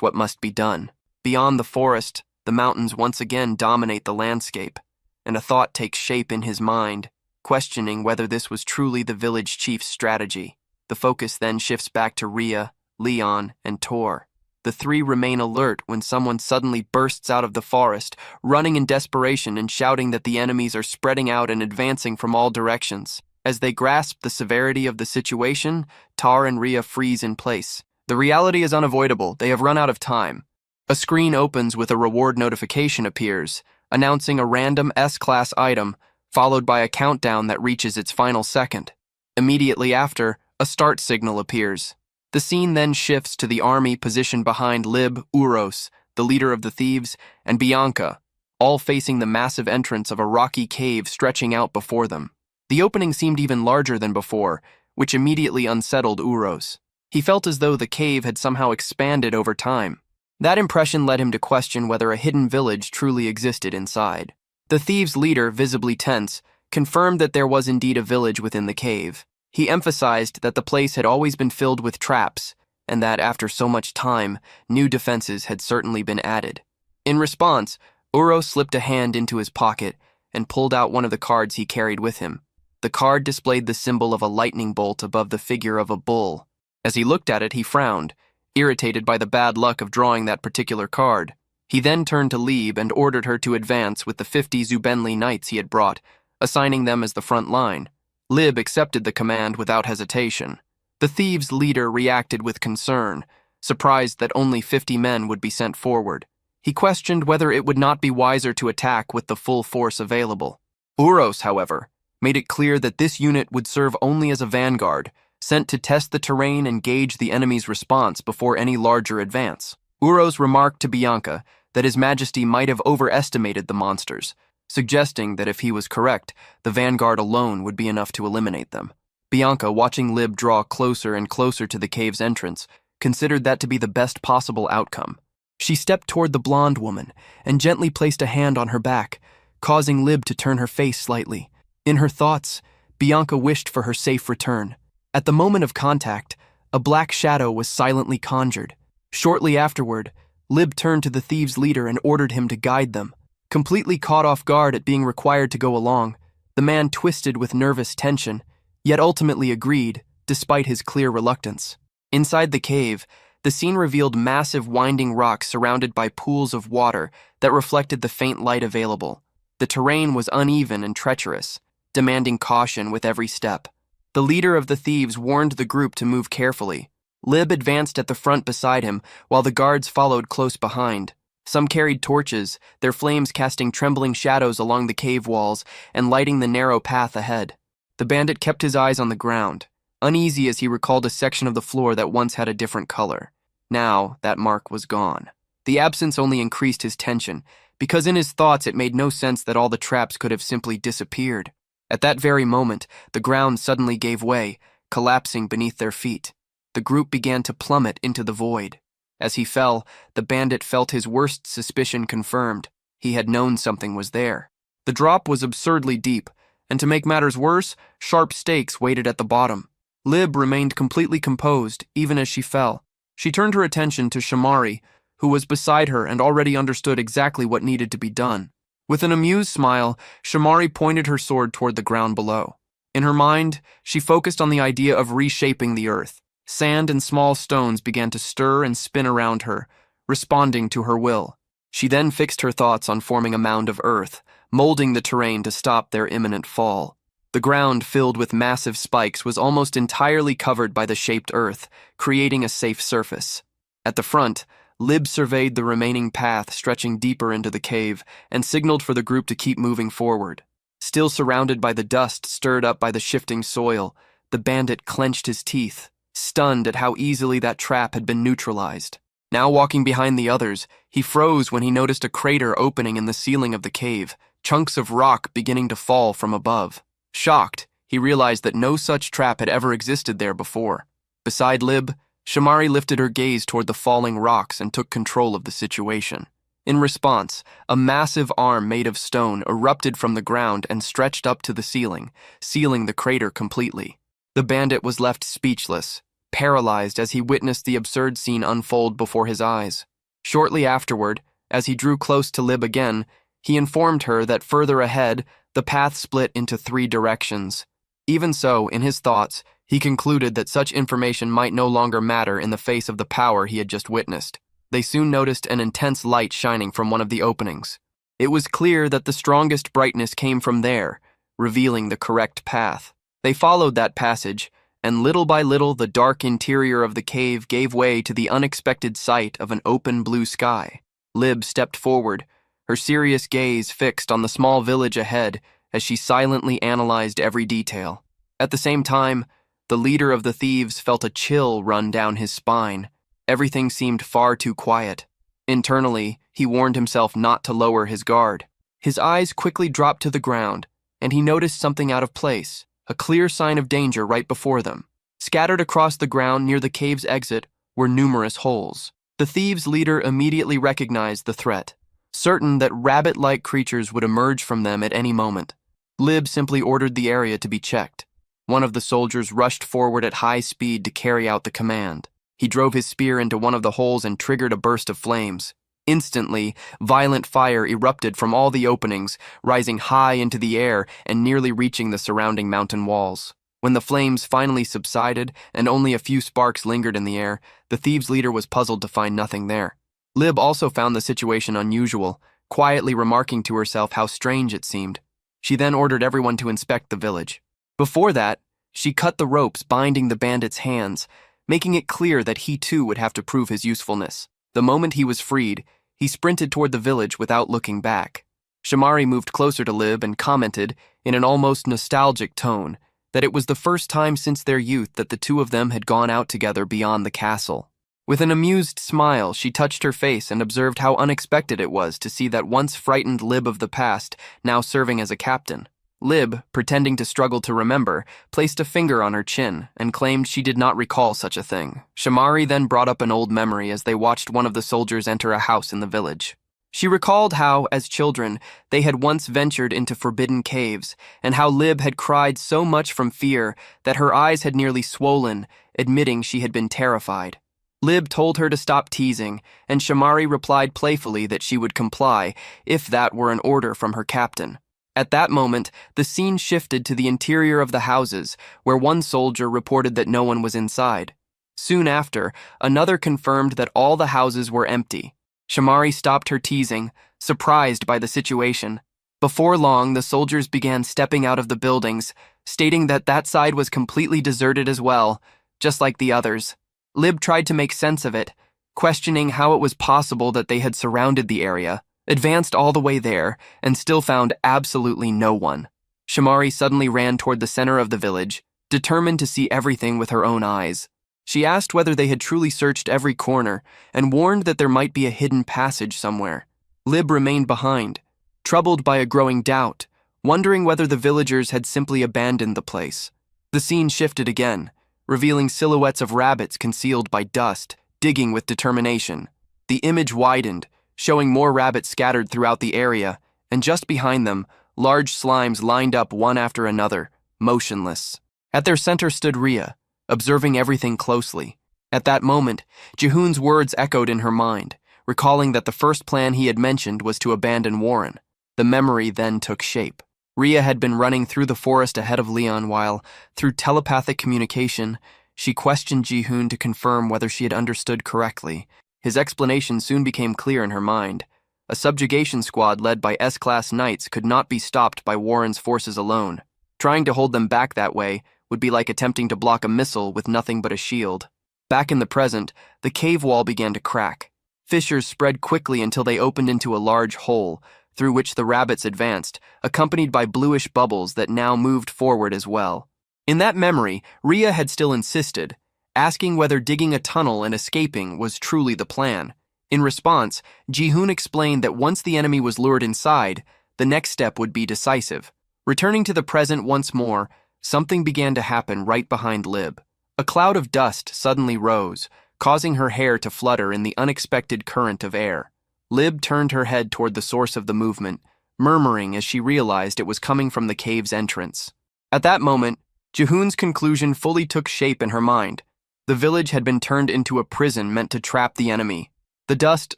what must be done. Beyond the forest, The mountains once again dominate the landscape, and a thought takes shape in his mind, questioning whether this was truly the village chief's strategy. The focus then shifts back to Rhea, Leon, and Tor. The three remain alert when someone suddenly bursts out of the forest, running in desperation and shouting that the enemies are spreading out and advancing from all directions. As they grasp the severity of the situation, Tar and Rhea freeze in place. The reality is unavoidable. They have run out of time. A screen opens with a reward notification appears, announcing a random S-class item, followed by a countdown that reaches its final second. Immediately after, a start signal appears. The scene then shifts to the army positioned behind Lib, Uros, the leader of the thieves, and Bianca, all facing the massive entrance of a rocky cave stretching out before them. The opening seemed even larger than before, which immediately unsettled Uros. He felt as though the cave had somehow expanded over time. That impression led him to question whether a hidden village truly existed inside. The thieves' leader, visibly tense, confirmed that there was indeed a village within the cave. He emphasized that the place had always been filled with traps, and that after so much time, new defenses had certainly been added. In response, Uro slipped a hand into his pocket and pulled out one of the cards he carried with him. The card displayed the symbol of a lightning bolt above the figure of a bull. As he looked at it, he frowned, irritated by the bad luck of drawing that particular card. He then turned to Lieb and ordered her to advance with the 50 Zubenli knights he had brought, assigning them as the front line. Lib accepted the command without hesitation. The thieves' leader reacted with concern, surprised that only 50 men would be sent forward. He questioned whether it would not be wiser to attack with the full force available. Uros, however, made it clear that this unit would serve only as a vanguard, sent to test the terrain and gauge the enemy's response before any larger advance. Uros remarked to Bianca that His Majesty might have overestimated the monsters, suggesting that if he was correct, the vanguard alone would be enough to eliminate them. Bianca, watching Lib draw closer and closer to the cave's entrance, considered that to be the best possible outcome. She stepped toward the blonde woman and gently placed a hand on her back, causing Lib to turn her face slightly. In her thoughts, Bianca wished for her safe return. At the moment of contact, a black shadow was silently conjured. Shortly afterward, Lib turned to the thieves' leader and ordered him to guide them. Completely caught off guard at being required to go along, the man twisted with nervous tension, yet ultimately agreed, despite his clear reluctance. Inside the cave, the scene revealed massive winding rocks surrounded by pools of water that reflected the faint light available. The terrain was uneven and treacherous, demanding caution with every step. The leader of the thieves warned the group to move carefully. Lib advanced at the front beside him, while the guards followed close behind. Some carried torches, their flames casting trembling shadows along the cave walls and lighting the narrow path ahead. The bandit kept his eyes on the ground, uneasy as he recalled a section of the floor that once had a different color. Now, that mark was gone. The absence only increased his tension, because in his thoughts it made no sense that all the traps could have simply disappeared. At that very moment, the ground suddenly gave way, collapsing beneath their feet. The group began to plummet into the void. As he fell, the bandit felt his worst suspicion confirmed. He had known something was there. The drop was absurdly deep, and to make matters worse, sharp stakes waited at the bottom. Lib remained completely composed, even as she fell. She turned her attention to Shamari, who was beside her and already understood exactly what needed to be done. With an amused smile, Shamari pointed her sword toward the ground below. In her mind, she focused on the idea of reshaping the earth. Sand and small stones began to stir and spin around her, responding to her will. She then fixed her thoughts on forming a mound of earth, molding the terrain to stop their imminent fall. The ground, filled with massive spikes, was almost entirely covered by the shaped earth, creating a safe surface. At the front, Lib surveyed the remaining path stretching deeper into the cave and signaled for the group to keep moving forward. Still surrounded by the dust stirred up by the shifting soil, the bandit clenched his teeth, stunned at how easily that trap had been neutralized. Now walking behind the others, he froze when he noticed a crater opening in the ceiling of the cave, chunks of rock beginning to fall from above. Shocked, he realized that no such trap had ever existed there before. Beside Lib, Shamari lifted her gaze toward the falling rocks and took control of the situation. In response, a massive arm made of stone erupted from the ground and stretched up to the ceiling, sealing the crater completely. The bandit was left speechless, paralyzed as he witnessed the absurd scene unfold before his eyes. Shortly afterward, As he drew close to Lib again, he informed her that further ahead, the path split into 3 directions. Even so, in his thoughts, he concluded that such information might no longer matter in the face of the power he had just witnessed. They soon noticed an intense light shining from one of the openings. It was clear that the strongest brightness came from there, revealing the correct path. They followed that passage, and little by little the dark interior of the cave gave way to the unexpected sight of an open blue sky. Lib stepped forward, her serious gaze fixed on the small village ahead as she silently analyzed every detail. At the same time, the leader of the thieves felt a chill run down his spine. Everything seemed far too quiet. Internally, he warned himself not to lower his guard. His eyes quickly dropped to the ground, and he noticed something out of place, a clear sign of danger right before them. Scattered across the ground near the cave's exit were numerous holes. The thieves' leader immediately recognized the threat, certain that rabbit-like creatures would emerge from them at any moment. Lib simply ordered the area to be checked. One of the soldiers rushed forward at high speed to carry out the command. He drove his spear into one of the holes and triggered a burst of flames. Instantly, violent fire erupted from all the openings, rising high into the air and nearly reaching the surrounding mountain walls. When the flames finally subsided and only a few sparks lingered in the air, the thieves' leader was puzzled to find nothing there. Lib also found the situation unusual, quietly remarking to herself how strange it seemed. She then ordered everyone to inspect the village. Before that, she cut the ropes binding the bandits' hands, making it clear that he too would have to prove his usefulness. The moment he was freed, he sprinted toward the village without looking back. Shamari moved closer to Lib and commented, in an almost nostalgic tone, that it was the first time since their youth that the two of them had gone out together beyond the castle. With an amused smile, she touched her face and observed how unexpected it was to see that once frightened Lib of the past now serving as a captain. Lib, pretending to struggle to remember, placed a finger on her chin and claimed she did not recall such a thing. Shamari then brought up an old memory as they watched one of the soldiers enter a house in the village. She recalled how, as children, they had once ventured into forbidden caves, and how Lib had cried so much from fear that her eyes had nearly swollen, admitting she had been terrified. Lib told her to stop teasing, and Shamari replied playfully that she would comply, if that were an order from her captain. At that moment, the scene shifted to the interior of the houses, where one soldier reported that no one was inside. Soon after, another confirmed that all the houses were empty. Shamari stopped her teasing, surprised by the situation. Before long, the soldiers began stepping out of the buildings, stating that that side was completely deserted as well, just like the others. Lib tried to make sense of it, questioning how it was possible that they had surrounded the area, advanced all the way there, and still found absolutely no one. Shamari suddenly ran toward the center of the village, determined to see everything with her own eyes. She asked whether they had truly searched every corner, and warned that there might be a hidden passage somewhere. Lib remained behind, troubled by a growing doubt, wondering whether the villagers had simply abandoned the place. The scene shifted again, revealing silhouettes of rabbits concealed by dust, digging with determination. The image widened, showing more rabbits scattered throughout the area, and just behind them, large slimes lined up one after another, motionless. At their center stood Rhea, observing everything closely. At that moment, Jihoon's words echoed in her mind, recalling that the first plan he had mentioned was to abandon Warren. The memory then took shape. Rhea had been running through the forest ahead of Leon while, through telepathic communication, she questioned Jihoon to confirm whether she had understood correctly. His explanation soon became clear in her mind. A subjugation squad led by S-class knights could not be stopped by Warren's forces alone. Trying to hold them back that way would be like attempting to block a missile with nothing but a shield. Back in the present, the cave wall began to crack. Fissures spread quickly until they opened into a large hole, through which the rabbits advanced, accompanied by bluish bubbles that now moved forward as well. In that memory, Rhea had still insisted, asking whether digging a tunnel and escaping was truly the plan. In response, Jihoon explained that once the enemy was lured inside, the next step would be decisive. Returning to the present once more, something began to happen right behind Lib. A cloud of dust suddenly rose, causing her hair to flutter in the unexpected current of air. Lib turned her head toward the source of the movement, murmuring as she realized it was coming from the cave's entrance. At that moment, Jihoon's conclusion fully took shape in her mind. The village had been turned into a prison meant to trap the enemy. The dust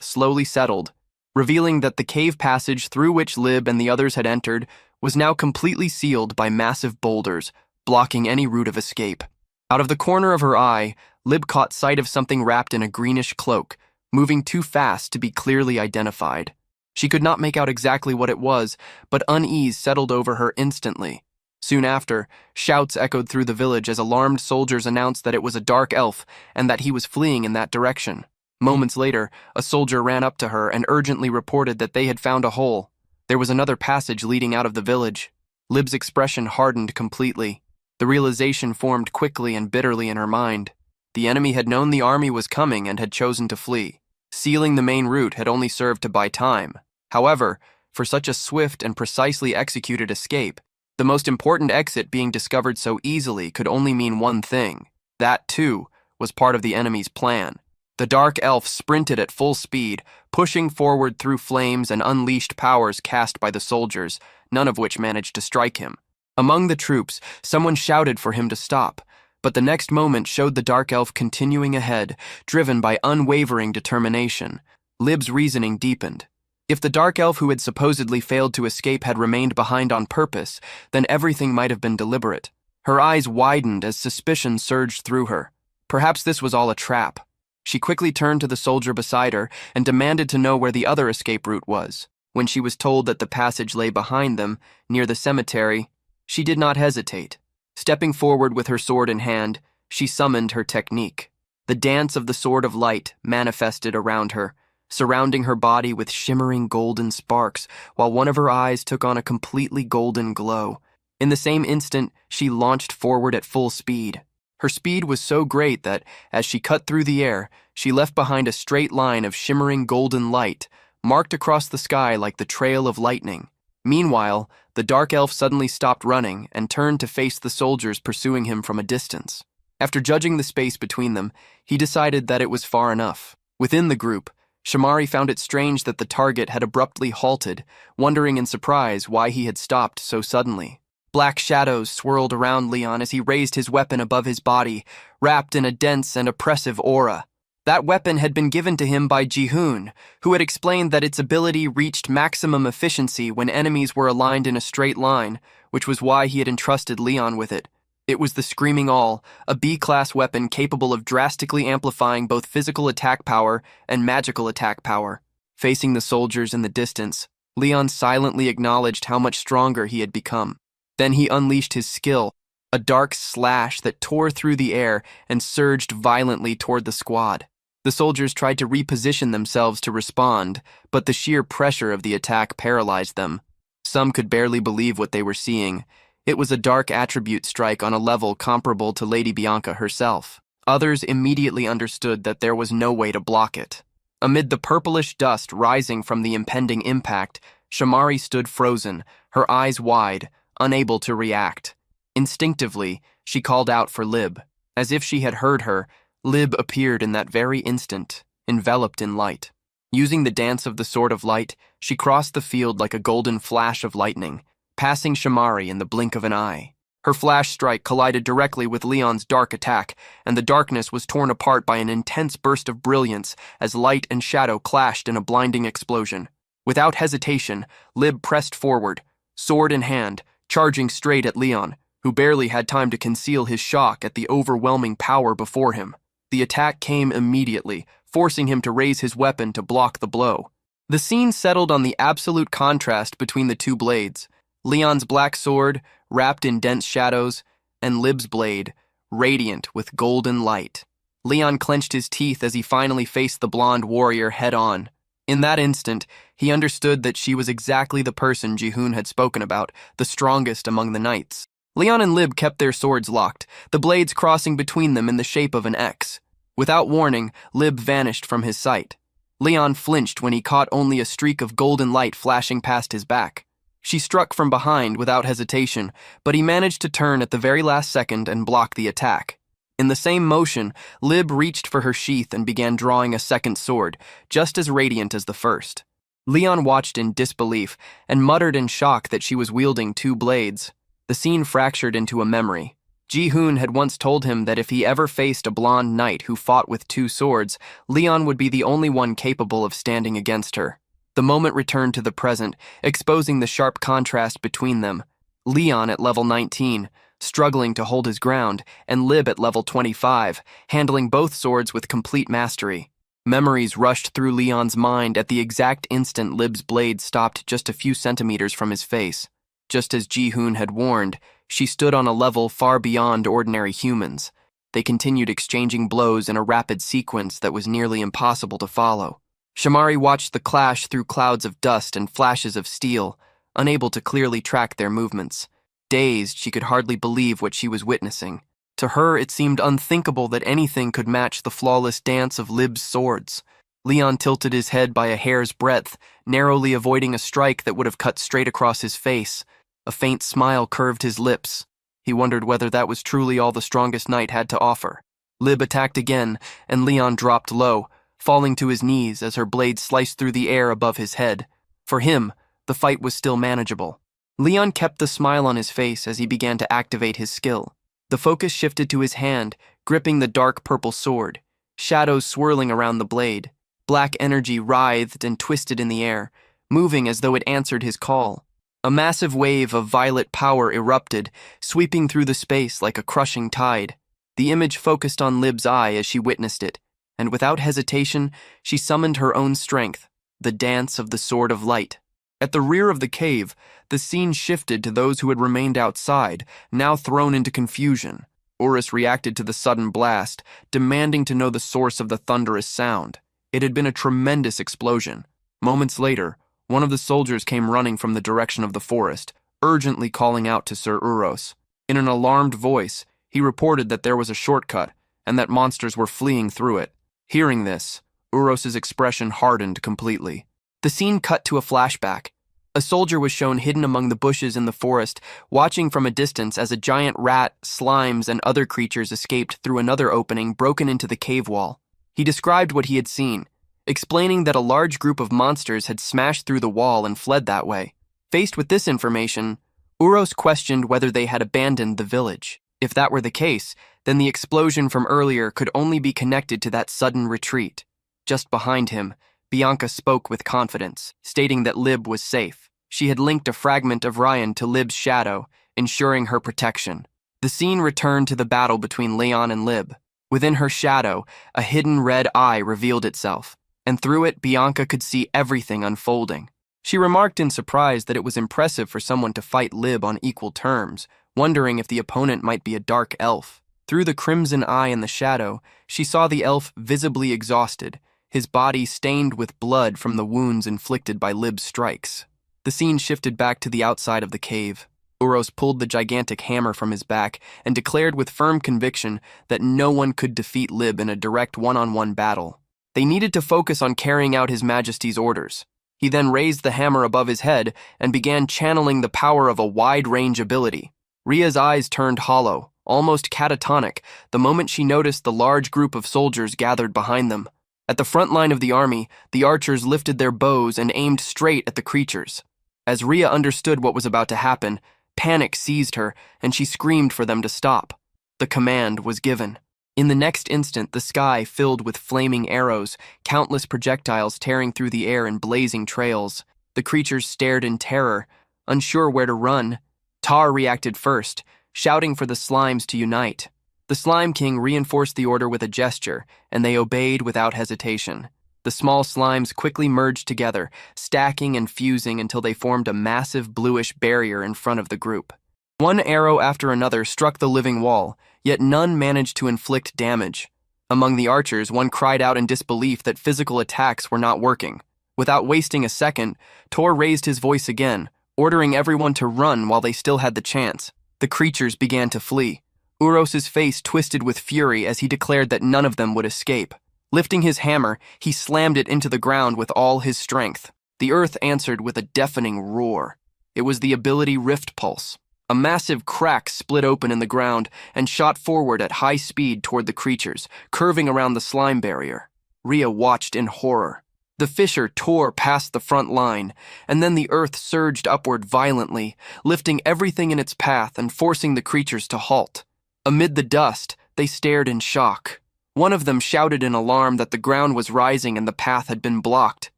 slowly settled, revealing that the cave passage through which Lib and the others had entered was now completely sealed by massive boulders, blocking any route of escape. Out of the corner of her eye, Lib caught sight of something wrapped in a greenish cloak, moving too fast to be clearly identified. She could not make out exactly what it was, but unease settled over her instantly. Soon after, shouts echoed through the village as alarmed soldiers announced that it was a dark elf and that he was fleeing in that direction. Moments later, a soldier ran up to her and urgently reported that they had found a hole. There was another passage leading out of the village. Lib's expression hardened completely. The realization formed quickly and bitterly in her mind. The enemy had known the army was coming and had chosen to flee. Sealing the main route had only served to buy time. However, for such a swift and precisely executed escape, the most important exit being discovered so easily could only mean one thing. That, too, was part of the enemy's plan. The dark elf sprinted at full speed, pushing forward through flames and unleashed powers cast by the soldiers, none of which managed to strike him. Among the troops, someone shouted for him to stop, but the next moment showed the dark elf continuing ahead, driven by unwavering determination. Lib's reasoning deepened. If the dark elf who had supposedly failed to escape had remained behind on purpose, then everything might have been deliberate. Her eyes widened as suspicion surged through her. Perhaps this was all a trap. She quickly turned to the soldier beside her and demanded to know where the other escape route was. When she was told that the passage lay behind them, near the cemetery, she did not hesitate. Stepping forward with her sword in hand, she summoned her technique. The dance of the Sword of Light manifested around her, surrounding her body with shimmering golden sparks, while one of her eyes took on a completely golden glow. In the same instant, she launched forward at full speed. Her speed was so great that, as she cut through the air, she left behind a straight line of shimmering golden light, marked across the sky like the trail of lightning. Meanwhile, the dark elf suddenly stopped running and turned to face the soldiers pursuing him from a distance. After judging the space between them, he decided that it was far enough. Within the group, Shamari found it strange that the target had abruptly halted, wondering in surprise why he had stopped so suddenly. Black shadows swirled around Leon as he raised his weapon above his body, wrapped in a dense and oppressive aura. That weapon had been given to him by Ji-hoon, who had explained that its ability reached maximum efficiency when enemies were aligned in a straight line, which was why he had entrusted Leon with it. It was the Screaming Awl, a B-class weapon capable of drastically amplifying both physical attack power and magical attack power. Facing the soldiers in the distance, Leon silently acknowledged how much stronger he had become. Then he unleashed his skill, a dark slash that tore through the air and surged violently toward the squad. The soldiers tried to reposition themselves to respond, but the sheer pressure of the attack paralyzed them. Some could barely believe what they were seeing. It was a dark attribute strike on a level comparable to Lady Bianca herself. Others immediately understood that there was no way to block it. Amid the purplish dust rising from the impending impact, Shamari stood frozen, her eyes wide, unable to react. Instinctively, she called out for Lib. As if she had heard her, Lib appeared in that very instant, enveloped in light. Using the dance of the Sword of Light, she crossed the field like a golden flash of lightning, passing Shamari in the blink of an eye. Her flash strike collided directly with Leon's dark attack, and the darkness was torn apart by an intense burst of brilliance as light and shadow clashed in a blinding explosion. Without hesitation, Lib pressed forward, sword in hand, charging straight at Leon, who barely had time to conceal his shock at the overwhelming power before him. The attack came immediately, forcing him to raise his weapon to block the blow. The scene settled on the absolute contrast between the two blades. Leon's black sword, wrapped in dense shadows, and Lib's blade, radiant with golden light. Leon clenched his teeth as he finally faced the blonde warrior head-on. In that instant, he understood that she was exactly the person Ji-hoon had spoken about, the strongest among the knights. Leon and Lib kept their swords locked, the blades crossing between them in the shape of an X. Without warning, Lib vanished from his sight. Leon flinched when he caught only a streak of golden light flashing past his back. She struck from behind without hesitation, but he managed to turn at the very last second and block the attack. In the same motion, Lib reached for her sheath and began drawing a second sword, just as radiant as the first. Leon watched in disbelief and muttered in shock that she was wielding two blades. The scene fractured into a memory. Ji-hoon had once told him that if he ever faced a blonde knight who fought with two swords, Leon would be the only one capable of standing against her. The moment returned to the present, exposing the sharp contrast between them. Leon at level 19, struggling to hold his ground, and Lib at level 25, handling both swords with complete mastery. Memories rushed through Leon's mind at the exact instant Lib's blade stopped just a few centimeters from his face. Just as Ji-hoon had warned, she stood on a level far beyond ordinary humans. They continued exchanging blows in a rapid sequence that was nearly impossible to follow. Shamari watched the clash through clouds of dust and flashes of steel, unable to clearly track their movements. Dazed, she could hardly believe what she was witnessing. To her, it seemed unthinkable that anything could match the flawless dance of Lib's swords. Leon tilted his head by a hair's breadth, narrowly avoiding a strike that would have cut straight across his face. A faint smile curved his lips. He wondered whether that was truly all the strongest knight had to offer. Lib attacked again, and Leon dropped low, falling to his knees as her blade sliced through the air above his head. For him, the fight was still manageable. Leon kept the smile on his face as he began to activate his skill. The focus shifted to his hand, gripping the dark purple sword, shadows swirling around the blade. Black energy writhed and twisted in the air, moving as though it answered his call. A massive wave of violet power erupted, sweeping through the space like a crushing tide. The image focused on Lib's eye as she witnessed it, and without hesitation, she summoned her own strength, the dance of the Sword of Light. At the rear of the cave, the scene shifted to those who had remained outside, now thrown into confusion. Urus reacted to the sudden blast, demanding to know the source of the thunderous sound. It had been a tremendous explosion. Moments later, one of the soldiers came running from the direction of the forest, urgently calling out to Sir Uros. In an alarmed voice, he reported that there was a shortcut, and that monsters were fleeing through it. Hearing this, Uros's expression hardened completely. The scene cut to a flashback. A soldier was shown hidden among the bushes in the forest, watching from a distance as a giant rat, slimes, and other creatures escaped through another opening broken into the cave wall. He described what he had seen, explaining that a large group of monsters had smashed through the wall and fled that way. Faced with this information, Uros questioned whether they had abandoned the village. If that were the case, then the explosion from earlier could only be connected to that sudden retreat. Just behind him, Bianca spoke with confidence, stating that Lib was safe. She had linked a fragment of Ryan to Lib's shadow, ensuring her protection. The scene returned to the battle between Leon and Lib. Within her shadow, a hidden red eye revealed itself, and through it Bianca could see everything unfolding. She remarked in surprise that it was impressive for someone to fight Lib on equal terms, wondering if the opponent might be a dark elf. Through the crimson eye in the shadow, she saw the elf visibly exhausted, his body stained with blood from the wounds inflicted by Lib's strikes. The scene shifted back to the outside of the cave. Uros pulled the gigantic hammer from his back and declared with firm conviction that no one could defeat Lib in a direct one-on-one battle. They needed to focus on carrying out His Majesty's orders. He then raised the hammer above his head and began channeling the power of a wide-range ability. Ria's eyes turned hollow, almost catatonic, the moment she noticed the large group of soldiers gathered behind them. At the front line of the army, the archers lifted their bows and aimed straight at the creatures. As Ria understood what was about to happen, panic seized her, and she screamed for them to stop. The command was given. In the next instant, the sky filled with flaming arrows, countless projectiles tearing through the air in blazing trails. The creatures stared in terror, unsure where to run. Tar reacted first, shouting for the slimes to unite. The Slime King reinforced the order with a gesture, and they obeyed without hesitation. The small slimes quickly merged together, stacking and fusing until they formed a massive bluish barrier in front of the group. One arrow after another struck the living wall, yet none managed to inflict damage. Among the archers, one cried out in disbelief that physical attacks were not working. Without wasting a second, Tor raised his voice again, ordering everyone to run while they still had the chance. The creatures began to flee. Uros's face twisted with fury as he declared that none of them would escape. Lifting his hammer, he slammed it into the ground with all his strength. The earth answered with a deafening roar. It was the ability Rift Pulse. A massive crack split open in the ground and shot forward at high speed toward the creatures, curving around the slime barrier. Ria watched in horror. The fissure tore past the front line, and then the earth surged upward violently, lifting everything in its path and forcing the creatures to halt. Amid the dust, they stared in shock. One of them shouted in alarm that the ground was rising and the path had been blocked.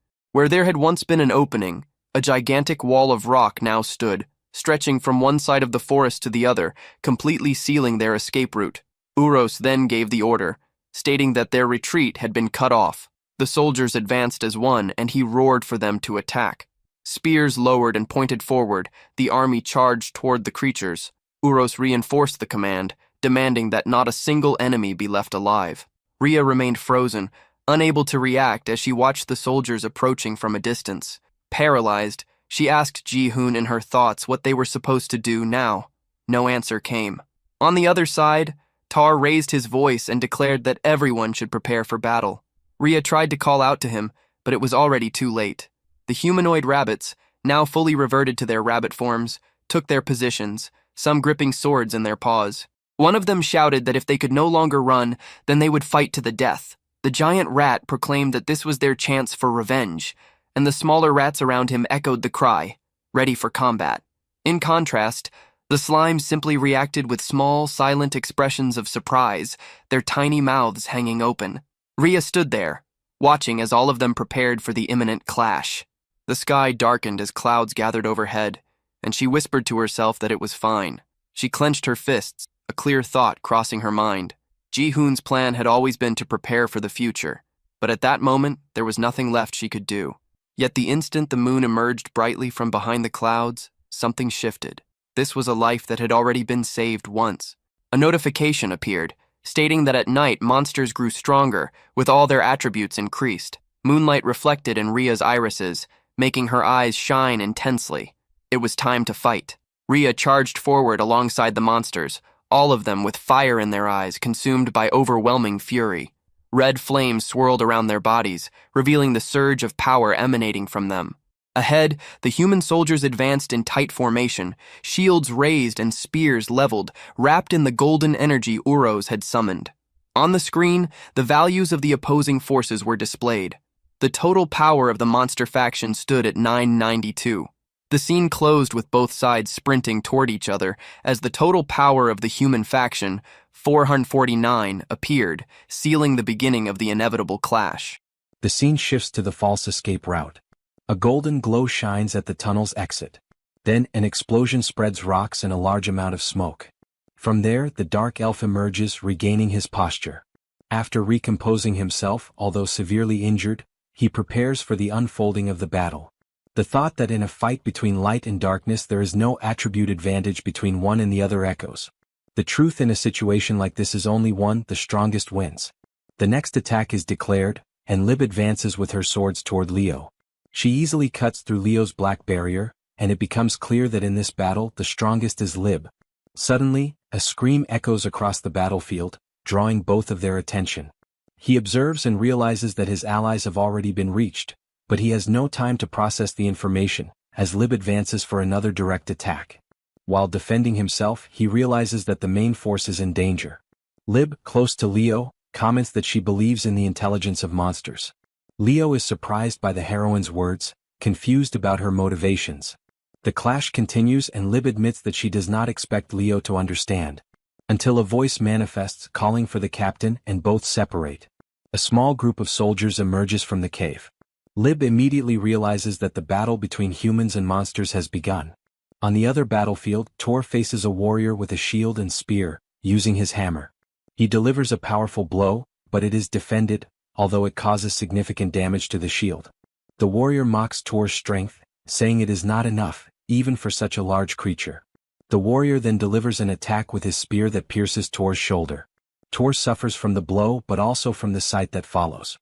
Where there had once been an opening, a gigantic wall of rock now stood, stretching from one side of the forest to the other, completely sealing their escape route. Uros then gave the order, stating that their retreat had been cut off. The soldiers advanced as one, and he roared for them to attack. Spears lowered and pointed forward, the army charged toward the creatures. Uros reinforced the command, demanding that not a single enemy be left alive. Rhea remained frozen, unable to react as she watched the soldiers approaching from a distance. Paralyzed, she asked Ji-hoon in her thoughts what they were supposed to do now. No answer came. On the other side, Tar raised his voice and declared that everyone should prepare for battle. Rhea tried to call out to him, but it was already too late. The humanoid rabbits, now fully reverted to their rabbit forms, took their positions, some gripping swords in their paws. One of them shouted that if they could no longer run, then they would fight to the death. The giant rat proclaimed that this was their chance for revenge, and the smaller rats around him echoed the cry, ready for combat. In contrast, the slime simply reacted with small, silent expressions of surprise, their tiny mouths hanging open. Rhea stood there, watching as all of them prepared for the imminent clash. The sky darkened as clouds gathered overhead, and she whispered to herself that it was fine. She clenched her fists, a clear thought crossing her mind. Ji-hoon's plan had always been to prepare for the future, but at that moment there was nothing left she could do. Yet the instant the moon emerged brightly from behind the clouds, something shifted. This was a life that had already been saved once. A notification appeared, stating that at night monsters grew stronger, with all their attributes increased. Moonlight reflected in Rhea's irises, making her eyes shine intensely. It was time to fight. Rhea charged forward alongside the monsters, all of them with fire in their eyes, consumed by overwhelming fury. Red flames swirled around their bodies, revealing the surge of power emanating from them. Ahead, the human soldiers advanced in tight formation, shields raised and spears leveled, wrapped in the golden energy Uros had summoned. On the screen, the values of the opposing forces were displayed. The total power of the monster faction stood at 992. The scene closed with both sides sprinting toward each other as the total power of the human faction, 449, appeared, sealing the beginning of the inevitable clash. The scene shifts to the false escape route. A golden glow shines at the tunnel's exit. Then an explosion spreads rocks and a large amount of smoke. From there, the dark elf emerges, regaining his posture. After recomposing himself, although severely injured, he prepares for the unfolding of the battle. The thought that in a fight between light and darkness there is no attribute advantage between one and the other echoes. The truth in a situation like this is only one, the strongest wins. The next attack is declared, and Lib advances with her swords toward Leo. She easily cuts through Leo's black barrier, and it becomes clear that in this battle the strongest is Lib. Suddenly, a scream echoes across the battlefield, drawing both of their attention. He observes and realizes that his allies have already been reached, but he has no time to process the information, as Lib advances for another direct attack. While defending himself, he realizes that the main force is in danger. Lib, close to Leo, comments that she believes in the intelligence of monsters. Leo is surprised by the heroine's words, confused about her motivations. The clash continues and Lib admits that she does not expect Leo to understand. Until a voice manifests calling for the captain and both separate. A small group of soldiers emerges from the cave. Lib immediately realizes that the battle between humans and monsters has begun. On the other battlefield, Tor faces a warrior with a shield and spear, using his hammer. He delivers a powerful blow, but it is defended, although it causes significant damage to the shield. The warrior mocks Tor's strength, saying it is not enough, even for such a large creature. The warrior then delivers an attack with his spear that pierces Tor's shoulder. Tor suffers from the blow but also from the sight that follows.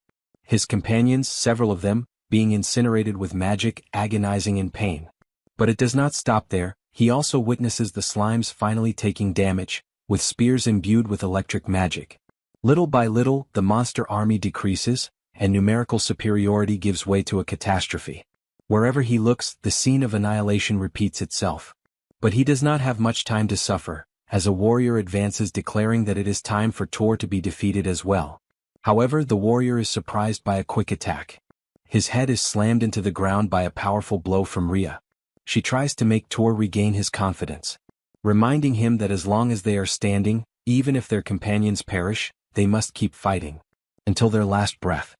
His companions, several of them, being incinerated with magic, agonizing in pain. But it does not stop there, he also witnesses the slimes finally taking damage, with spears imbued with electric magic. Little by little, the monster army decreases, and numerical superiority gives way to a catastrophe. Wherever he looks, the scene of annihilation repeats itself. But he does not have much time to suffer, as a warrior advances declaring that it is time for Tor to be defeated as well. However, the warrior is surprised by a quick attack. His head is slammed into the ground by a powerful blow from Rhea. She tries to make Tor regain his confidence, reminding him that as long as they are standing, even if their companions perish, they must keep fighting until their last breath.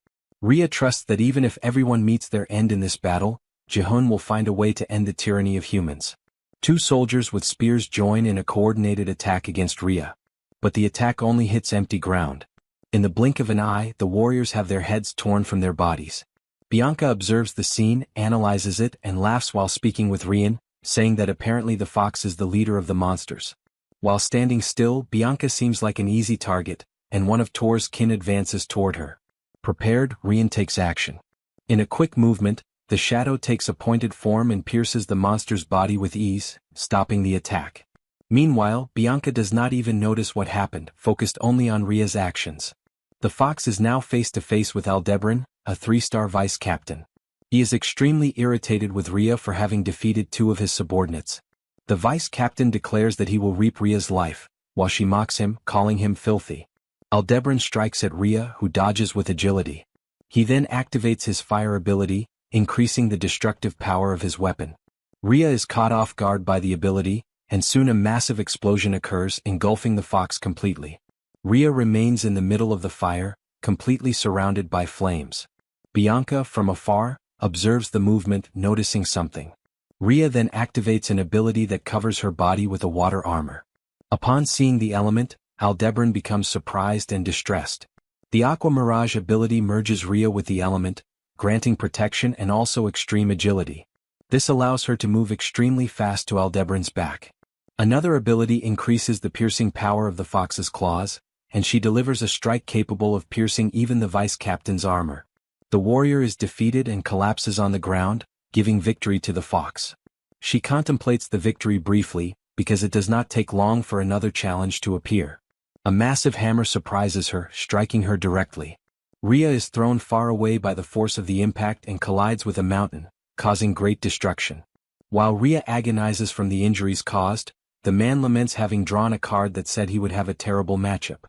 Rhea trusts that even if everyone meets their end in this battle, Jihun will find a way to end the tyranny of humans. Two soldiers with spears join in a coordinated attack against Rhea. But the attack only hits empty ground. In the blink of an eye, the warriors have their heads torn from their bodies. Bianca observes the scene, analyzes it, and laughs while speaking with Rian, saying that apparently the fox is the leader of the monsters. While standing still, Bianca seems like an easy target, and one of Tor's kin advances toward her. Prepared, Rian takes action. In a quick movement, the shadow takes a pointed form and pierces the monster's body with ease, stopping the attack. Meanwhile, Bianca does not even notice what happened, focused only on Rhea's actions. The fox is now face to face with Aldebaran, a 3-star vice captain. He is extremely irritated with Rhea for having defeated two of his subordinates. The vice captain declares that he will reap Rhea's life, while she mocks him, calling him filthy. Aldebaran strikes at Rhea, who dodges with agility. He then activates his fire ability, increasing the destructive power of his weapon. Rhea is caught off guard by the ability, and soon a massive explosion occurs, engulfing the fox completely. Rhea remains in the middle of the fire, completely surrounded by flames. Bianca, from afar, observes the movement, noticing something. Rhea then activates an ability that covers her body with a water armor. Upon seeing the element, Aldebaran becomes surprised and distressed. The Aqua Mirage ability merges Rhea with the element, granting protection and also extreme agility. This allows her to move extremely fast to Aldebaran's back. Another ability increases the piercing power of the fox's claws, and she delivers a strike capable of piercing even the vice captain's armor. The warrior is defeated and collapses on the ground, giving victory to the fox. She contemplates the victory briefly, because it does not take long for another challenge to appear. A massive hammer surprises her, striking her directly. Rhea is thrown far away by the force of the impact and collides with a mountain, causing great destruction. While Rhea agonizes from the injuries caused, the man laments having drawn a card that said he would have a terrible matchup.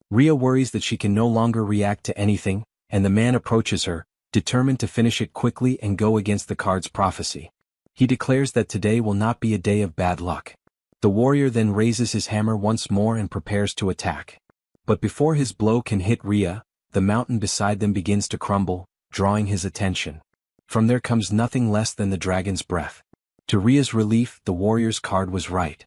Rhea worries that she can no longer react to anything, and the man approaches her, determined to finish it quickly and go against the card's prophecy. He declares that today will not be a day of bad luck. The warrior then raises his hammer once more and prepares to attack. But before his blow can hit Rhea, the mountain beside them begins to crumble, drawing his attention. From there comes nothing less than the dragon's breath. To Rhea's relief, the warrior's card was right.